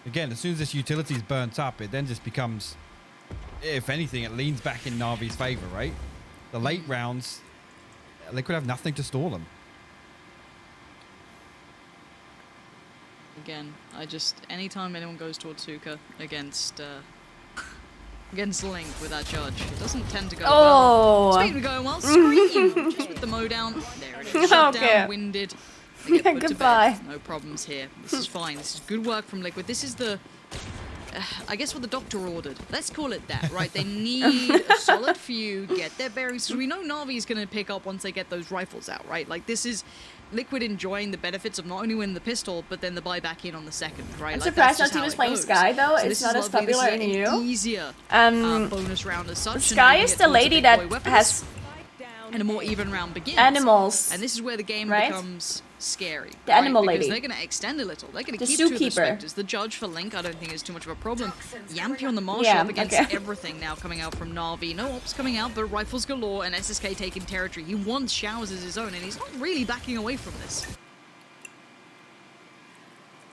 Again, as soon as this utility is burnt up, it then just becomes, if anything, it leans back in Na'Vi's favor, right? The late rounds, Liquid have nothing to stall them. Again, anytime anyone goes towards Suka against Link with that judge, it doesn't tend to go well. Speaking of going well, Scream! Just with the mow down. There it is. Shut down, winded. They get put to bed. No problems here. This is fine. This is good work from Liquid. This is the... I guess what the doctor ordered. Let's call it that, right? They need a solid few, get their bearings. So we know Na'Vi is going to pick up once they get those rifles out, right? Like, this is Liquid enjoying the benefits of not only winning the pistol, but then the buy back in on the second, right? I'm like, surprised our team is playing Sky, though. So it's not as popular in EU. Easier bonus round as such. Sky is the lady that has... And a more even round begins. Animals. And this is where the game becomes scary. The animal lady. Because they're going to extend a little. They're going to keep zookeeper. 2 of the Spectres. The judge for Link, I don't think is too much of a problem. Yampi on the Marshal up against everything now coming out from Na'Vi. No ops coming out, but rifles galore, and SSK taking territory. He wants Showers as his own, and he's not really backing away from this.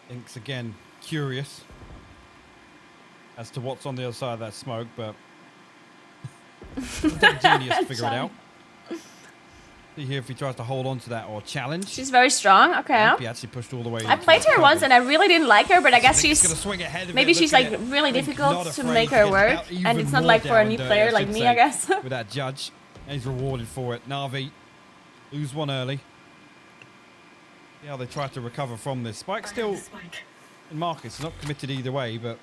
Link's again curious as to what's on the other side of that smoke, but genius to figure it out. See here if he tries to hold on to that or challenge. She's very strong. Okay. He actually pushed all the way. I played her once and I really didn't like her, but I guess she's gonna swing ahead of maybe it, she's look like at it. really Link difficult not to afraid make to her get work, out even and it's not more like for a down new dirty, player I like should me, say, I guess. with that judge, and he's rewarded for it. Na'Vi lose one early. Yeah, they try to recover from this. Spike still in Marcus, not committed either way, but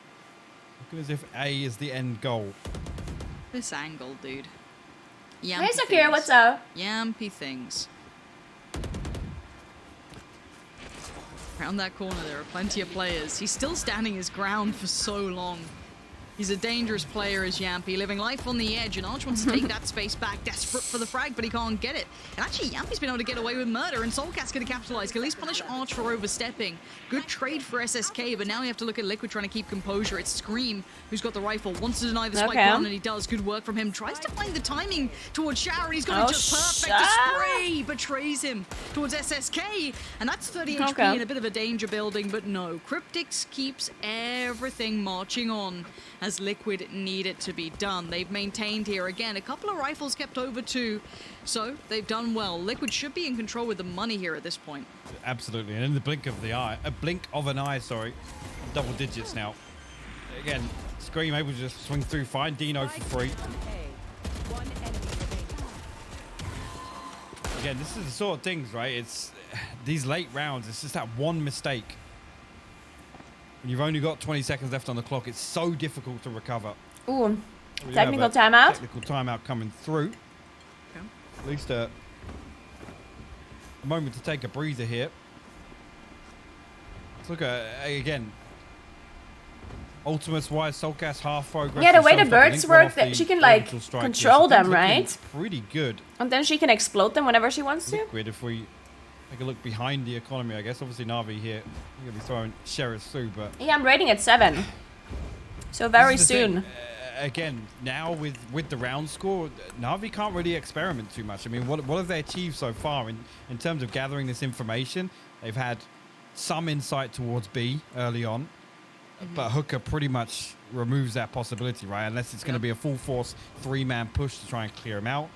looking as if A is the end goal. This angle, dude. Hey, Sakura, what's up? Yampy things. Around that corner, there are plenty of players. He's still standing his ground for so long. He's a dangerous player, is Yampy, living life on the edge, and Arch wants to take that space back, desperate for the frag, but he can't get it. And actually, Yampy's been able to get away with murder, and Soulcat's going to capitalize, can at least punish Arch for overstepping. Good trade for SSK, but now we have to look at Liquid trying to keep composure. It's Scream who's got the rifle, wants to deny the spike run, and he does. Good work from him. Tries to find the timing towards Shower, and he's got it just perfect. The spray betrays him towards SSK, and that's 30 HP in a bit of a danger building, but no. Cryptix keeps everything marching on as Liquid need it to be done. They've maintained here again. A couple of rifles kept over too, so they've done well. Liquid should be in control with the money here at this point. Absolutely, and in the blink of an eye, sorry, double digits now. Again, Scream able to just swing through, find Dino for free. Again, this is the sort of things, right? It's these late rounds, it's just that one mistake. When you've only got 20 seconds left on the clock, it's so difficult to recover. Ooh, technical timeout. Technical timeout coming through. Okay. At least a moment to take a breather here. Let's look at, again, Ultimates-wise, Soulcast half progress. Yeah, the way the birds work, that she can like control them, right? Pretty good. And then she can explode them whenever she wants to. Liquid, if we take a look behind the economy, I guess. Obviously, Na'Vi here. You're going to be throwing Sheriff through, but... Yeah, I'm rating at 7. So very soon. Again, now with the round score, Na'Vi can't really experiment too much. I mean, what have they achieved so far in terms of gathering this information? They've had some insight towards B early on, but Hooker pretty much removes that possibility, right? Unless it's going to be a full force 3-man push to try and clear him out.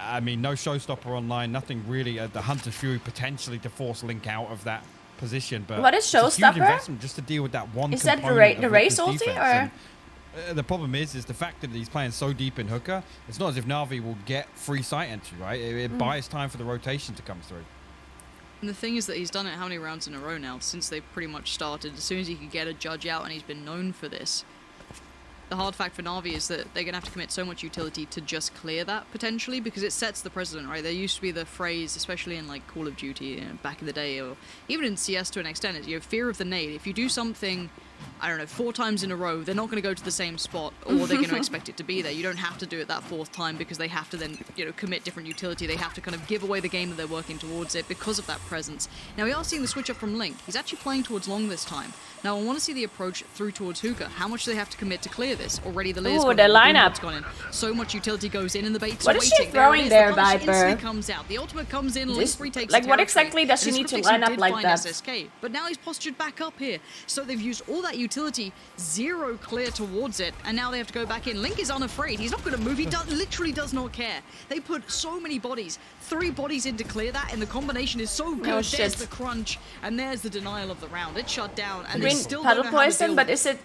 I mean, no showstopper online, nothing really. The Hunter's Fury potentially to force Link out of that position, but what is showstopper? It's a huge investment just to deal with that one. Is that the race ulti, or? The problem is the fact that he's playing so deep in Hooker. It's not as if Na'Vi will get free site entry, right? It buys time for the rotation to come through. And the thing is that he's done it how many rounds in a row now since they've pretty much started. As soon as he could get a judge out, and he's been known for this. The hard fact for Na'Vi is that they're going to have to commit so much utility to just clear that, potentially, because it sets the precedent, right? There used to be the phrase, especially in, like, Call of Duty, back in the day, or even in CS to an extent, is, fear of the nade. If you do something, I don't know, 4 times in a row, they're not going to go to the same spot, or they're going to expect it to be there. You don't have to do it that 4th time, because they have to then, commit different utility. They have to kind of give away the game that they're working towards it because of that presence. Now, we are seeing the switch up from Link. He's actually playing towards long this time. Now, I want to see the approach through towards Hookah. How much do they have to commit to clear this? Already the Lear's the lineup. gone in. So much utility goes in, and the bait's what waiting. What is she throwing there, Viper? Comes out. The ultimate comes in, Link retakes like, what exactly does she need to line up like that? SSK, but now he's postured back up here. So they've used all that utility, 0 clear towards it, and now they have to go back in. Link is unafraid. He's not going to move. He literally does not care. They put so many bodies, 3 bodies in to clear that, and the combination is so good. There's the crunch, and there's the denial of the round. It's shut down, and they still don't know how to poison, but is it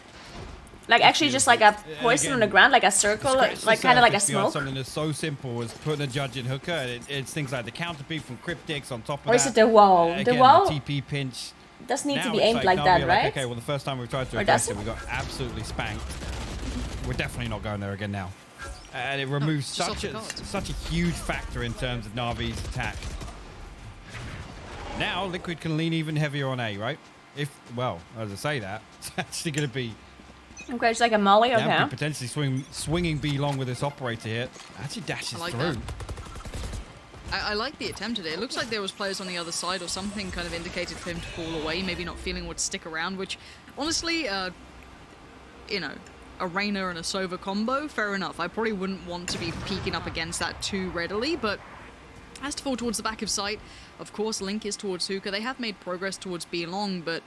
like actually just like a poison on the ground, like a circle, like kind of like a smoke? Something that's so simple as putting a judge in Hooker. It's things like the counter beat from Cryptix on top of that. Or is it the wall? Again, the wall the TP pinch does need to be aimed like that, right? Okay, well the first time we tried to address it, we got absolutely spanked. We're definitely not going there again now. And it removes such a huge factor in terms of Na'Vi's attack. Now Liquid can lean even heavier on A, right? Well, as I say that, it's actually going to be... Okay, it's like a molly, okay. Now potentially swinging B long with this operator here. Actually dashes through. I like the attempt at it. It looks like there was players on the other side or something kind of indicated for him to fall away, maybe not feeling would stick around, which honestly, a Reyna and a Sova combo, fair enough. I probably wouldn't want to be peeking up against that too readily, but has to fall towards the back of sight. Of course, Link is towards Hookah. They have made progress towards B long, but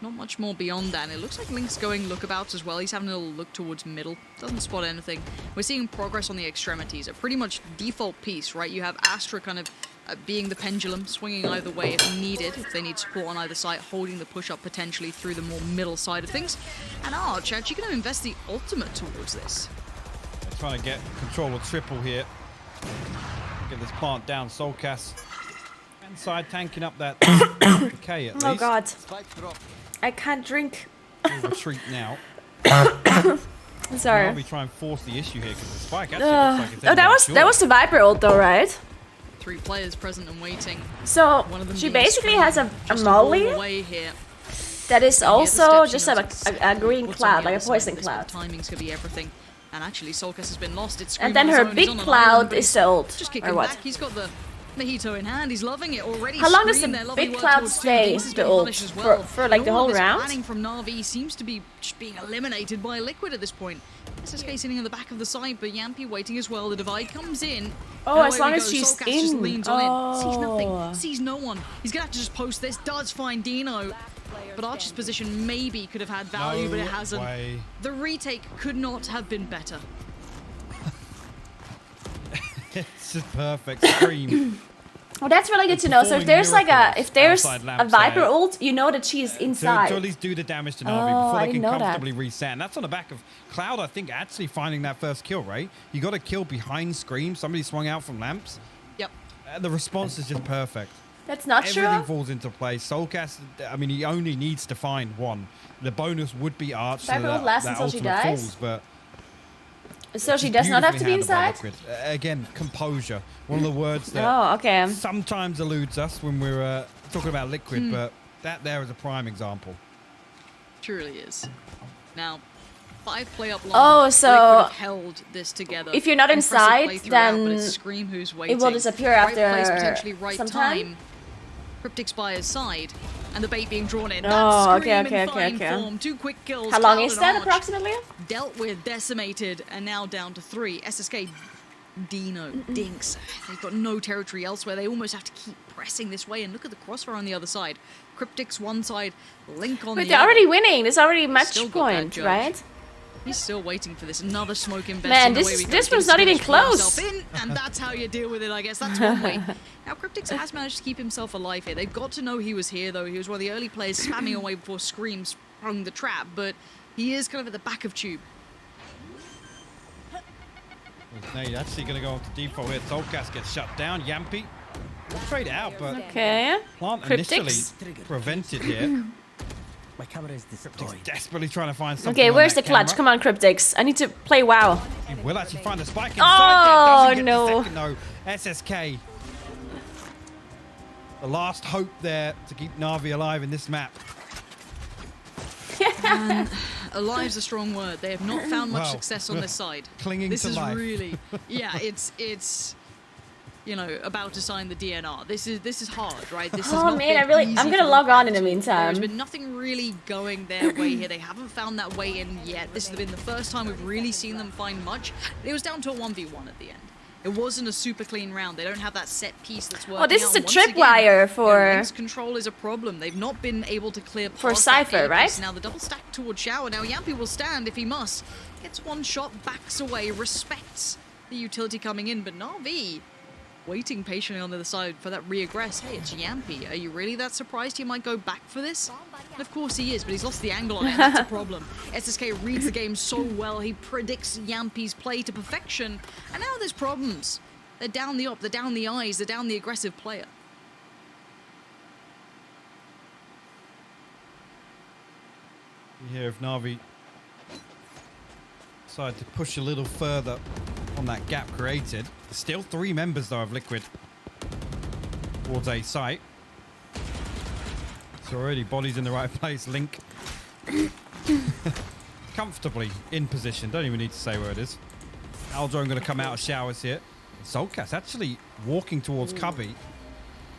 not much more beyond that. And it looks like Link's going lookabouts as well. He's having a little look towards middle. Doesn't spot anything. We're seeing progress on the extremities. A pretty much default piece, right? You have Astra kind of being the pendulum, swinging either way if needed, if they need support on either side, holding the push-up potentially through the more middle side of things. And Arch actually going to invest the ultimate towards this. They're trying to get control of triple here. Get this plant down. Soulcast inside tanking up that K at least. Oh god. I can't drink. We'll retreat now. Sorry. I'll be trying to force the issue here because the spike actually looks like it's that was the Viper ult though, right? 3 players present and waiting. So she basically has a molly. Away here. that is And here the also steps, just he a knows green what's on cloud, the like a other side poison of this, but cloud. the timing's gonna be everything. And actually, Solkas has been lost. It's And then her big cloud is the ult, just or kicking what? back. He's got the Mojito in hand. He's loving it already. How long does Scream the there, lovely big work cloud towards two. stay, Jinx has the been ult, punished as well. for like And the all whole of this round? planning from Na'Vi seems to be just being eliminated by Liquid at this point. SSK sitting on the back of the side, but Yampi waiting as well. The divide comes in. Oh, And as away long we as go. she's Soulcast just in. leans on in. Sees Oh. nothing. Sees no one. He's gonna have to just post this. Does find Dino. But Archer's position maybe could have had value, but it hasn't. way. The retake could not have been better. It's just perfect. Scream. Well, that's really good to know. So if there's like a Viper ult, you know that she is inside. To at least do the damage to Na'Vi Oh, before I they didn't can know that. comfortably reset. And that's on the back of Cloud, I think, actually finding that first kill, right? You got a kill behind Scream. Somebody swung out from lamps. Yep. And the response is just perfect. That's not Everything true. falls into place. Soulcast, I mean, he only needs to find one. The bonus would be Arch, so Viper ult that, lasts that until she ultimate dies? falls, but So she it's does not have to be beautifully handled by inside? Liquid. Again, composure. One of the words that Oh, okay. sometimes eludes us when we're talking about Liquid, but that there is a prime example. Truly is. Now, 5 play up long. Oh, so Liquid have held this together. if you're not Impressive inside, play throughout, but then it's Scream who's it waiting. will disappear Right place, after potentially right some time? Cryptic's by his side, and the bait being drawn in. Oh, That's okay, Scream okay, in okay, fine okay. form. 2 quick kills. How long Cloud is and that Arch approximately? Dealt with, decimated, and now down to 3. SSK, Dino, Dinks. They've got no territory elsewhere. They almost have to keep pressing this way. And look at the crossfire on the other side. Cryptic's one side, Link on Wait, the they're other. already winning. There's already match Still got that point, judge. right? He's still waiting for this. Another smoke investing. Man, Away this we go. was Jinx not even managed to pull close. himself in, and that's how you deal with it, I guess. That's one way. Now, Cryptix has managed to keep himself alive here. They've got to know he was here, though. He was one of the early players spamming away before Scream sprung the trap, but he is kind of at the back of Tube. Now you're actually going to go on to default here. Soulcast gets shut down. Yampi trade out, but Okay. Plant Cryptix. initially prevented here. My camera is destroyed. Cryptix desperately trying to find something. Okay, on where's the that clutch? camera. Come on, Cryptix. I need to play WoW. He will actually find a spike Oh, inside there. Doesn't get no. the second, though. SSK. The last hope there to keep Na'Vi alive in this map. And alive's a strong word. They have not found much Well, success on this side. clinging this to is life. really, yeah, it's you know, about to sign the DNR. This is hard, right? This has Oh not man, been easy I'm for gonna them. log on in the There's meantime. been nothing really going their way here. They haven't found that way in yet. This has been the first time we've really seen them find much. It was down to a 1v1 at the end. It wasn't a super clean round. They don't have that set piece that's working. Oh, this out. is a And once again, tripwire for- Link's control is a problem. They've not been able to clear For past that Cypher, A right? piece. Now the double stack towards Shower. Now Yampi will stand if he must. Gets one shot, backs away, respects the utility coming in, but Na'Vi waiting patiently on the other side for that re-aggress. Hey, it's Yampi. Are you really that surprised he might go back for this? And of course he is, but he's lost the angle on it, and that's a problem. SSK reads the game so well, he predicts Yampi's play to perfection, and now there's problems. They're down the op, they're down the eyes, they're down the aggressive player. Here, if Na'Vi decide to push a little further on that gap created. Still 3 members, though, of Liquid towards A site. So already bodies in the right place. Link comfortably in position. Don't even need to say where it is. Aldrone going to come out of showers here. Soulcast actually walking towards Cubby.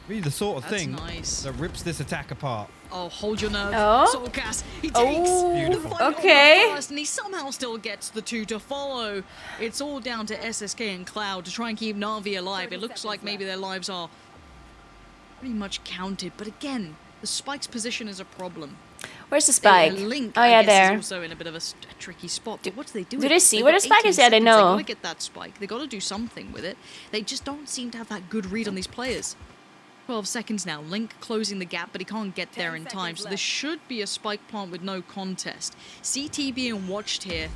Really the sort of That's thing nice. that rips this attack apart. Oh, hold your nerve. Oh. Soulcast, he takes Oh. the Beautiful. final Okay. first, and he somehow still gets the 2 to follow. It's all down to SSK and Cloud to try and keep Na'Vi alive. It looks like maybe their lives are pretty much counted, but again, the Spike's position is a problem. Where's the spike? Link, Oh I yeah, guess, there. is also in a bit of a tricky spot. But what do they do? Do they see where the spike is? Yeah, they know. They gotta get that spike. They gotta do something with it. They just don't seem to have that good read on these players. 12 seconds now. Link closing the gap, but he can't get there in time. So this should be a spike plant with no contest. CT being watched here.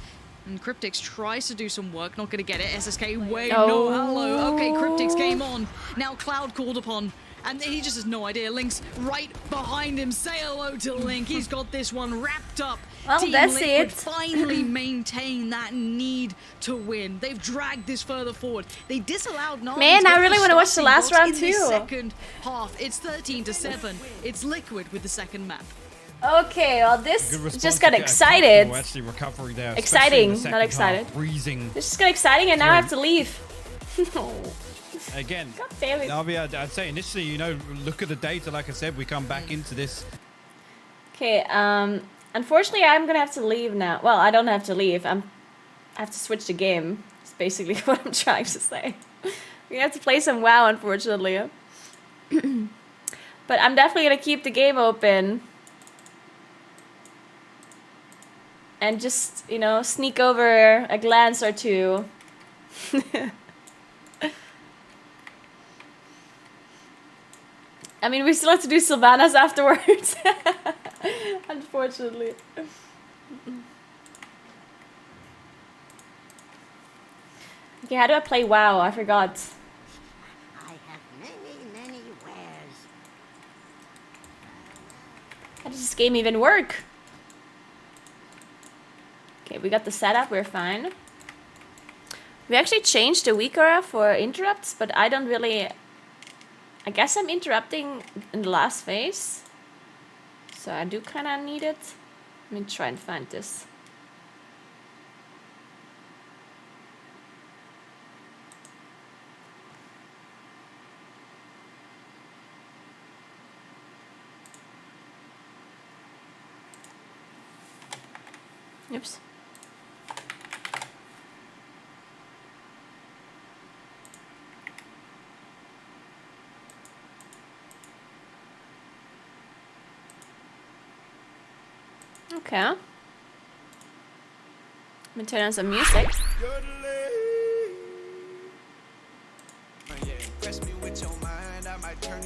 And Cryptix tries to do some work. Not going to get it. SSK, wait, no, hello. Okay, Cryptix came on. Now Cloud called upon. And he just has no idea. Link's right behind him. Say hello to Link. He's got this one wrapped up. Well, Team that's Liquid it. finally maintain that need to win. They've dragged this further forward. They disallowed Na'Vi. Man, to I go really for wanna watch the last starting round blocks in this too. second half. It's 13-7. It's Liquid with the second map. Okay, well this Good response just to got get a excited. comfortable actually recovery there, especially in Exciting, the not second excited. half, breezing This just got exciting and now I have to leave. again. God damn it. Navi, I'd say initially, you know, look at the data. Like I said, we come back into this. Okay, unfortunately I'm gonna have to leave now. Well, I don't have to leave. I have to switch the game. It's basically what I'm trying to say. We have to play some WoW, unfortunately. But I'm definitely gonna keep the game open. And just, you know, sneak over a glance or two. I mean, we still have to do Sylvanas afterwards. Unfortunately. Okay, how do I play WoW? I forgot. I have many wares. How does this game even work? Okay, we got the setup, we're fine. We actually changed the weak aura for interrupts, but I don't really... I guess I'm interrupting in the last phase. So I do kind of need it. Let me try and find this. Oops. Okay. Let me turn on some music.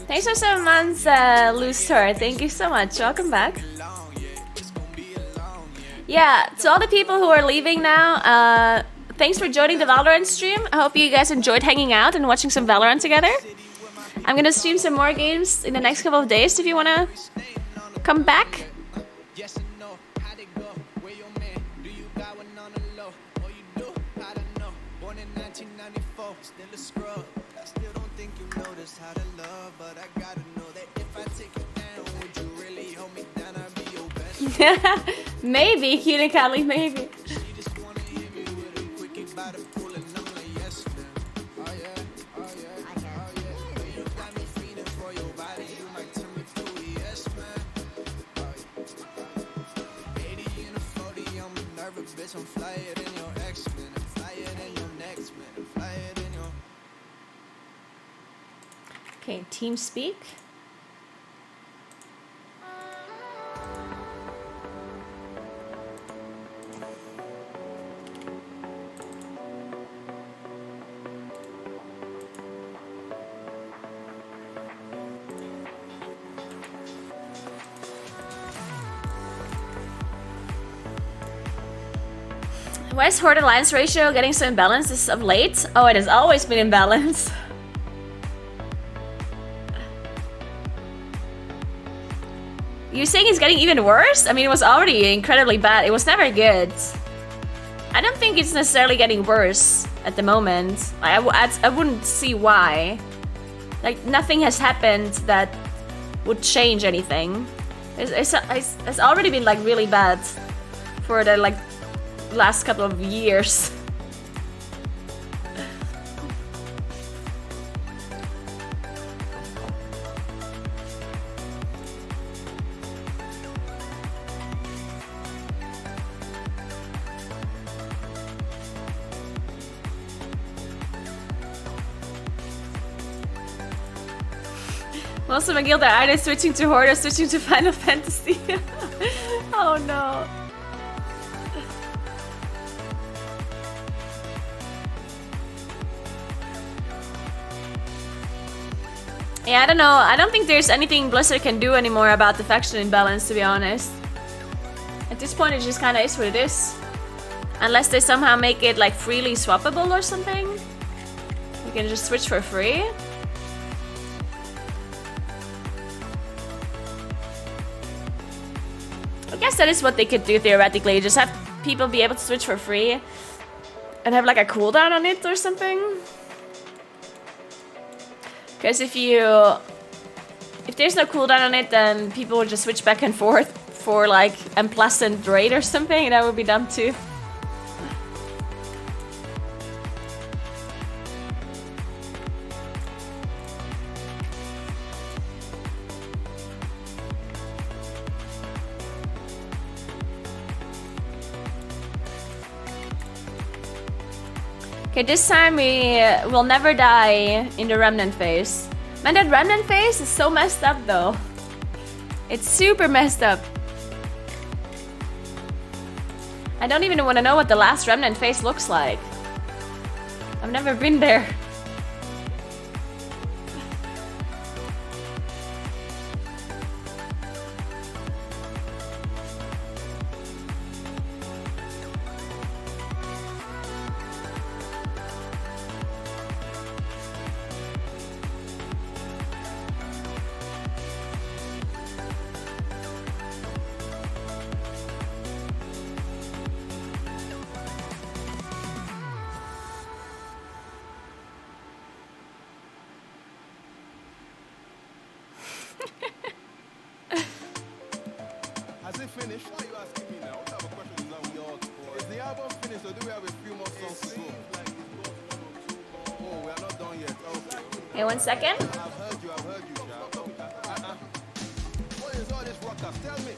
Thanks for 7 months, Loose Tour. Thank you so much. Welcome back. Yeah, to all the people who are leaving now, thanks for joining the Valorant stream. I hope you guys enjoyed hanging out and watching some Valorant together. I'm gonna stream some more games in the next couple of days if you wanna come back. Maybe, cute and cuddly, maybe. Okay, team speak. Why is Horde Alliance ratio getting so imbalanced as of late? Oh, it has always been imbalanced. You're saying it's getting even worse? I mean, it was already incredibly bad. It was never good. I don't think it's necessarily getting worse at the moment. I wouldn't see why. Like, nothing has happened that would change anything. It's already been, like, really bad for the, like, last couple of years. Most of my guild are either switching to Horde or switching to Final Fantasy. Oh no. Yeah, I don't know. I don't think there's anything Blizzard can do anymore about the faction imbalance, to be honest. At this point, it just kind of is what it is. Unless they somehow make it like freely swappable or something. You can just switch for free. I guess that is what they could do theoretically. Just have people be able to switch for free. And have like a cooldown on it or something. Because if there's no cooldown on it, then people will just switch back and forth for like unpleasant raid or something, that would be dumb too. Okay, this time we will never die in the remnant phase. Man, that remnant phase is so messed up though. It's super messed up. I don't even want to know what the last remnant phase looks like. I've never been there. Has it finished? Why are you asking me now? What type of question is that we all for? Is the album finished or do we have a few more songs to go? Oh, we are not done yet. Okay. Hey, 1 second. I've heard you, Sha. What is all this ruckus? Tell me.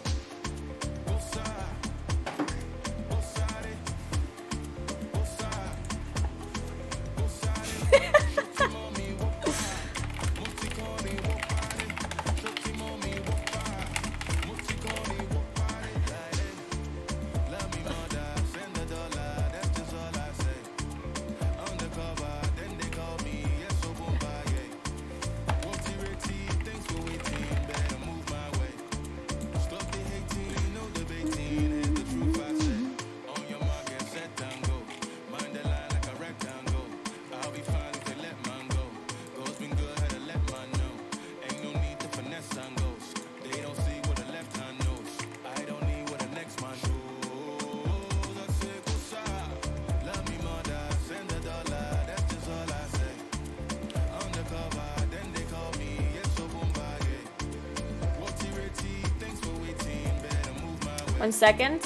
One second.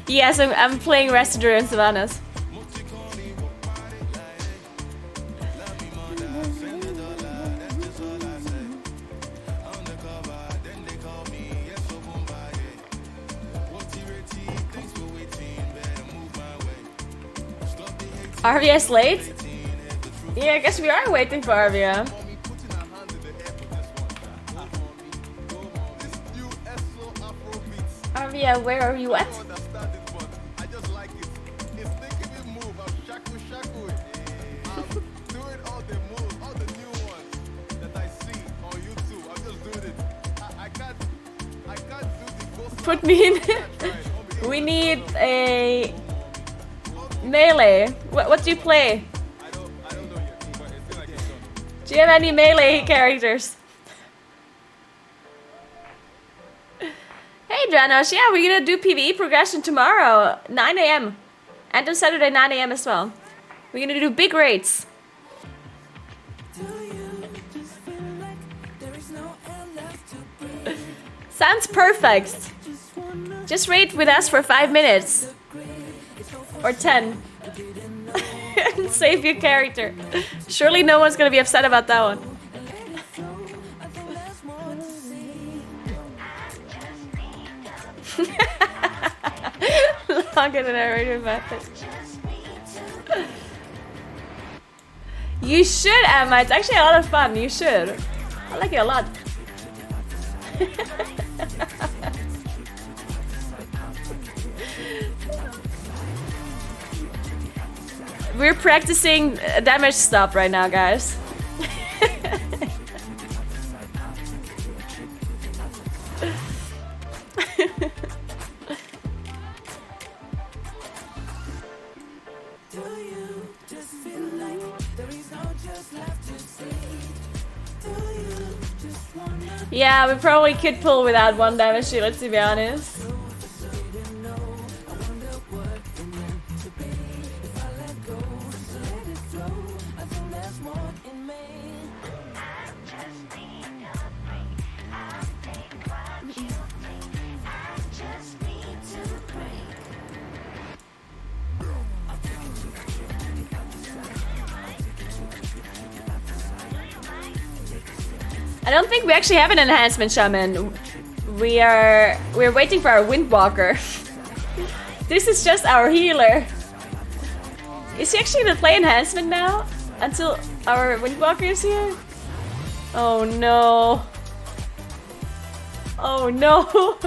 Yes, I'm playing Residuary and Savannahs. RVS late? Yeah, I guess we are waiting for Arvia. Arvia, where are you at? Put me in. We need a melee. What do you play? Do you have any melee characters? Hey Dranos, yeah, we're gonna do PvE progression tomorrow, 9 AM. And on Saturday, 9 AM as well. We're gonna do big raids. Sounds perfect. Just raid with us for 5 minutes. Or 10. And save your character. Surely no one's gonna be upset about that one. Longer than I already method. You should, Emma. It's actually a lot of fun. You should. I like it a lot. We're practicing damage stuff right now, guys. Yeah, we probably could pull without one damage shield, let's be honest. I don't think we actually have an enhancement shaman. We're waiting for our windwalker. This is just our healer. Is he actually gonna play enhancement now? Until our windwalker is here? Oh no. Oh no.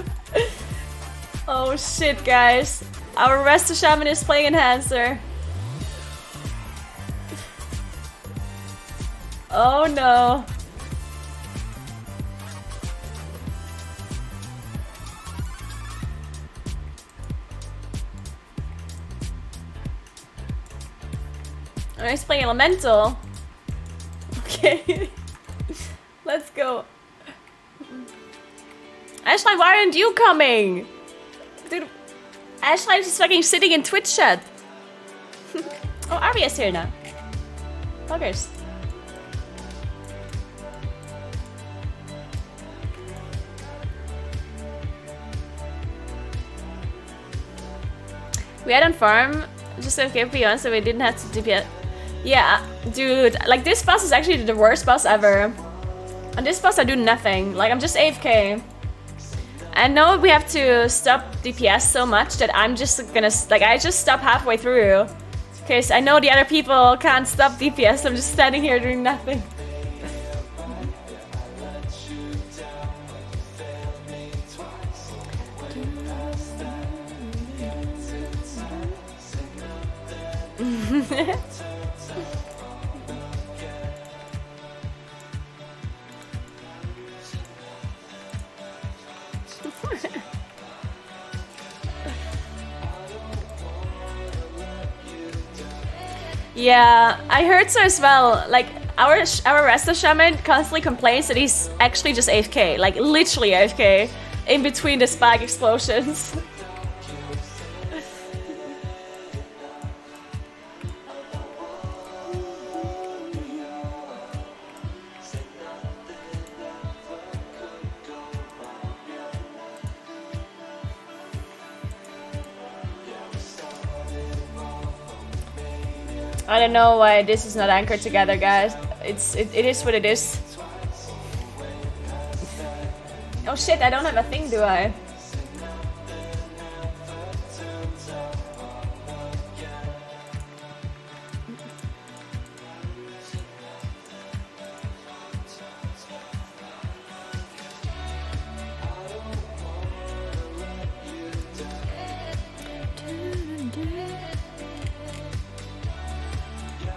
Oh shit, guys. Our Resto Shaman is playing Enhancer. Oh no. Oh, he's playing Elemental. Okay. Let's go. Ashline, why aren't you coming? Dude, Ashline's just fucking sitting in Twitch chat. Oh, Arya's here now. Buggers. We had on farm just to give you on, so we didn't have to DPS. Yeah, dude, like this boss is actually the worst boss ever. On this boss I do nothing, like I'm just AFK. I know we have to stop DPS so much that I'm just gonna, like I just stop halfway through. Because I know the other people can't stop DPS, so I'm just standing here doing nothing. Yeah, I heard so as well. Like our Resto Shaman constantly complains that he's actually just AFK, like literally AFK, in between the spike explosions. I don't know why this is not anchored together, guys. It is what it is. Oh shit, I don't have a thing, do I?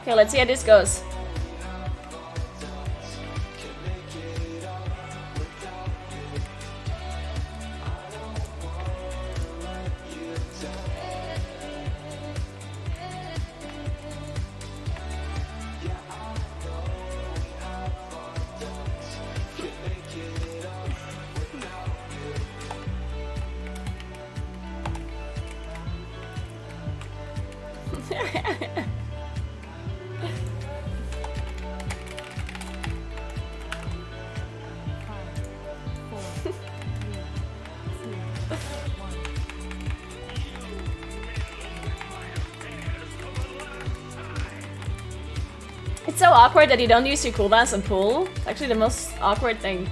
Okay, let's see how this goes. It's so awkward that you don't use your cooldowns on pool. It's actually the most awkward thing.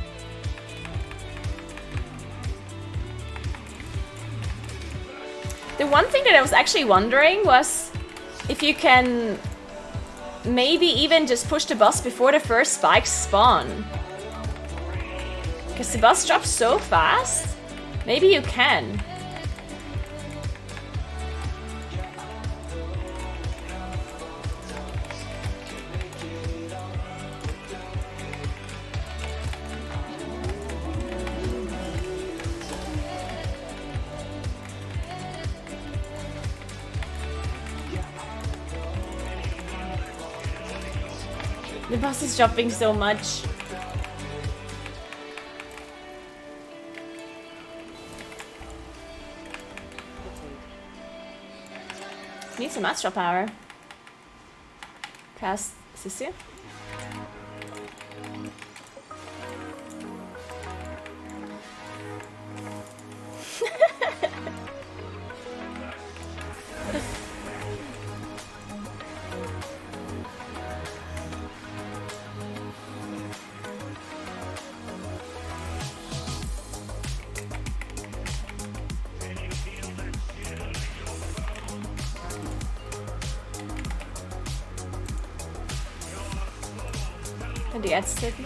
The one thing that I was actually wondering was if you can maybe even just push the boss before the first spikes spawn. Because the boss drops so fast. Maybe you can. The boss is dropping so much. Need some astral power. Cast Sissy. Die Ärzte töten.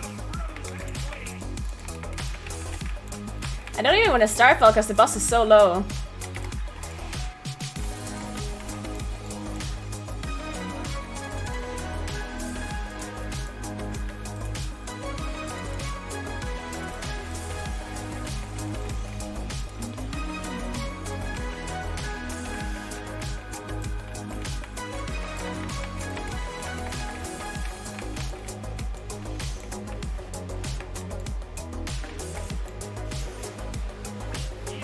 I don't even want to Starfall because the boss is so low.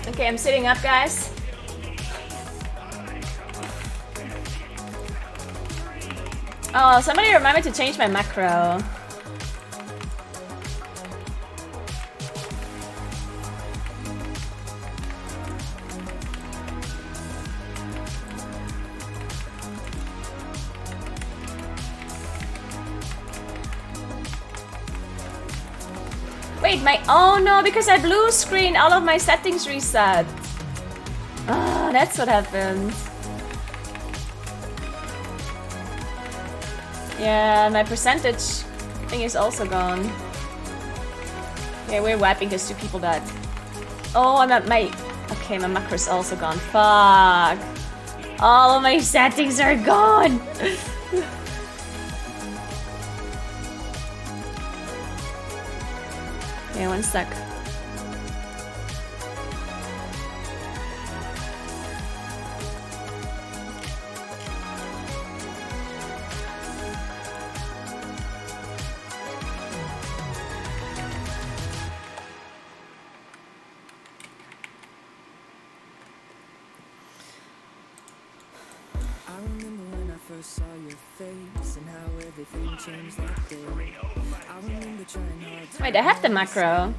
Okay, I'm sitting up, guys. Oh, somebody remind me to change my macro. Wait, oh no, because I blue screen, all of my settings reset. Ah, that's what happened. Yeah, my percentage thing is also gone. Okay, we're wiping because 2 people died. Oh, I'm at my... Okay, my macro is also gone. Fuck. All of my settings are gone. Yeah, 1 sec. Saw your face and how everything changed that day. I remember trying hard to Wait, I have the macro.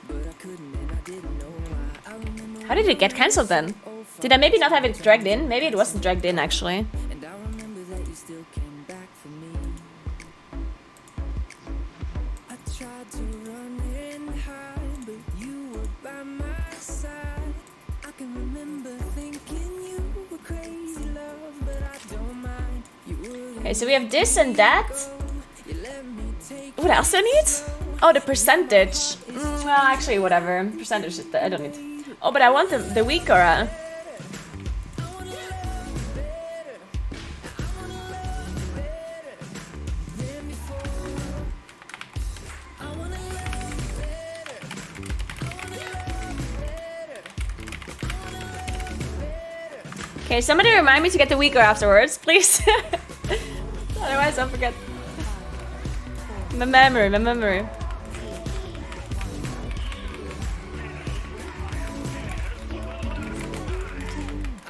but I couldn't and I didn't know why. I remember How did it get cancelled then? Did I maybe not have it dragged in? Maybe it wasn't dragged in actually. and I remember that you still came back for me. I tried to run and hide, but you were by my side. I can remember thinking you were crazy love, but I don't mind. Okay, so we have this and that. What else do I need? Oh, the percentage. Well, actually, whatever. Percentage, I don't need. Oh, but I want the weak aura. Okay, somebody remind me to get the weaker afterwards, please. Otherwise I'll forget. My memory. I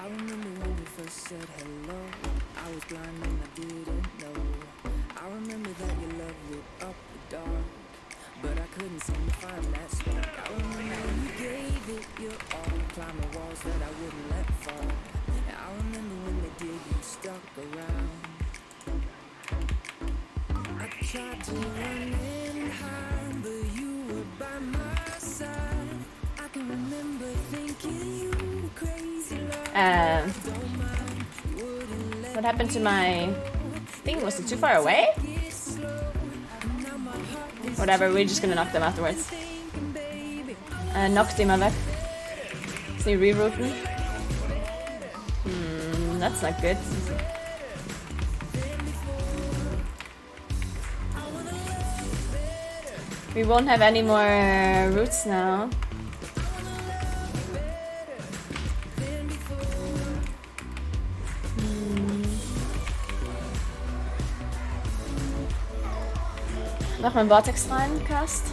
remember when we first said hello. I was blind and I didn't know. I remember that your love lit up the dark, but I couldn't seem to find that spark. I remember when you gave it your all, climbing walls that I wouldn't let fall. And I remember when they did, you stuck around. I tried to run and hide, but you were by my side. I can remember thinking you were crazy love. What happened to my thing? Was it too far away? Whatever, we're just gonna knock them afterwards. Knocked him weg. Is he rerouting? That's not good. We won't have any more routes now. Noch mal Vortex rein, Cast.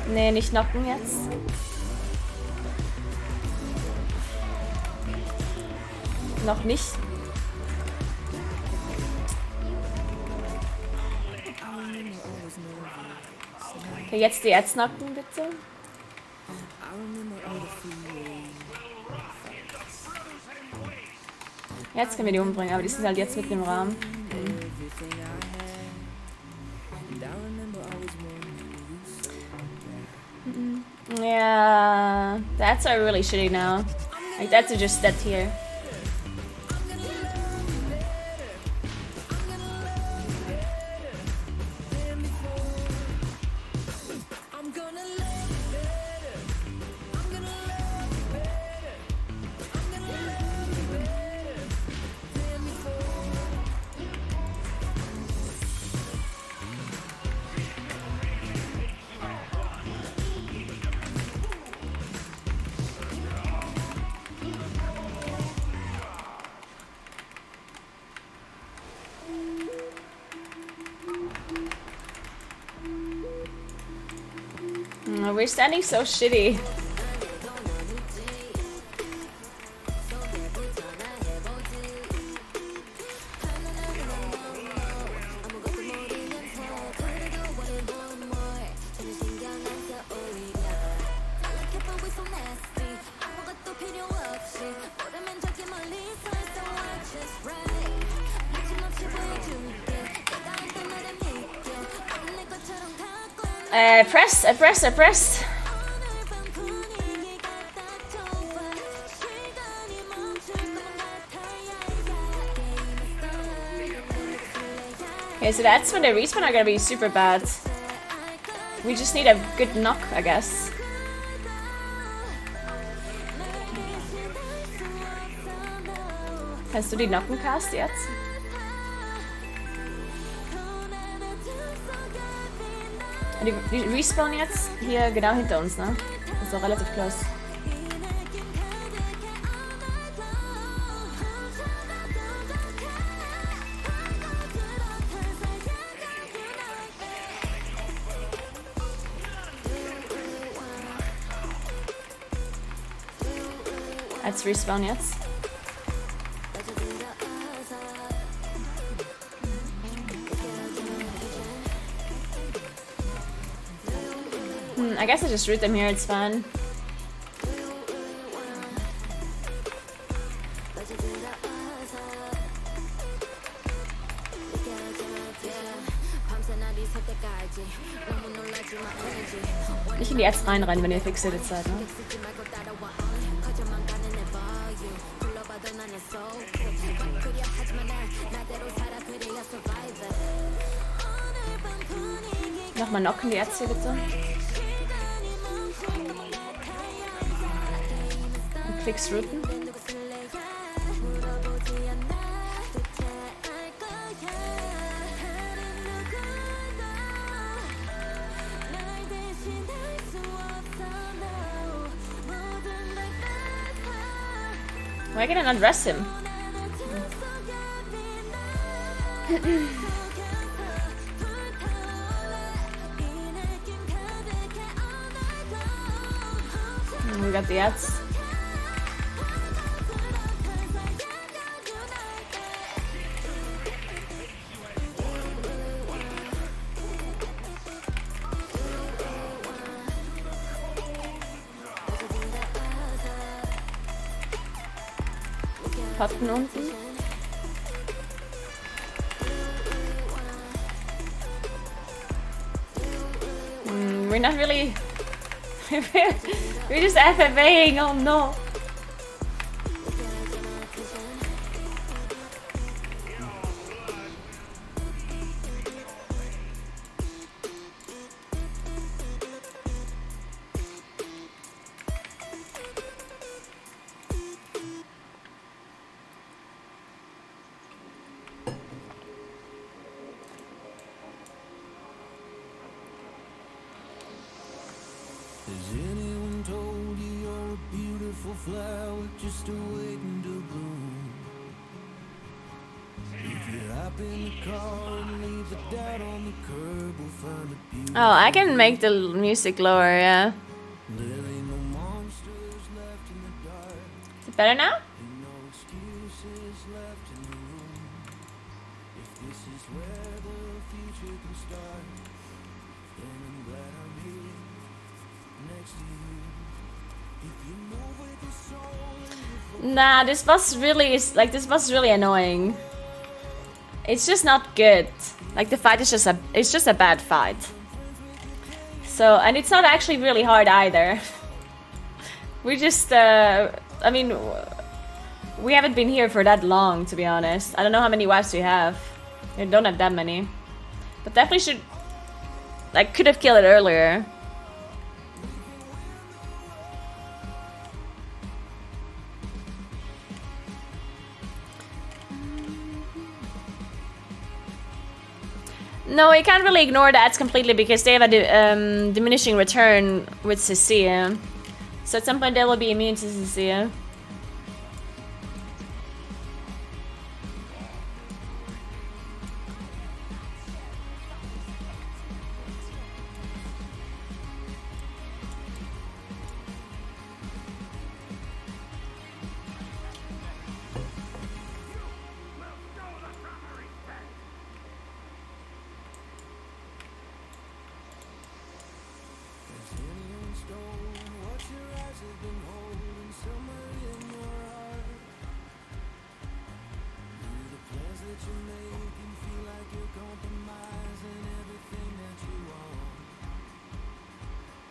Nee, nicht knocken jetzt. Noch nicht. Okay, jetzt die Ads knocken, bitte. Jetzt können wir die umbringen, aber die sind halt jetzt mitten im Rahmen. Yeah, that's are really shitty now. Like that's are just dead here. We're standing so shitty. Press. Okay, so that's when the respawn are gonna be super bad. We just need a good knock, I guess. Kannst du die knocken, Cast, jetzt? Die respawnen jetzt hier genau hinter uns, ne? Das ist doch relativ close. Als respawn jetzt. I guess I just root them here, it's fine. Nicht in die Ads reinrennen, wenn ihr fixierte seid, ne? Nochmal knocken die Ads hier bitte. Klicks rooten. Why can I not rest him? We got the ads. Potten unten. We're not really We're just FFAing, oh no. Has anyone told you you're a beautiful flower just waiting to bloom? If you hop in the car and leave a doubt on the curb, we'll find a beautiful. Oh, I can make the music lower, yeah. There ain't no monsters left in the dark. Is it better now? Ain't no excuses left in the room. If this is where the future can start, then I'm glad I'm here next to you. If you move with your soul. Nah, this was really annoying. It's just not good. Like the fight is just a bad fight. So, and it's not actually really hard either. We just I mean, we haven't been here for that long, to be honest. I don't know how many wives we have. We don't have that many. But definitely should, like, could have killed it earlier. No, you can't really ignore the ads completely because they have a diminishing return with Cecilia. So at some point they will be immune to Cecilia.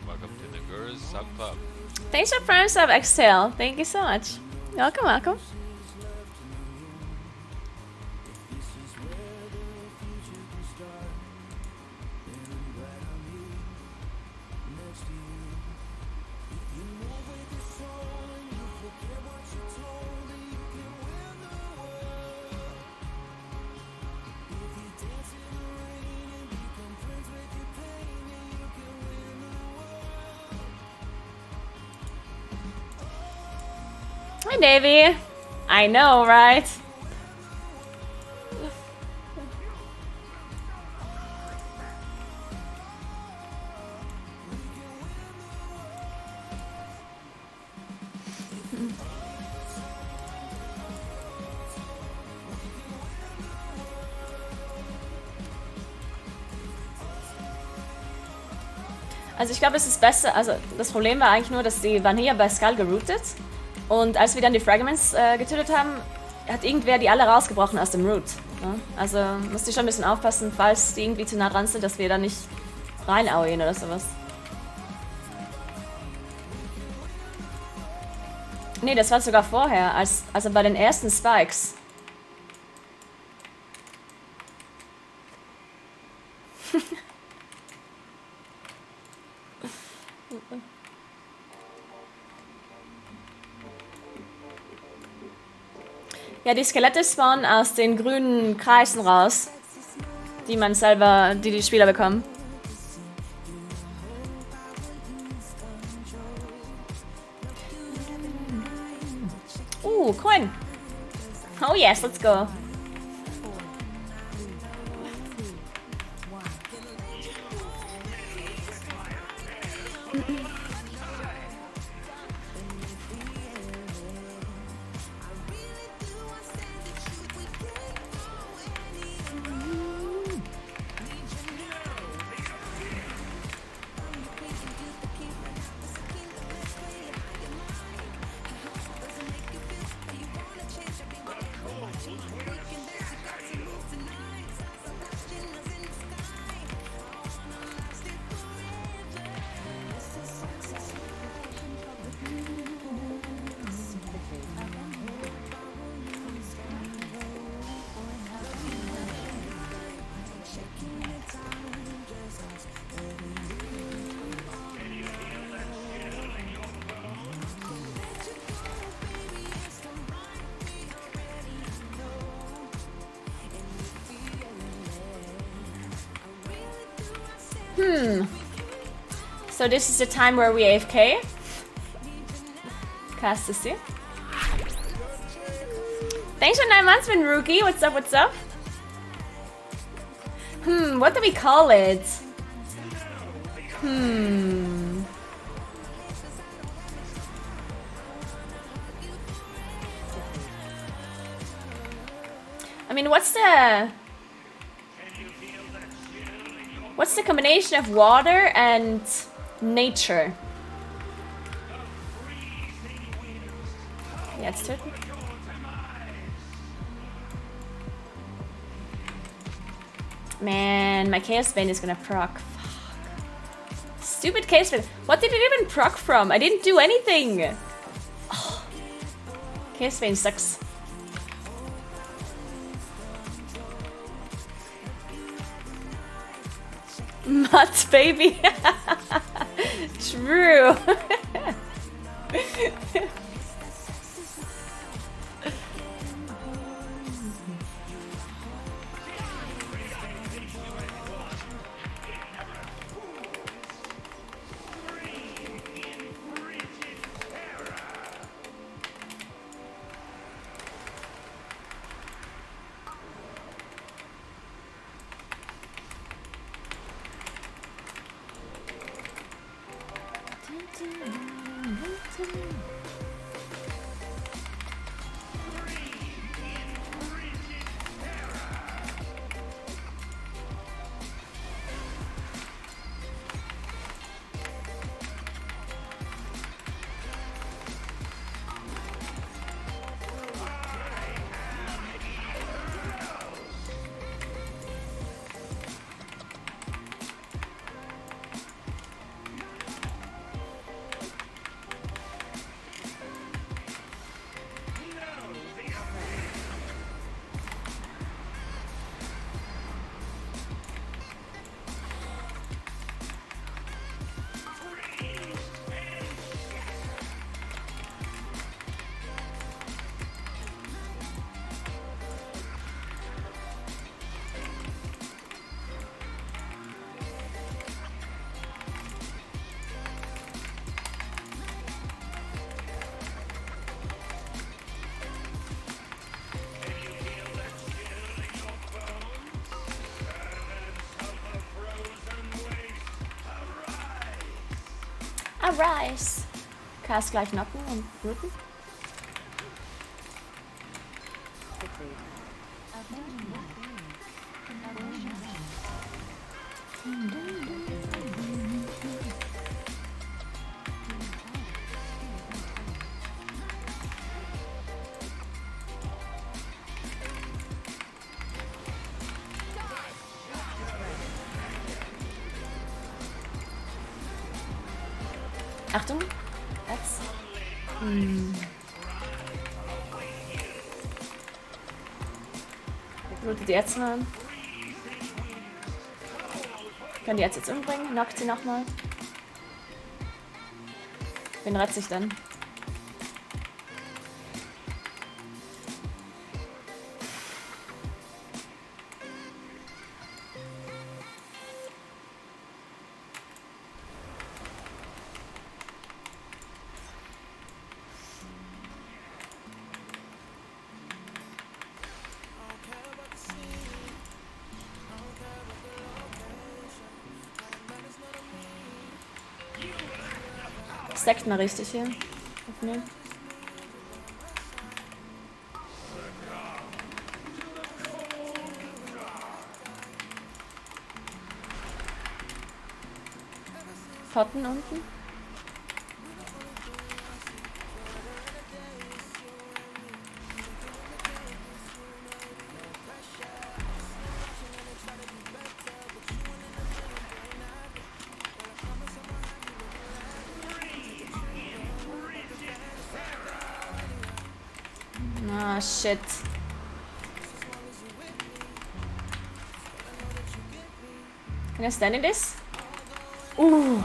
Welcome to the Girls Sub Club. Thanks for Prime Sub Exhale. Thank you so much. Welcome, welcome. Hi, Davey. I know, right? Also ich glaube, es ist besser, also das Problem war eigentlich nur, dass die waren hier bei Skull geroutet und als wir dann die Fragments getötet haben, hat irgendwer die alle rausgebrochen aus dem Root. Ja? Also musste ich schon ein bisschen aufpassen, falls die irgendwie zu nah dran sind, dass wir da nicht reinauen oder sowas. Nee, das war sogar vorher, also bei den ersten Spikes. Ja, die Skelette spawnen aus den grünen Kreisen raus, die man selber, die Spieler bekommen. Coin. Oh yes, let's go. So this is the time where we AFK. Cast to see. Thanks for 9 months, man, rookie. What's up? What's up? What do we call it? I mean, what's the combination of water and nature? Yeah, it's certain. Man, my Chaos Bane is gonna proc. Fuck. Stupid Chaos Bane. What did it even proc from? I didn't do anything. Oh. Chaos Bane sucks. Mud baby. True. Arise. Cast gleich Nacken und Rücken. Achtung, jetzt. Blutet die jetzt mal. Können die jetzt umbringen? Knockt sie nochmal. Wen rettet sich dann? Stackt mal richtig hier. Aufnehmen. Potten unten. Ah, shit. Can I stand in this? Ooh.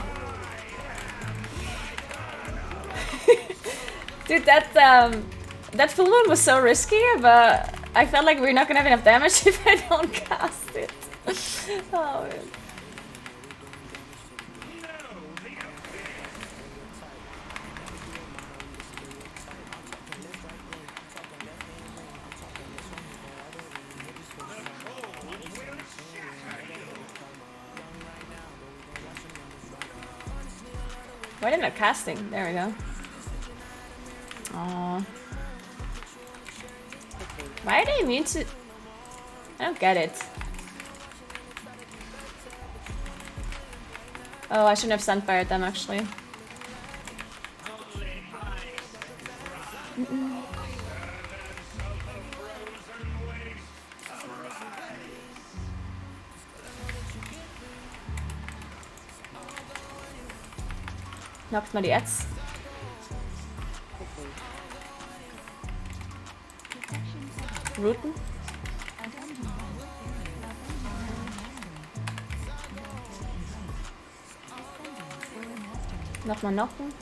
Dude, that full one was so risky, but I felt like we're not gonna have enough damage if I don't cast it. Oh, man. Why didn't I casting? There we go. Aww. Why are they immune to... I don't get it. Oh, I shouldn't have sunfired them actually. Knockt mal die Ads. Routen. Nochmal knocken.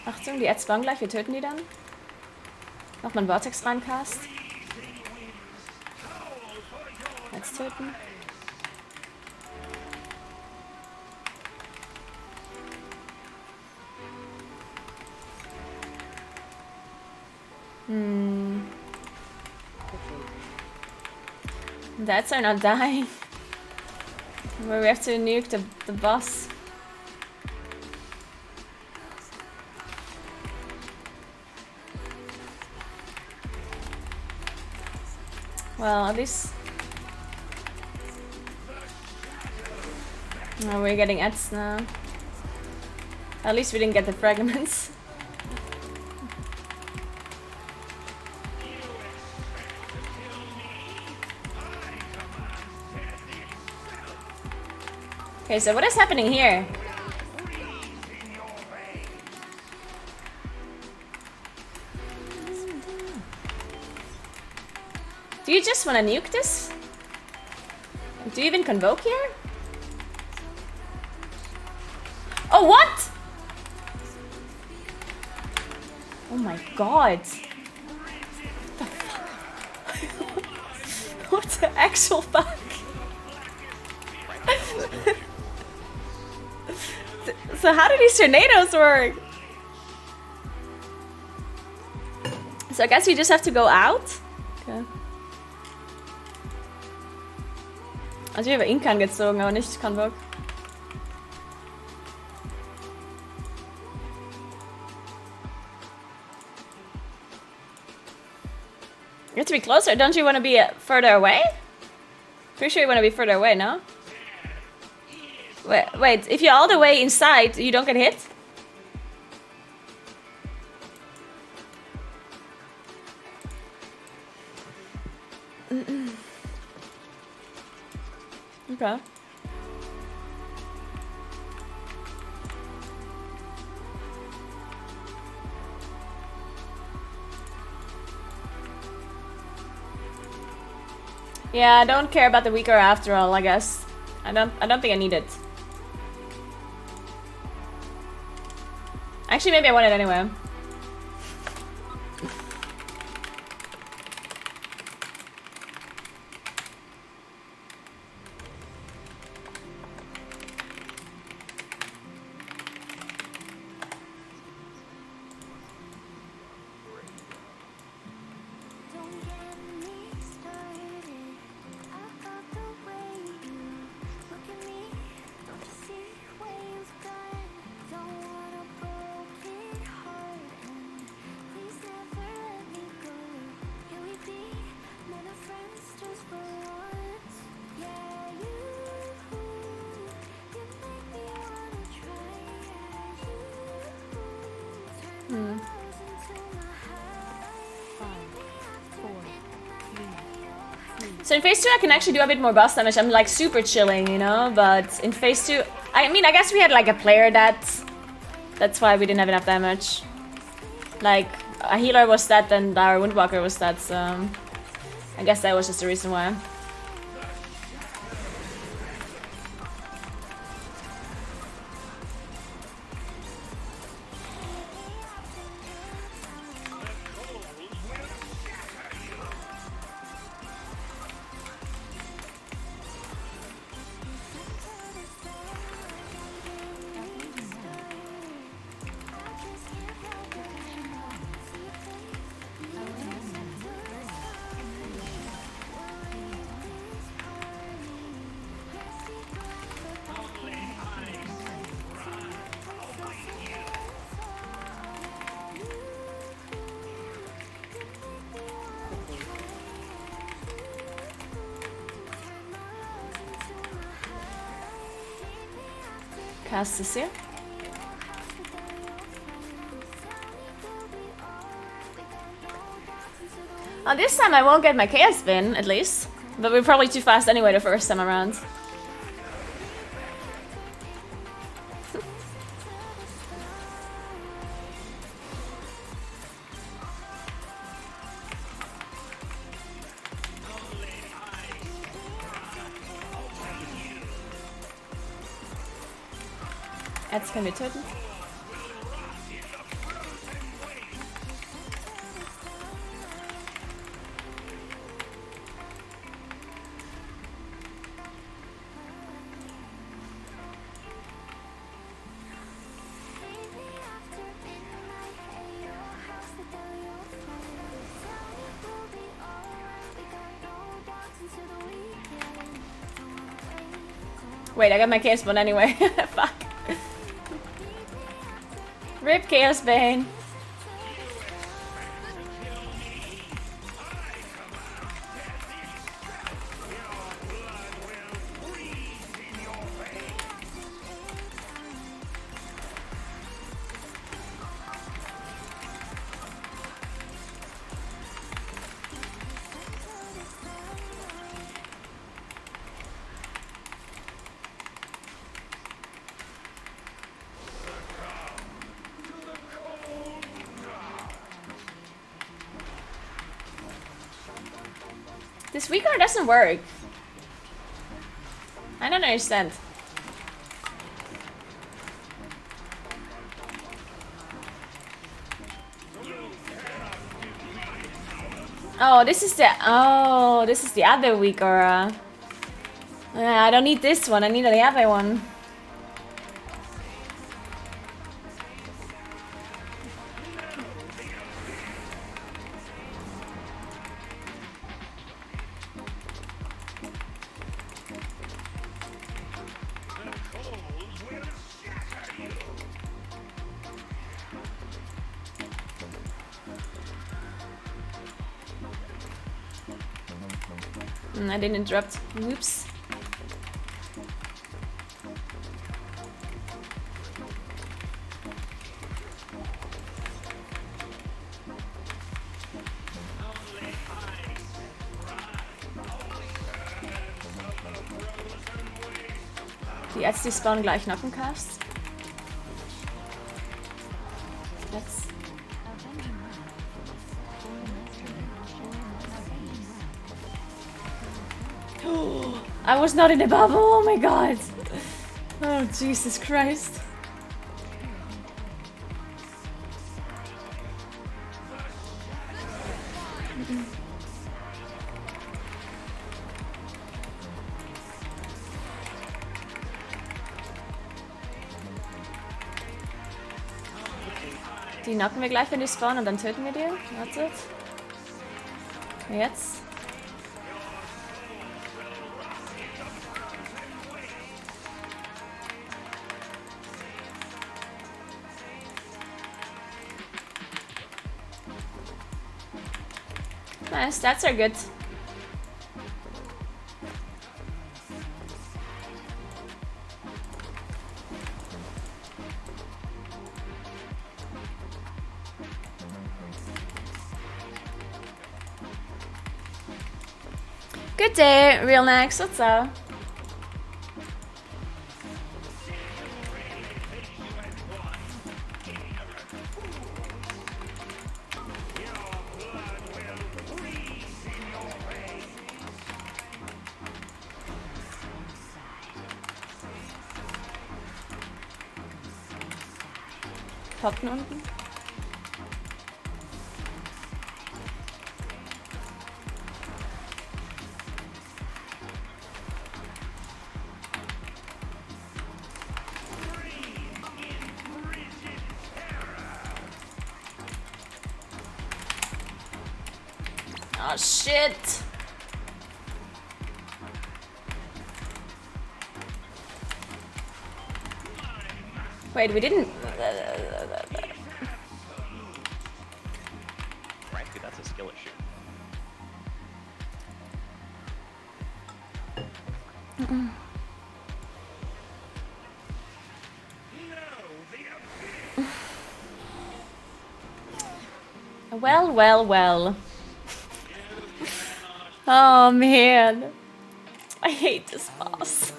Achtung, die Ads spawnen gleich, wir töten die dann. Nochmal einen Vortex reincast. Ads töten. The ads are not dying. Where we have to nuke the boss. Well, at least... Oh, we're getting ads now. At least we didn't get the fragments. Okay, so what is happening here? Do you just want to nuke this? Do you even convoke here? Oh, what? Oh my god. What the fuck? What the actual fuck? So how do these tornadoes work? So I guess you just have to go out? Okay. Also ich habe Inkan gezogen, aber nicht Convoke. You have to be closer. Don't you want to be further away? Pretty sure you want to be further away, no? Wait, if you're all the way inside, you don't get hit? Okay. Yeah, I don't care about the weaker after all, I guess. I don't think I need it. Actually, maybe I want it anyway. So in phase 2 I can actually do a bit more boss damage. I'm like super chilling, you know, but in phase 2, I mean, I guess we had like a player that's why we didn't have enough damage. Like, a healer was dead and our Windwalker was dead, so I guess that was just the reason why. Cast this here. Oh, this time I won't get my chaos spin, at least. But we're probably too fast anyway the first time around. Jetzt können wir töten. Wait, I got my chaos bone anyway. Fuck. Rip Chaos Bane. This weaker doesn't work. I don't understand. Oh, this is the other weaker. I don't need this one. I need the other one. I didn't interrupt. Whoops. Jetzt die Spawn gleich Knockencast. Jetzt. I was not in a bubble, oh my god! Oh Jesus Christ. Die knocken wir gleich, wenn die spawnen, und dann töten wir die. Wartet. Jetzt. Nice, stats are good. Good day, Real Max, what's up? Poppen unten. Oh shit! Wait, we didn't. Frankly, that's a skill issue. Well, well, well. Oh man. I hate this boss.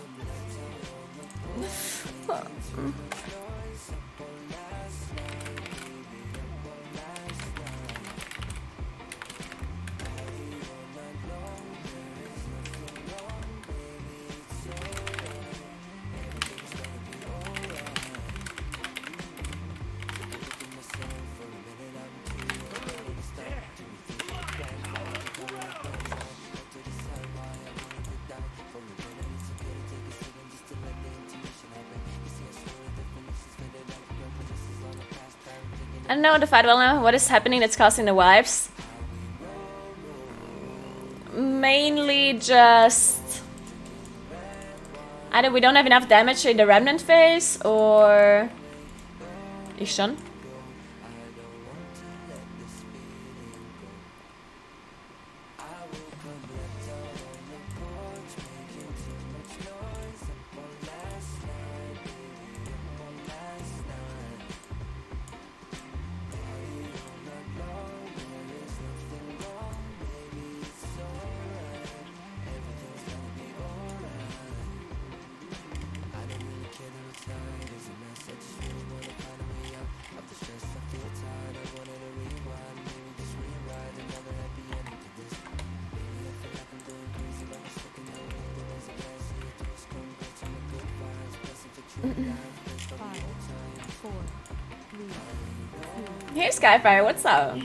I don't know the fight well now. What is happening that's causing the wipes? Mainly just either we don't have enough damage in the remnant phase or Ishon. Hey Skyfire, what's up?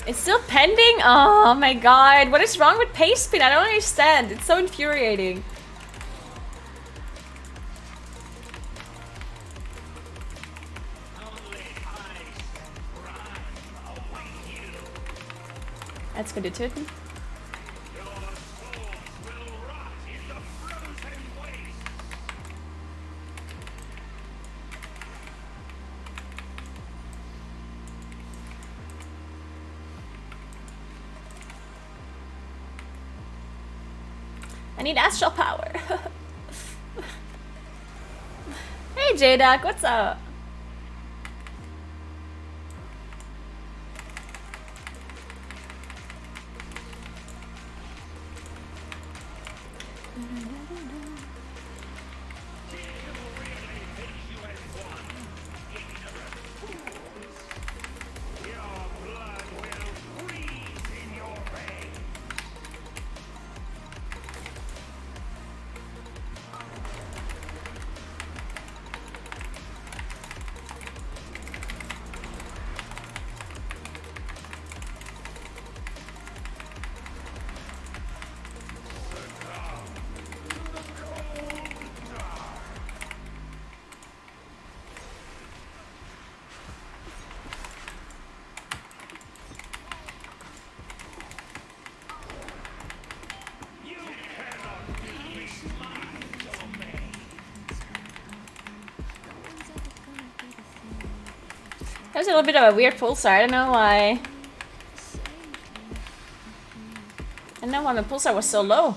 It's still pending? Oh my god. What is wrong with pace speed? I don't understand. It's so infuriating. Let's go to töten. I need astral power. Hey J-Doc, what's up? That was a little bit of a weird pulsar. I don't know why. I don't know why my pulsar was so low.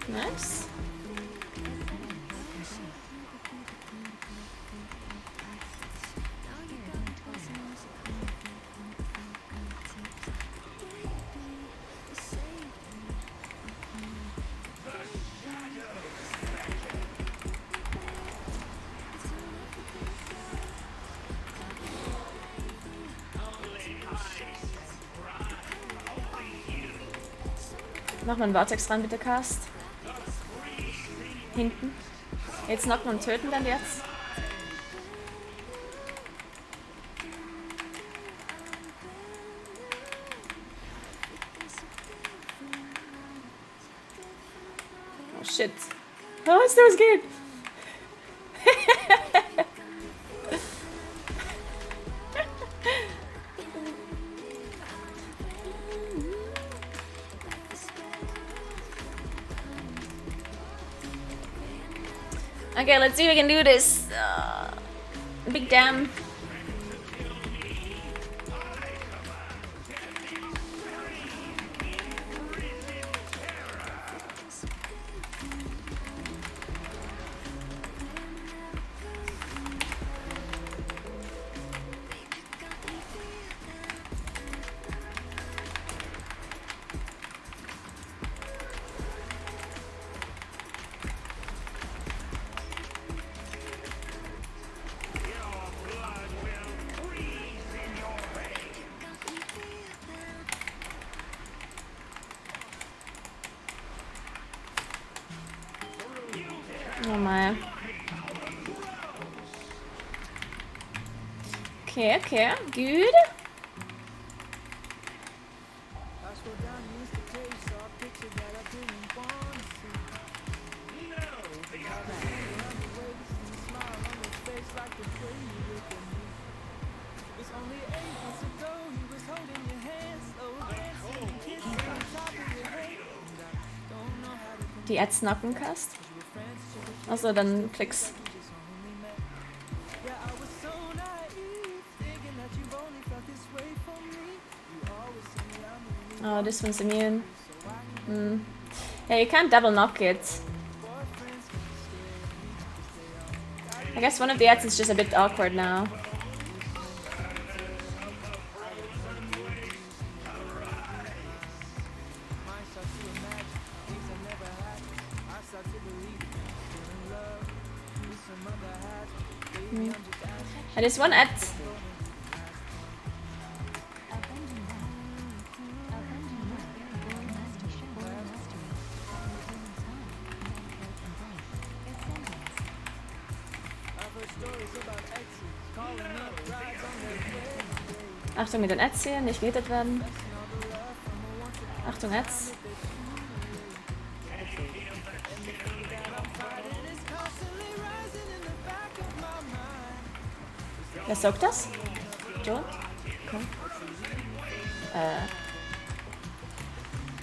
Nice. Mach mal einen Vortex ran, bitte, Cast. Hinten. Jetzt knocken und töten dann jetzt. Oh shit. Oh, ist das geht? Okay, let's see if we can do this. Big damn. Oh my. Okay, okay, good. Die Ads Nackencast. Achso, dann Klicks. Oh, this one's immune. Yeah, you can't double knock it. I guess one of the ads is just a bit awkward now. And this one ad. Achtung mit den Ads hier, nicht gehittet werden. Achtung Ads. Wer saugt das? Joe? Okay.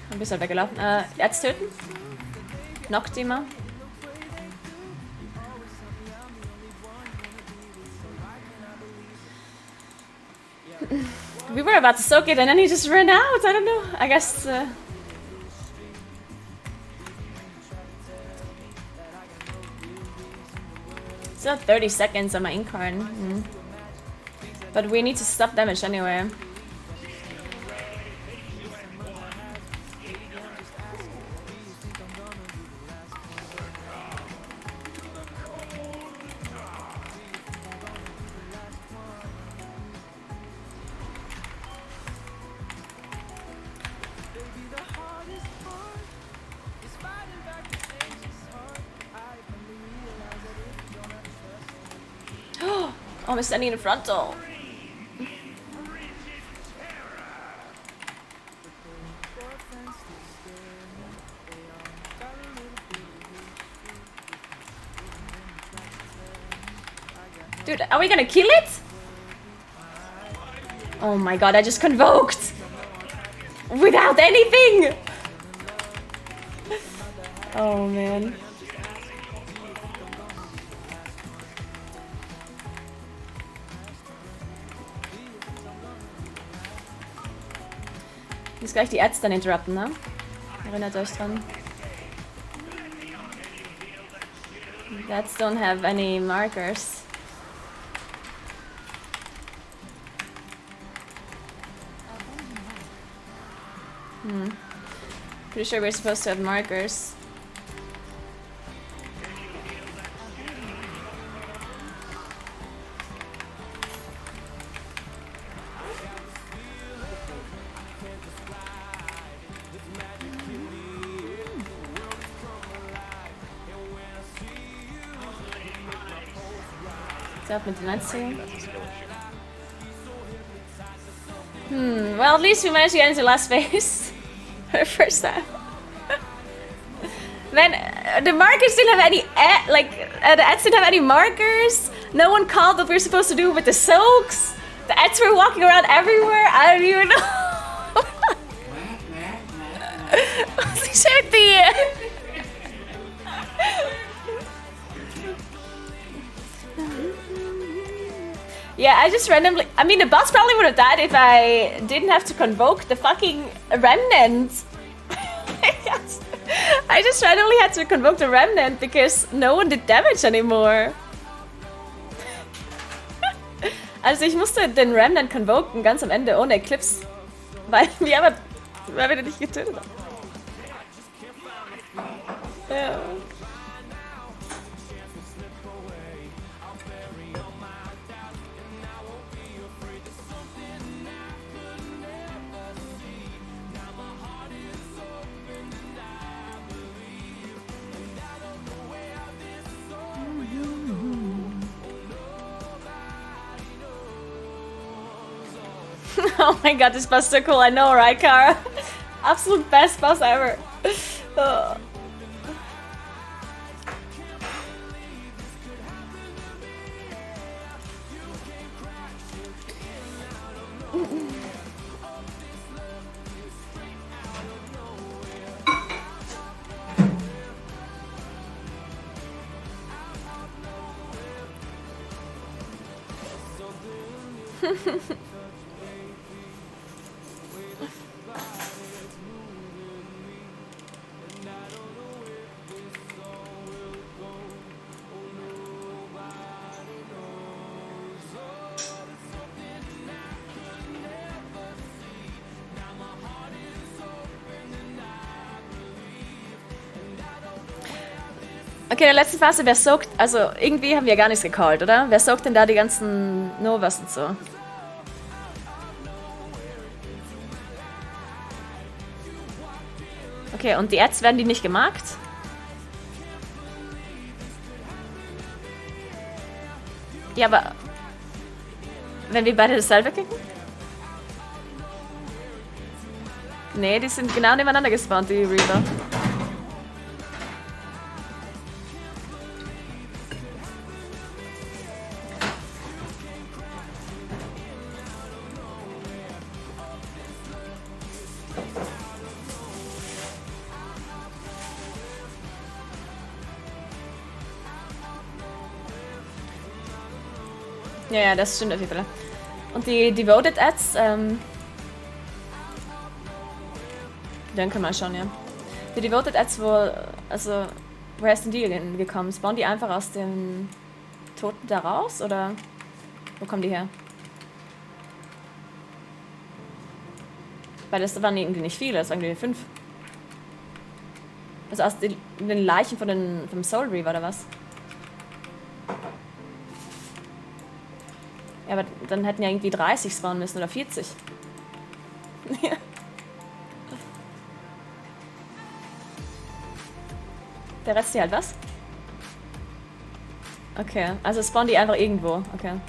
Ein bisschen weggelaufen. Ads töten. Knockt die mal. We were about to soak it and then he just ran out. I don't know. I guess. Still 30 seconds on my incarn. But we need to stop damage anyway. Oh, I'm standing in frontal. Dude, are we gonna kill it? Oh my god, I just convoked! Without anything! Oh man. Ich muss gleich die Ads dann interrupten, ne? Erinnert euch dran. That don't have any markers. Pretty sure we're supposed to have markers. Up mit den Netzen. Well, at least we managed to get into the last phase for the first time. Man, the markers didn't have any the ads didn't have any markers. No one called what we were supposed to do with the soaks. The ads were walking around everywhere. I don't even know. Was ich die? Yeah, I just randomly... I mean, the boss probably would have died if I didn't have to convoke the fucking remnant. I just randomly had to convoke the remnant because no one did damage anymore. Also ich musste den Remnant convoken ganz am Ende ohne Eclipse, weil wir den nicht getötet haben. Ja. Oh my god, this boss is so cool. I know, right, Kara? Absolute best boss ever. Oh. Okay, in der letzten Phase, wer soakt, also irgendwie haben wir gar nichts gecallt, oder? Wer soakt denn da die ganzen Novas und so? Okay, und die Ads werden die nicht gemarkt? Ja, aber wenn wir beide dasselbe klicken? Nee, die sind genau nebeneinander gespawnt, die Reaver. Ja, das stimmt auf jeden Fall. Und die Devoted Ads, dann können wir schon, ja. Die Devoted Ads, woher ist denn die denn gekommen? Spawnen die einfach aus dem Toten da raus, oder wo kommen die her? Weil das waren irgendwie nicht viele, das waren irgendwie 5. Also aus den Leichen vom Soul Reaver, oder was? Ja, aber dann hätten ja irgendwie 30 spawnen müssen oder 40. Ja. Der Rest hier halt was? Okay, also spawnen die einfach irgendwo. Okay.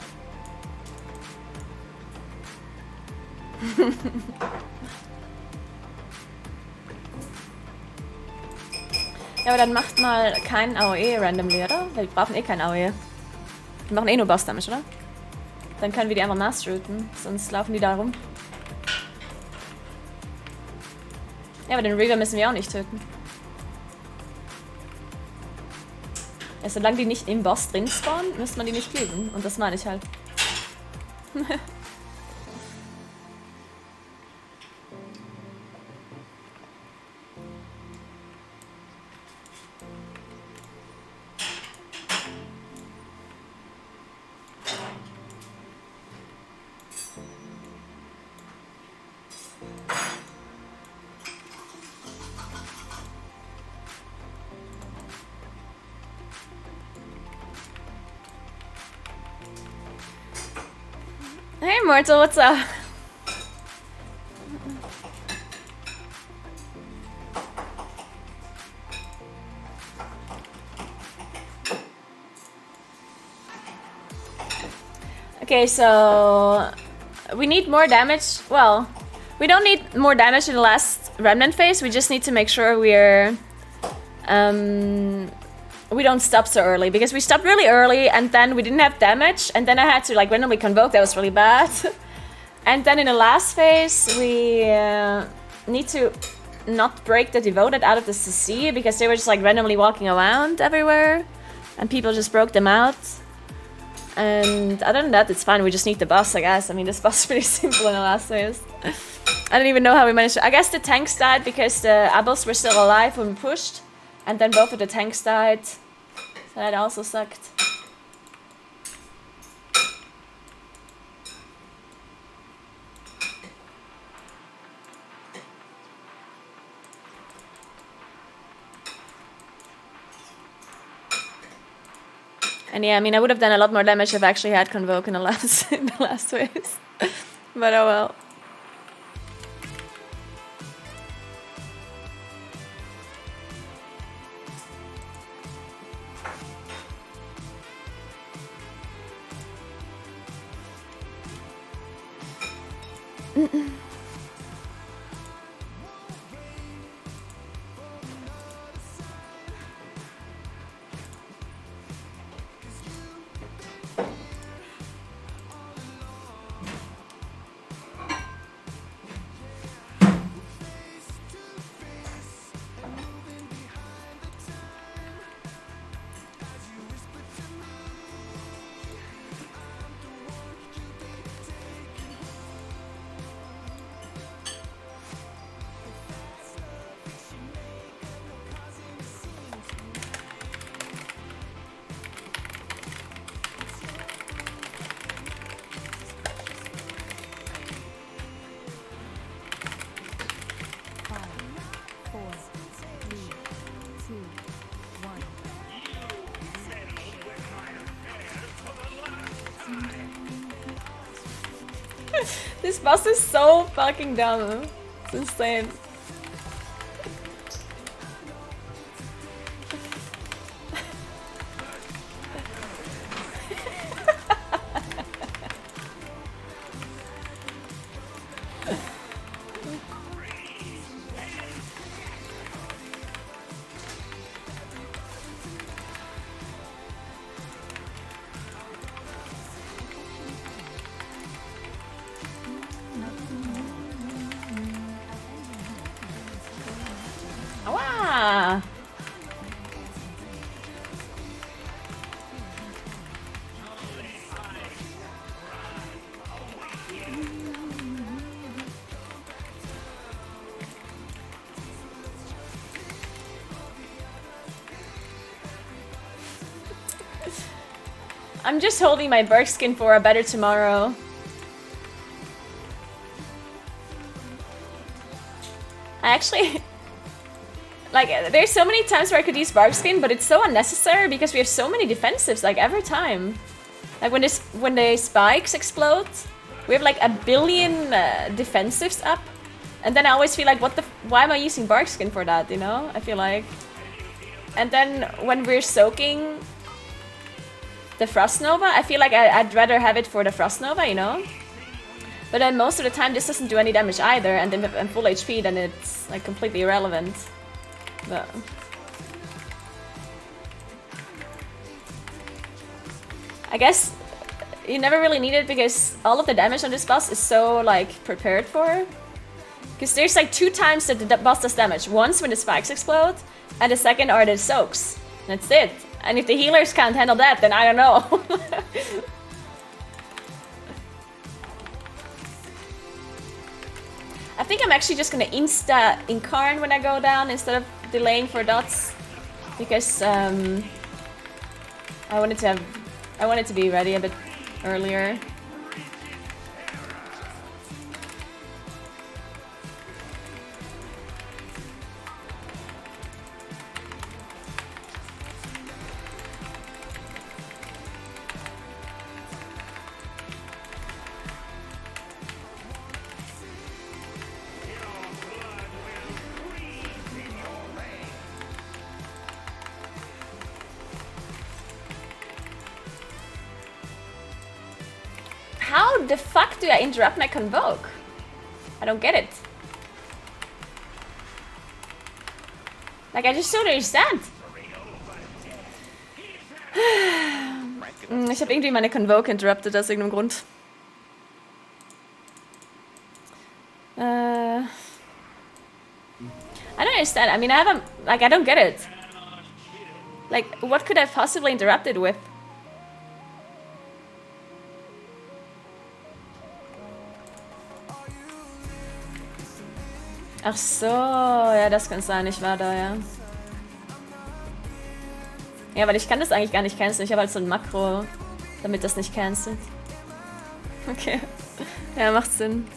Ja, aber dann macht mal keinen AOE randomly, oder? Wir brauchen eh kein AOE. Wir machen eh nur Boss Damage, oder? Dann können wir die einfach mass-rooten, sonst laufen die da rum. Ja, aber den Reaver müssen wir auch nicht töten. Ja, solange die nicht im Boss drin spawnen, müsste man die nicht killen. Und das meine ich halt. Hey Mortal, what's up? Okay, so we need more damage. Well, we don't need more damage in the last remnant phase. We just need to make sure we're we don't stop so early, because we stopped really early and then we didn't have damage, and then I had to like randomly convoke. That was really bad. And then in the last phase we need to not break the devoted out of the CC, because they were just like randomly walking around everywhere and people just broke them out. And other than that, it's fine. We just need the boss, I guess. I mean, this boss is pretty simple in the last phase. I don't even know how we managed to... I guess the tanks died because the Abyss were still alive when we pushed. And then both of the tanks died. So that also sucked. And yeah, I mean, I would have done a lot more damage if I actually had Convoke in the last phase. But oh well. This boss is so fucking dumb. It's insane. Wow. I'm just holding my Berg skin for a better tomorrow. I actually... Like, there's so many times where I could use Bark Skin, but it's so unnecessary because we have so many defensives, like, every time. Like, when the spikes explode, we have, like, 1 billion defensives up. And then I always feel like, why am I using Bark Skin for that, you know? I feel like... And then when we're soaking the Frost Nova, I feel like I'd rather have it for the Frost Nova, you know? But then most of the time, this doesn't do any damage either, and then if I'm full HP, then it's, like, completely irrelevant. But I guess you never really need it because all of the damage on this boss is so like prepared for. Because there's like 2 times that the boss does damage. Once when the spikes explode, and the second are the soaks. That's it. And if the healers can't handle that, then I don't know. I think I'm actually just gonna insta incarn when I go down instead of delaying for dots, because I wanted to be ready a bit earlier. the fuck do I interrupt my convoke? I don't get it. Like, I just don't understand. Ich habe irgendwie meine Convoke interrupted aus irgendeinem Grund. I don't understand. I mean, I haven't... Like, I don't get it. Like, what could I possibly interrupt it with? Ach so, ja, das kann sein, ich war da, ja. Ja, weil ich kann das eigentlich gar nicht canceln. Ich habe halt so ein Makro, damit das nicht cancelt. Okay. Ja, macht Sinn.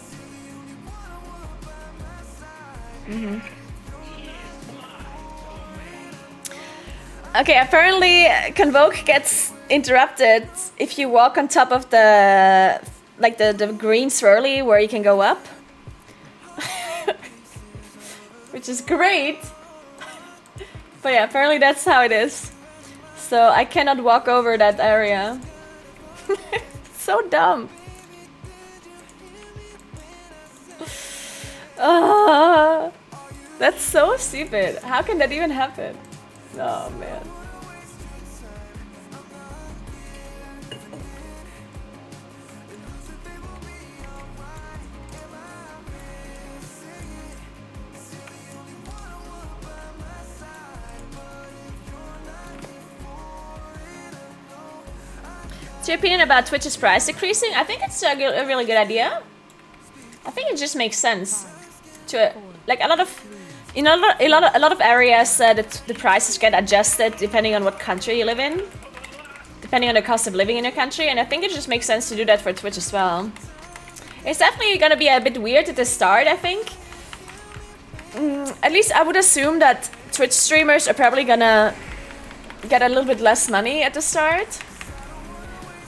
Mhm. Okay, apparently Convoke gets interrupted if you walk on top of the the green swirly where you can go up. Which is great. But yeah, apparently that's how it is. So I cannot walk over that area. So dumb. That's so stupid. How can that even happen? Oh man. What's your opinion about Twitch's price decreasing? I think it's a really good idea. I think it just makes sense to like a lot of areas that the prices get adjusted depending on what country you live in, depending on the cost of living in your country, and I think it just makes sense to do that for Twitch as well. It's definitely gonna be a bit weird at the start, I think. At least I would assume that Twitch streamers are probably gonna get a little bit less money at the start.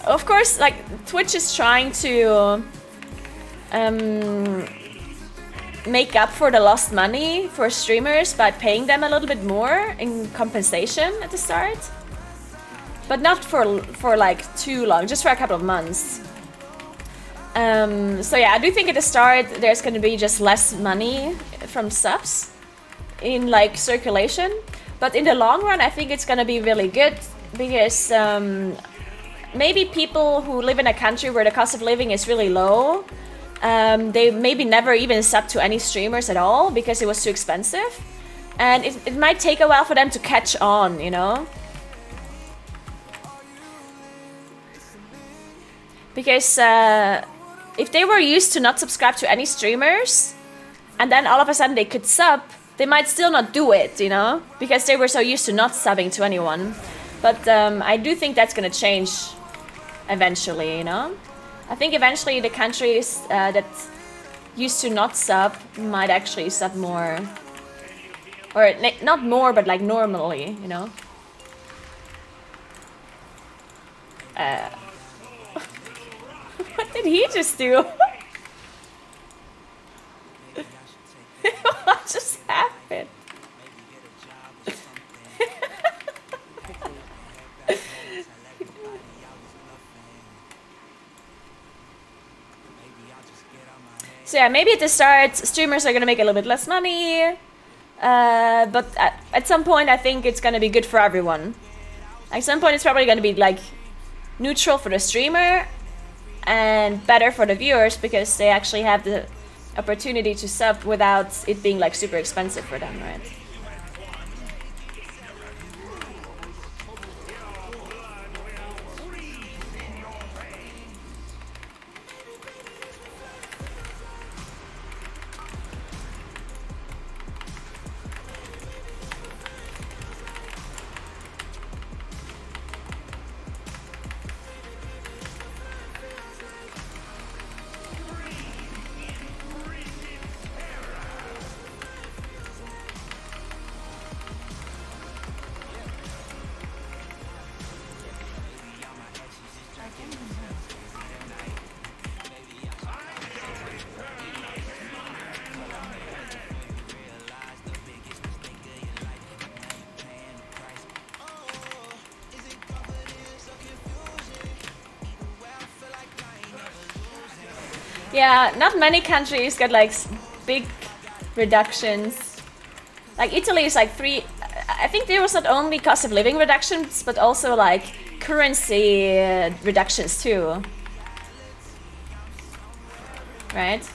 Of course, like, Twitch is trying to make up for the lost money for streamers by paying them a little bit more in compensation at the start. But not for like too long, just for a couple of months. So yeah, I do think at the start there's going to be just less money from subs in like circulation. But in the long run, I think it's going to be really good because maybe people who live in a country where the cost of living is really low, they maybe never even sub to any streamers at all because it was too expensive. And it might take a while for them to catch on, you know? Because if they were used to not subscribe to any streamers, and then all of a sudden they could sub, they might still not do it, you know? Because they were so used to not subbing to anyone. But I do think that's gonna change eventually, you know? I think eventually the countries that used to not sub might actually sub more. Or not more, but like normally, you know? What did he just do? What just happened? So yeah, maybe at the start, streamers are gonna make a little bit less money, but at some point I think it's gonna be good for everyone. At some point it's probably gonna be like neutral for the streamer and better for the viewers because they actually have the opportunity to sub without it being like super expensive for them, right? Yeah, not many countries got like big reductions. Like Italy is like 3. I think there was not only cost of living reductions, but also like currency reductions too. Right?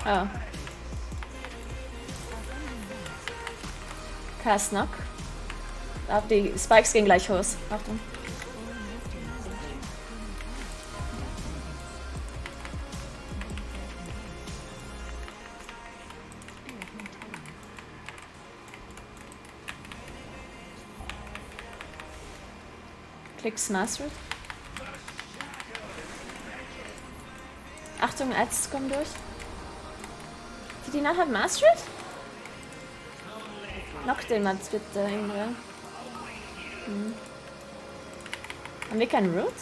Oh. Krass, Knock. Die Spikes gehen gleich los. Achtung. Klicks Mastered. Achtung, Ads kommen durch. Did he not have Mastered? Knock den mal bitte irgendwer. Haben wir keinen Root?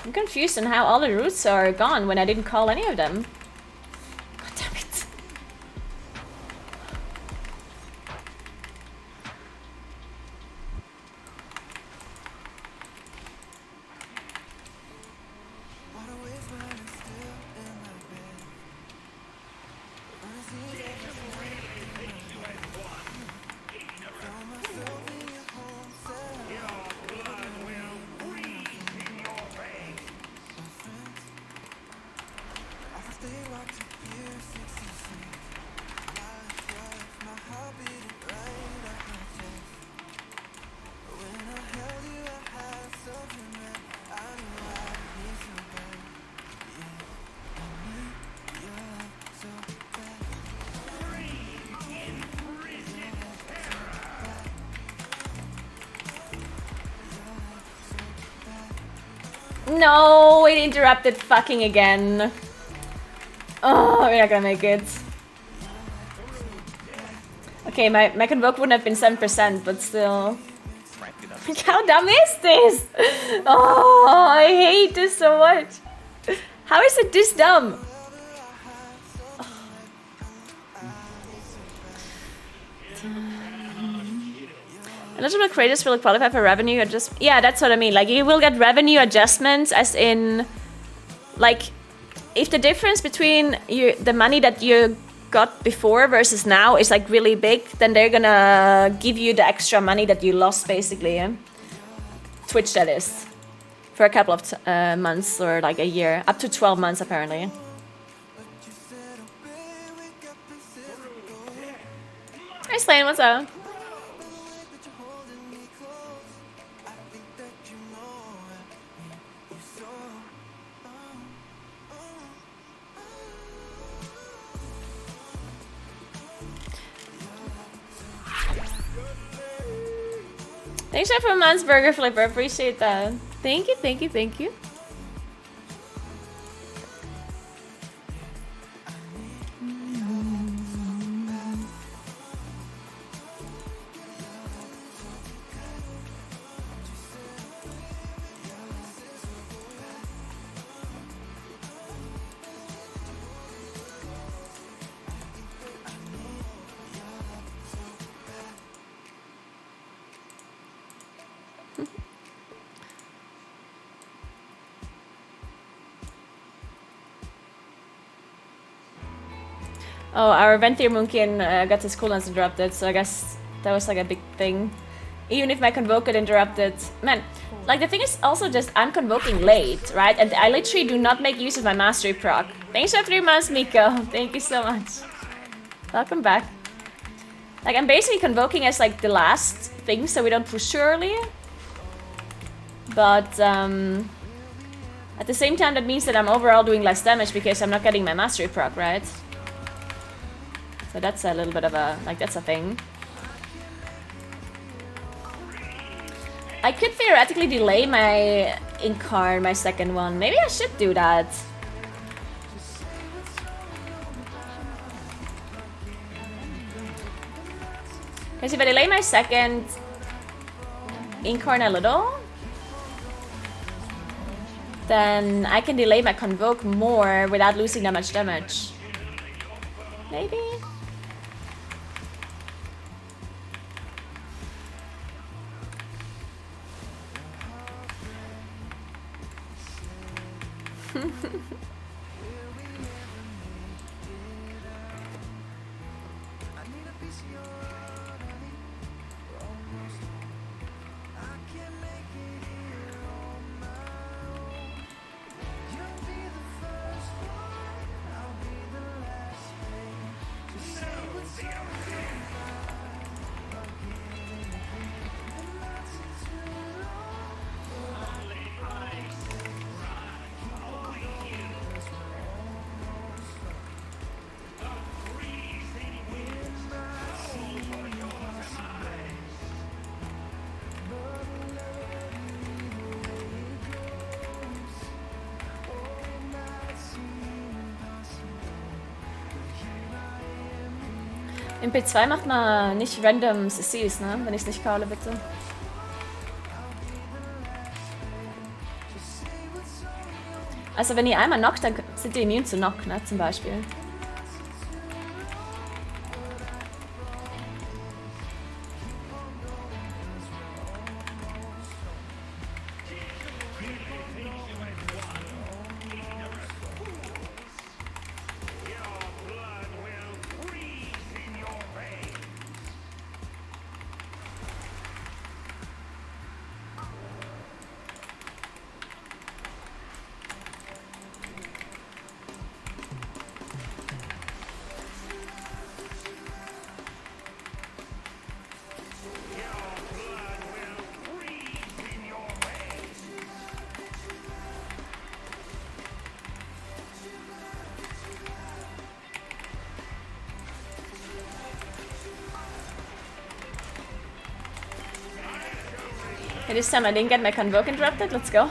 I'm confused on how all the roots are gone when I didn't call any of them. God damn it. No, it interrupted fucking again. Oh, we're not gonna make it. Okay, my convoke wouldn't have been 7%, but still. How dumb is this? Oh, I hate this so much. How is it this dumb? Eligible creators will qualify for revenue adjustment. Yeah, that's what I mean. Like, you will get revenue adjustments, as in, like, if the difference between the money that you got before versus now is like really big, then they're gonna give you the extra money that you lost, basically. Yeah? Twitch, that is, for a couple of months or like a year, up to 12 months apparently. Hi Slane, what's up? Thanks for a month's burger flipper. Appreciate that. Thank you, thank you, thank you. Oh, our Venthyr Moonkin got his cooldowns interrupted, so I guess that was like a big thing. Even if my Convoke got interrupted. Man, like the thing is also just I'm convoking late, right? And I literally do not make use of my Mastery proc. Thanks for 3 months, Miko. Thank you so much. Welcome back. Like I'm basically convoking as like the last thing so we don't push too early. But at the same time that means that I'm overall doing less damage because I'm not getting my Mastery proc, right? So that's a little bit of a, like, that's a thing. I could theoretically delay my Incarn, my second one. Maybe I should do that. Because if I delay my second Incarn a little, then I can delay my Convoke more without losing that much damage. Maybe? Im P2 macht man nicht random CCs, ne? Wenn ich es nicht calle, bitte. Also wenn ihr einmal knockt, dann sind ihr immun zu Knock, ne? Zum Beispiel. Okay, this time I didn't get my Convoke interrupted. Let's go.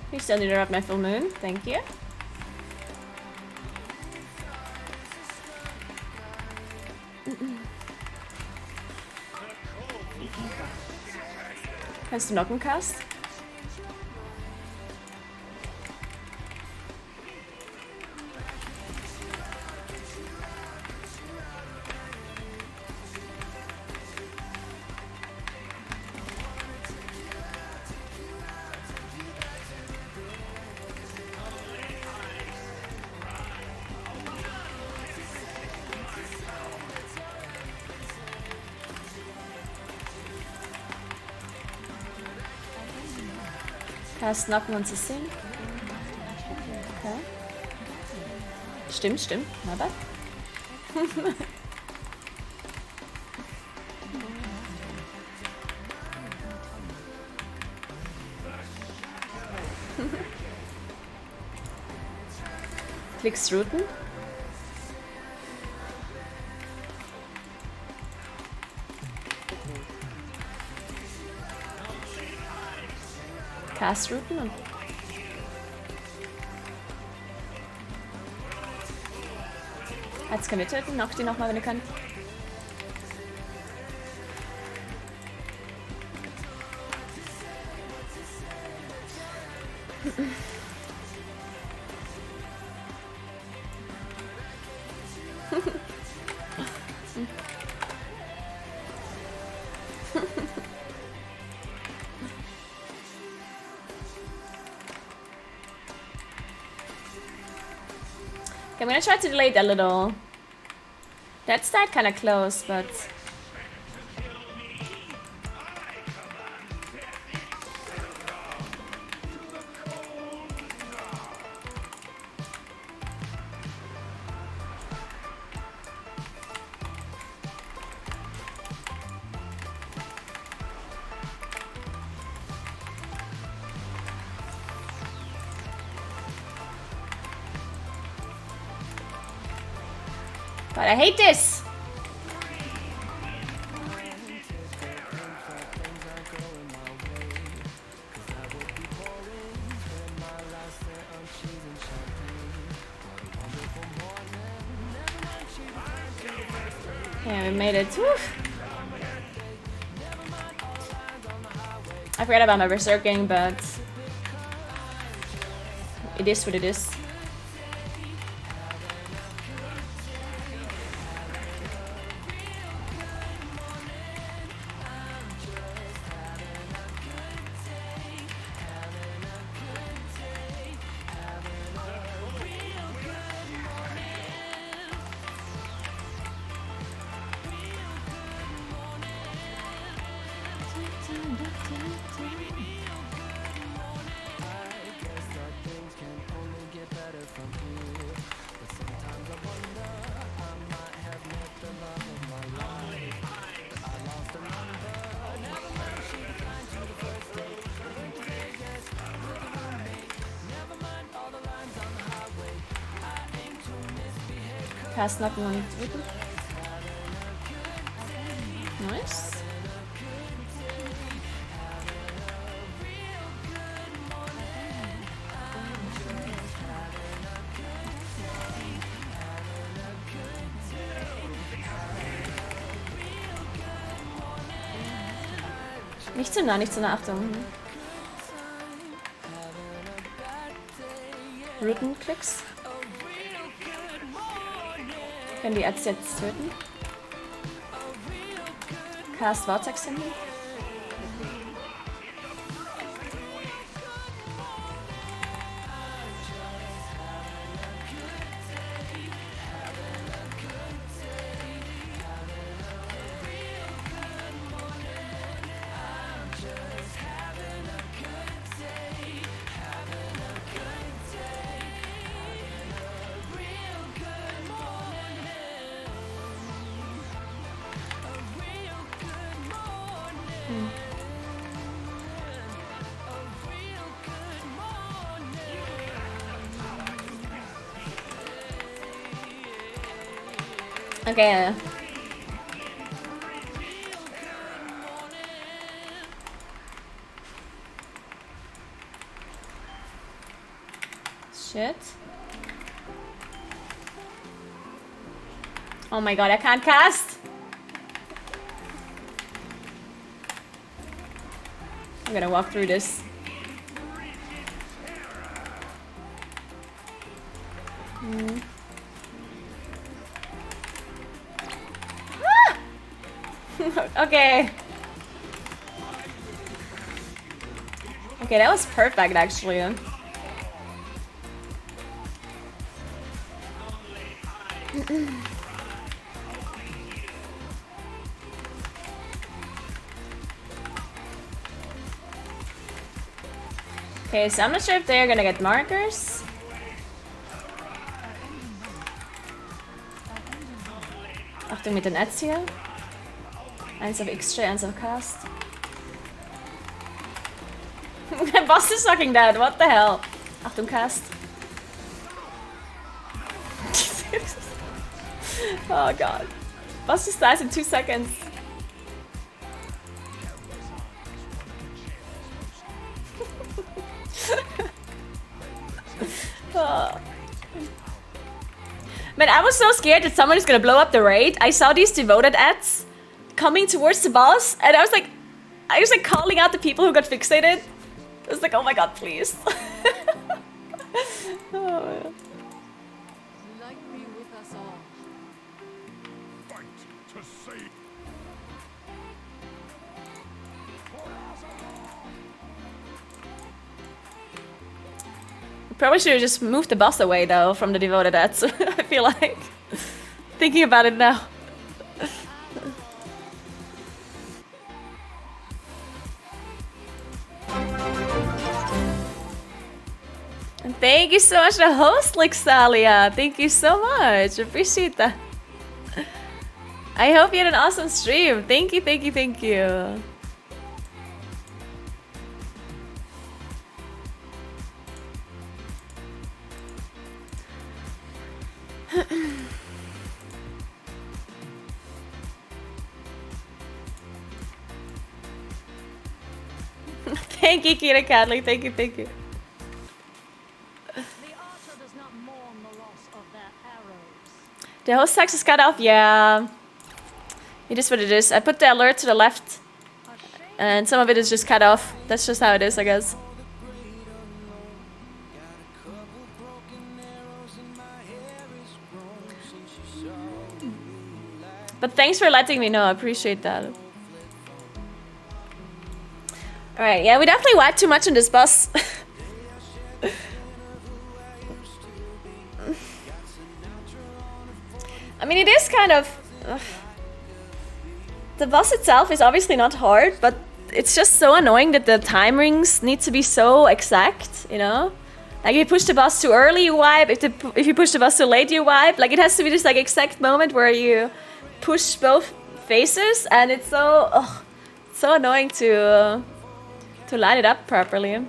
Please don't interrupt my full moon. Thank you. Kannst du knocken, Cast? Cast knocken und zu singen. Okay. Stimmt, stimmt. My bad. Klicks routen. Cast routen und jetzt können wir töten. Knock die nochmal, wenn ihr könnt. I'm gonna try to delay it a little. That's that kind of close, but But I hate this! Yeah, we made it. Woof. I forgot about my berserking, but it is what it is. Cast knocking on it. Nice. Nicht zu nah, Achtung. Rückenklicks. Können die Ads jetzt töten? Cast Vortex hin. Okay. Shit. Oh my god, I can't cast. I'm gonna walk through this. Okay. Okay, that was perfect actually. Okay, so I'm not sure if they're gonna get markers. Achtung mit den Ads hier. Eins auf X-Ray, eins auf Cast. Boss is sucking dead, what the hell? Achtung, Cast. Oh god. Boss just dies in 2 seconds. Oh. Man, I was so scared that someone is gonna blow up the raid. I saw these devoted ads coming towards the boss, and I was like calling out the people who got fixated. I was like, oh my god, please. Oh, probably should have just moved the boss away though from the devoted ads. I feel like thinking about it now. And thank you so much to host Lixalia. Thank you so much. Appreciate that. I hope you had an awesome stream. Thank you, thank you, thank you. Thank you, Kira Cadley. Thank you, thank you. The host text is cut off? Yeah. It is what it is. I put the alert to the left. And some of it is just cut off. That's just how it is, I guess. But thanks for letting me know. I appreciate that. Alright, yeah, we definitely wiped too much on this bus. I mean, it is kind of... The boss itself is obviously not hard, but it's just so annoying that the timings need to be so exact, you know? Like, if you push the boss too early, you wipe. If you push the boss too late, you wipe. Like, it has to be this, like, exact moment where you push both faces, and it's so annoying to line it up properly.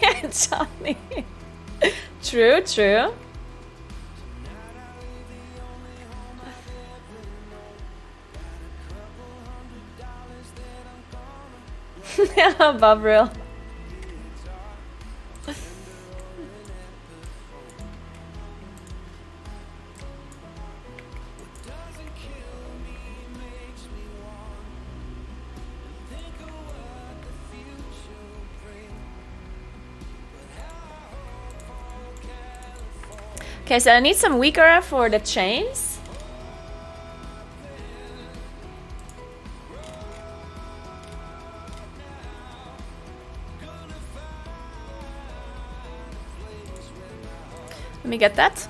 Yeah, Johnny. True, true. Yeah, Bobril. Okay, so I need some weaker for the chains. Let me get that.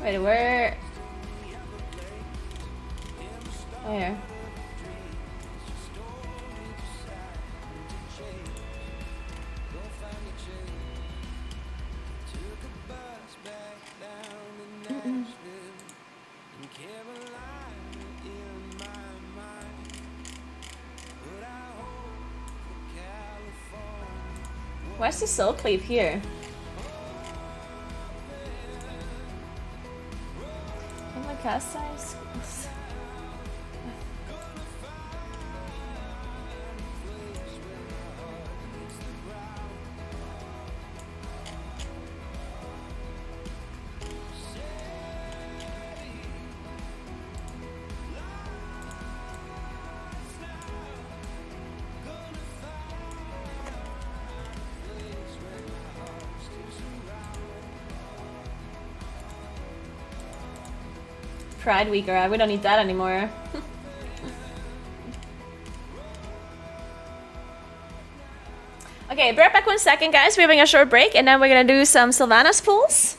Wait, where? Oh, here. Where's the soul cleave here? In my cast size? Pride weaker, we don't need that anymore. Okay, be right back 1 second, guys. We're having a short break, and then we're gonna do some Sylvanas pulls.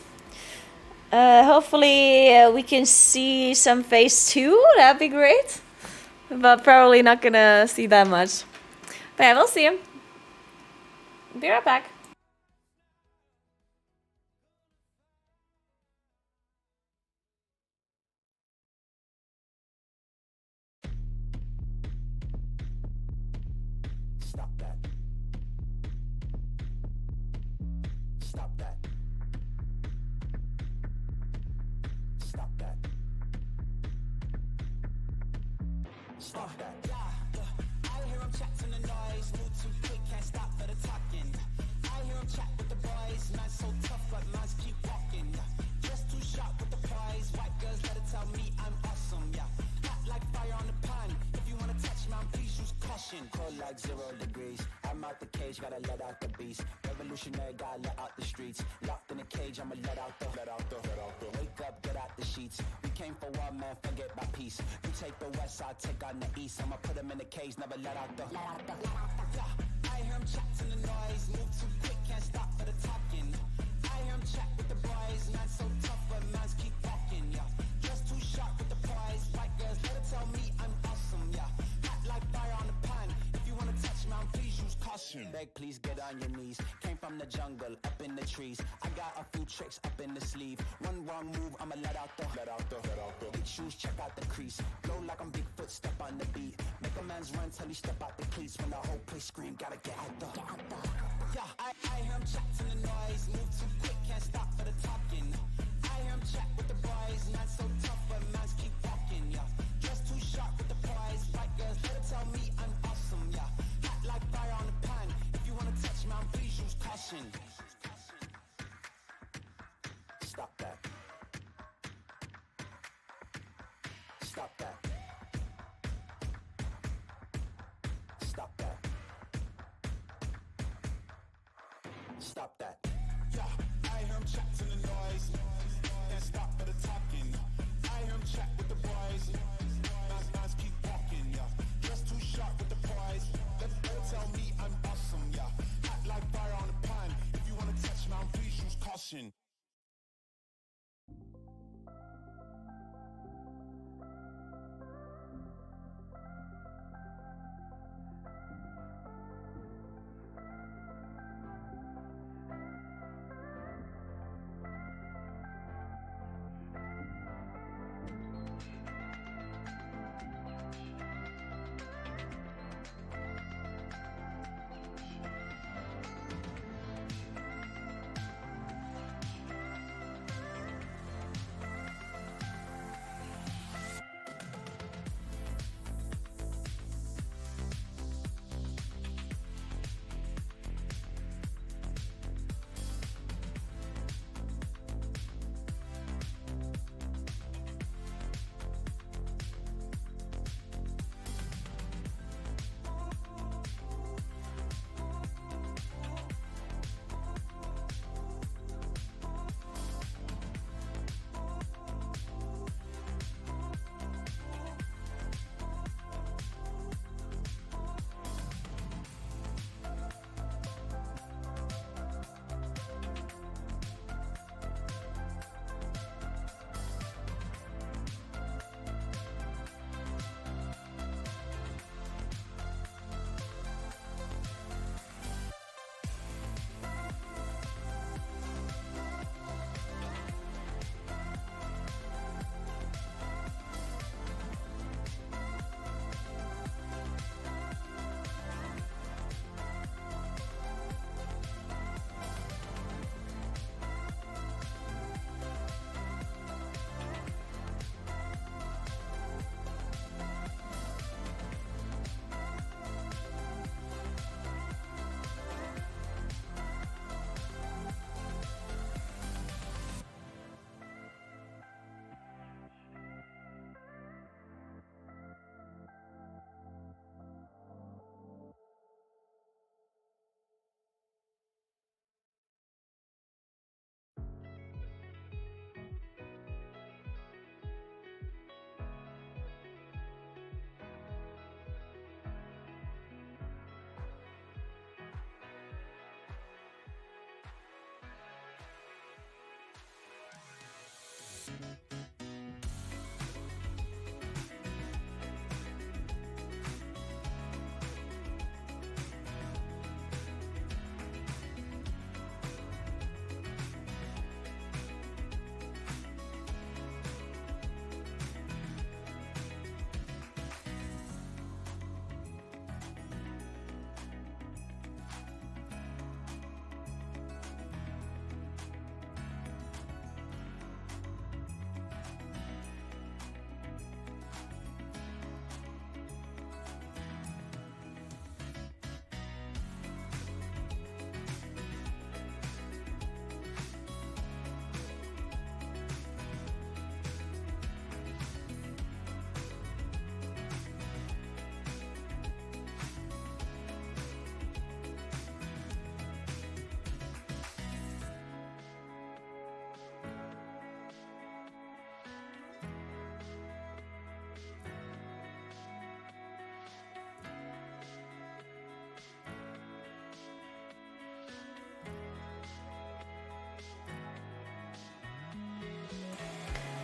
Hopefully, we can see some phase 2. That'd be great. But probably not gonna see that much. But yeah, we'll see him. Be right back. Stop that. Stop that. Stop that. Stop that. I hear him chat to the noise, move too quick, can't stop for the talking. I hear him chat with the boys, man so tough, but mans keep walking. Just too sharp with the prize, white girls let it tell me I'm awesome. Yeah, hot like fire on the pan. If you wanna touch me, please use caution. Cold like 0 degrees. I'm out the cage, gotta let out the beast. Revolutionary, gotta let out the streets. Locked in a cage, I'ma let out the. Wake up, get out the sheets. We came for one man, forget my peace. You take the west side, take on the east. I'ma put him in the cage, never let out the. Yeah, I hear him chat to the noise, move too quick, can't stop for the talking. I hear him chat with the boys, man so tough, but mans keep walking. Yeah, just too sharp with the prize. White girls, let it tell me I'm awesome. Yeah, hot like fire on the pan. beg, please get on your knees. Came from the jungle, up in the trees. I got a few tricks up in the sleeve. One wrong move, I'ma let out the big shoes, check out the crease. Blow like I'm Bigfoot, step on the beat. Make a man's run till he step out the cleats. When the whole place scream, gotta get out the. Yeah, I hear him chat to the noise. Move too quick, can't stop for the talking. I hear him chat with the boys. Not so tough, but mans keep walking. Yeah, just too sharp with the prize. White girls, let her tell me I'm awesome. Yeah, hot like fire on the pan. If you wanna touch me, please use caution. Stop that. Stop that. Stop that. Stop that. Yeah, I hear him chat to the noise. Can't stop for the talking. I hear him chat with the boys. Nice keep walking, yeah. Just too sharp with the prize. Let her tell me I'm awesome, yeah. Hot like fire on the pan. If you wanna touch me, please use caution.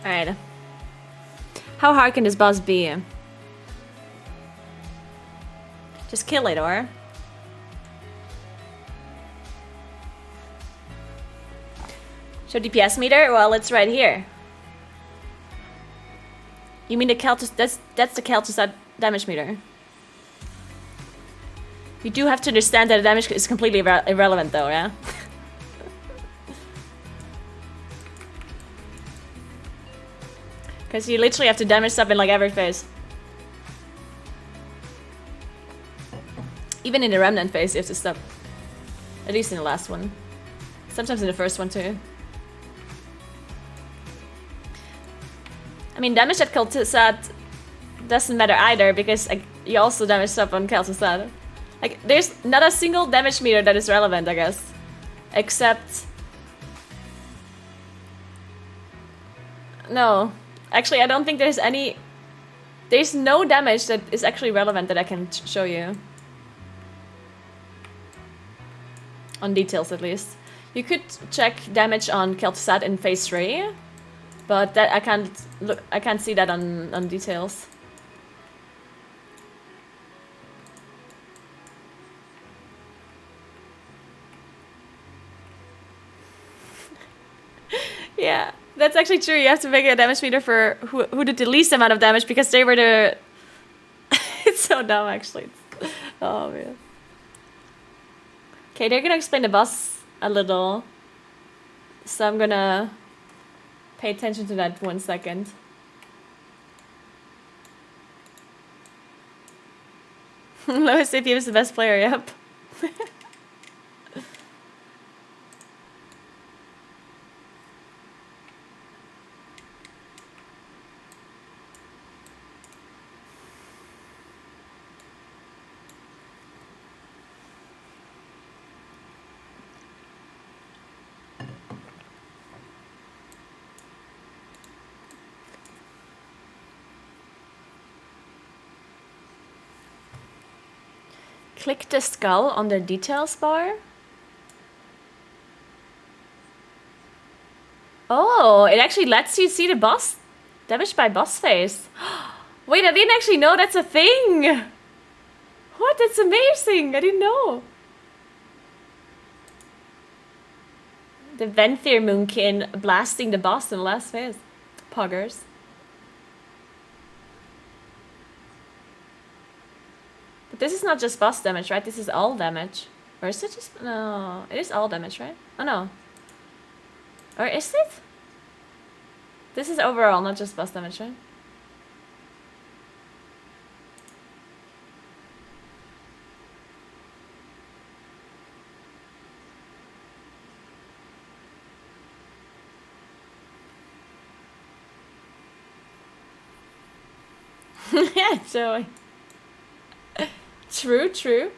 Alright. How hard can this boss be? Just kill it, or? For DPS meter? Well, it's right here. You mean the Kel'Thuzad? That's the Kel'Thuzad damage meter. You do have to understand that the damage is completely irrelevant though, yeah? Because you literally have to damage stuff in like every phase. Even in the Remnant phase you have to stop. At least in the last one. Sometimes in the first one too. I mean, damage at Kel'Thuzad doesn't matter either because you also damage stuff on Kel'Thuzad. Like, there's not a single damage meter that is relevant, I guess. Except... No. Actually, I don't think there's any... There's no damage that is actually relevant that I can show you. On details, at least. You could check damage on Kel'Thuzad in phase 3. But that I can't see that on details. Yeah, that's actually true. You have to make a damage meter for who did the least amount of damage because they were the... It's so dumb, actually. Oh, man. Okay, they're gonna explain the boss a little. So I'm gonna pay attention to that 1 second. Lowest APM is the best player, yep. Click the skull on the details bar. Oh, it actually lets you see the boss damage by boss phase. Wait, I didn't actually know that's a thing. What? That's amazing. I didn't know. The Venthyr Moonkin blasting the boss in the last phase. Poggers. This is not just boss damage, right? This is all damage. Or is it just... No, it is all damage, right? Oh, no. Or is it? This is overall, not just boss damage, right? Yeah, Joey. True, true.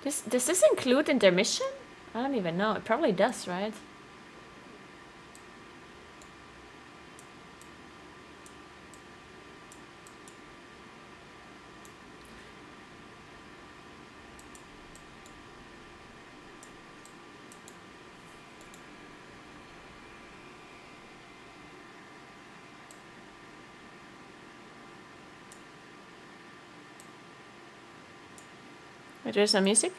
Does this include intermission? I don't even know. It probably does, right? There's some music.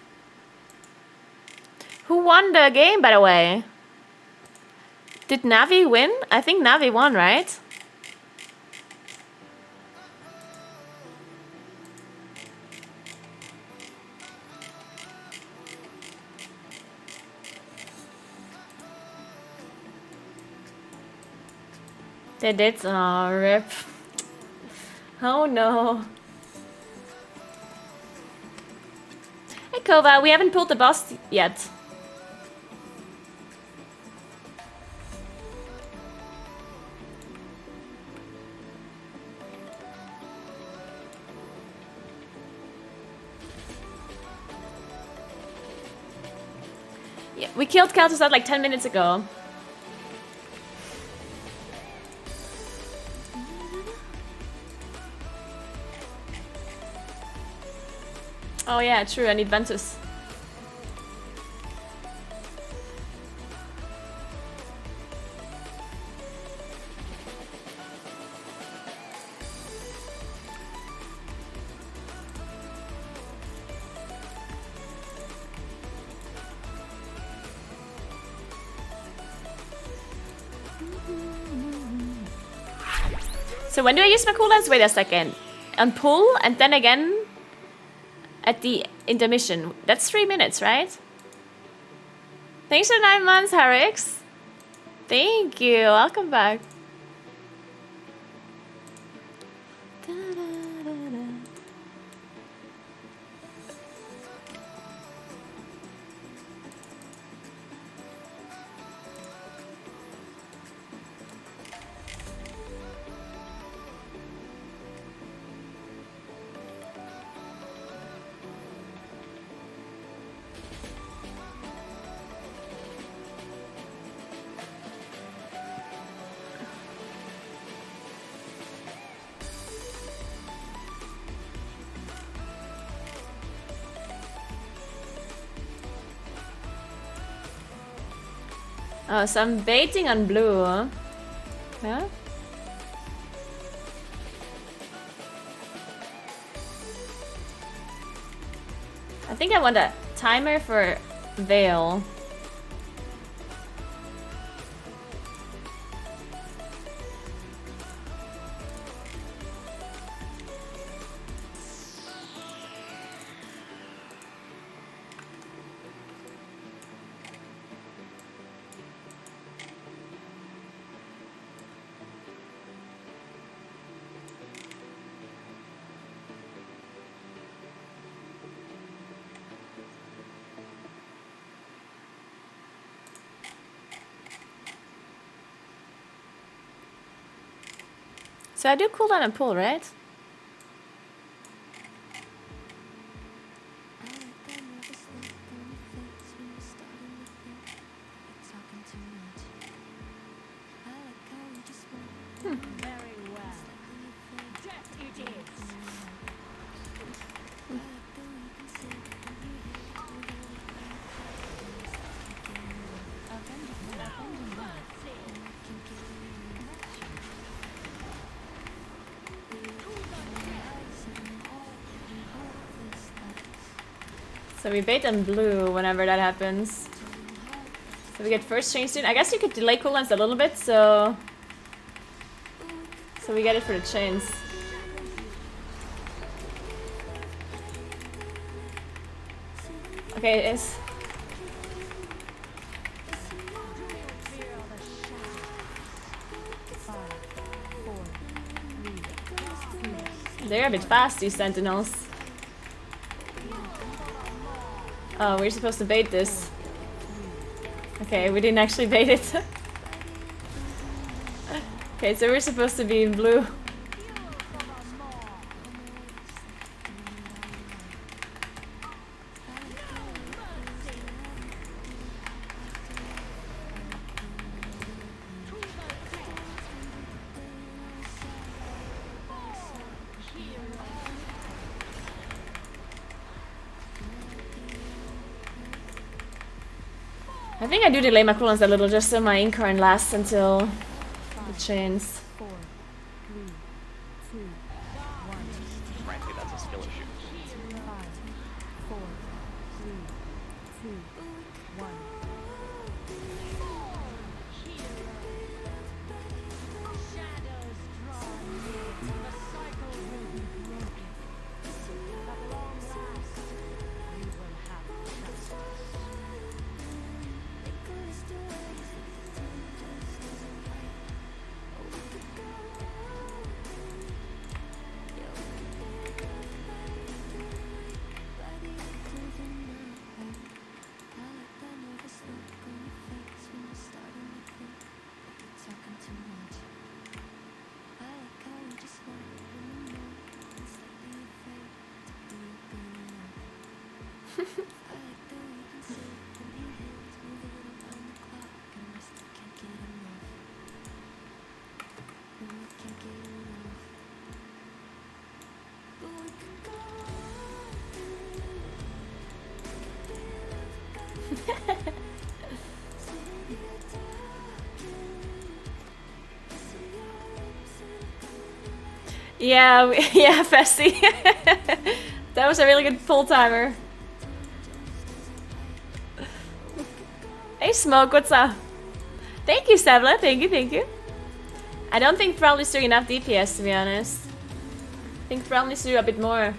Who won the game, by the way? Did Navi win? I think Navi won, right? They did? Oh, rip. Oh no. Hey Kova, we haven't pulled the boss yet. Yeah, we killed Kel'Thuzad like 10 minutes ago. Oh yeah, true, I need Ventus. So when do I use my cooldowns? Wait a second. On pull and then again at the intermission. That's 3 minutes, right? Thanks for 9 months, Harix. Thank you. Welcome back. Oh, so I'm baiting on blue, huh? Yeah? I think I want a timer for Veil. So I do cooldown and pull, right? So we bait on blue whenever that happens. So we get first change soon. I guess you could delay cooldowns a little bit, so we get it for the chains. Okay, it is. They're a bit fast, these sentinels. Oh, we're supposed to bait this. Okay, we didn't actually bait it. Okay, so we're supposed to be in blue. I think I do delay my cooldowns a little just so my incarn lasts until the chains. Frankly, that's a skill issue. Yeah, yeah, Fessy. That was a really good pull timer. Hey Smoke, what's up? Thank you, Sebla. Thank you, thank you. I don't think Thrall is doing enough DPS, to be honest. I think Thrall needs to do a bit more.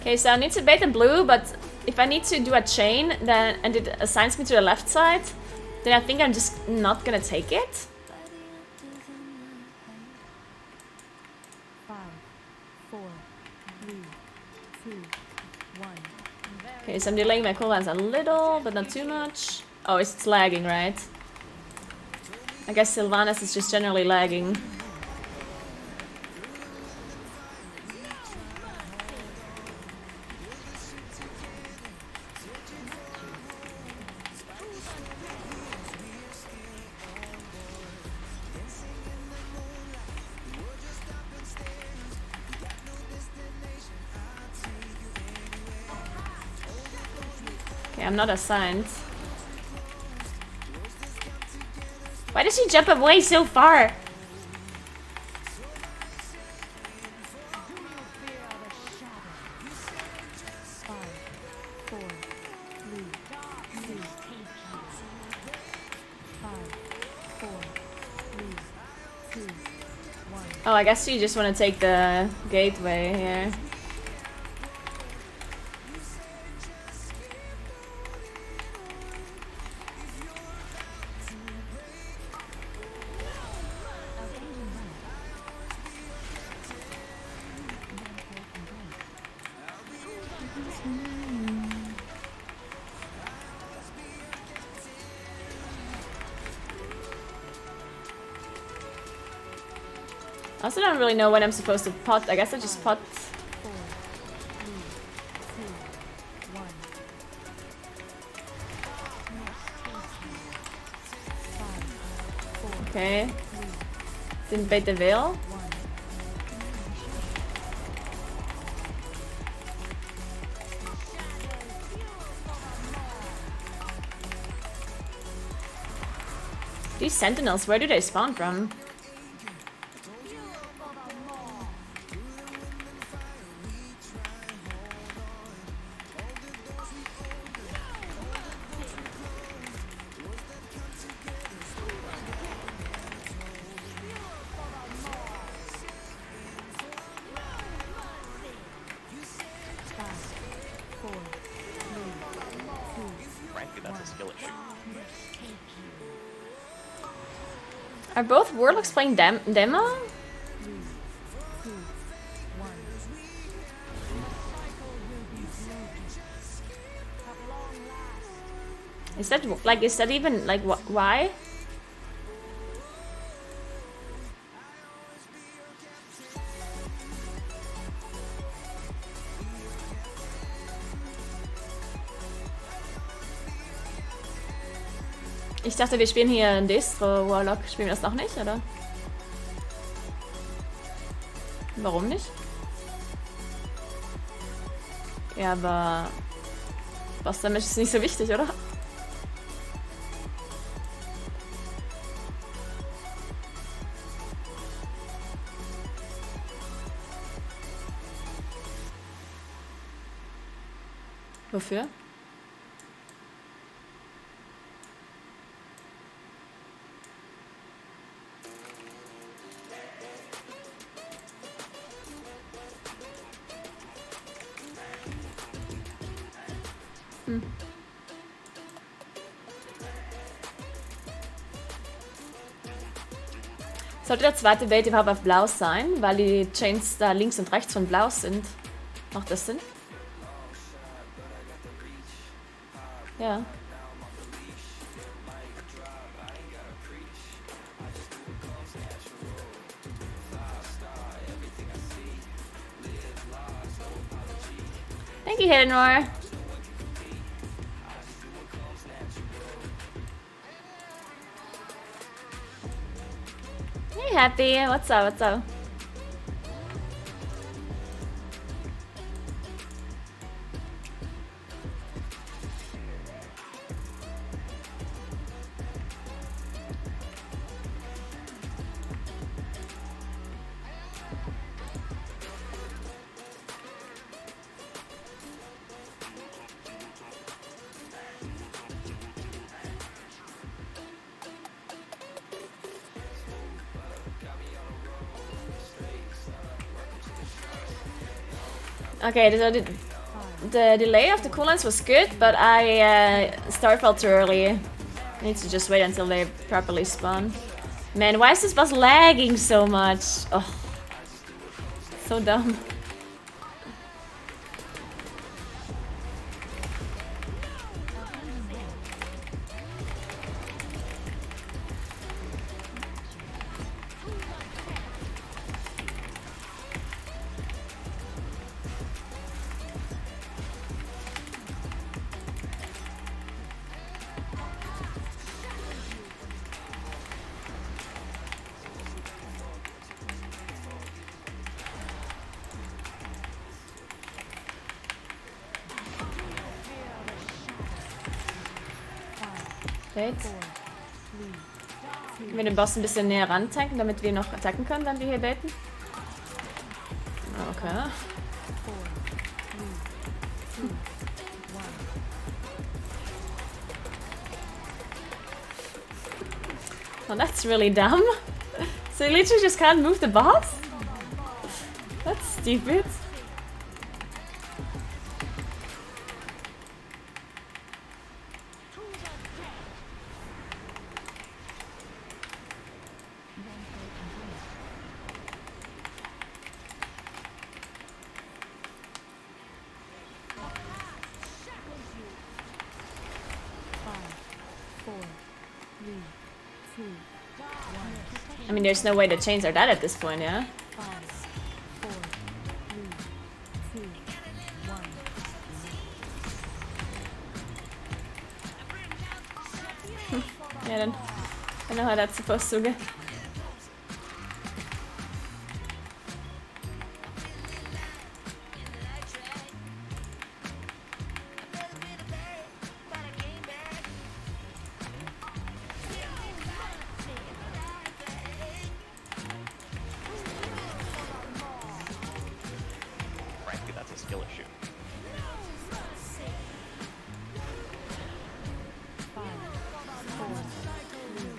Okay, so I need to bait the blue, but if I need to do a chain then and it assigns me to the left side, then I think I'm just not gonna take it. 5, 4, 3, 2, 1. Okay, so I'm delaying my cooldowns a little, but not too much. Oh, it's lagging, right? I guess Sylvanas is just generally lagging. Okay, I'm not assigned. Why does he jump away so far? Oh, I guess you just want to take the gateway here. I also don't really know when I'm supposed to pot. I guess I just pot. Okay. Didn't bait the veil. These sentinels, where do they spawn from? Frankly, that's a skill issue. Are both warlocks playing demo? Is that even like why? Ich dachte, wir spielen hier ein Destro Warlock. Spielen wir das noch nicht, oder? Warum nicht? Ja, aber Boss Damage ist nicht so wichtig, oder? Wofür? Sollte der zweite Bait überhaupt auf Blau sein, weil die Chains da links und rechts von Blau sind? Macht das Sinn? Ja. Thank you, Hildenor. Hey, Happy. What's up? What's up? Okay, the delay of the cooldowns was good, but I starfelt too early. I need to just wait until they properly spawn. Man, why is this boss lagging so much? Oh, so dumb. Wait. Können wir den Boss ein bisschen näher rantanken, damit wir noch attacken können, wenn wir hier baiten? Okay. Oh, that's really dumb. So you literally just can't move the boss? That's stupid. I mean, there's no way the chains are dead at this point, yeah? Yeah, then I don't know how that's supposed to go. Frankly, that's a skill issue.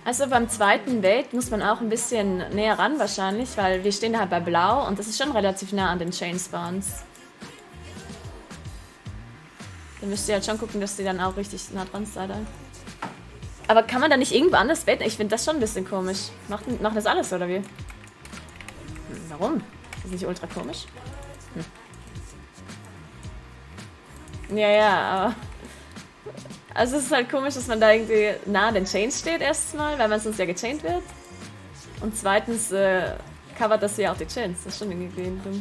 Also beim zweiten Bait muss man auch ein bisschen näher ran wahrscheinlich, weil wir stehen da halt bei Blau und das ist schon relativ nah an den Chain Spawns. Da müsst ihr halt schon gucken, dass die dann auch richtig nah dran seid. Aber kann man da nicht irgendwo anders baiten? Ich finde das schon ein bisschen komisch. Machen das alles, oder wie? Warum? Ist das nicht ultra komisch? Ja, aber... Also es ist halt komisch, dass man da irgendwie nah an den Chains steht erstmal, weil man sonst ja gechaint wird. Und zweitens covert das ja auch die Chains. Das ist schon irgendwie dumm.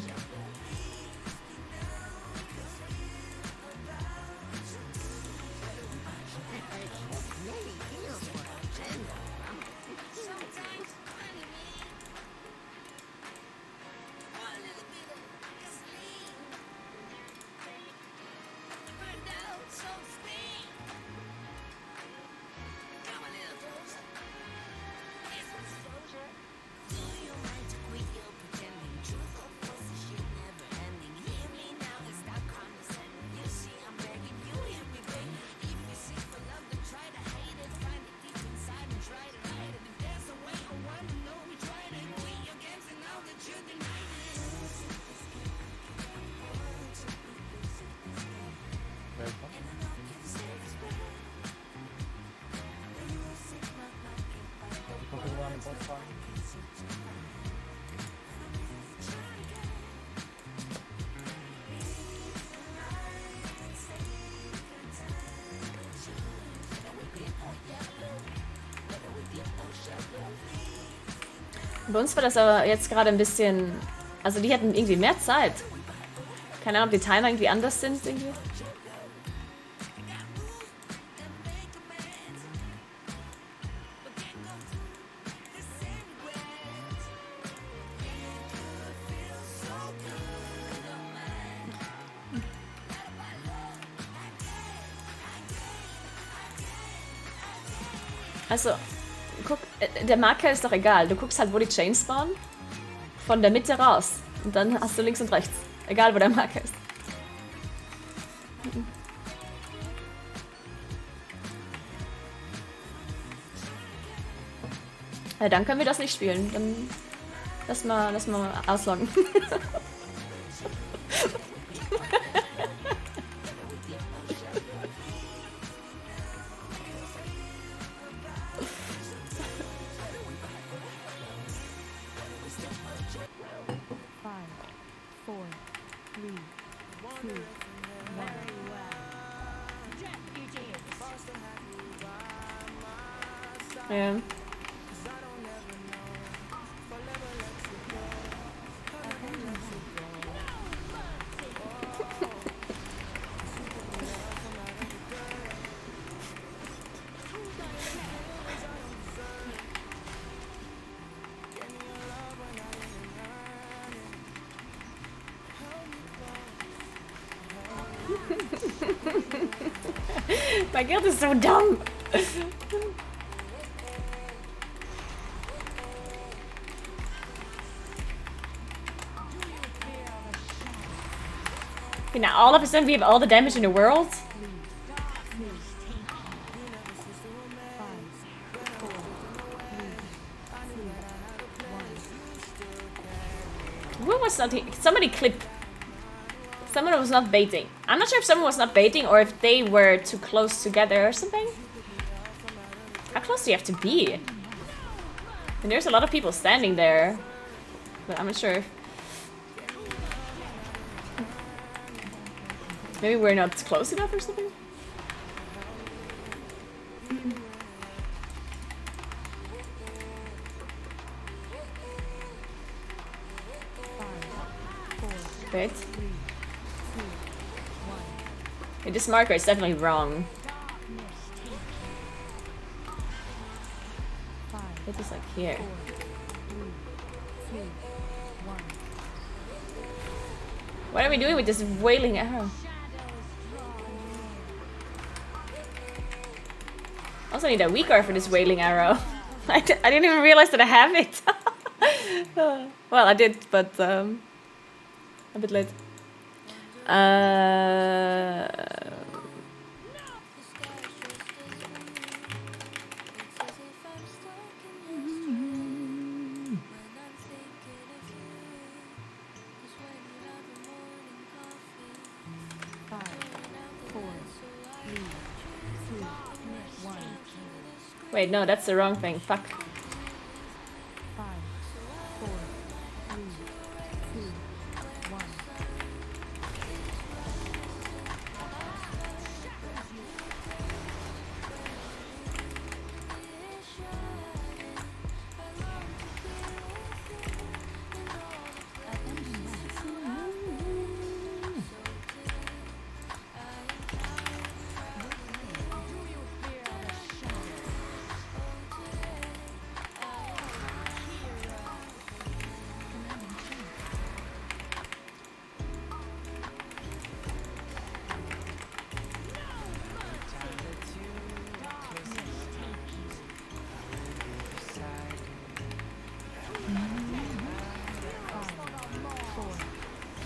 Bei uns war das aber jetzt gerade ein bisschen... Also die hatten irgendwie mehr Zeit. Keine Ahnung, ob die Timer irgendwie anders sind irgendwie. Also, guck, der Marker ist doch egal. Du guckst halt, wo die Chains spawnen. Von der Mitte raus. Und dann hast du links und rechts. Egal, wo der Marker ist. Ja, dann können wir das nicht spielen. Dann lass mal ausloggen. Yeah. My guild is so dumb. Okay, now all of a sudden we have all the damage in the world. What was not? Somebody clipped. Someone was not baiting. I'm not sure if someone was not baiting or if they were too close together or something. How close do you have to be? And there's a lot of people standing there. But I'm not sure. Maybe we're not close enough or something? Wait. Okay, this marker is definitely wrong. It is like here. What are we doing with this wailing arrow? Also need a weaker for this wailing arrow. I didn't even realize that I have it. Well, I did, but a bit late. Wait, no, that's the wrong thing. Fuck.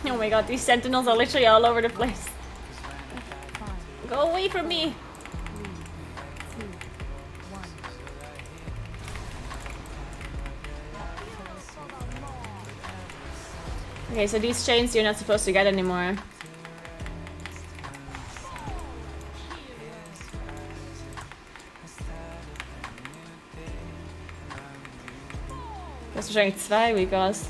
Oh my god, these sentinels are literally all over the place. Go away from me! Okay, so these chains you're not supposed to get anymore. Das ist wahrscheinlich 2 Weakers.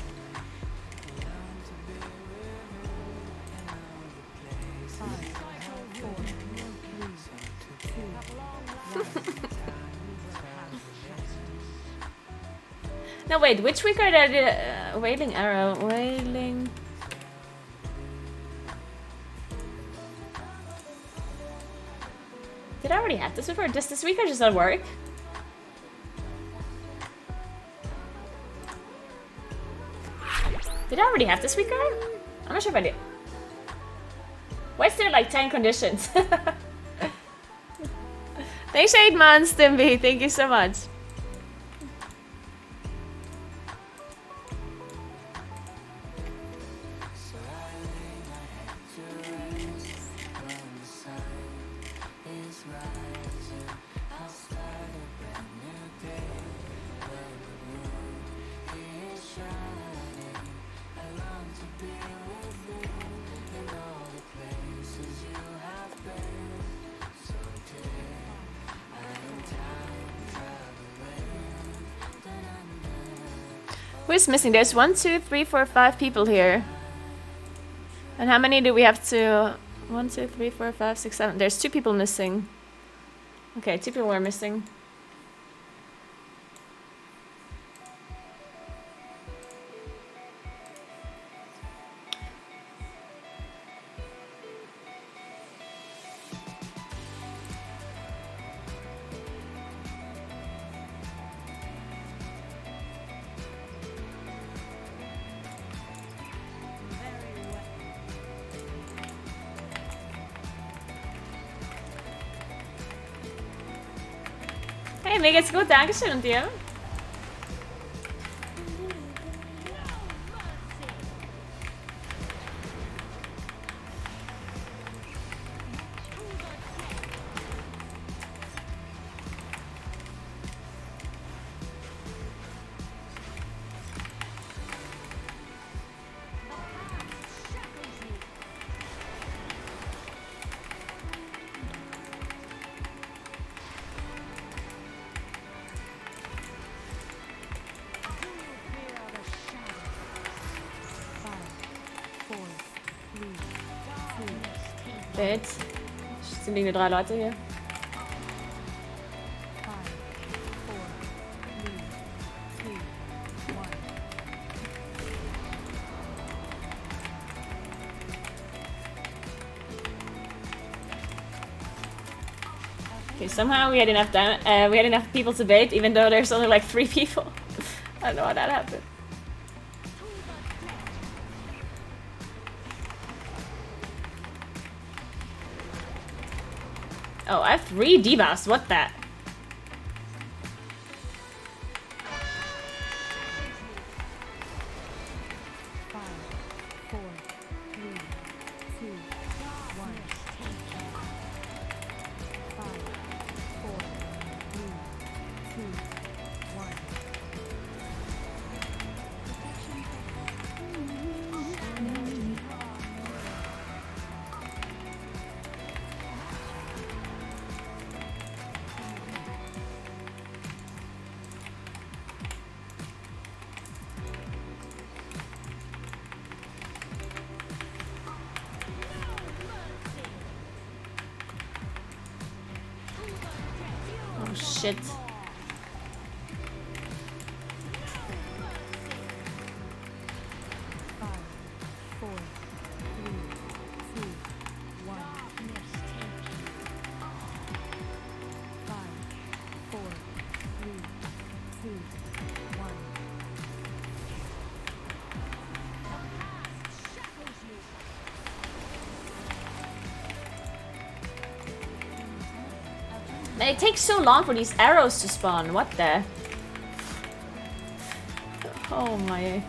No, wait, which weaker did I wailing arrow? Wailing. Did I already have this before? Does this weaker just not work? Did I already have this weaker? I'm not sure if I did. Why is there like 10 conditions? Thanks, 8 months, Timby. Thank you so much. Who is missing? There's 1, 2, 3, 4, 5 people here. And how many do we have to... 1, 2, 3, 4, 5, 6, 7. There's 2 people missing. Okay, 2 people are missing. Hey, mir geht's gut, dankeschön. Und dir? Jetzt sind irgendwie 3 Leute hier. Okay, somehow we had enough people to bait, even though there's only like 3 people. I don't know how that happened. Oh, I have 3 divas. What the? Oh shit. It takes so long for these arrows to spawn. What the? Oh my.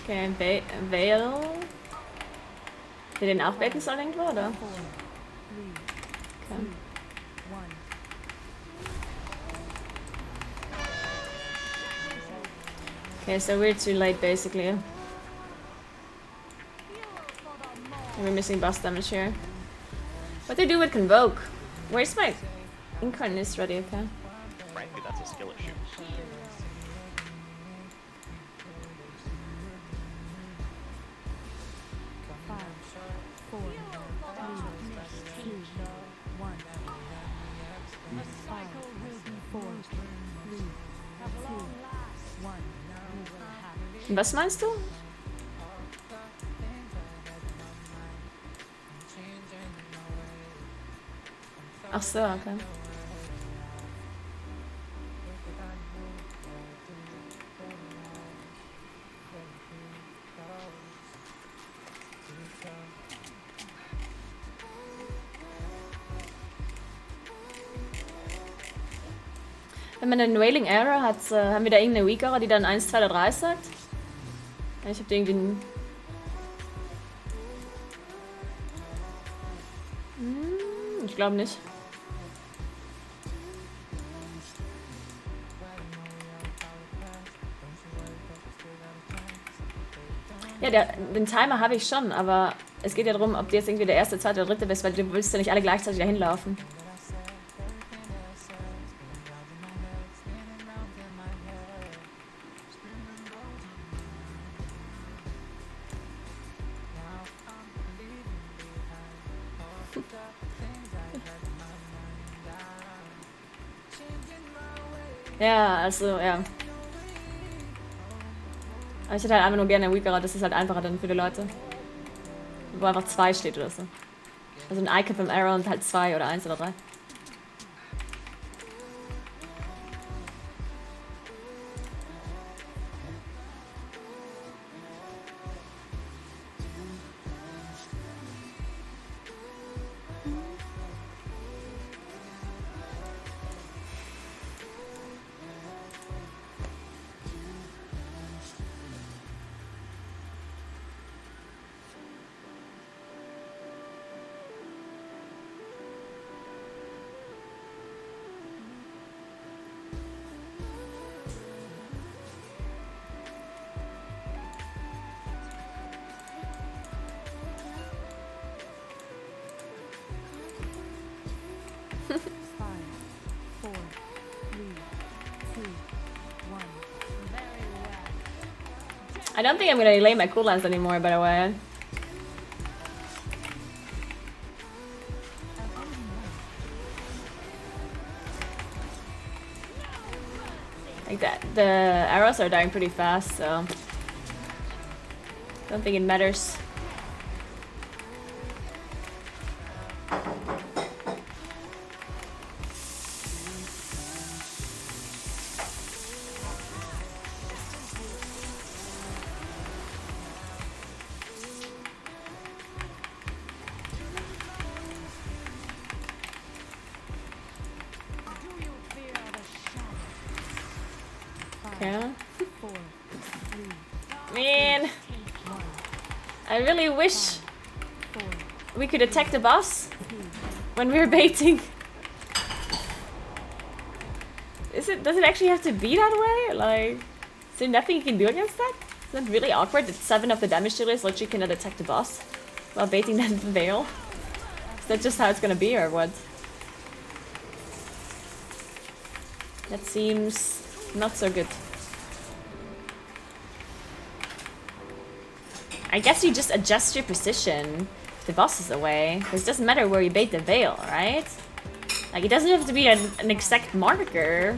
Okay, Vale. Wir den auch baiten sollen irgendwo, oder? Okay. Okay, so we're too late basically. We're missing boss damage here. What do they do with Convoke? Where's my Incarnate ready, okay? Frankly, that's a skill issue. Was meinst du? Ach so, okay. Wenn man eine Wailing Error hat, haben wir da irgendeine Weak Aura, die dann 1, 2 oder 3 sagt? Ich hab die irgendwie Ich glaube nicht. Ja, den Timer habe ich schon, aber es geht ja darum, ob du jetzt irgendwie der erste, zweite oder dritte bist, weil du willst ja nicht alle gleichzeitig dahin laufen. Ja, also, ja. Aber ich hätte halt einfach nur gerne einen Weakerer, das ist halt einfacher dann für die Leute. Wo einfach 2 steht oder so. Also ein Icon beim Arrow und halt 2 oder 1 oder 3. I don't think I'm gonna delay my cooldowns anymore, by the way. Like that, the arrows are dying pretty fast, so don't think it matters. Man, I really wish we could attack the boss when we're baiting. Does it actually have to be that way? Like, is there nothing you can do against that? Isn't that really awkward that 7 of the damage dealers literally cannot attack the boss while baiting that veil? Is that just how it's gonna be or what? That seems not so good. I guess you just adjust your position if the boss is away. Because it doesn't matter where you bait the veil, right? Like, it doesn't have to be an exact marker.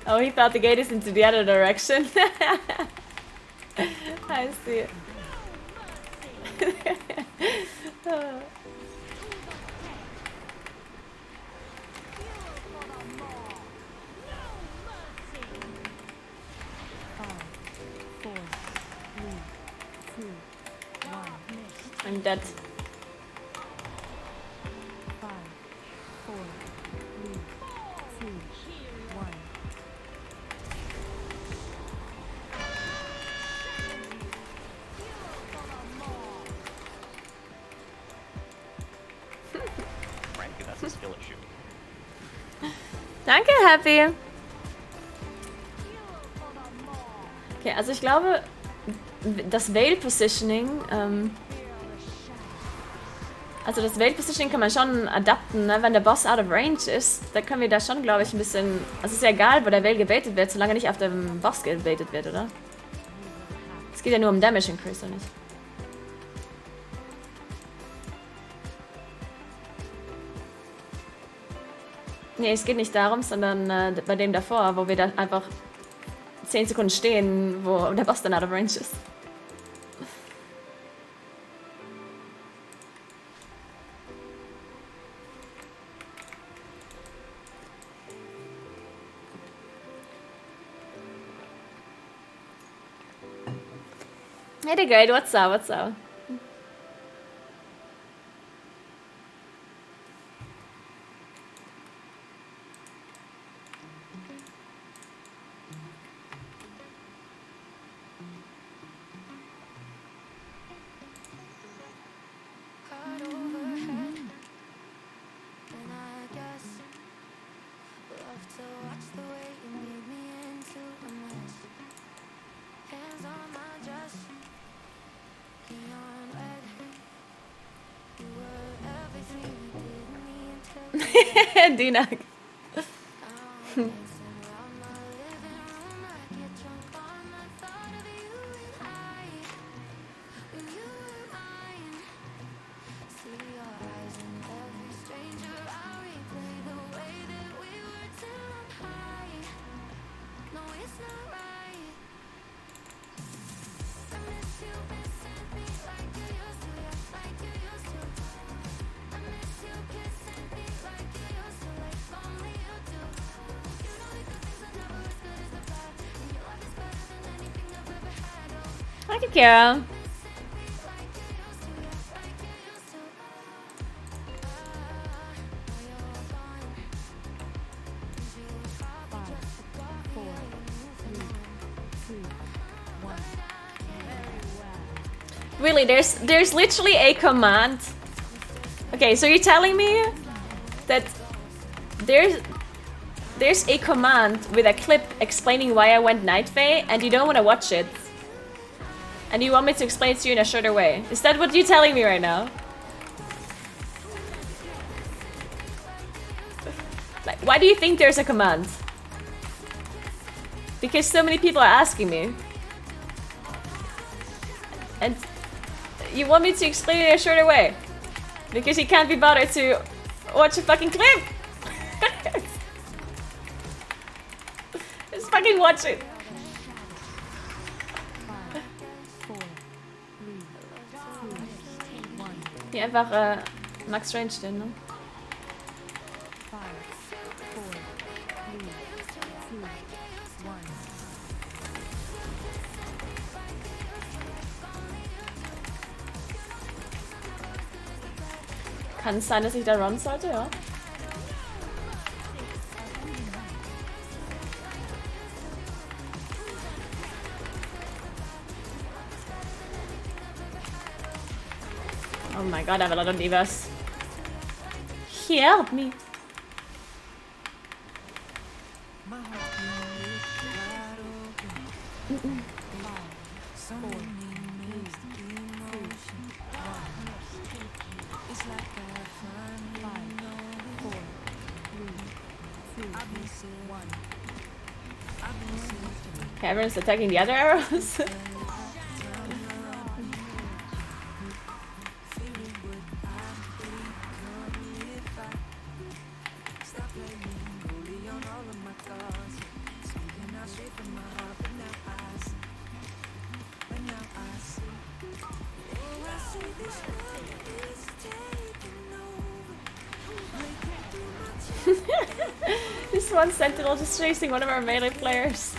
Oh, he thought the gate is into the other direction. I see it. I'm dead. Danke, Happy. Okay, also ich glaube, das Veil Positioning, also das Veil Positioning kann man schon adapten, ne? Wenn der Boss out of range ist, da können wir da schon, glaube ich, ein bisschen, also es ist ja egal, wo der Veil gebaitet wird, solange nicht auf dem Boss gebaitet wird, oder? Es geht ja nur um Damage Increase, oder nicht? Nee, es geht nicht darum, sondern bei dem davor, wo wir da einfach 10 Sekunden stehen, wo der Boss dann out of range ist. Hey, the great. What's up? What's up? Dinak. Thank you, Kara. Really, there's literally a command. Okay, so you're telling me that there's a command with a clip explaining why I went Night Fae and you don't want to watch it? And you want me to explain it to you in a shorter way? Is that what you're telling me right now? Like, why do you think there's a command? Because so many people are asking me. And you want me to explain it in a shorter way? Because you can't be bothered to watch a fucking clip! Just fucking watch it! Hier einfach Max Range stehen, ne? Kann es sein, dass ich da run sollte, ja? Oh my god, I have a lot of divas. Help me! Okay, everyone's attacking the other arrows. This one sentinel just chasing one of our melee players.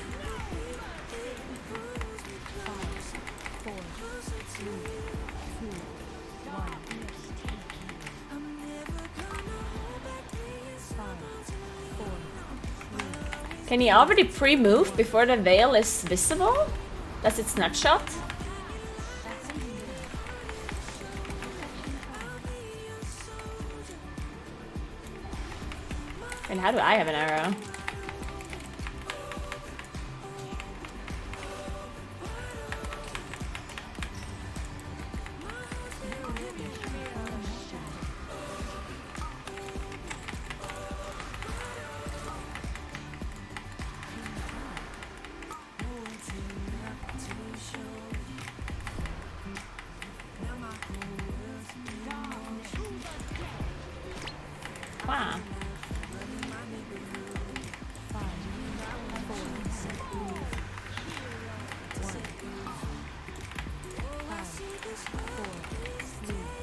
Can he already pre-move before the veil is visible? That's its snapshot? And how do I have an arrow? Wow.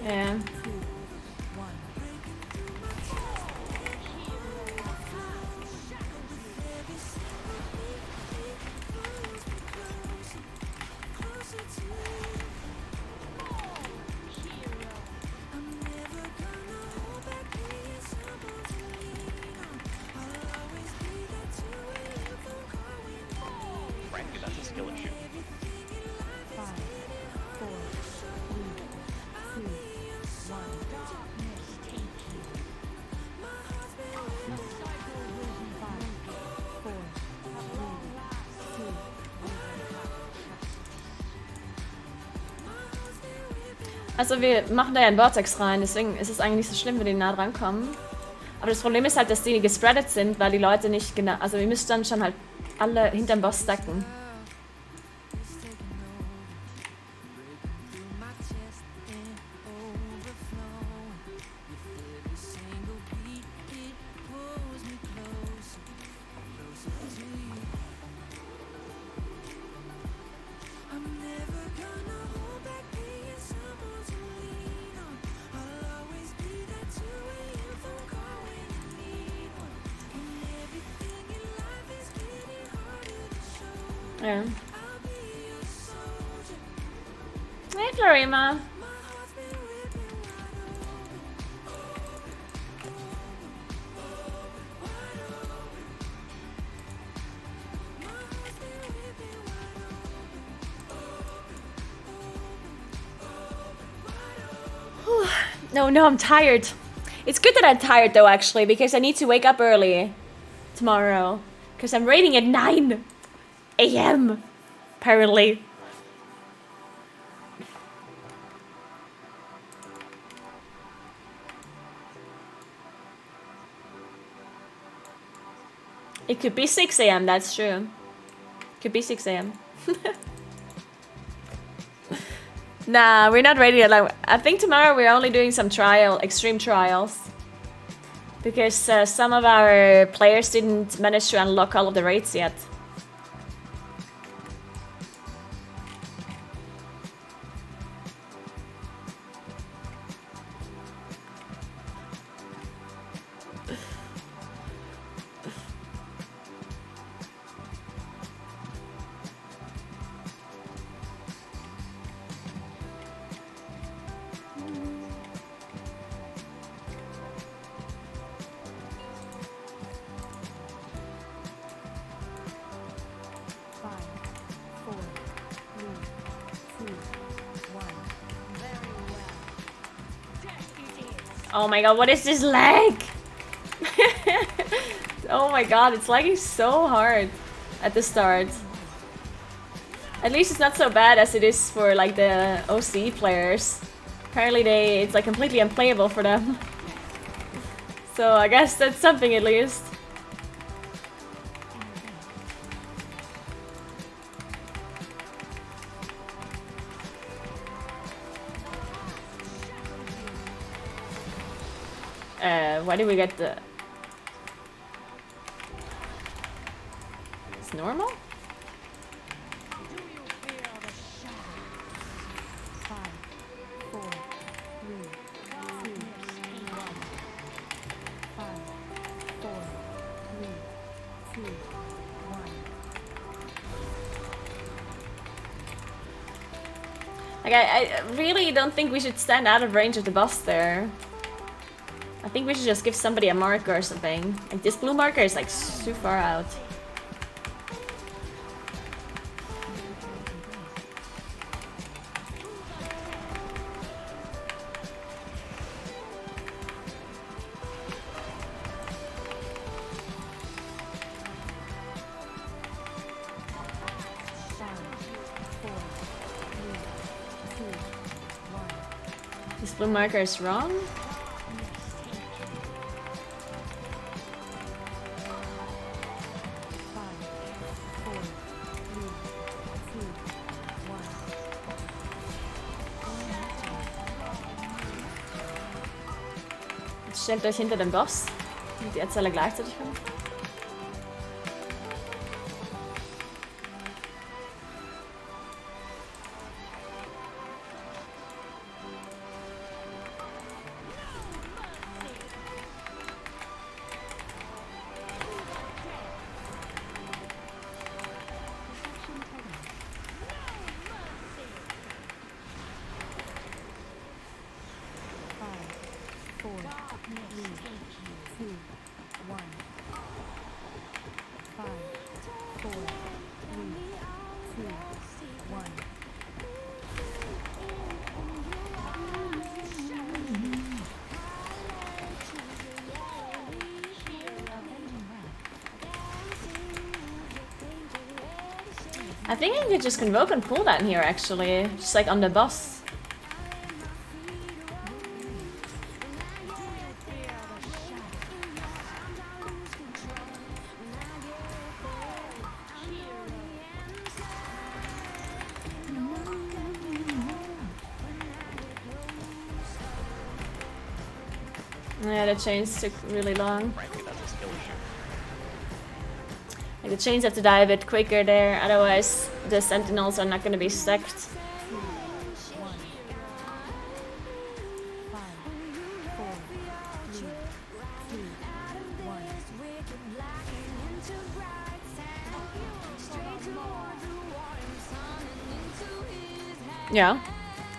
Yeah. Also wir machen da ja einen Vortex rein, deswegen ist es eigentlich nicht so schlimm, wenn die nah dran kommen. Aber das Problem ist halt, dass die gespreadet sind, weil die Leute nicht genau... Also wir müssen dann schon halt alle hinterm Boss stacken. Ja. Hey Florima. No, I'm tired. It's good that I'm tired though, actually, because I need to wake up early tomorrow. Because I'm raiding at 9 AM, apparently. It could be 6 AM, that's true. Could be 6 AM. Nah, we're not ready yet. I think tomorrow we're only doing some extreme trials. Because some of our players didn't manage to unlock all of the raids yet. Oh my god, what is this lag? Oh my god, it's lagging so hard at the start. At least it's not so bad as it is for like the OC players. Apparently it's like completely unplayable for them. So I guess that's something at least. Why did we get the... It's normal? Like, I really don't think we should stand out of range of the boss there. I think we should just give somebody a marker or something. Like, this blue marker is like too far out. This blue marker is wrong? Stellt euch hinter dem Boss, damit die jetzt alle gleichzeitig kommen. I think I could just convoke and pull that here actually, just like on the boss. Yeah, the chains took really long. Frankly, that's a skill issue. Like the chains have to die a bit quicker there, otherwise the sentinels are not going to be stacked. Ja,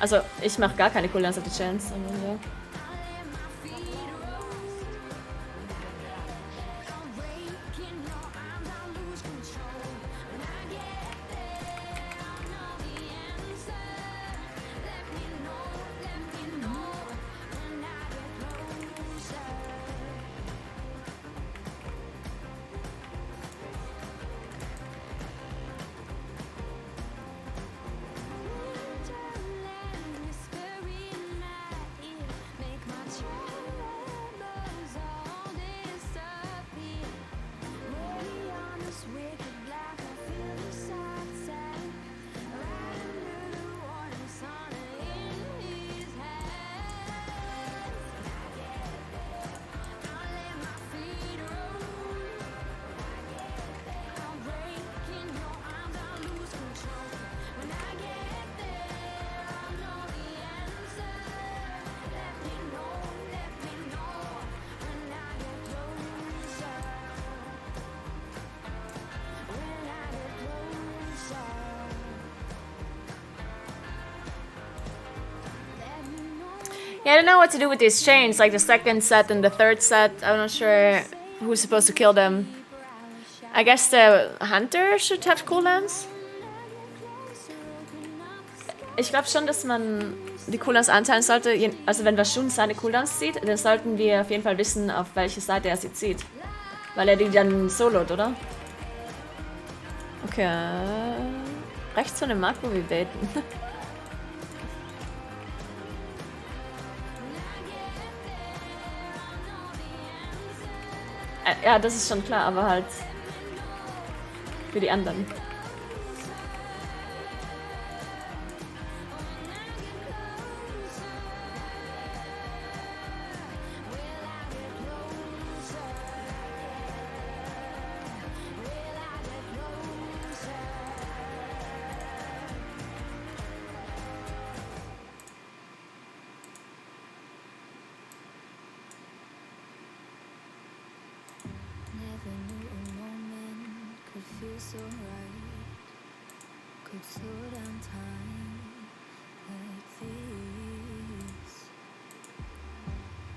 also ich mache gar keine Cooldowns auf die Chains. Also, ja. Yeah, I don't know what to do with these chains, like the second set and the third set. I'm not sure who's supposed to kill them. I guess the Hunter should have cooldowns. Ich glaube schon, dass man die Cooldowns anteilen sollte. Also wenn Vashun seine Cooldowns zieht, dann sollten wir auf jeden Fall wissen, auf welche Seite er sie zieht. Weil er die dann solot, oder? Okay. Rechts von dem Makro wie baiten. Ja, das ist schon klar, aber halt für die anderen. So right, could slow down time like this.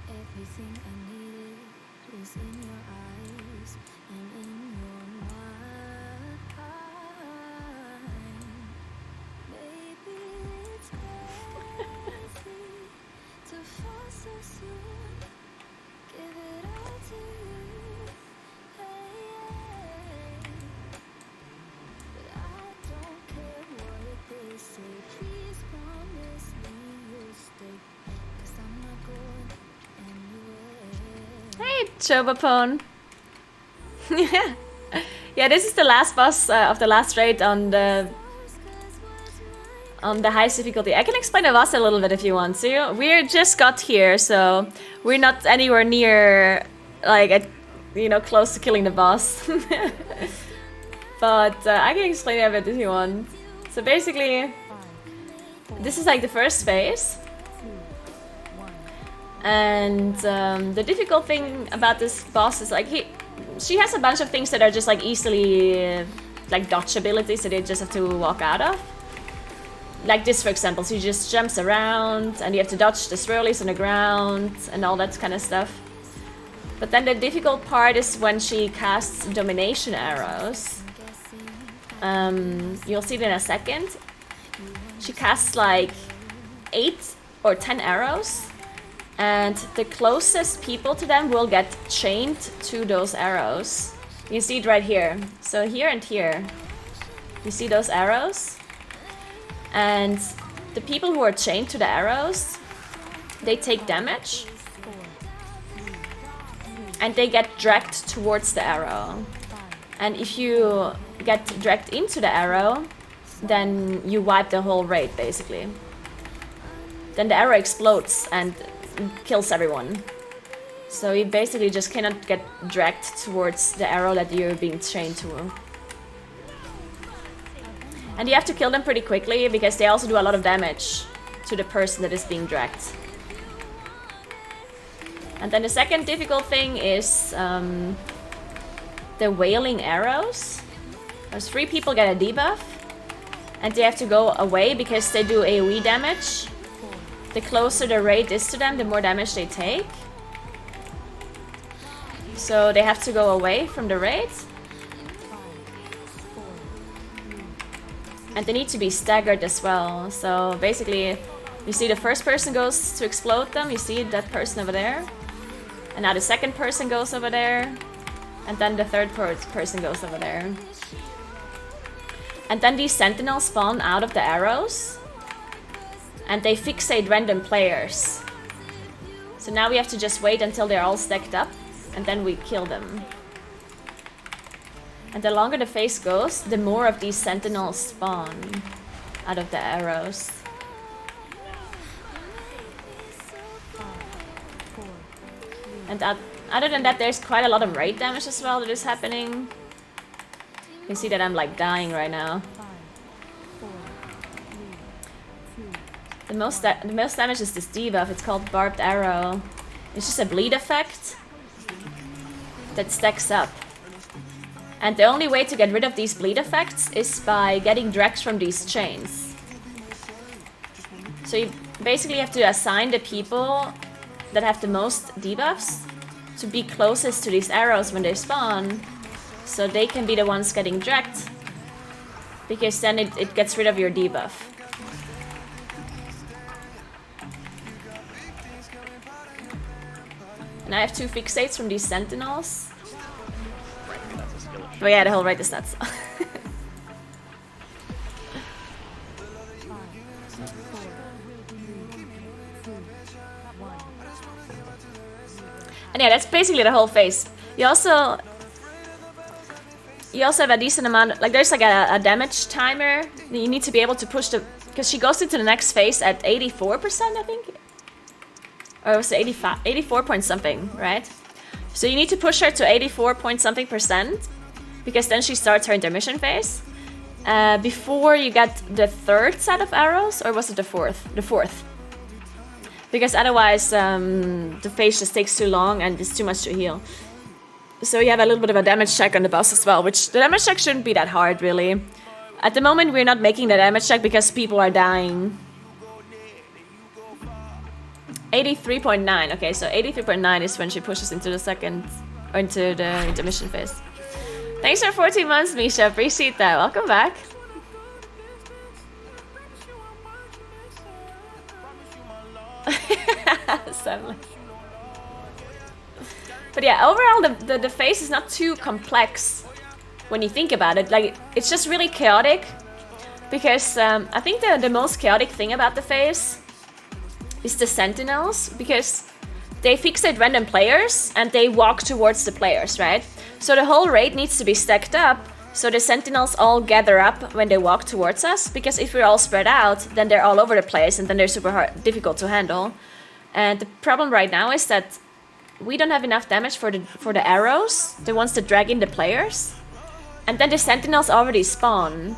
Everything I needed is in your eyes and in your mind. Maybe it's crazy to fall so soon. Give it all to you. Hey, Chobapone. Yeah, this is the last boss of the last raid on the highest difficulty. I can explain the boss a little bit if you want to. We just got here, so we're not anywhere near, like, close to killing the boss. But I can explain it a bit if you want. So basically, this is like the first phase. And the difficult thing about this boss is like she has a bunch of things that are just like easily like dodge abilities that you just have to walk out of. Like this, for example, so she just jumps around and you have to dodge the swirlies on the ground and all that kind of stuff. But then the difficult part is when she casts domination arrows. You'll see it in a second. She casts like 8 or 10 arrows. And the closest people to them will get chained to those arrows. You see it right here. So here and here. You see those arrows? And the people who are chained to the arrows, they take damage. And they get dragged towards the arrow. And if you get dragged into the arrow, then you wipe the whole raid, basically. Then the arrow explodes and kills everyone. So you basically just cannot get dragged towards the arrow that you're being chained to. And you have to kill them pretty quickly, because they also do a lot of damage to the person that is being dragged. And then the second difficult thing is the wailing arrows. There's 3 people get a debuff, and they have to go away because they do AoE damage. The closer the raid is to them, the more damage they take. So they have to go away from the raid. And they need to be staggered as well. So basically, you see the first person goes to explode them. You see that person over there. And now the second person goes over there. And then the third person goes over there. And then these sentinels spawn out of the arrows. And they fixate random players. So now we have to just wait until they're all stacked up. And then we kill them. And the longer the phase goes, the more of these sentinels spawn out of the arrows. And other than that, there's quite a lot of raid damage as well that is happening. You can see that I'm like dying right now. The most damage is this debuff. It's called Barbed Arrow. It's just a bleed effect that stacks up. And the only way to get rid of these bleed effects is by getting drags from these chains. So you basically have to assign the people that have the most debuffs to be closest to these arrows when they spawn, so they can be the ones getting dragged, because then it gets rid of your debuff. And I have 2 fixates from these sentinels. But yeah, the whole raid is nuts. And yeah, that's basically the whole phase. You also have a decent amount, like there's like a damage timer. You need to be able to push the, because she goes into the next phase at 84%, I think. Or it was 85, 84 point something, right? So you need to push her to 84 point something %, because then she starts her intermission phase. Before you get the 3rd set of arrows, or was it the 4th? The 4th. Because otherwise the phase just takes too long and it's too much to heal. So you have a little bit of a damage check on the boss as well, which the damage check shouldn't be that hard, really. At the moment we're not making the damage check because people are dying. 83.9, okay, so 83.9 is when she pushes into the second, or into the intermission phase. Thanks for 14 months, Misha, appreciate that, welcome back. But yeah, overall the phase is not too complex when you think about it. Like, it's just really chaotic, because I think the most chaotic thing about the phase is the sentinels, because they fixate random players and they walk towards the players, right? So the whole raid needs to be stacked up, so the sentinels all gather up when they walk towards us, because if we're all spread out, then they're all over the place and then they're super difficult to handle. And the problem right now is that we don't have enough damage for the arrows, the ones that drag in the players, and then the sentinels already spawn.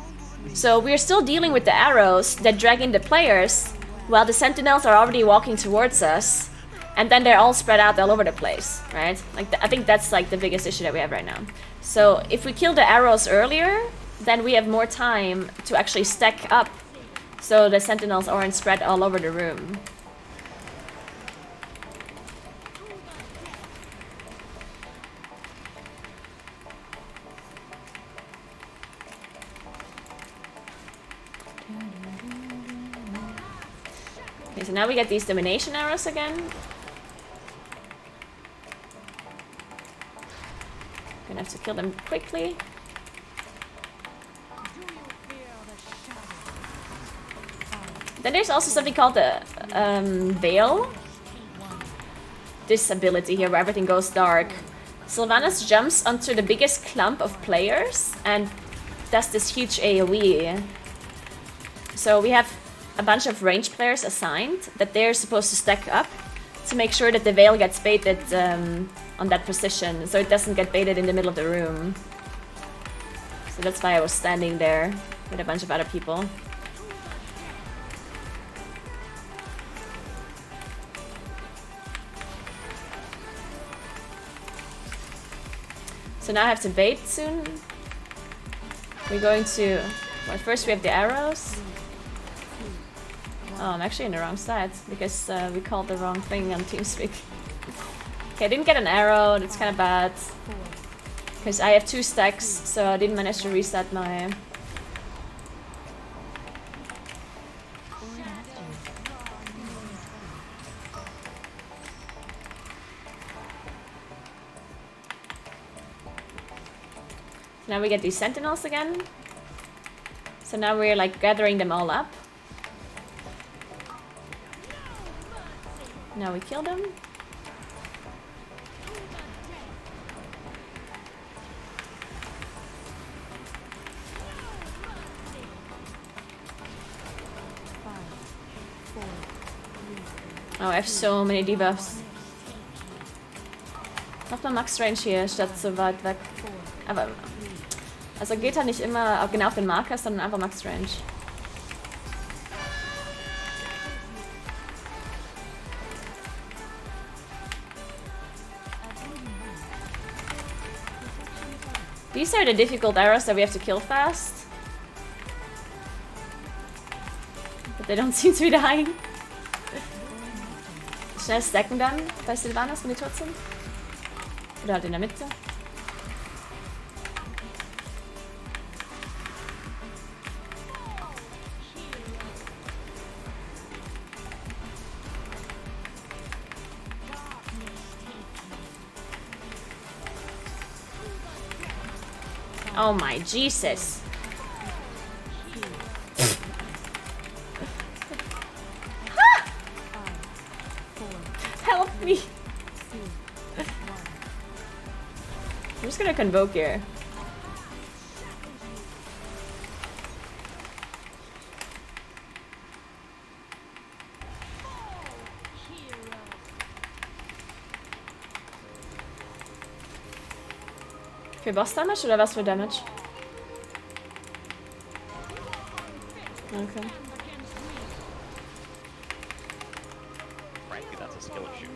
So we're still dealing with the arrows that drag in the players, while the sentinels are already walking towards us, and then they're all spread out all over the place, right? Like I think that's like the biggest issue that we have right now. So if we kill the arrows earlier, then we have more time to actually stack up, so the sentinels aren't spread all over the room. Okay, so now we get these domination arrows again. Gonna have to kill them quickly. Then there's also something called the Veil. This ability here where everything goes dark. Sylvanas jumps onto the biggest clump of players and does this huge AoE. So we have a bunch of ranged players assigned that they're supposed to stack up to make sure that the Veil gets baited on that position, so it doesn't get baited in the middle of the room. So that's why I was standing there with a bunch of other people. So now I have to bait soon. We're going to... Well, first we have the arrows. Oh, I'm actually in the wrong side because we called the wrong thing on TeamSpeak. Okay, I didn't get an arrow. That's kind of bad. Because I have 2 stacks, so I didn't manage to reset my... Now we get these sentinels again. So now we're like gathering them all up. Now we kill them. Oh, I have so many debuffs. Mach mal Max Range hier, statt so weit weg. Aber... Also geht er nicht immer genau auf den Marker, sondern einfach Max Range. These are the difficult arrows that we have to kill fast. But they don't seem to be dying. Schnell stacken dann bei Sylvanas, wenn die tot sind. Oder halt in der Mitte. Oh my Jesus. Help me. I'm just gonna convoke here. Für Boss Damage oder was für Damage? Okay. Frankly, that's a skill issue.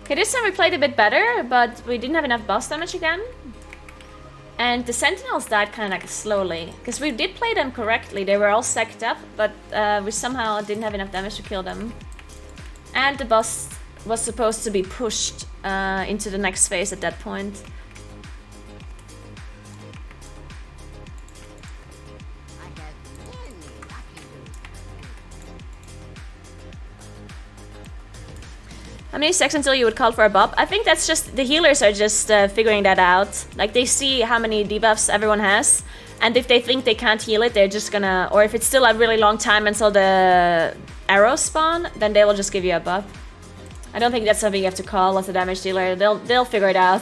Okay, this time we played a bit better, but we didn't have enough boss damage again. And the sentinels died kind of like slowly, because we did play them correctly. They were all stacked up, but we somehow didn't have enough damage to kill them. And the boss was supposed to be pushed into the next phase at that point. How many stacks until you would call for a buff? I think that's just, the healers are just figuring that out. Like, they see how many debuffs everyone has, and if they think they can't heal it, they're just gonna, or if it's still a really long time until the arrows spawn, then they will just give you a buff. I don't think that's something you have to call as a damage dealer. They'll figure it out.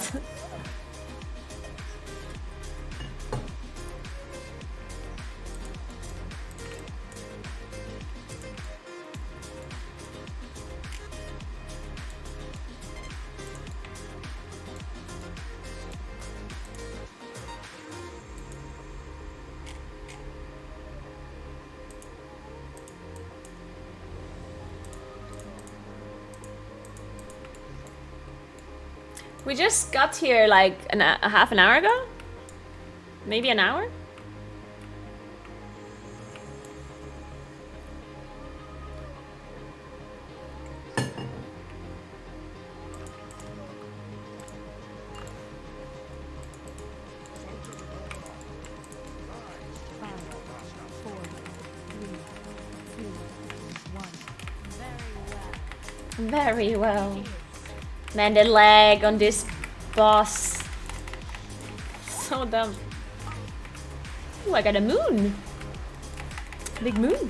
We just got here like a half an hour ago? Maybe an hour? Very well. Man, the lag on this boss. So dumb. Ooh, I got a moon. Big moon.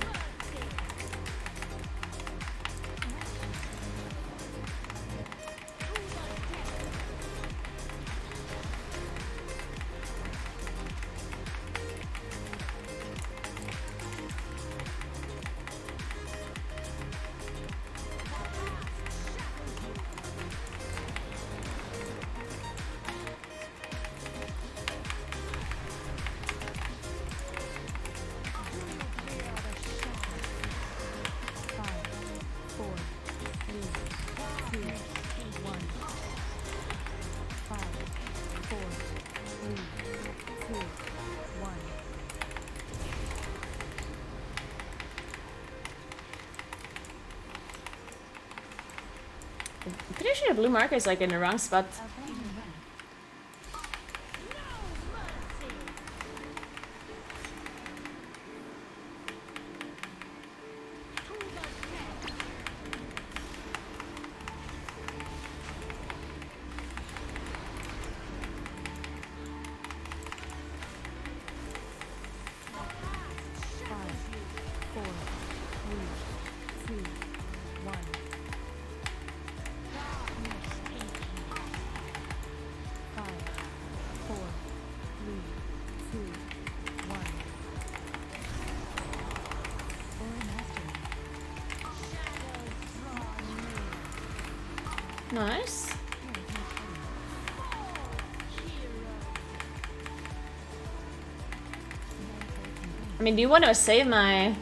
I'm pretty sure the blue marker is like in the wrong spot. Nice. I mean, do you want to save my...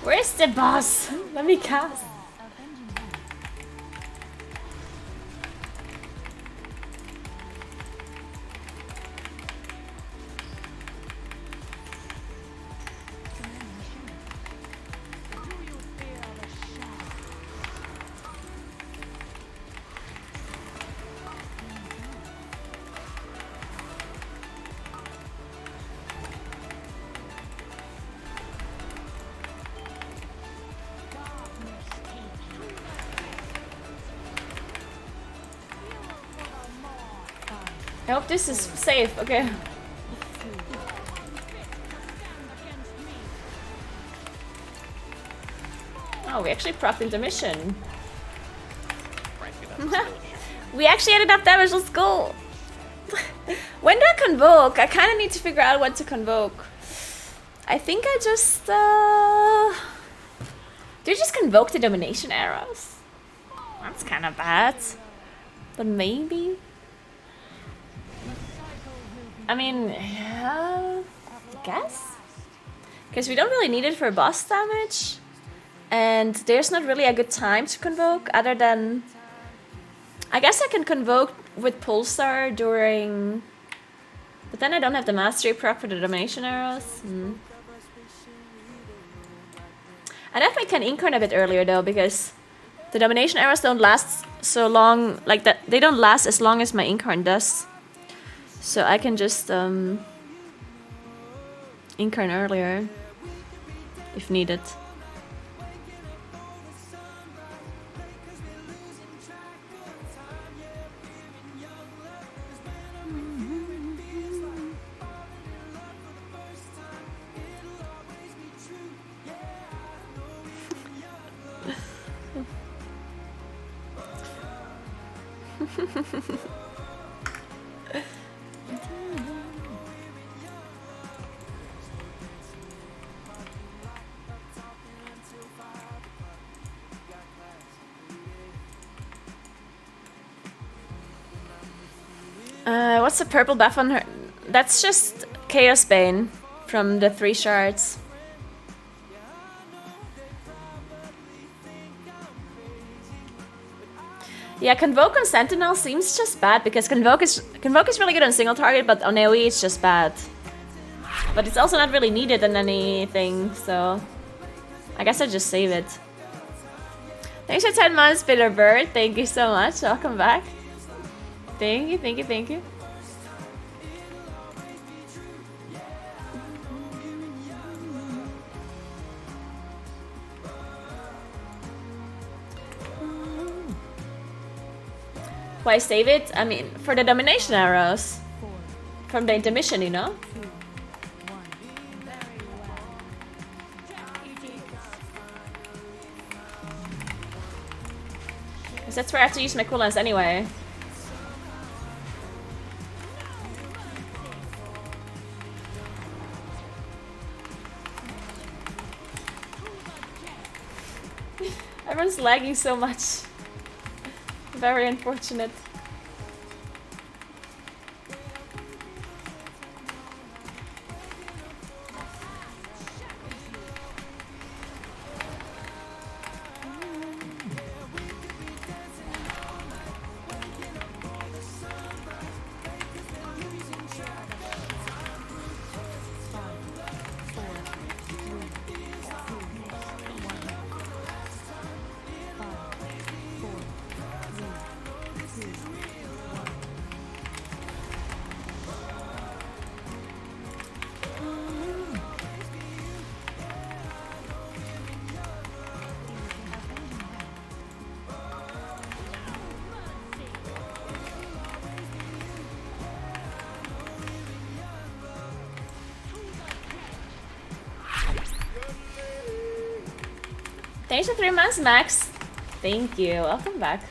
Where's the boss? Let me cast. I hope this is safe, okay. Oh, we actually procced intermission. We actually had enough damage, let's go! When do I convoke? I kind of need to figure out what to convoke. I think I just... Do you just convoke the domination arrows? That's kind of bad. But maybe... I mean, yeah, I guess? Because we don't really need it for boss damage. And there's not really a good time to convoke other than... I guess I can convoke with Pulsar during... But then I don't have the mastery proc for the domination arrows. I definitely can incarn a bit earlier though, because the domination arrows don't last so long, like that. They don't last as long as my incarn does. So I can just incarn earlier if needed. What's the purple buff on her? That's just Chaos Bane from the 3 shards. Yeah, Convoke on Sentinel seems just bad because Convoke is really good on single target, but on AoE it's just bad. But it's also not really needed in anything, so I guess I just save it. Thanks for 10 months, Bitter Bird. Thank you so much. Welcome back. Thank you, thank you, thank you. Why save it? I mean, for the domination arrows. From the intermission, you know? Because that's where I have to use my cooldowns anyway. Everyone's lagging so much. Very unfortunate. Thanks for 3 months, Max. Thank you. Welcome back.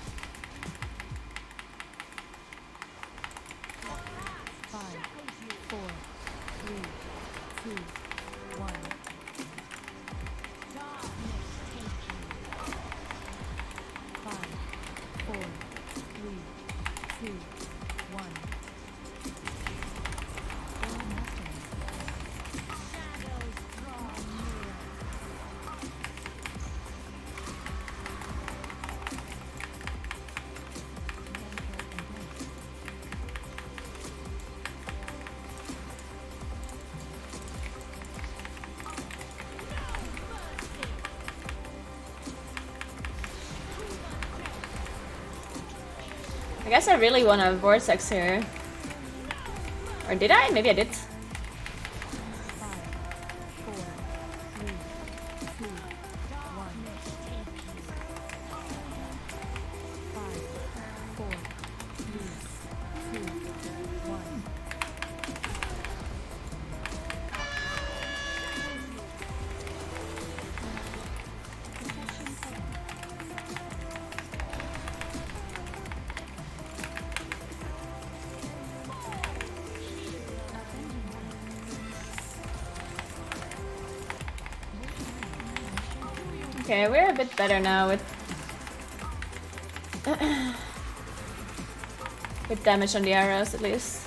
I guess I really want a vortex here. Or did I? Maybe I did. Okay, we're a bit better now with damage on the arrows at least.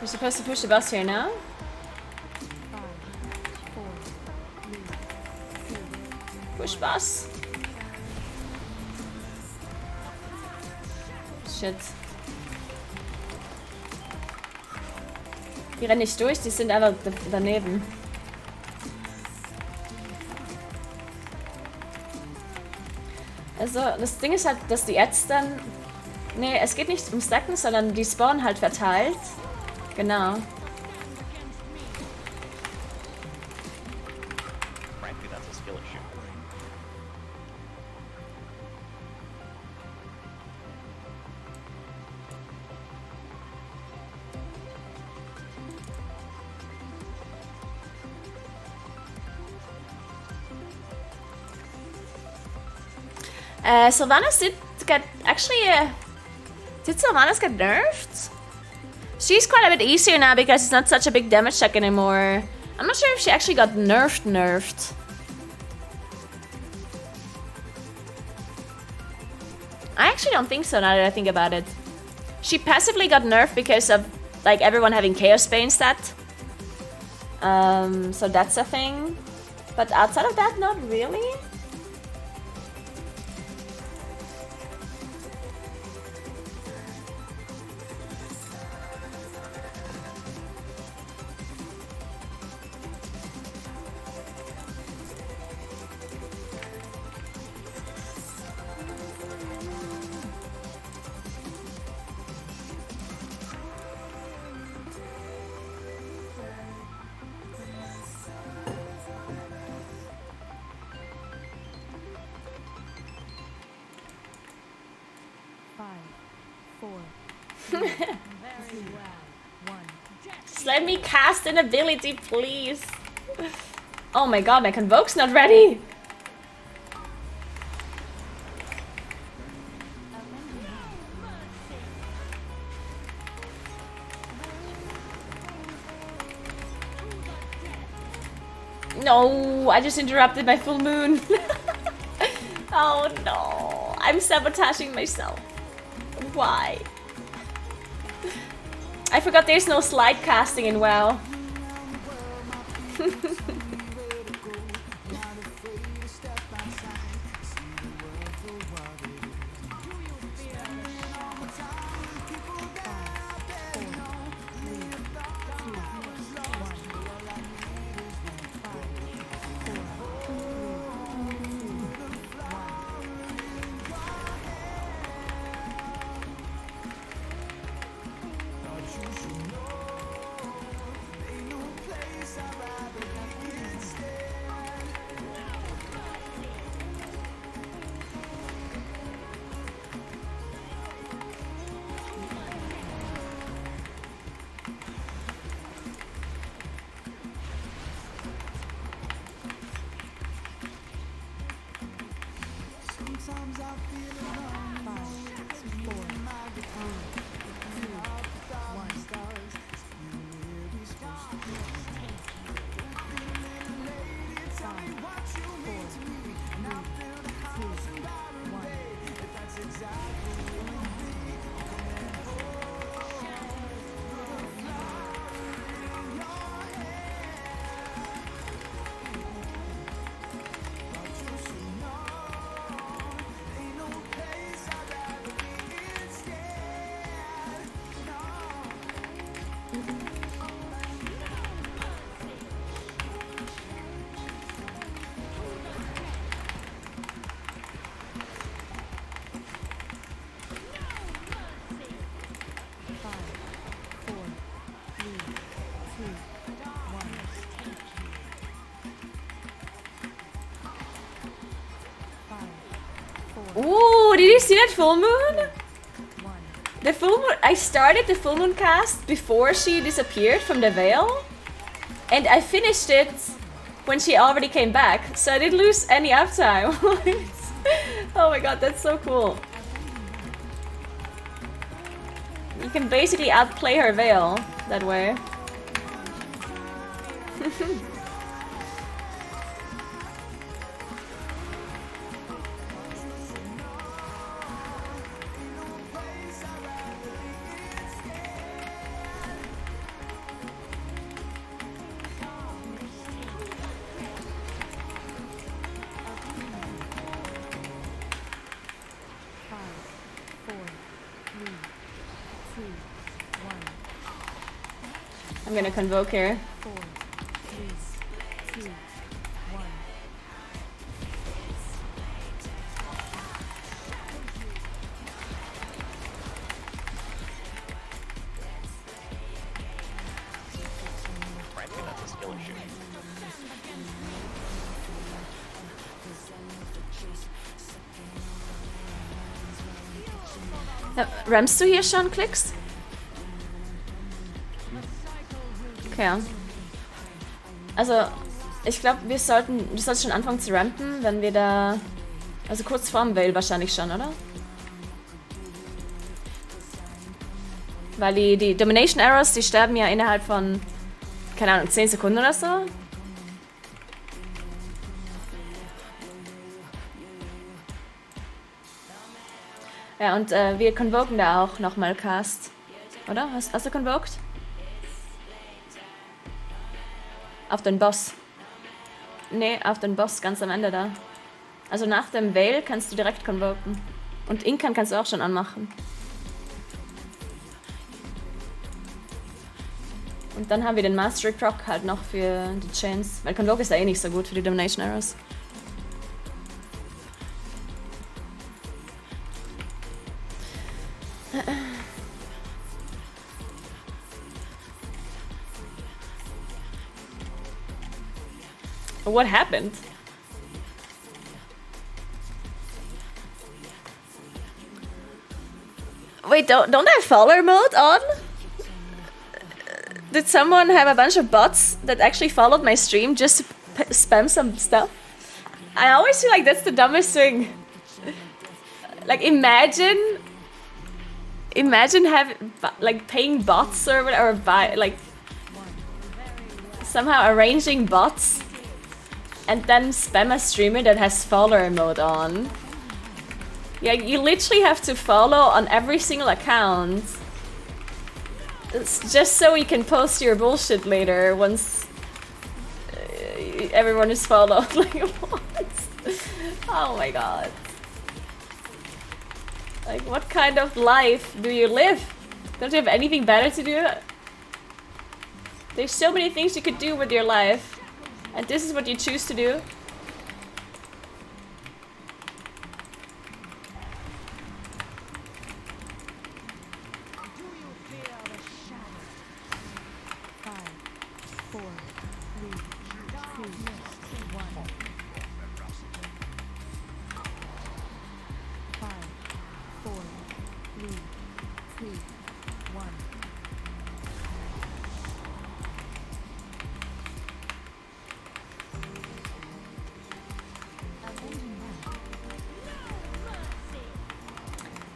We're supposed to push the boss here now. Push boss. Shit. Die rennen nicht durch, die sind einfach daneben. Also, das Ding ist halt, dass die Ads dann... Nee, es geht nicht um Stacken, sondern die spawnen halt verteilt. Genau. Frankly, that's a skill issue. Sylvanas did get actually. Did Sylvanas get nerfed? She's quite a bit easier now because it's not such a big damage check anymore. I'm not sure if she actually got nerfed. I actually don't think so now that I think about it. She passively got nerfed because of like everyone having Chaos Bane stat. So that's a thing. But outside of that, not really. Just let me cast an ability, please. Oh my god, my Convoke's not ready. No, I just interrupted my full moon. Oh no, I'm sabotaging myself. Why? I forgot there's no slide casting in WoW. Ooh, did you see that full moon? The full moon, I started the full moon cast before she disappeared from the veil. And I finished it when she already came back. So I didn't lose any uptime. Oh my god, that's so cool. You can basically outplay her veil that way. I'm gonna convoke here. Frankly, that's a skill issue. Rammst du hier schon Klicks? Okay. Also, ich glaube, du solltest schon anfangen zu rampen, wenn wir da... Also kurz vorm Veil wahrscheinlich schon, oder? Weil die Domination Arrows, die sterben ja innerhalb von, keine Ahnung, 10 Sekunden oder so. Ja, und wir convoken da auch nochmal Cast. Oder? Hast du convoked? Auf den Boss. Nee, auf den Boss ganz am Ende da. Also nach dem Veil kannst du direkt convoken. Und Incan kannst du auch schon anmachen. Und dann haben wir den Mastery Proc halt noch für die Chains. Weil Convoke ist ja eh nicht so gut für die Domination Arrows. What happened? Wait, don't I have follower mode on? Did someone have a bunch of bots that actually followed my stream just to spam some stuff? I always feel like that's the dumbest thing. Like imagine having like paying bots or whatever, or buy like somehow arranging bots and then spam a streamer that has follower mode on. Yeah, you literally have to follow on every single account. It's just so you can post your bullshit later once everyone is followed. Like, what? Oh my god. Like, what kind of life do you live? Don't you have anything better to do? There's so many things you could do with your life. And this is what you choose to do?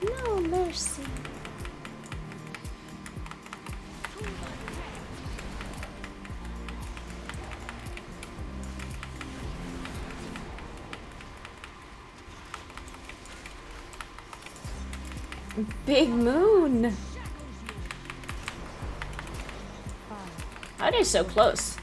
No mercy. Big moon. How are they so close?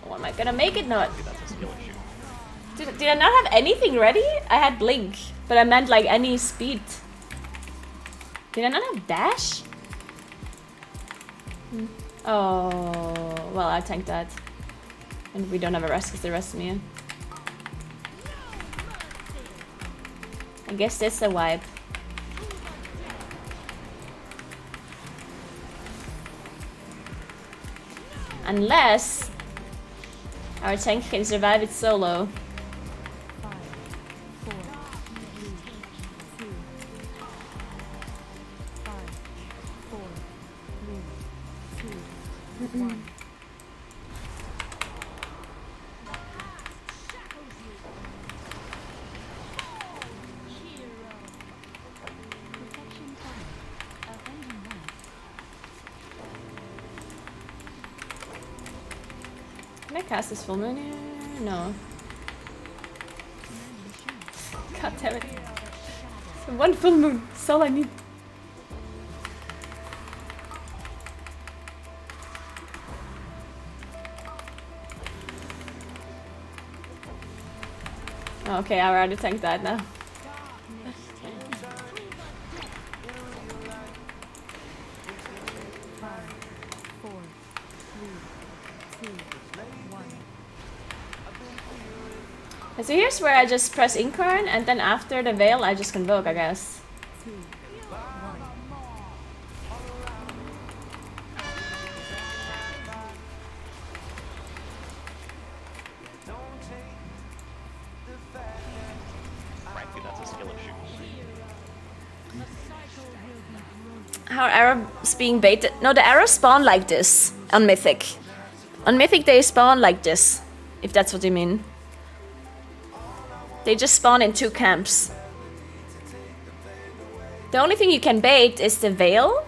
Oh, am I gonna make it? No. Did I not have anything ready? I had blink, but I meant like any speed. Did I not have dash? Oh, well, I tanked that. And we don't have a rest because they rested me in. I guess that's a wipe. Unless our tank can survive it solo. Can I cast this full moon here? No. God damn it. So one full moon. That's all I need. Okay, I already tanked that now. So here's where I just press Incarn, and then after the Veil I just Convoke, I guess. Frankly, that's a skill issue. How are arrows being baited? No, the arrows spawn like this on Mythic. On Mythic they spawn like this, if that's what you mean. They just spawn in two camps. The only thing you can bait is the Veil.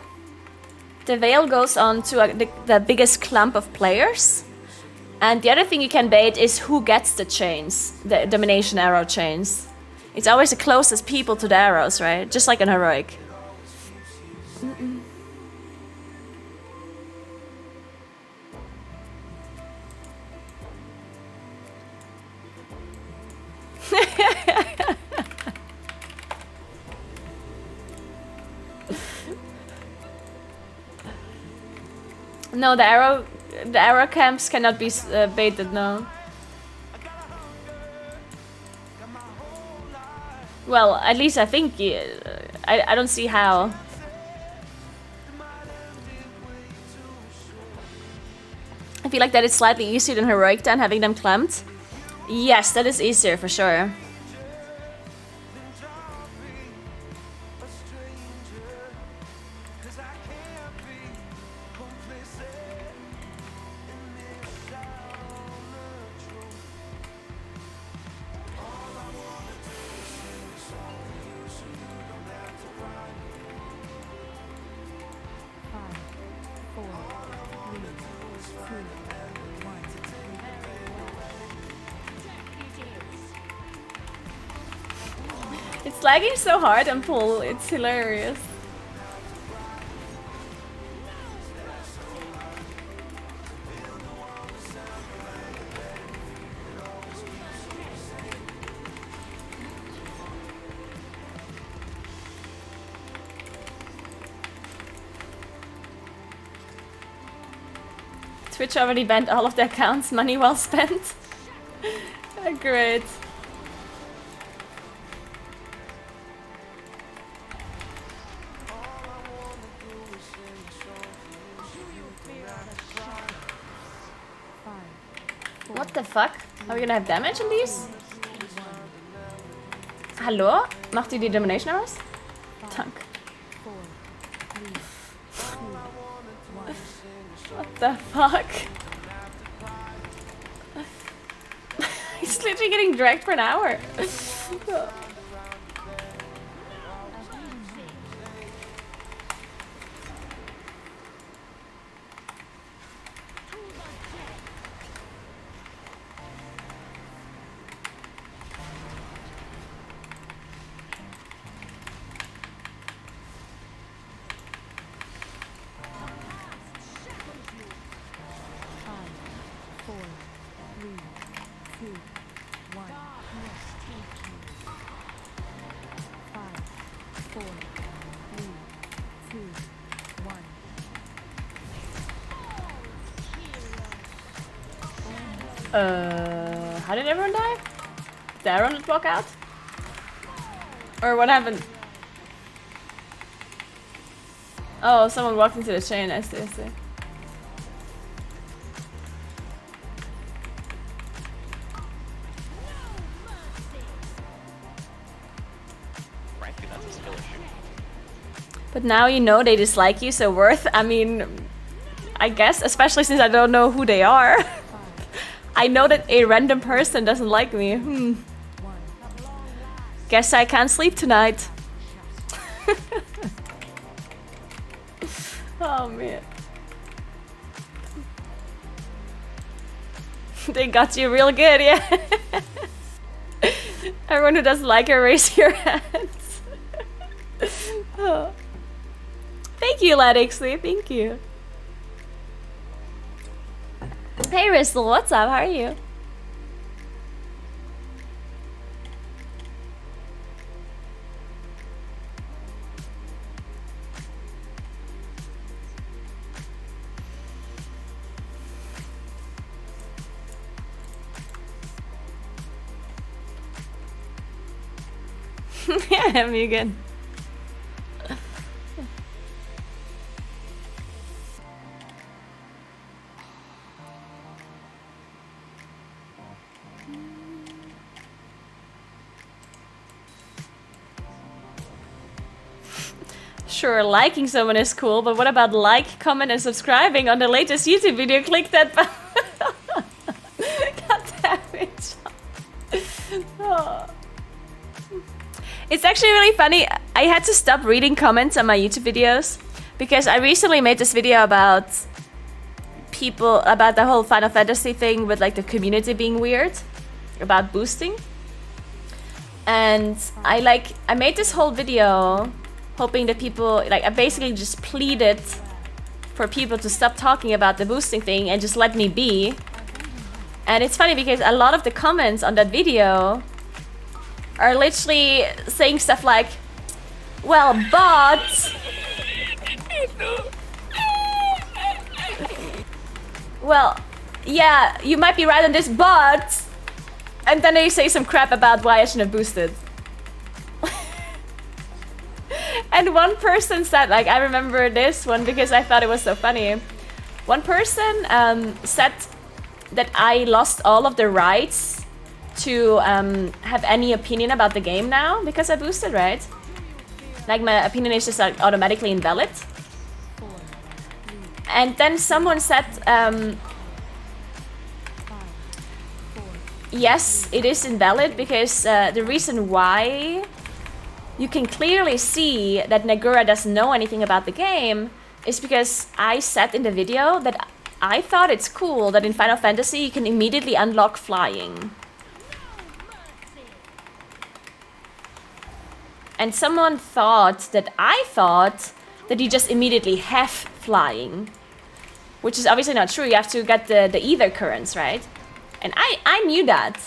The veil goes on to the biggest clump of players. And the other thing you can bait is who gets the chains, the domination arrow chains. It's always the closest people to the arrows, right? Just like an heroic. No, the arrow camps cannot be baited, no. Well, at least I think I don't see how. I feel like that is slightly easier than heroic than having them clamped. Yes, that is easier for sure. It's lagging so hard on pull, it's hilarious. Twitch already banned all of the accounts, money well spent. Great. What the fuck? Are we gonna have damage on these? Hallo? Macht ihr die Domination Arrows? Danke. What the fuck? He's literally getting dragged for an hour. How did everyone die? Did everyone just walk out? Or what happened? Oh, someone walked into the chain, I see, I see. Frankly, that's a skill issue. But now you know they dislike you, so worth, I mean, I guess, especially since I don't know who they are. I know that a random person doesn't like me. Guess I can't sleep tonight. Oh man. They got you real good, yeah. Everyone who doesn't like her, raise your hands. Oh. Thank you, Ladixley, thank you. Hey Ristle, what's up? How are you? Yeah, me again. Sure, liking someone is cool, but what about like, comment, and subscribing on the latest YouTube video? Click that button. God damn it. Oh. It's actually really funny. I had to stop reading comments on my YouTube videos because I recently made this video about people, about the whole Final Fantasy thing with like the community being weird about boosting. And I made this whole video hoping that people, like, I basically just pleaded for people to stop talking about the boosting thing and just let me be. And it's funny because a lot of the comments on that video are literally saying stuff like, well, but... well, yeah, you might be right on this, but... And then they say some crap about why I shouldn't have boosted. And one person said, like, I remember this one because I thought it was so funny. One person said that I lost all of the rights to have any opinion about the game now because I boosted, right? Like, my opinion is just like automatically invalid. And then someone said, yes, it is invalid because the reason why you can clearly see that Nagura doesn't know anything about the game is because I said in the video that I thought it's cool that in Final Fantasy you can immediately unlock flying. And someone thought that I thought that you just immediately have flying. Which is obviously not true, you have to get the ether currents, right? And I knew that.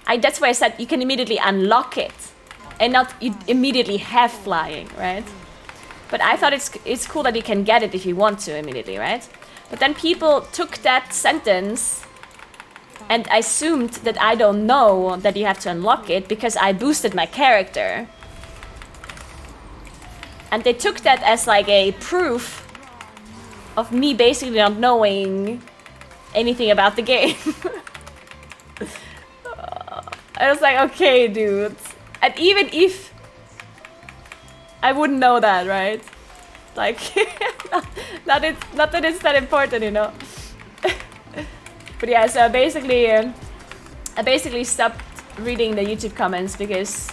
That's why I said you can immediately unlock it. And not you immediately have flying, right? But I thought it's cool that you can get it if you want to immediately, right? But then people took that sentence and assumed that I don't know that you have to unlock it because I boosted my character. And they took that as like a proof of me basically not knowing anything about the game. I was like, okay, dude. And even if I wouldn't know that, right? Like, not that it's that important, you know. But yeah, so I basically stopped reading the YouTube comments because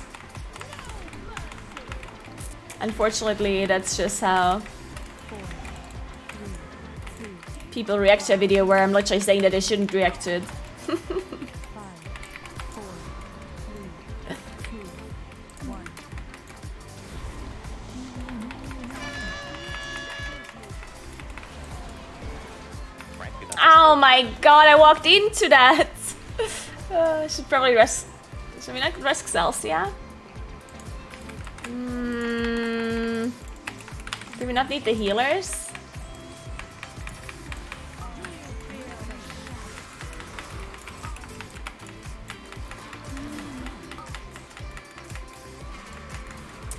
unfortunately that's just how people react to a video where I'm literally saying that they shouldn't react to it. Oh my god, I walked into that! I should probably rest... Should we not risk Celsia? Do we not need the healers?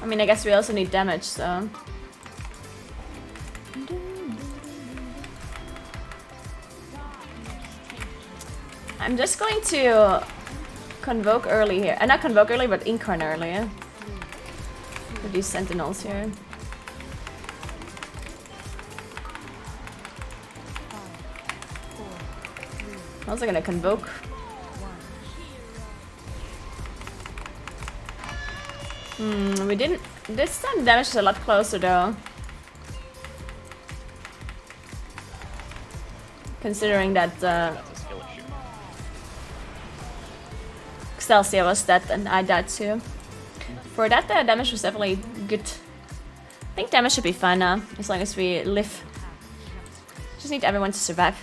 I mean, I guess we also need damage, so... I'm just going to convoke early here. Not convoke early, but incarn early. With these sentinels here. I'm also gonna convoke. We didn't... This time damage is a lot closer though. Considering that Celsia was dead and I died too. For that, the damage was definitely good. I think damage should be fine now, as long as we live. Just need everyone to survive.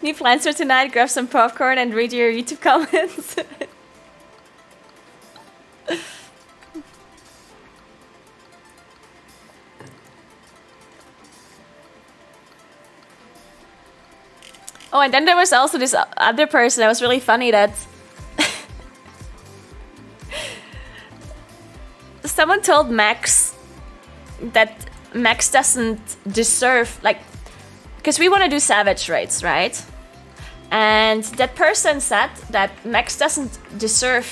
New plans for tonight? Grab some popcorn and read your YouTube comments. Oh, and then there was also this other person that was really funny that someone told Max that Max doesn't deserve, like, because we want to do savage raids, right? And that person said that Max doesn't deserve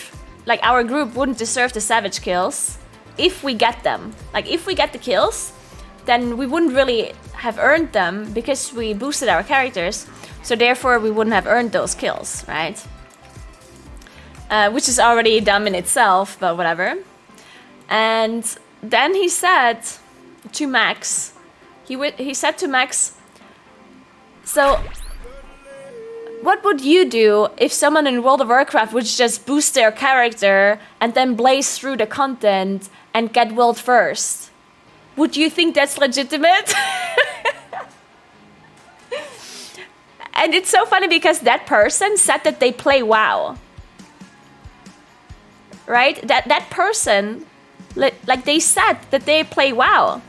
like our group wouldn't deserve the savage kills if we get them. Like if we get the kills, then we wouldn't really have earned them because we boosted our characters. So therefore we wouldn't have earned those kills, right? Which is already dumb in itself, but whatever. And then he said to Max, he said to Max, so what would you do if someone in World of Warcraft would just boost their character and then blaze through the content and get world first? Would you think that's legitimate? And it's so funny because that person said that they play WoW. Right? That person, like they said that they play WoW.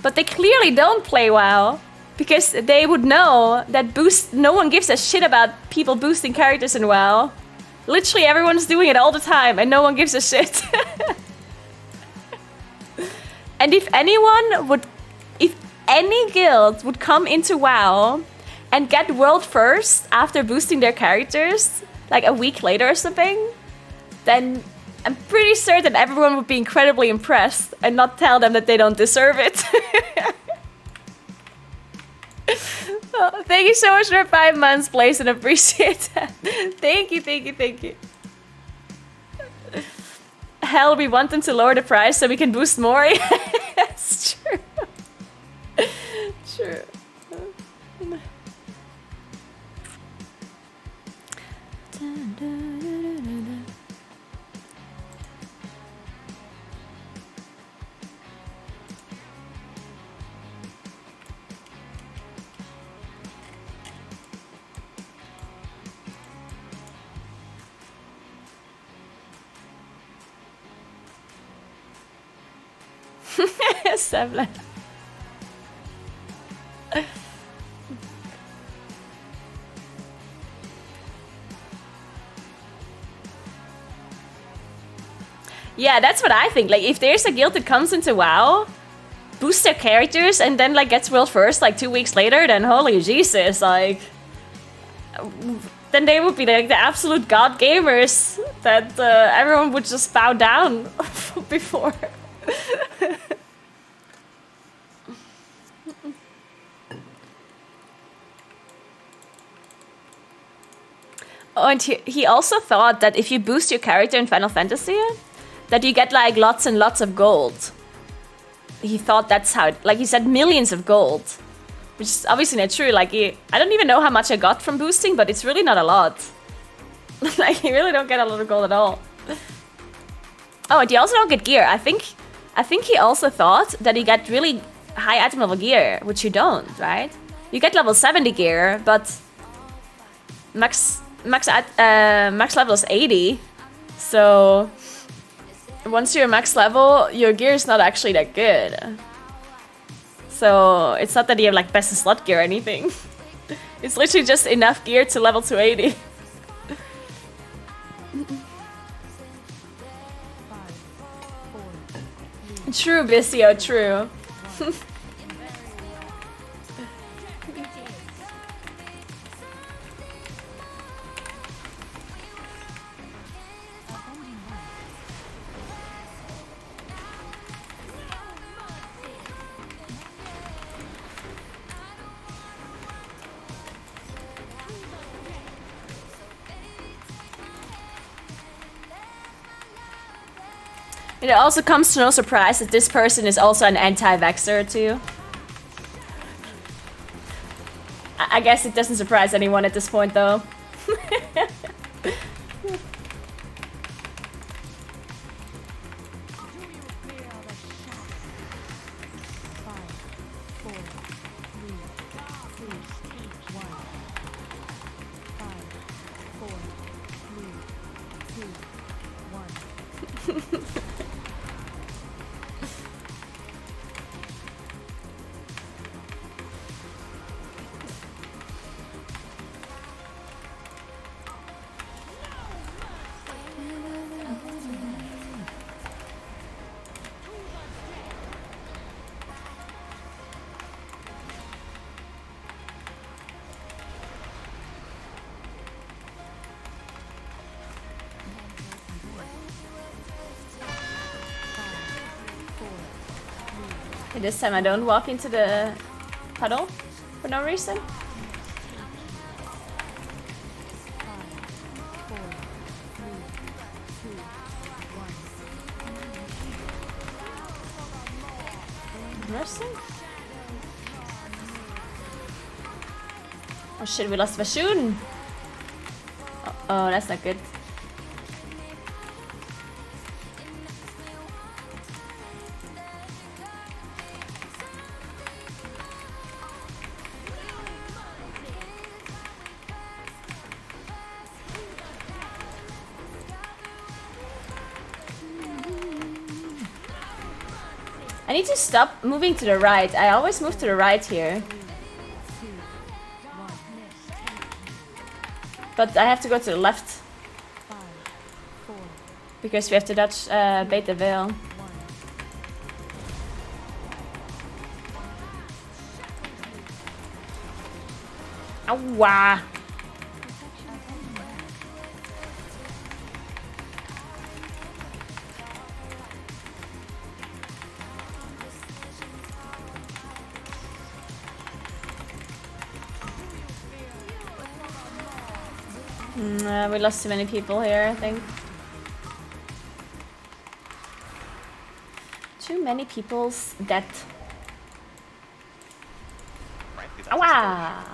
But they clearly don't play WoW. Because they would know that no one gives a shit about people boosting characters in WoW. Literally everyone's doing it all the time and no one gives a shit. And if any guild would come into WoW and get world first after boosting their characters, like a week later or something, then I'm pretty certain everyone would be incredibly impressed and not tell them that they don't deserve it. Oh, thank you so much for 5 months, Blaze, and appreciate that. Thank you, thank you, thank you. Hell, we want them to lower the price so we can boost more. That's true. True. Seven. Yeah, that's what I think. Like, if there's a guild that comes into WoW, boosts their characters, and then like gets world first like 2 weeks later, then holy Jesus, like, then they would be like the absolute god gamers that everyone would just bow down before. Oh, and he also thought that if you boost your character in Final Fantasy, that you get like lots and lots of gold. He thought that's how, like he said, millions of gold, which is obviously not true. Like I don't even know how much I got from boosting, but it's really not a lot. Like you really don't get a lot of gold at all. Oh, and you also don't get gear. I think he also thought that you get really high item level gear, which you don't, right? You get level 70 gear, but max level is 80, so once you're max level, your gear is not actually that good. So it's not that you have like best in slot gear or anything. It's literally just enough gear to level to 80. True, Visio, true. It also comes to no surprise that this person is also an anti-vaxxer too. I guess it doesn't surprise anyone at this point though. This time I don't walk into the puddle for no reason. Interesting. Oh shit, we lost Vashun. Oh, that's not good. I need to stop moving to the right. I always move to the right here. But I have to go to the left. Because we have to dodge bait the veil. Ow! We lost too many people here, I think. Too many people's dead. Ow!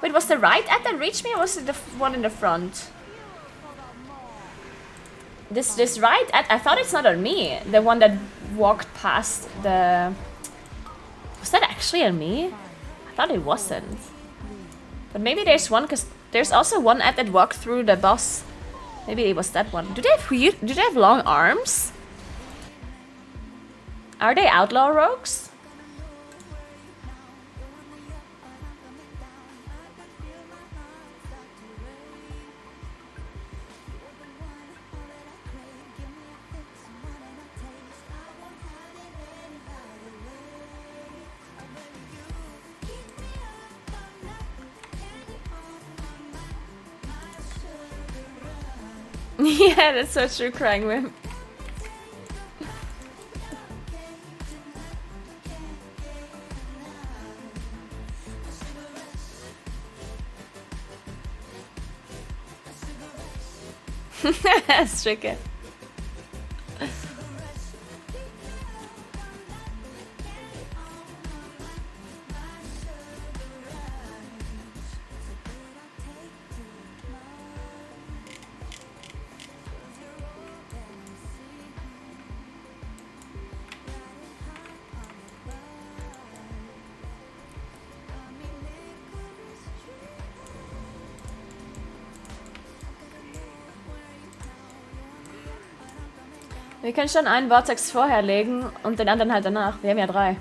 Wait, was the right ad that reached me or was it the one in the front? This right ad, I thought it's not on me. The one that walked past the... Was that actually on me? I thought it wasn't. But maybe there's one, because there's also one ad that walked through the boss. Maybe it was that one. Do they have long arms? Are they outlaw rogues? Yeah, that's so true, crying whip. Stricken. Wir können schon einen Vortex vorher legen und den anderen halt danach. Wir haben ja 3.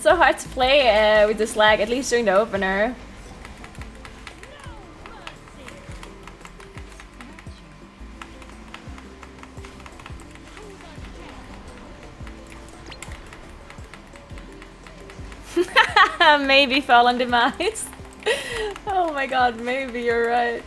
So hard to play with this lag, at least during the opener. Maybe fall on demise. Oh my god, maybe you're right.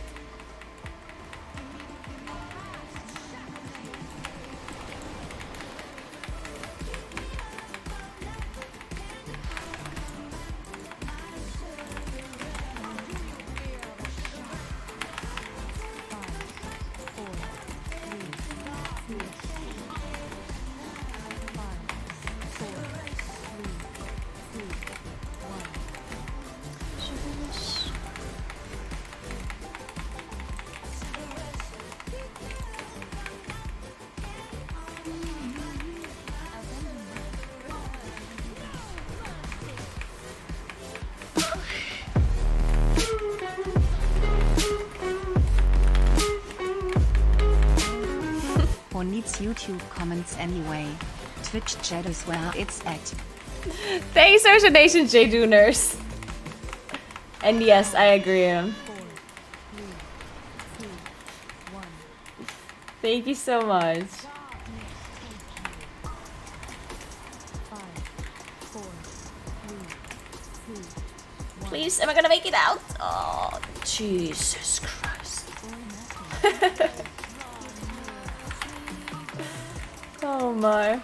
Who needs YouTube comments anyway? Twitch chat is where it's at. Thanks, Social Nation J-Dooners. And yes, I agree. Thank you so much. 5, 4, 3, 2, 1. Please, am I gonna make it out? Oh, Jesus Christ. Oh my.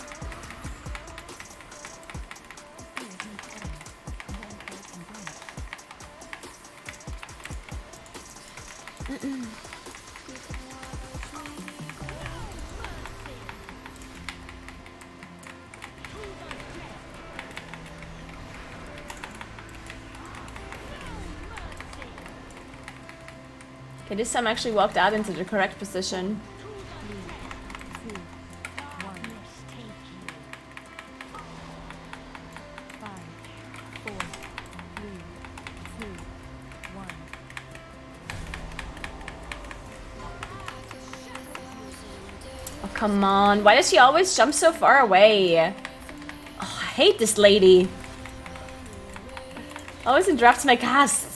Okay, this time I actually walked out into the correct position. 3, 2, 1. 5, 4, 3, 2, 1. Oh, come on. Why does she always jump so far away? Oh, I hate this lady. Always interrupts my cast.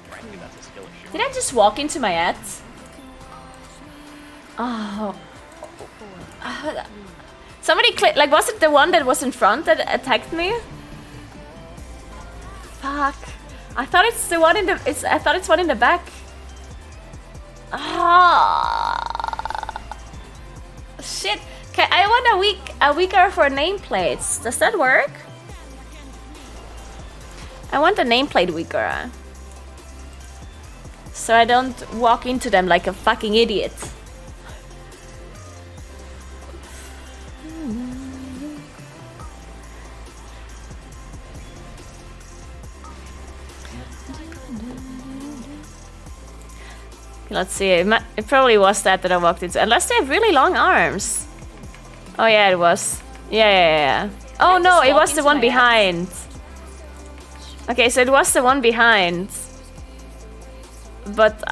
Frankly, that's a skill issue. Did I just walk into my ads? Oh. Somebody clicked. Like, was it the one that was in front that attacked me? Fuck. I thought it's the one in the. I thought it's one in the back. Ah. Shit. Okay, I want a weaker for nameplates. Does that work? I want the nameplate weaker. So I don't walk into them like a fucking idiot. Let's see, it probably was that I walked into. Unless they have really long arms. Oh yeah, it was. Yeah. Oh no, it was the one behind. Okay, so it was the one behind. But...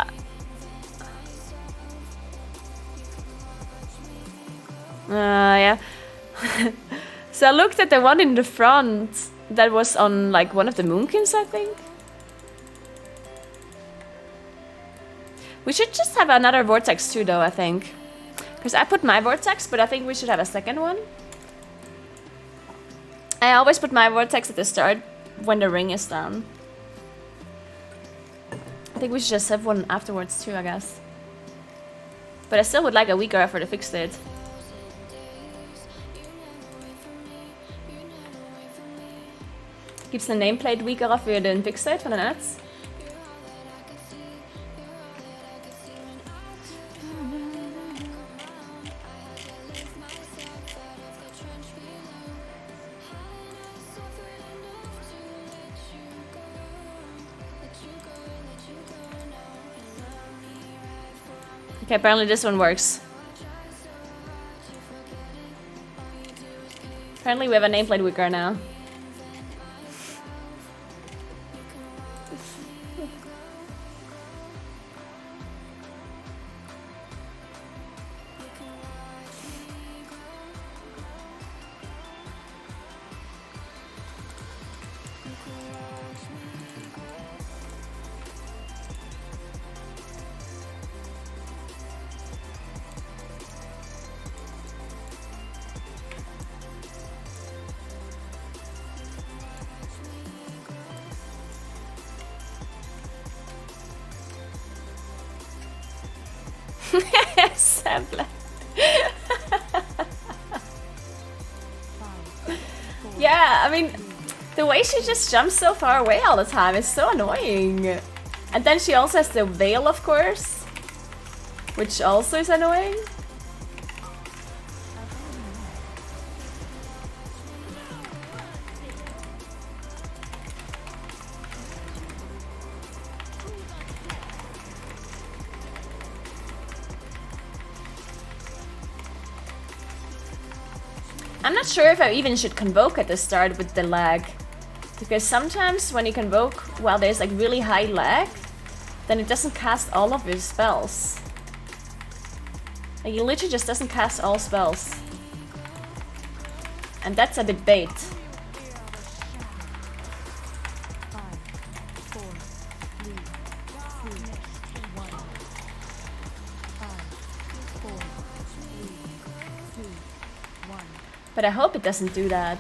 yeah. So I looked at the one in the front that was on like one of the moonkins, I think. We should just have another vortex too, though, I think. Because I put my vortex, but I think we should have a second one. I always put my vortex at the start when the ring is down. I think we should just have one afterwards too, I guess. But I still would like a weaker effort to fix it. Gibt's eine Nameplate weaker für den Fixate von den Ads? Okay, apparently this one works. Apparently we have a nameplate weaker now. Sample. Yeah, I mean, the way she just jumps so far away all the time is so annoying. And then she also has the veil, of course, which also is annoying. I'm not sure if I even should convoke at the start with the lag. Because sometimes when you convoke while there's like really high lag, then it doesn't cast all of his spells. Like, he literally just doesn't cast all spells. And that's a bit bait. 5, 4, 3, 2, 1. 5, 4, 3, 2, 1. But I hope it doesn't do that.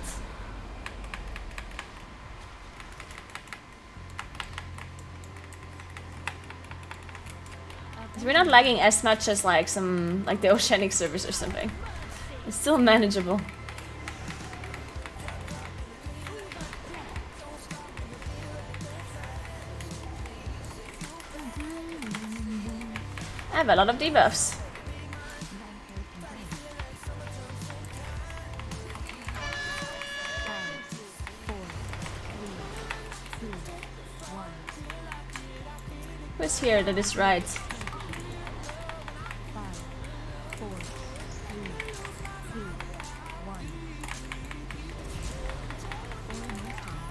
We're not lagging as much as like some, like the Oceanic servers or something. It's still manageable. I have a lot of debuffs. Who's here that is right? 5, 4, 3, 2, 1.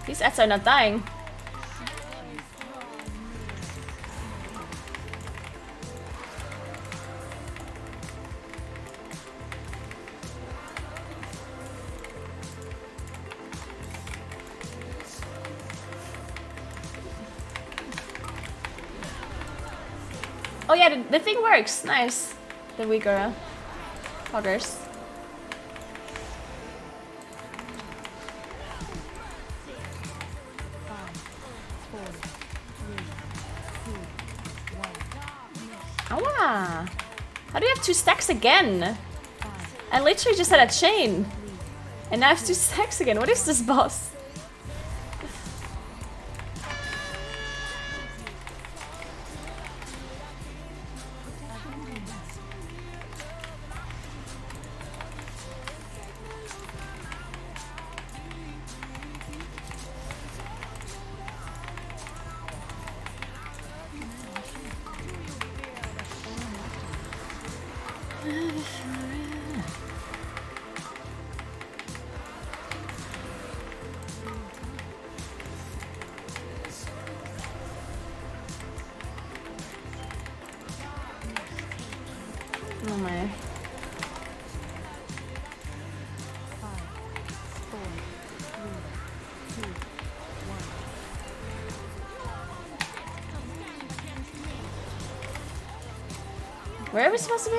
These ads are not dying. Oh yeah, the thing works. Nice. The weaker poggers. Ah, how do you have 2 stacks again? I literally just had a chain. And now I have 2 stacks again. What is this boss? Oh my. 5, 4, 3, 2, 1. Where are we supposed to be?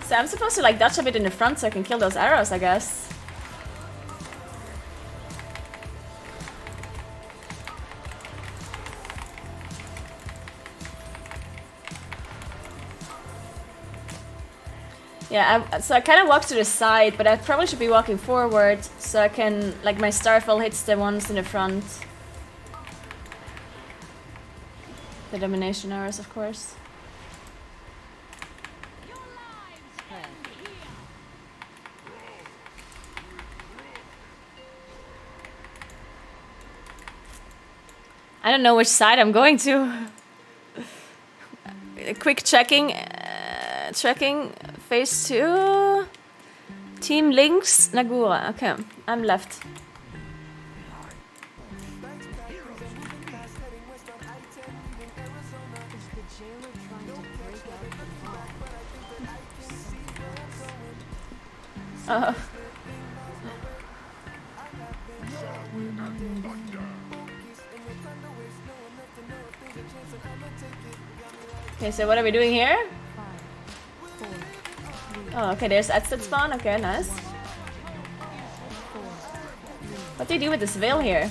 So I'm supposed to like dodge a bit in the front so I can kill those arrows, I guess. Yeah, so I kind of walk to the side, but I probably should be walking forward so I can, like, my Starfall hits the ones in the front. The domination arrows, of course. I don't know which side I'm going to. Quick checking. Checking. Phase 2. Team Links. Nagura. Okay, I'm left. Okay, so what are we doing here? Oh, okay, there's Edstead spawn. Okay, nice. What do you do with this veil here?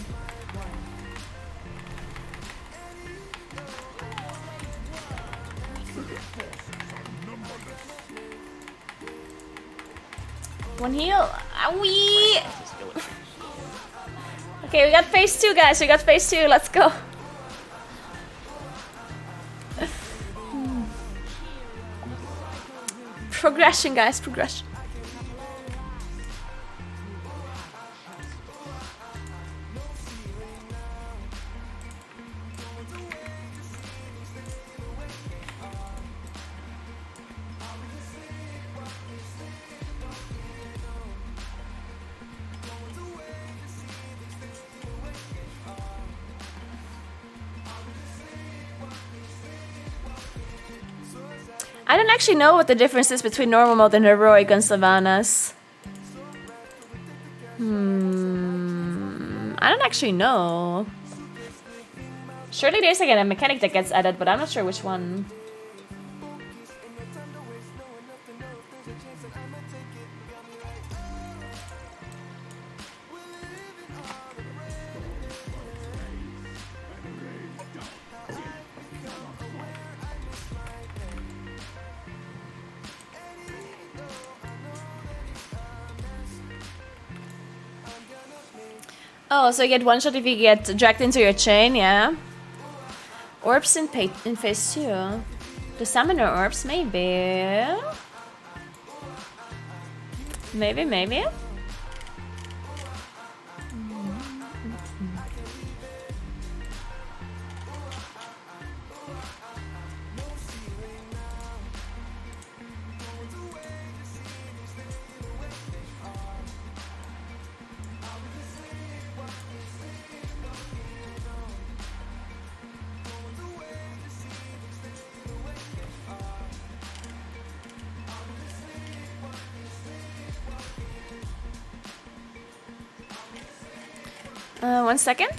One heal. Owie! Okay, we got phase 2, guys. We got phase 2. Let's go. Progression, guys, progression. I don't actually know what the difference is between normal mode and heroic on Sylvanas. I don't actually know. Surely there's like a mechanic that gets added, but I'm not sure which one. Oh, so you get one shot if you get dragged into your chain, yeah. Orbs in phase 2. The summoner orbs, maybe. Maybe. One second.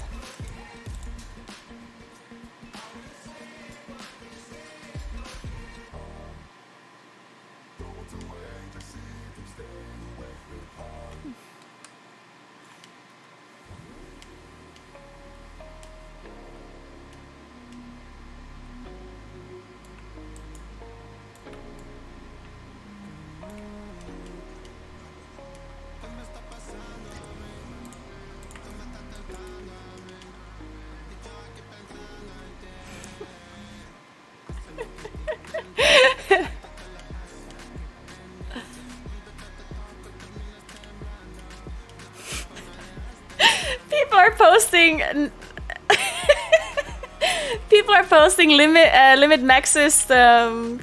People are posting Limit Max's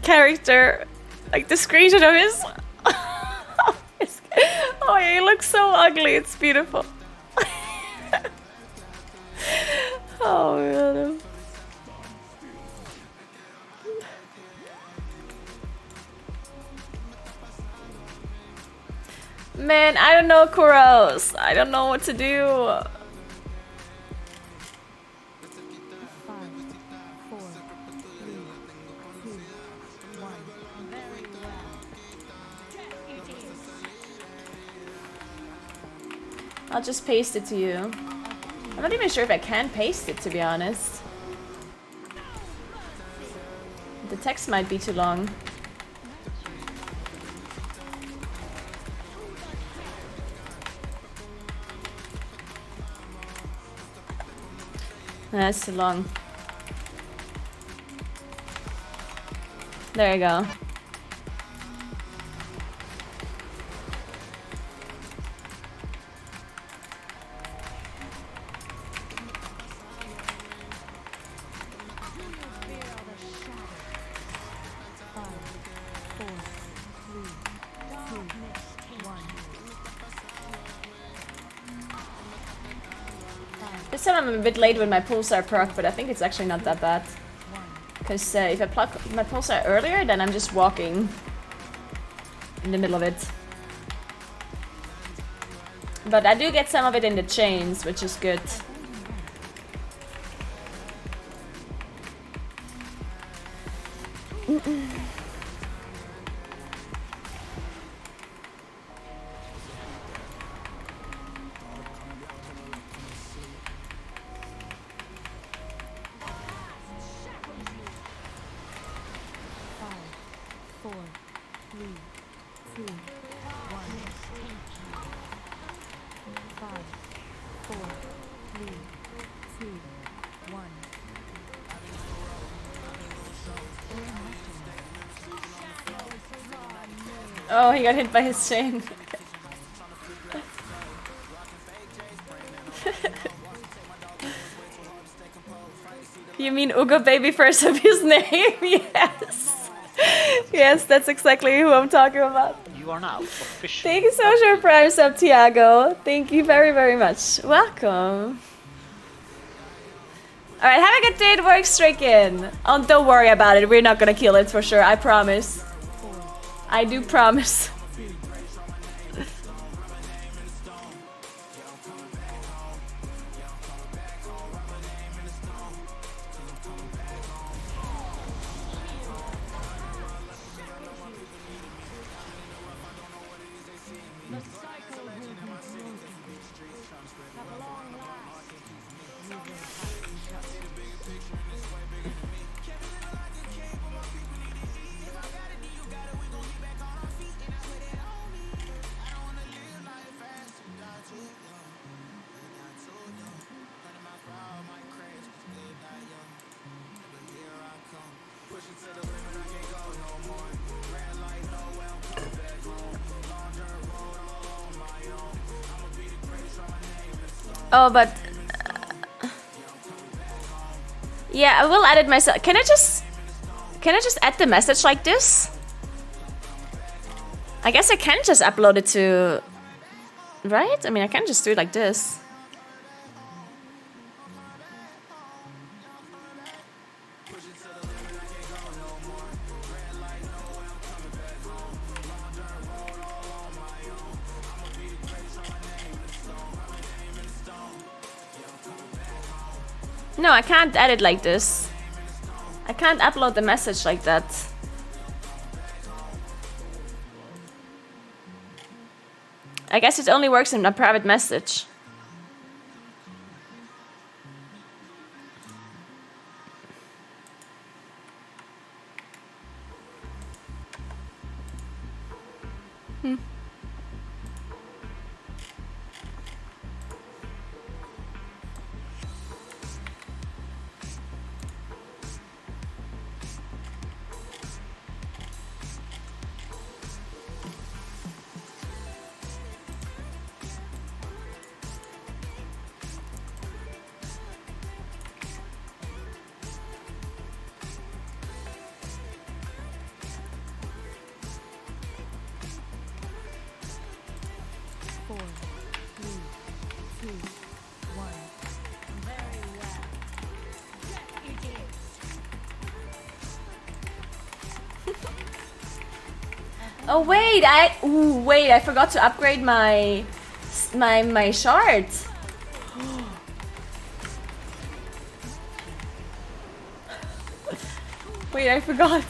character, like the screenshot of his. Oh, he looks so ugly. It's beautiful. Oh man. Man, I don't know, Kuros. I don't know what to do. I'll just paste it to you. I'm not even sure if I can paste it, to be honest. The text might be too long. That's too long. There you go. This time I'm a bit late with my pulsar proc, but I think it's actually not that bad. Because if I pluck my pulsar earlier, then I'm just walking in the middle of it. But I do get some of it in the chains, which is good. Oh, he got hit by his chain. You mean Ugo Baby first of his name? Yes. Yes, that's exactly who I'm talking about. You are now officially. Thank you so much for Prime Sub, Tiago. Thank you very, very much. Welcome. Alright, have a good day at work, Stricken. Oh, don't worry about it. We're not gonna kill it for sure. I promise. I do promise. Oh, but yeah, I will add it myself. Can I just add the message like this? I guess I can just upload it to, right? I mean, I can just do it like this. No, I can't add it like this. I can't upload the message like that. I guess it only works in a private message. Oh wait, I forgot to upgrade my shards. Wait, I forgot.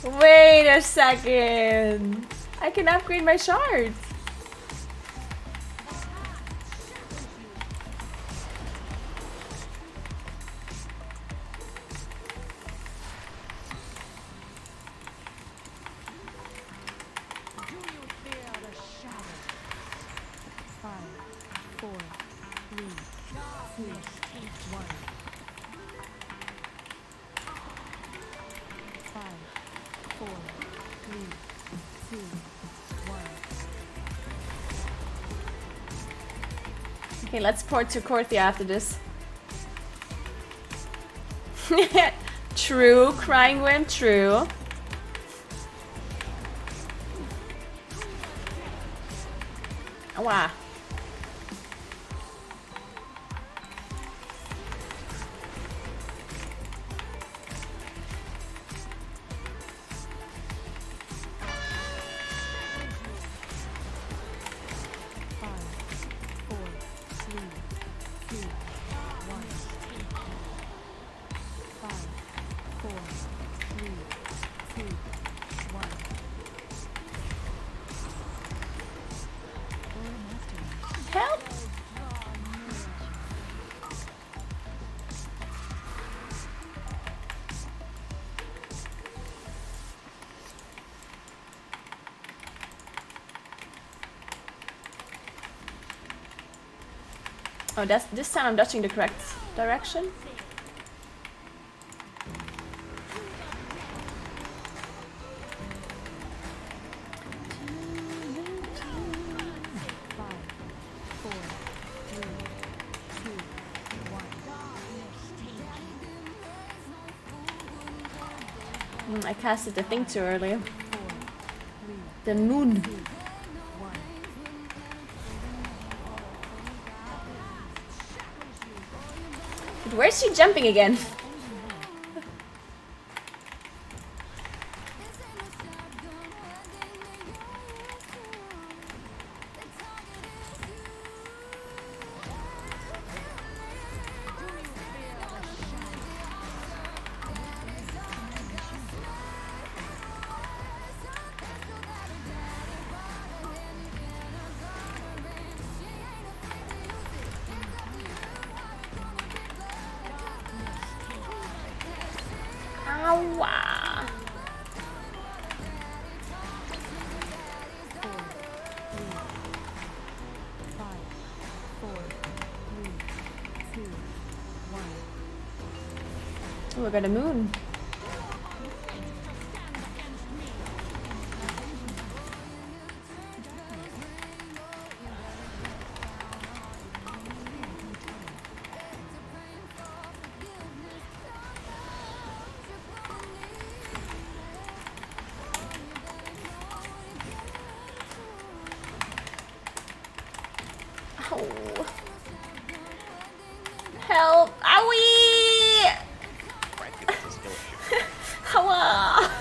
Wait a second. I can upgrade my shards. Okay, let's port to Korthia after this. True, crying wimp, true. Wow. Help! Oh, this time I'm dodging the correct direction. I casted the thing too early. The moon. But where's she jumping again? Ow. Oh, we got a moon. Ow. Help! Owie! Frankly, that's a skill issue. Ow!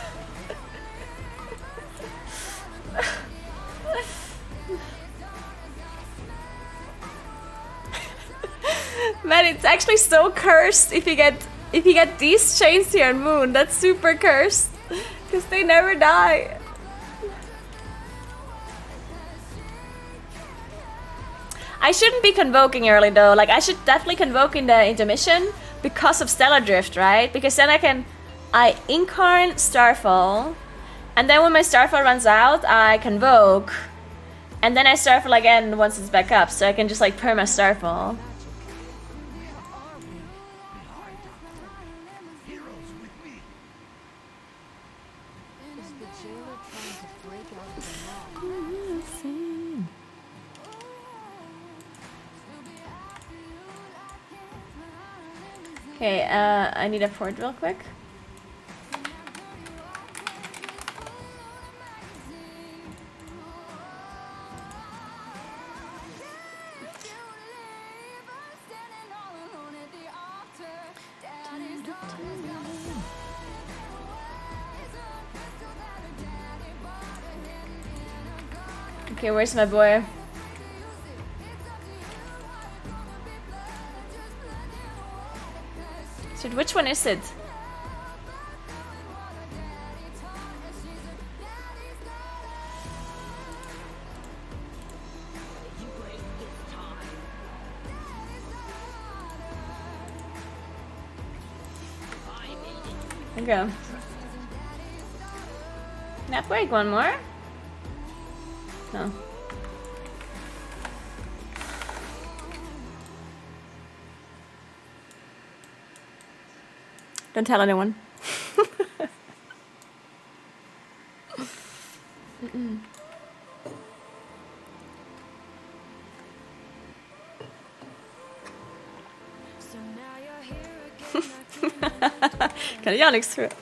Man, it's actually so cursed if you get these chains here on Moon. That's super cursed. Because they never die. I shouldn't be convoking early though. Like I should definitely convoke in the intermission because of Stellar Drift, right? Because then I incarn Starfall, and then when my Starfall runs out, I convoke, and then I Starfall again once it's back up, so I can just like perma Starfall. Okay, I need a port real quick. Okay, where's my boy? So which one is it? Okay. Nap break, one more? No. Don't tell anyone. Kan du göra Alex, tror jag?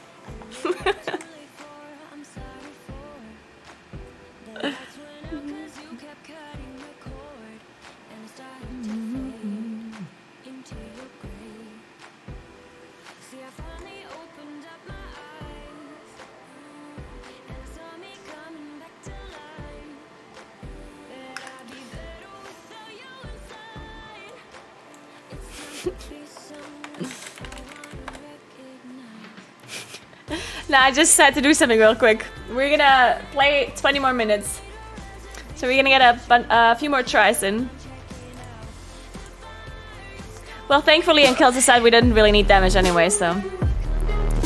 No, I just had to do something real quick. We're gonna play 20 more minutes. So we're gonna get a few more tries in. Well, thankfully in Kills Aside we didn't really need damage anyway, so.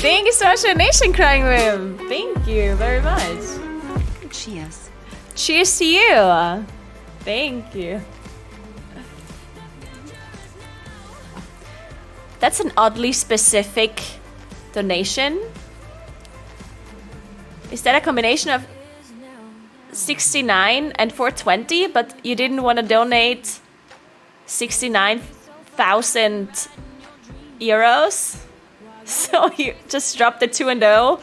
Thank you so much for the nation, Crying Room. Thank you very much. Cheers. Cheers to you. Thank you. That's an oddly specific donation. Is that a combination of 69 and 420, but you didn't want to donate 69,000 euros? So you just dropped the 2 and 0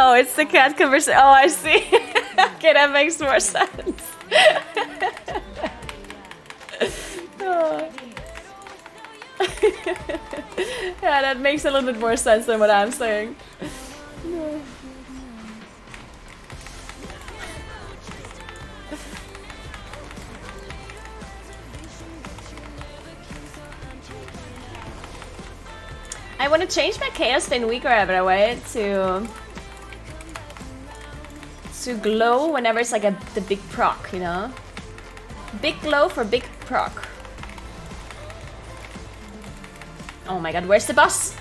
Oh, it's the cat conversation. Oh, I see. Okay, that makes more sense. Oh. Yeah, that makes a little bit more sense than what I'm saying. I want to change my Chaos Stain Weaker by the way to glow whenever it's like the big proc, you know? Big glow for big proc. Oh my god, where's the boss?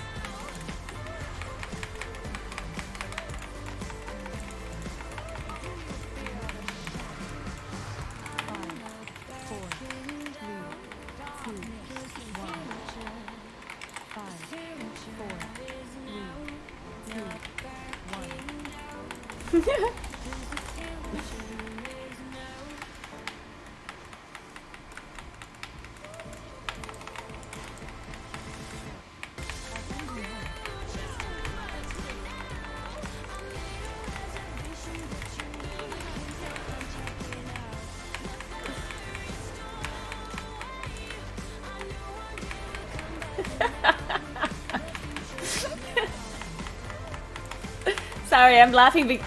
Sorry, I'm laughing.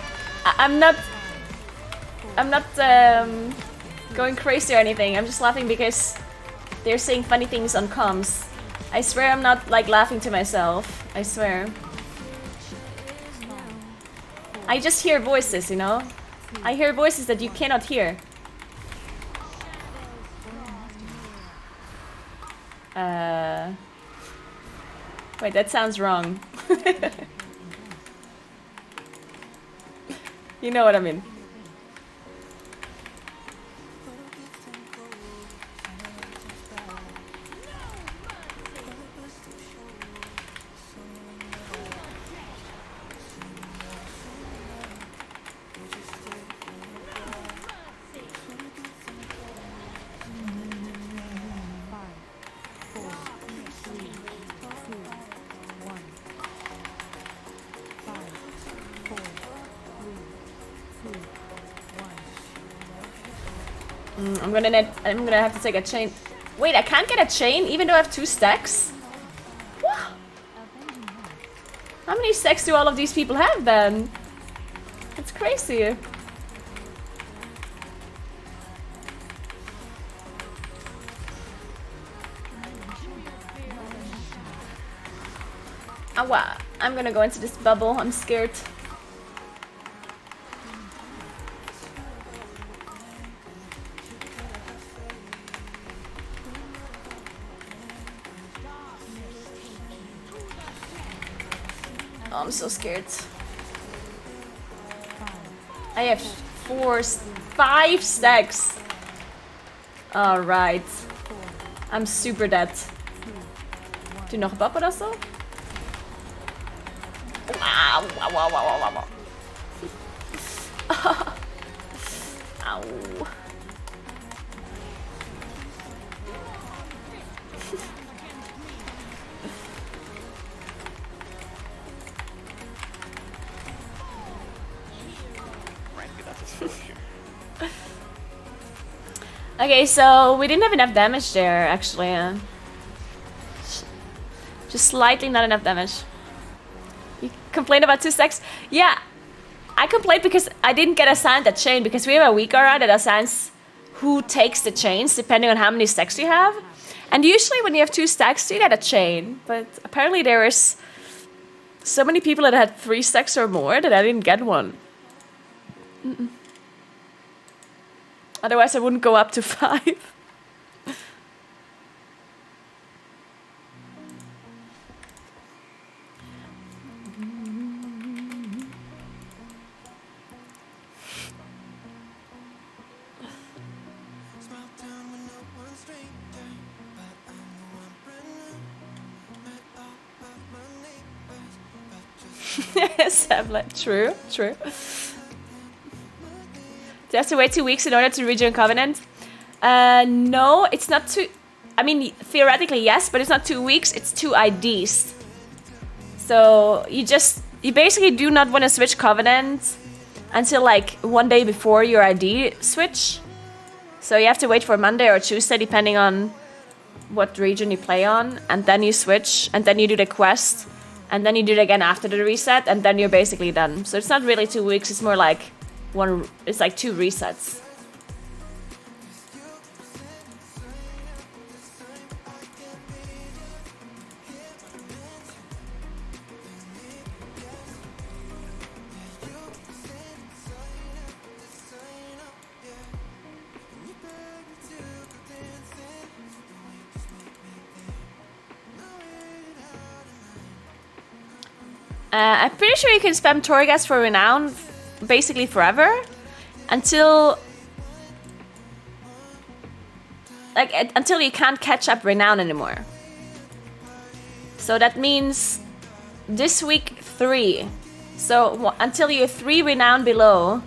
I'm not going crazy or anything. I'm just laughing because they're saying funny things on comms. I swear I'm not like laughing to myself. I swear. I just hear voices, you know? I hear voices that you cannot hear. Wait, that sounds wrong. You know what I mean. I'm gonna have to take a chain. Wait, I can't get a chain even though I have 2 stacks? What? How many stacks do all of these people have then? It's crazy. Oh, wow. I'm gonna go into this bubble. I'm scared. I'm so scared. I have 5 stacks. Alright. I'm super dead. Doe nog bap oder so? Wow, wow, wow, wow, wow, wow. Ow. Okay, so we didn't have enough damage there, actually. Just slightly not enough damage. You complained about 2 stacks? Yeah, I complained because I didn't get assigned that chain because we have a weak aura that assigns who takes the chains depending on how many stacks you have. And usually when you have 2 stacks, you get a chain. But apparently there was so many people that had 3 stacks or more that I didn't get one. Otherwise I wouldn't go up to 5. True, true. Do you have to wait 2 weeks in order to rejoin Covenant? No, it's not 2... I mean, theoretically, yes, but it's not 2 weeks, it's 2 IDs. So, you just you basically do not want to switch Covenant until like one day before your ID switch. So you have to wait for Monday or Tuesday, depending on what region you play on, and then you switch, and then you do the quest, and then you do it again after the reset, and then you're basically done. So it's not really 2 weeks, it's more like it's like 2 resets. I'm pretty sure you can spam Torghast for Renown basically forever until until you can't catch up Renown anymore. So that means this week 3. So until you're 3 Renown below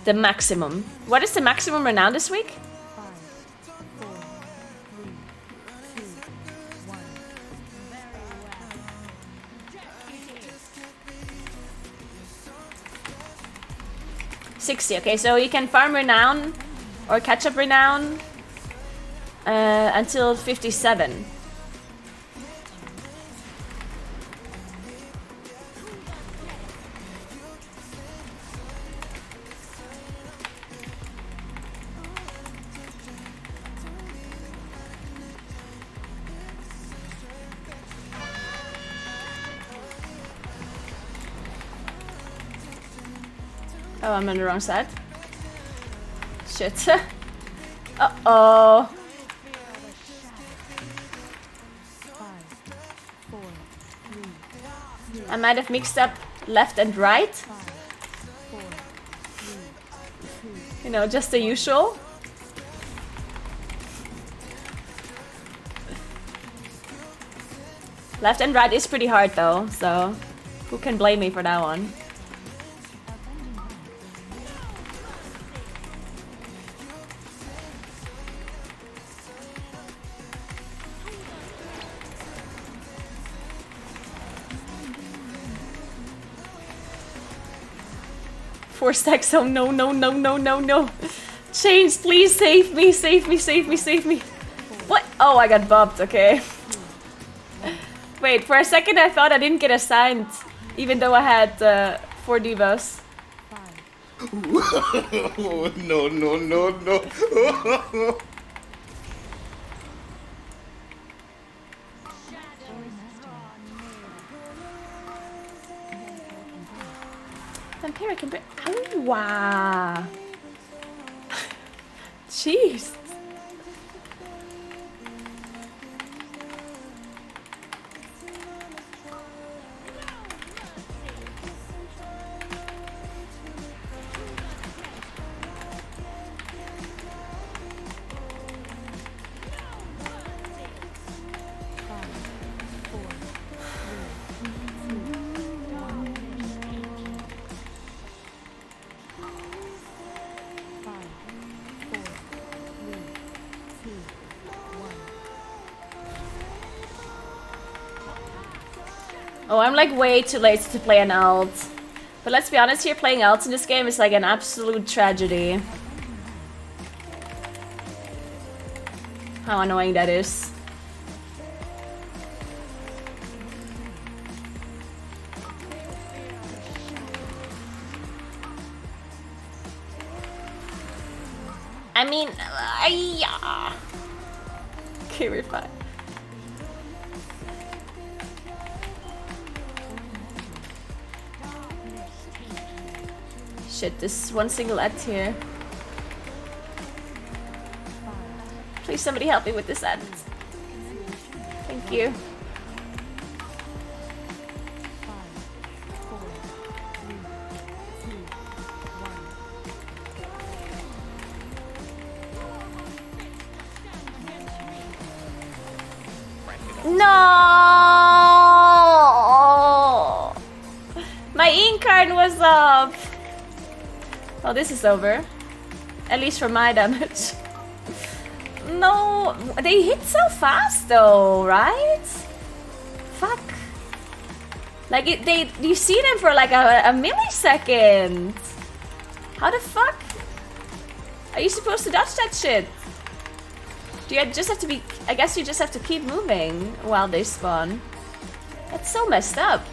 the maximum. What is the maximum Renown this week? 60. Okay, so you can farm Renown or catch up Renown until 57. Oh, I'm on the wrong side. Shit. Uh-oh. I might have mixed up left and right. You know, just the usual. Left and right is pretty hard though, so who can blame me for that one? Four stacks, oh no, no, no, no, no, no. Chains, please save me, save me, save me, save me. What? Oh, I got bopped, okay. Wait, for a second I thought I didn't get assigned, even though I had 4 divas. No, no, no, no. Vampire can break. Oh, wow. Jeez. Oh, I'm like way too late to play an ult. But let's be honest here, playing ults in this game is like an absolute tragedy. How annoying that is. I mean, yeah. Okay, we're fine. Shit, this one single ad here. Please somebody help me with this ad. Thank you. No! My ink-card was up! Well, this is over. At least for my damage. No, they hit so fast though, right? Fuck. Like, you see them for like a millisecond. How the fuck are you supposed to dodge that shit? Do you just have to be... I guess you just have to keep moving while they spawn. That's so messed up.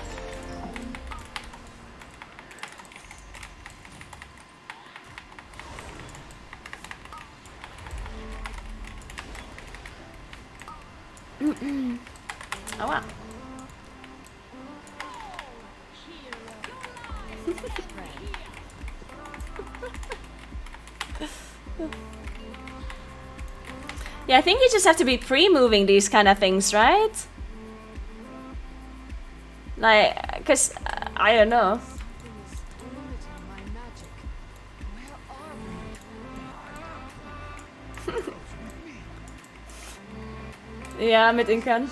Oh wow. Yeah, I think you just have to be pre-moving these kind of things, right? Like, cause I don't know. Ja, mit Inkern.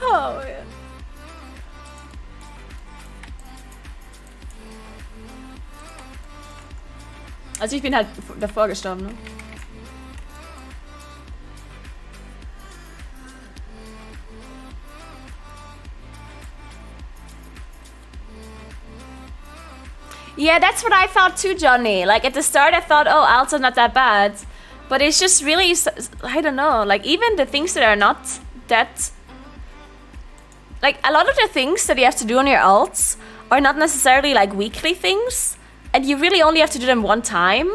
Oh, ja. Also ich bin halt davor gestorben, ne? Yeah, that's what I thought too, Johnny. Like at the start I thought, oh, ult's not that bad. But it's just really, I don't know, like even the things that are not that... Like a lot of the things that you have to do on your ults are not necessarily like weekly things. And you really only have to do them one time.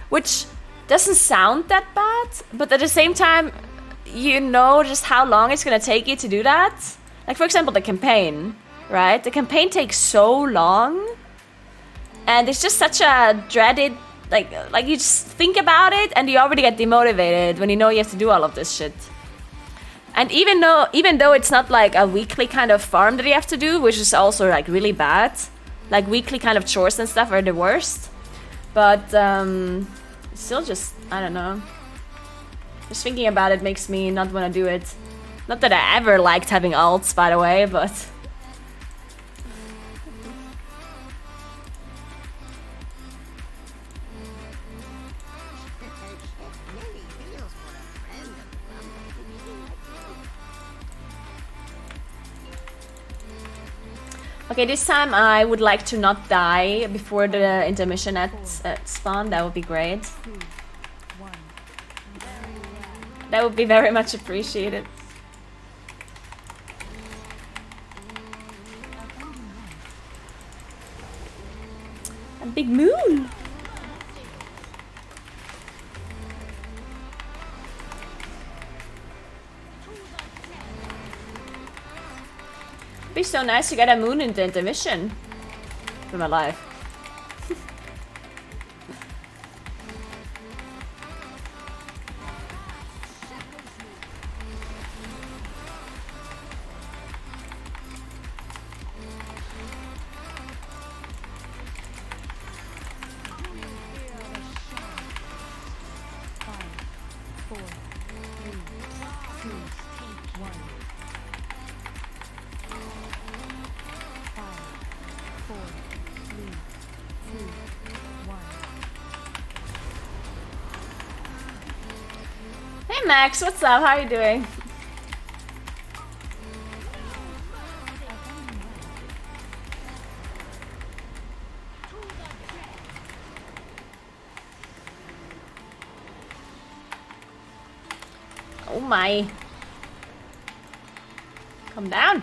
Which doesn't sound that bad. But at the same time, you know just how long it's gonna take you to do that. Like for example, the campaign, right? The campaign takes so long. And it's just such a dreaded, like you just think about it and you already get demotivated when you know you have to do all of this shit. And even though it's not like a weekly kind of farm that you have to do, which is also like really bad, like weekly kind of chores and stuff are the worst. But still just, I don't know. Just thinking about it makes me not want to do it. Not that I ever liked having ults, by the way, but... Okay, this time I would like to not die before the intermission at spawn. That would be great. That would be very much appreciated. A big moon! It'd be so nice to get a moon in the intermission for my life. Hey Max, what's up? How are you doing? Oh my. Come down.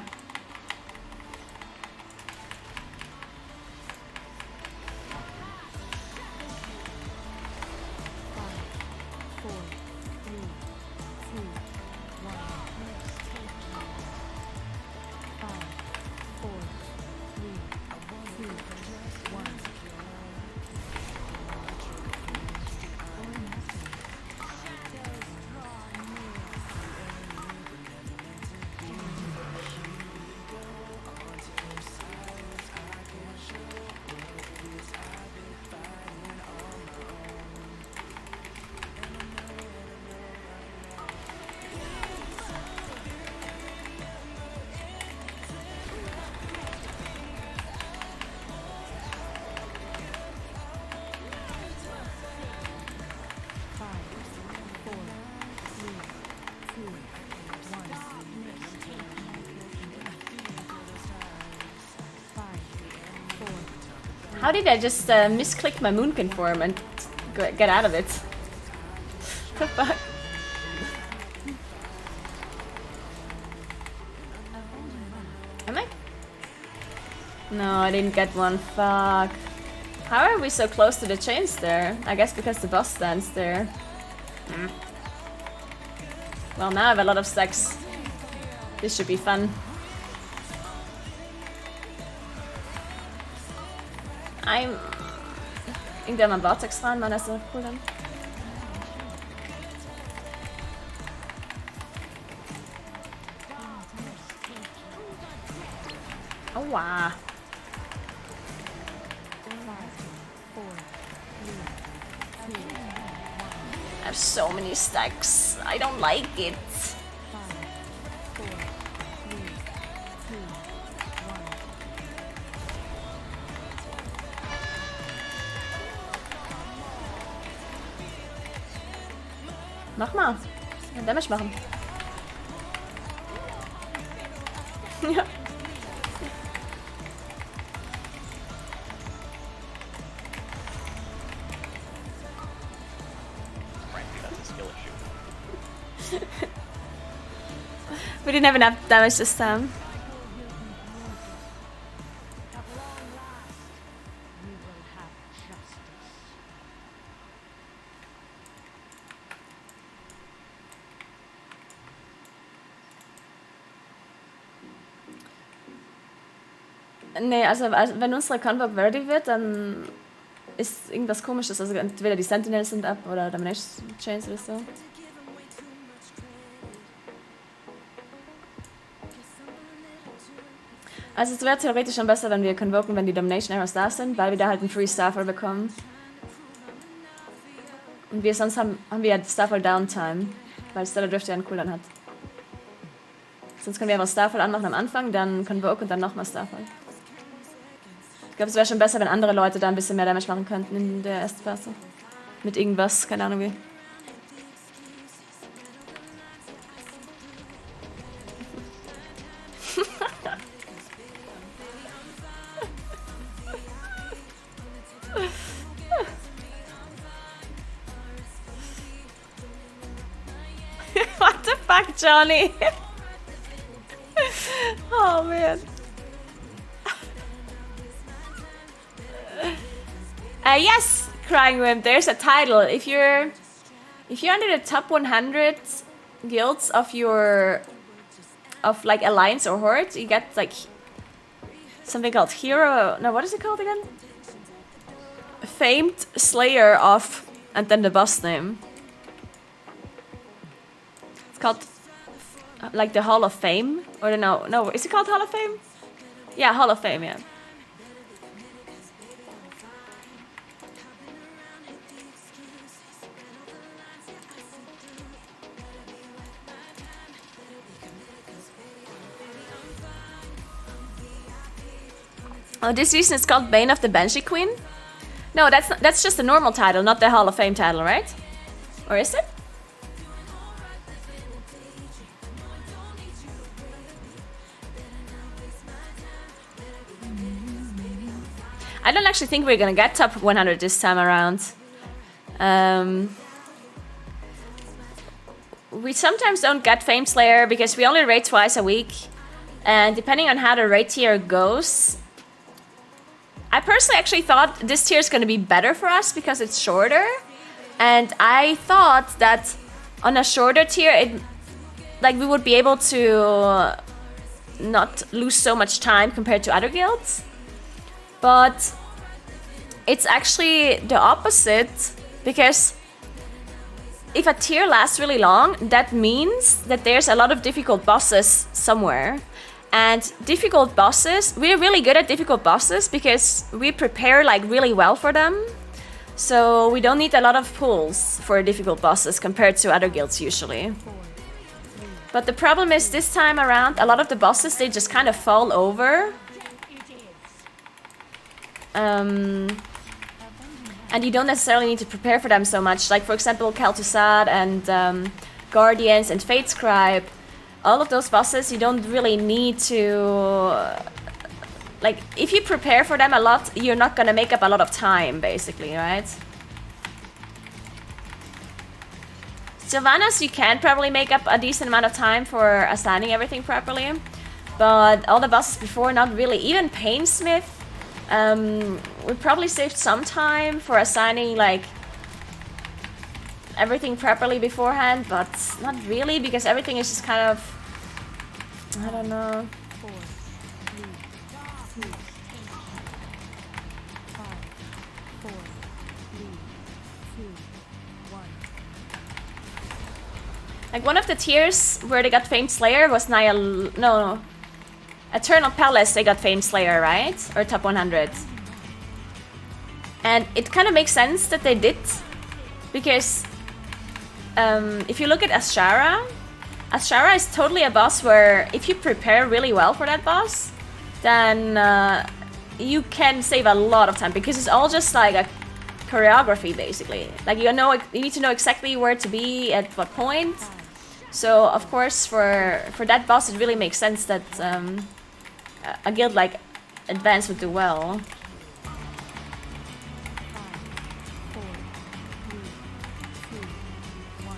How did I just misclick my Moonkin form and get out of it? The fuck? Am I? No, I didn't get one. Fuck. How are we so close to the chains there? I guess because the boss stands there. Well, now I have a lot of stacks. This should be fun. Irgendwer mal Vortex rein, Mann, das ist doch cool dann. Aua. I have so many stacks. I don't like it. Mach mal. Ja, Damage machen. Ja. Frankly, that's a skill issue. We didn't have enough damage this time. Nee, also wenn unsere Convoke ready wird, dann ist irgendwas Komisches. Also entweder die Sentinels sind ab oder Domination Chains oder so. Also es wäre theoretisch schon besser, wenn wir convoken, wenn die Domination Arrows da sind, weil wir da halt einen Free Starfall bekommen. Und wir sonst haben wir ja Starfall Downtime, weil Stellar Drift ja einen Cooldown hat. Sonst können wir einfach Starfall anmachen am Anfang, dann Convoke und dann nochmal Starfall. Ich glaube, es wäre schon besser, wenn andere Leute da ein bisschen mehr Damage machen könnten in der ersten Phase. Mit irgendwas, keine Ahnung wie. What the fuck, Johnny? Oh man. Yes, Crying Wimp, there's a title. If you're under the top 100 guilds of like Alliance or Horde, you get like something called Hero. No, what is it called again? Famed Slayer of, and then the boss name. It's called like the Hall of Fame, or no, is it called Hall of Fame? Yeah, Hall of Fame, yeah. Oh, this season is called Bane of the Banshee Queen? No, that's just a normal title, not the Hall of Fame title, right? Or is it? I don't actually think we're gonna get top 100 this time around. We sometimes don't get Fame Slayer because we only raid twice a week. And depending on how the raid tier goes, I personally actually thought this tier is going to be better for us because it's shorter. And I thought that on a shorter tier, we would be able to not lose so much time compared to other guilds. But it's actually the opposite, because if a tier lasts really long, that means that there's a lot of difficult bosses somewhere. And difficult bosses, we're really good at difficult bosses because we prepare really well for them. So we don't need a lot of pulls for difficult bosses compared to other guilds usually. But the problem is this time around, a lot of the bosses, they just kind of fall over. And you don't necessarily need to prepare for them so much. Like for example, Kel'Thuzad and Guardians and Fate Scribe. All of those bosses, you don't really need to like, if you prepare for them a lot, you're not gonna make up a lot of time, basically, right? Sylvanas, you can probably make up a decent amount of time for assigning everything properly. But all the bosses before, not really. Even Painsmith, we probably saved some time for assigning, like, everything properly beforehand, but not really, because everything is just kind of... I don't know. 4, 3, 2, 1. 5, 4, 3, 2, 1. Like, one of the tiers where they got Famed Slayer was no. Eternal Palace, they got Famed Slayer, right? Or top 100. And it kind of makes sense that they did, because if you look at Azshara is totally a boss where if you prepare really well for that boss, then you can save a lot of time, because it's all just like a choreography, basically. Like, you need to know exactly where to be at what point. So of course for that boss it really makes sense that a guild like Advance would do well. 5, 4, 3, 2, 1.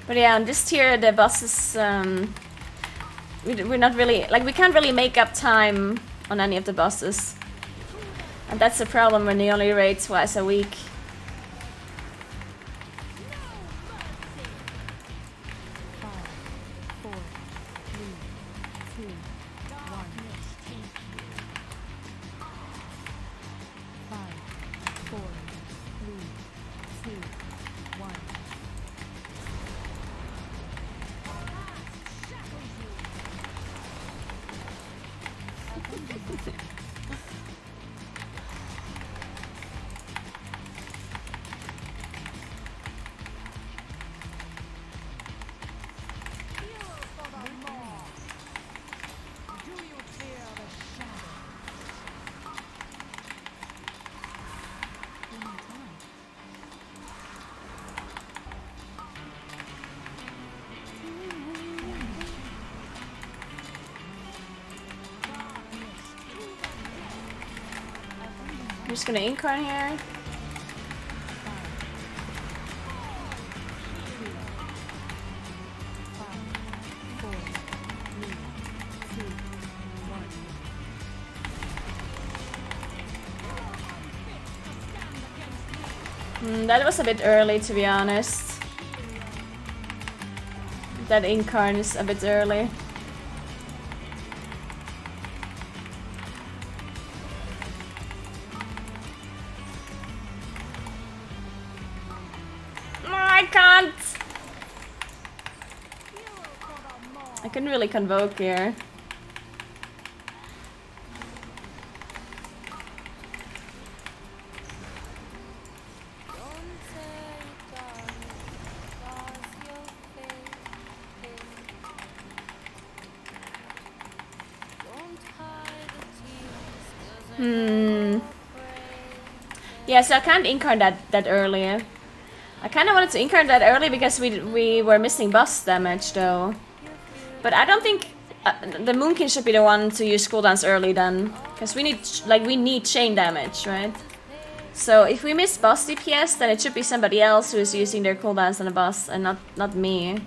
But yeah, on this tier the bosses, we're not really, like, we can't really make up time on any of the bosses. And that's the problem when they only raid twice a week. I'm just gonna incarn here. That was a bit early, to be honest. That incarn is a bit early. I can't! I couldn't really convoke here. Yeah, so I can't incarn that early. I kind of wanted to incarn that early because we were missing boss damage though. But I don't think the Moonkin should be the one to use cooldowns early then, because we need chain damage, right? So if we miss boss DPS, then it should be somebody else who is using their cooldowns on the boss and not me.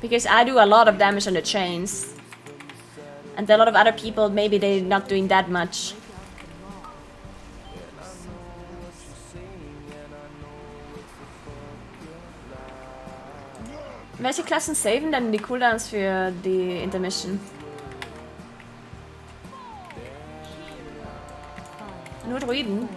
Because I do a lot of damage on the chains. And a lot of other people, maybe they're not doing that much. Welche Klassen saven denn die Cooldowns für die Intermission? Nur Druiden?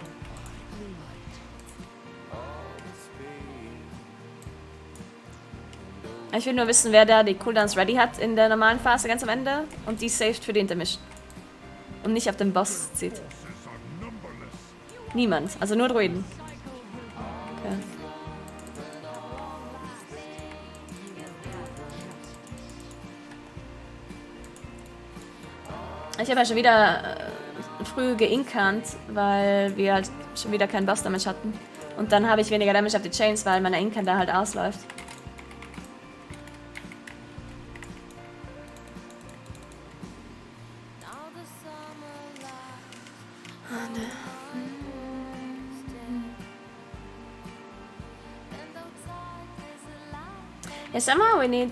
Ich will nur wissen, wer da die Cooldowns ready hat in der normalen Phase ganz am Ende und die saved für die Intermission. Und nicht auf den Boss zieht. Niemand, also nur Druiden. Okay. Ich habe ja schon wieder früh geinkannt, weil wir halt schon wieder keinen Boss-Damage hatten. Und dann habe ich weniger Damage auf die Chains, weil meine Inkan da halt ausläuft. Yeah, somehow we need...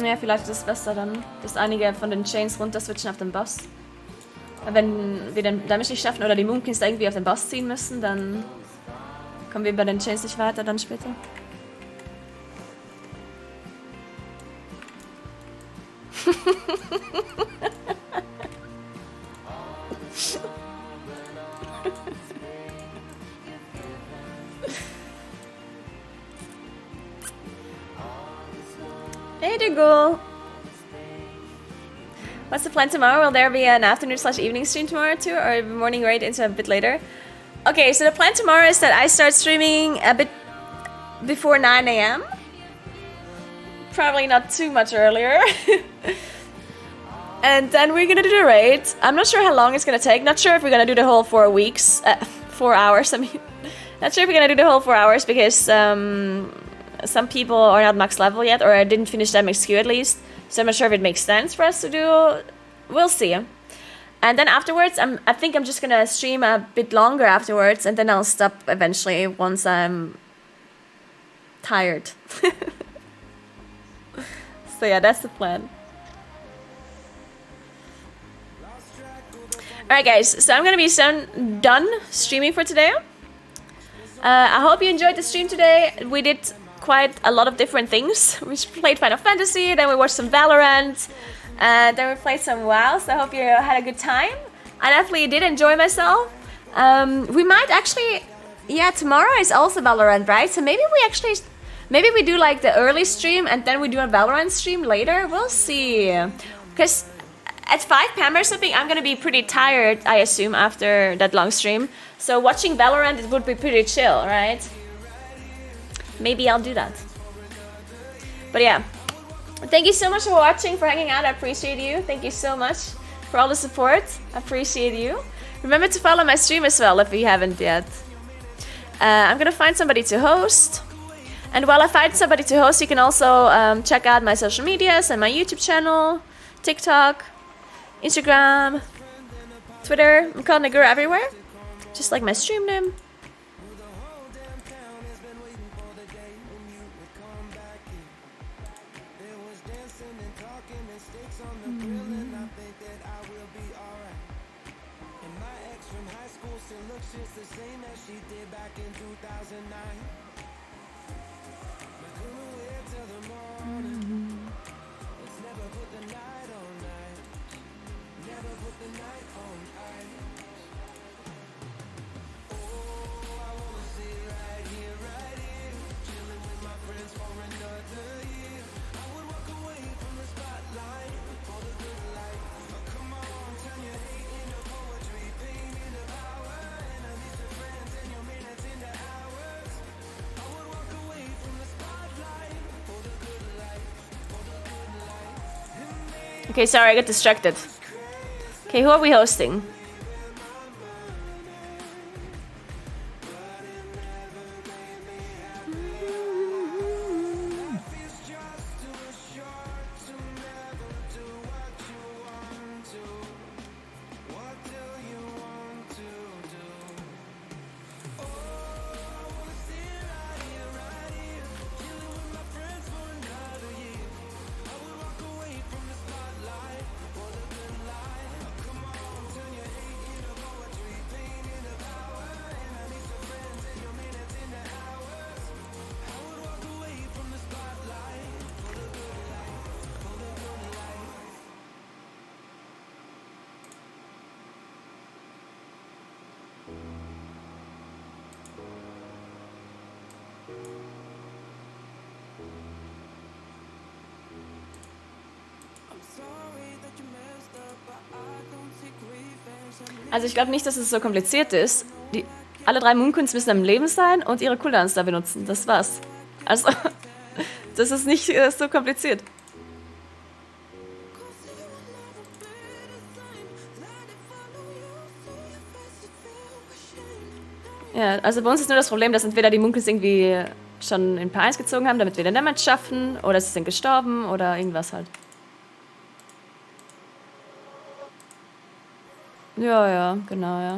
Ja, vielleicht ist es besser dann, dass einige von den Chains runter switchen auf den Boss. Wenn wir den Damage nicht schaffen oder die Moonkins irgendwie auf den Boss ziehen müssen, dann kommen wir bei den Chains nicht weiter dann später. Hey Diggle! What's the plan tomorrow? Will there be an afternoon/evening stream tomorrow too, or morning right into a bit later? Okay, so the plan tomorrow is that I start streaming a bit before 9 AM. Probably not too much earlier. And then we're gonna do the raid. I'm not sure how long it's gonna take. Not sure if we're gonna do the whole 4 weeks. 4 hours, I mean. Not sure if we're gonna do the whole 4 hours because some people are not max level yet, or I didn't finish that MXQ at least. So I'm not sure if it makes sense for us to do. We'll see. And then afterwards, I think I'm just gonna stream a bit longer afterwards, and then I'll stop eventually once I'm tired. So yeah, that's the plan. Alright guys, so I'm gonna be done streaming for today. I hope you enjoyed the stream today. We did quite a lot of different things. We played Final Fantasy, then we watched some Valorant, and then we played some WoW, so I hope you had a good time. I definitely did enjoy myself. We might actually... Yeah, tomorrow is also Valorant, right? So maybe we do like the early stream and then we do a Valorant stream later. We'll see. Because at 5 PM or something, I'm gonna be pretty tired, I assume, after that long stream. So watching Valorant, it would be pretty chill, right? Maybe I'll do that. But yeah, thank you so much for watching, for hanging out. I appreciate you. Thank you so much for all the support. I appreciate you. Remember to follow my stream as well if you haven't yet. I'm gonna find somebody to host. And while I find somebody to host, you can also check out my social medias and my YouTube channel, TikTok, Instagram, Twitter. I'm called Nagura everywhere, just like my stream name. Okay, sorry, I got distracted. Okay, who are we hosting? Also ich glaube nicht, dass es so kompliziert ist. alle 3 Moonqueens müssen am Leben sein und ihre Cooldowns da benutzen. Das war's. Also, das ist nicht so kompliziert. Ja, also bei uns ist nur das Problem, dass entweder die Moonqueens irgendwie schon in P1 gezogen haben, damit wir den Damage schaffen, oder sie sind gestorben oder irgendwas halt. Ja, ja, genau, ja.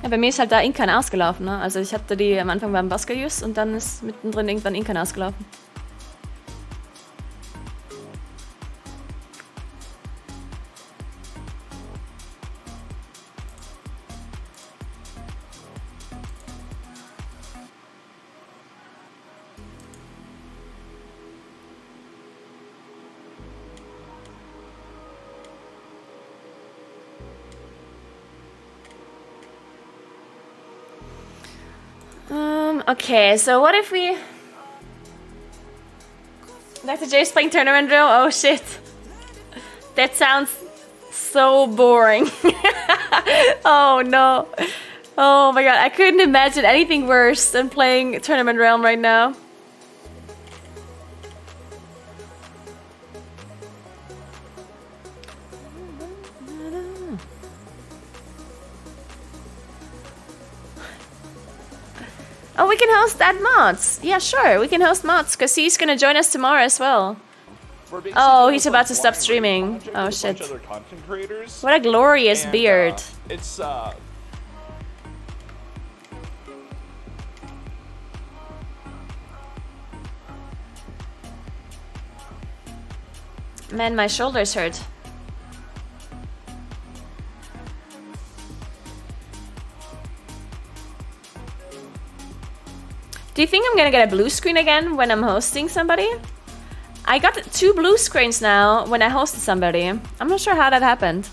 Ja, bei mir ist halt da Inkan ausgelaufen, ne? Also ich hatte die am Anfang beim Baskerjus und dann ist mittendrin irgendwann Inkan ausgelaufen. Okay, so what if we... Dr. J spring tournament drill? Oh shit. That sounds so boring. Oh no. Oh my god, I couldn't imagine anything worse than playing Tournament Realm right now. Oh, we can host that mods. Yeah, sure, we can host mods, because he's gonna join us tomorrow as well. Oh, he's about to stop streaming. Oh shit. What a glorious beard. It's Man, my shoulders hurt. Do you think I'm gonna get a blue screen again when I'm hosting somebody? I got 2 blue screens now when I hosted somebody. I'm not sure how that happened.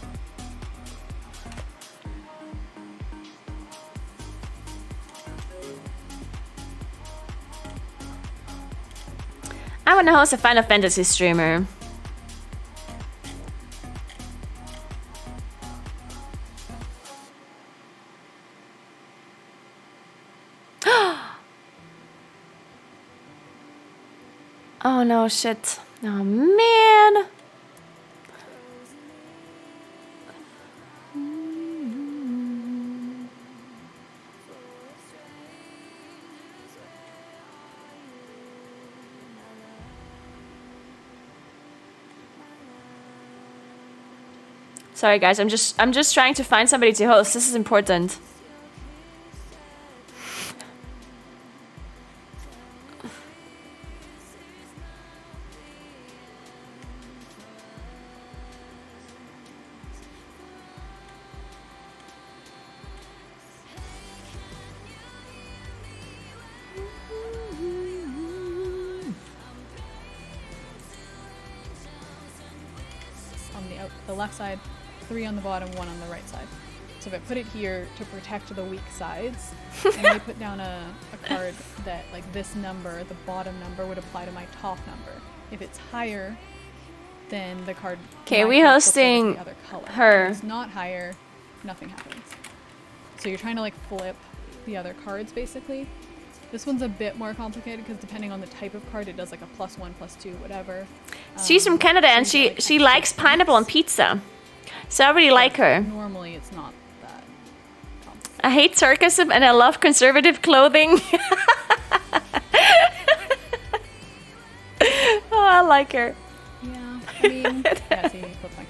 I wanna host a Final Fantasy streamer. Oh no, shit. Oh man. Sorry guys, I'm just trying to find somebody to host. This is important. The left side, 3 on the bottom, 1 on the right side. So if I put it here to protect the weak sides, and I put down a card that, like this number, the bottom number, would apply to my top number. If it's higher, then the card... Okay, we hosting her. If it's not higher, nothing happens. So you're trying to like flip the other cards, basically. This one's a bit more complicated because depending on the type of card, it does like a +1, +2, whatever. She's from Canada and she likes pineapple on pizza. So I really like her. Normally it's not that complicated. I hate sarcasm and I love conservative clothing. Oh, I like her. Yeah, I mean, yeah, see, flip my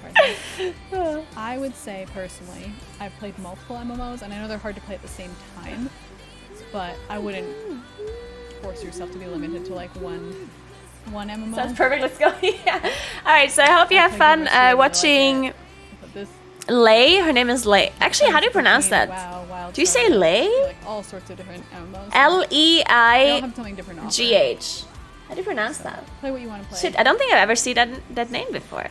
card. I would say personally, I've played multiple MMOs and I know they're hard to play at the same time. But I wouldn't force yourself to be limited to like one MMO. Sounds perfect. Let's go. Yeah. All right. So I hope you have fun watching Lay. Her name is Lay. Actually, how do you pronounce that? Do you say Lay? Like all sorts of different MMOs. Leigh. How do you pronounce that? Play what you want to play. Shit, I don't think I've ever seen that name before.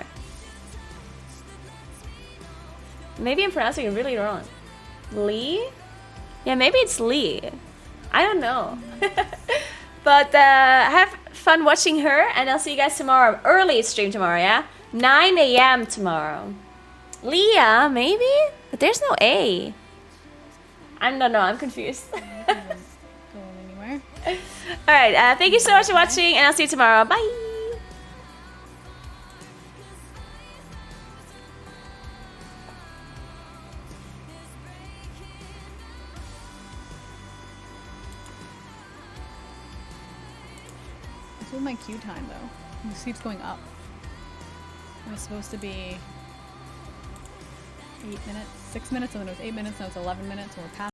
Maybe I'm pronouncing it really wrong. Lee? Yeah, maybe it's Lee. I don't know. But have fun watching her, and I'll see you guys tomorrow. Early stream tomorrow, yeah? 9 a.m. tomorrow. Leah, maybe? But there's no A. I don't know, I'm confused. Alright, thank you so much for watching, and I'll see you tomorrow. Bye! What's with my queue time though? This keeps going up. It was supposed to be 8 minutes, 6 minutes, and then it was 8 minutes, now it's 11 minutes, and we're past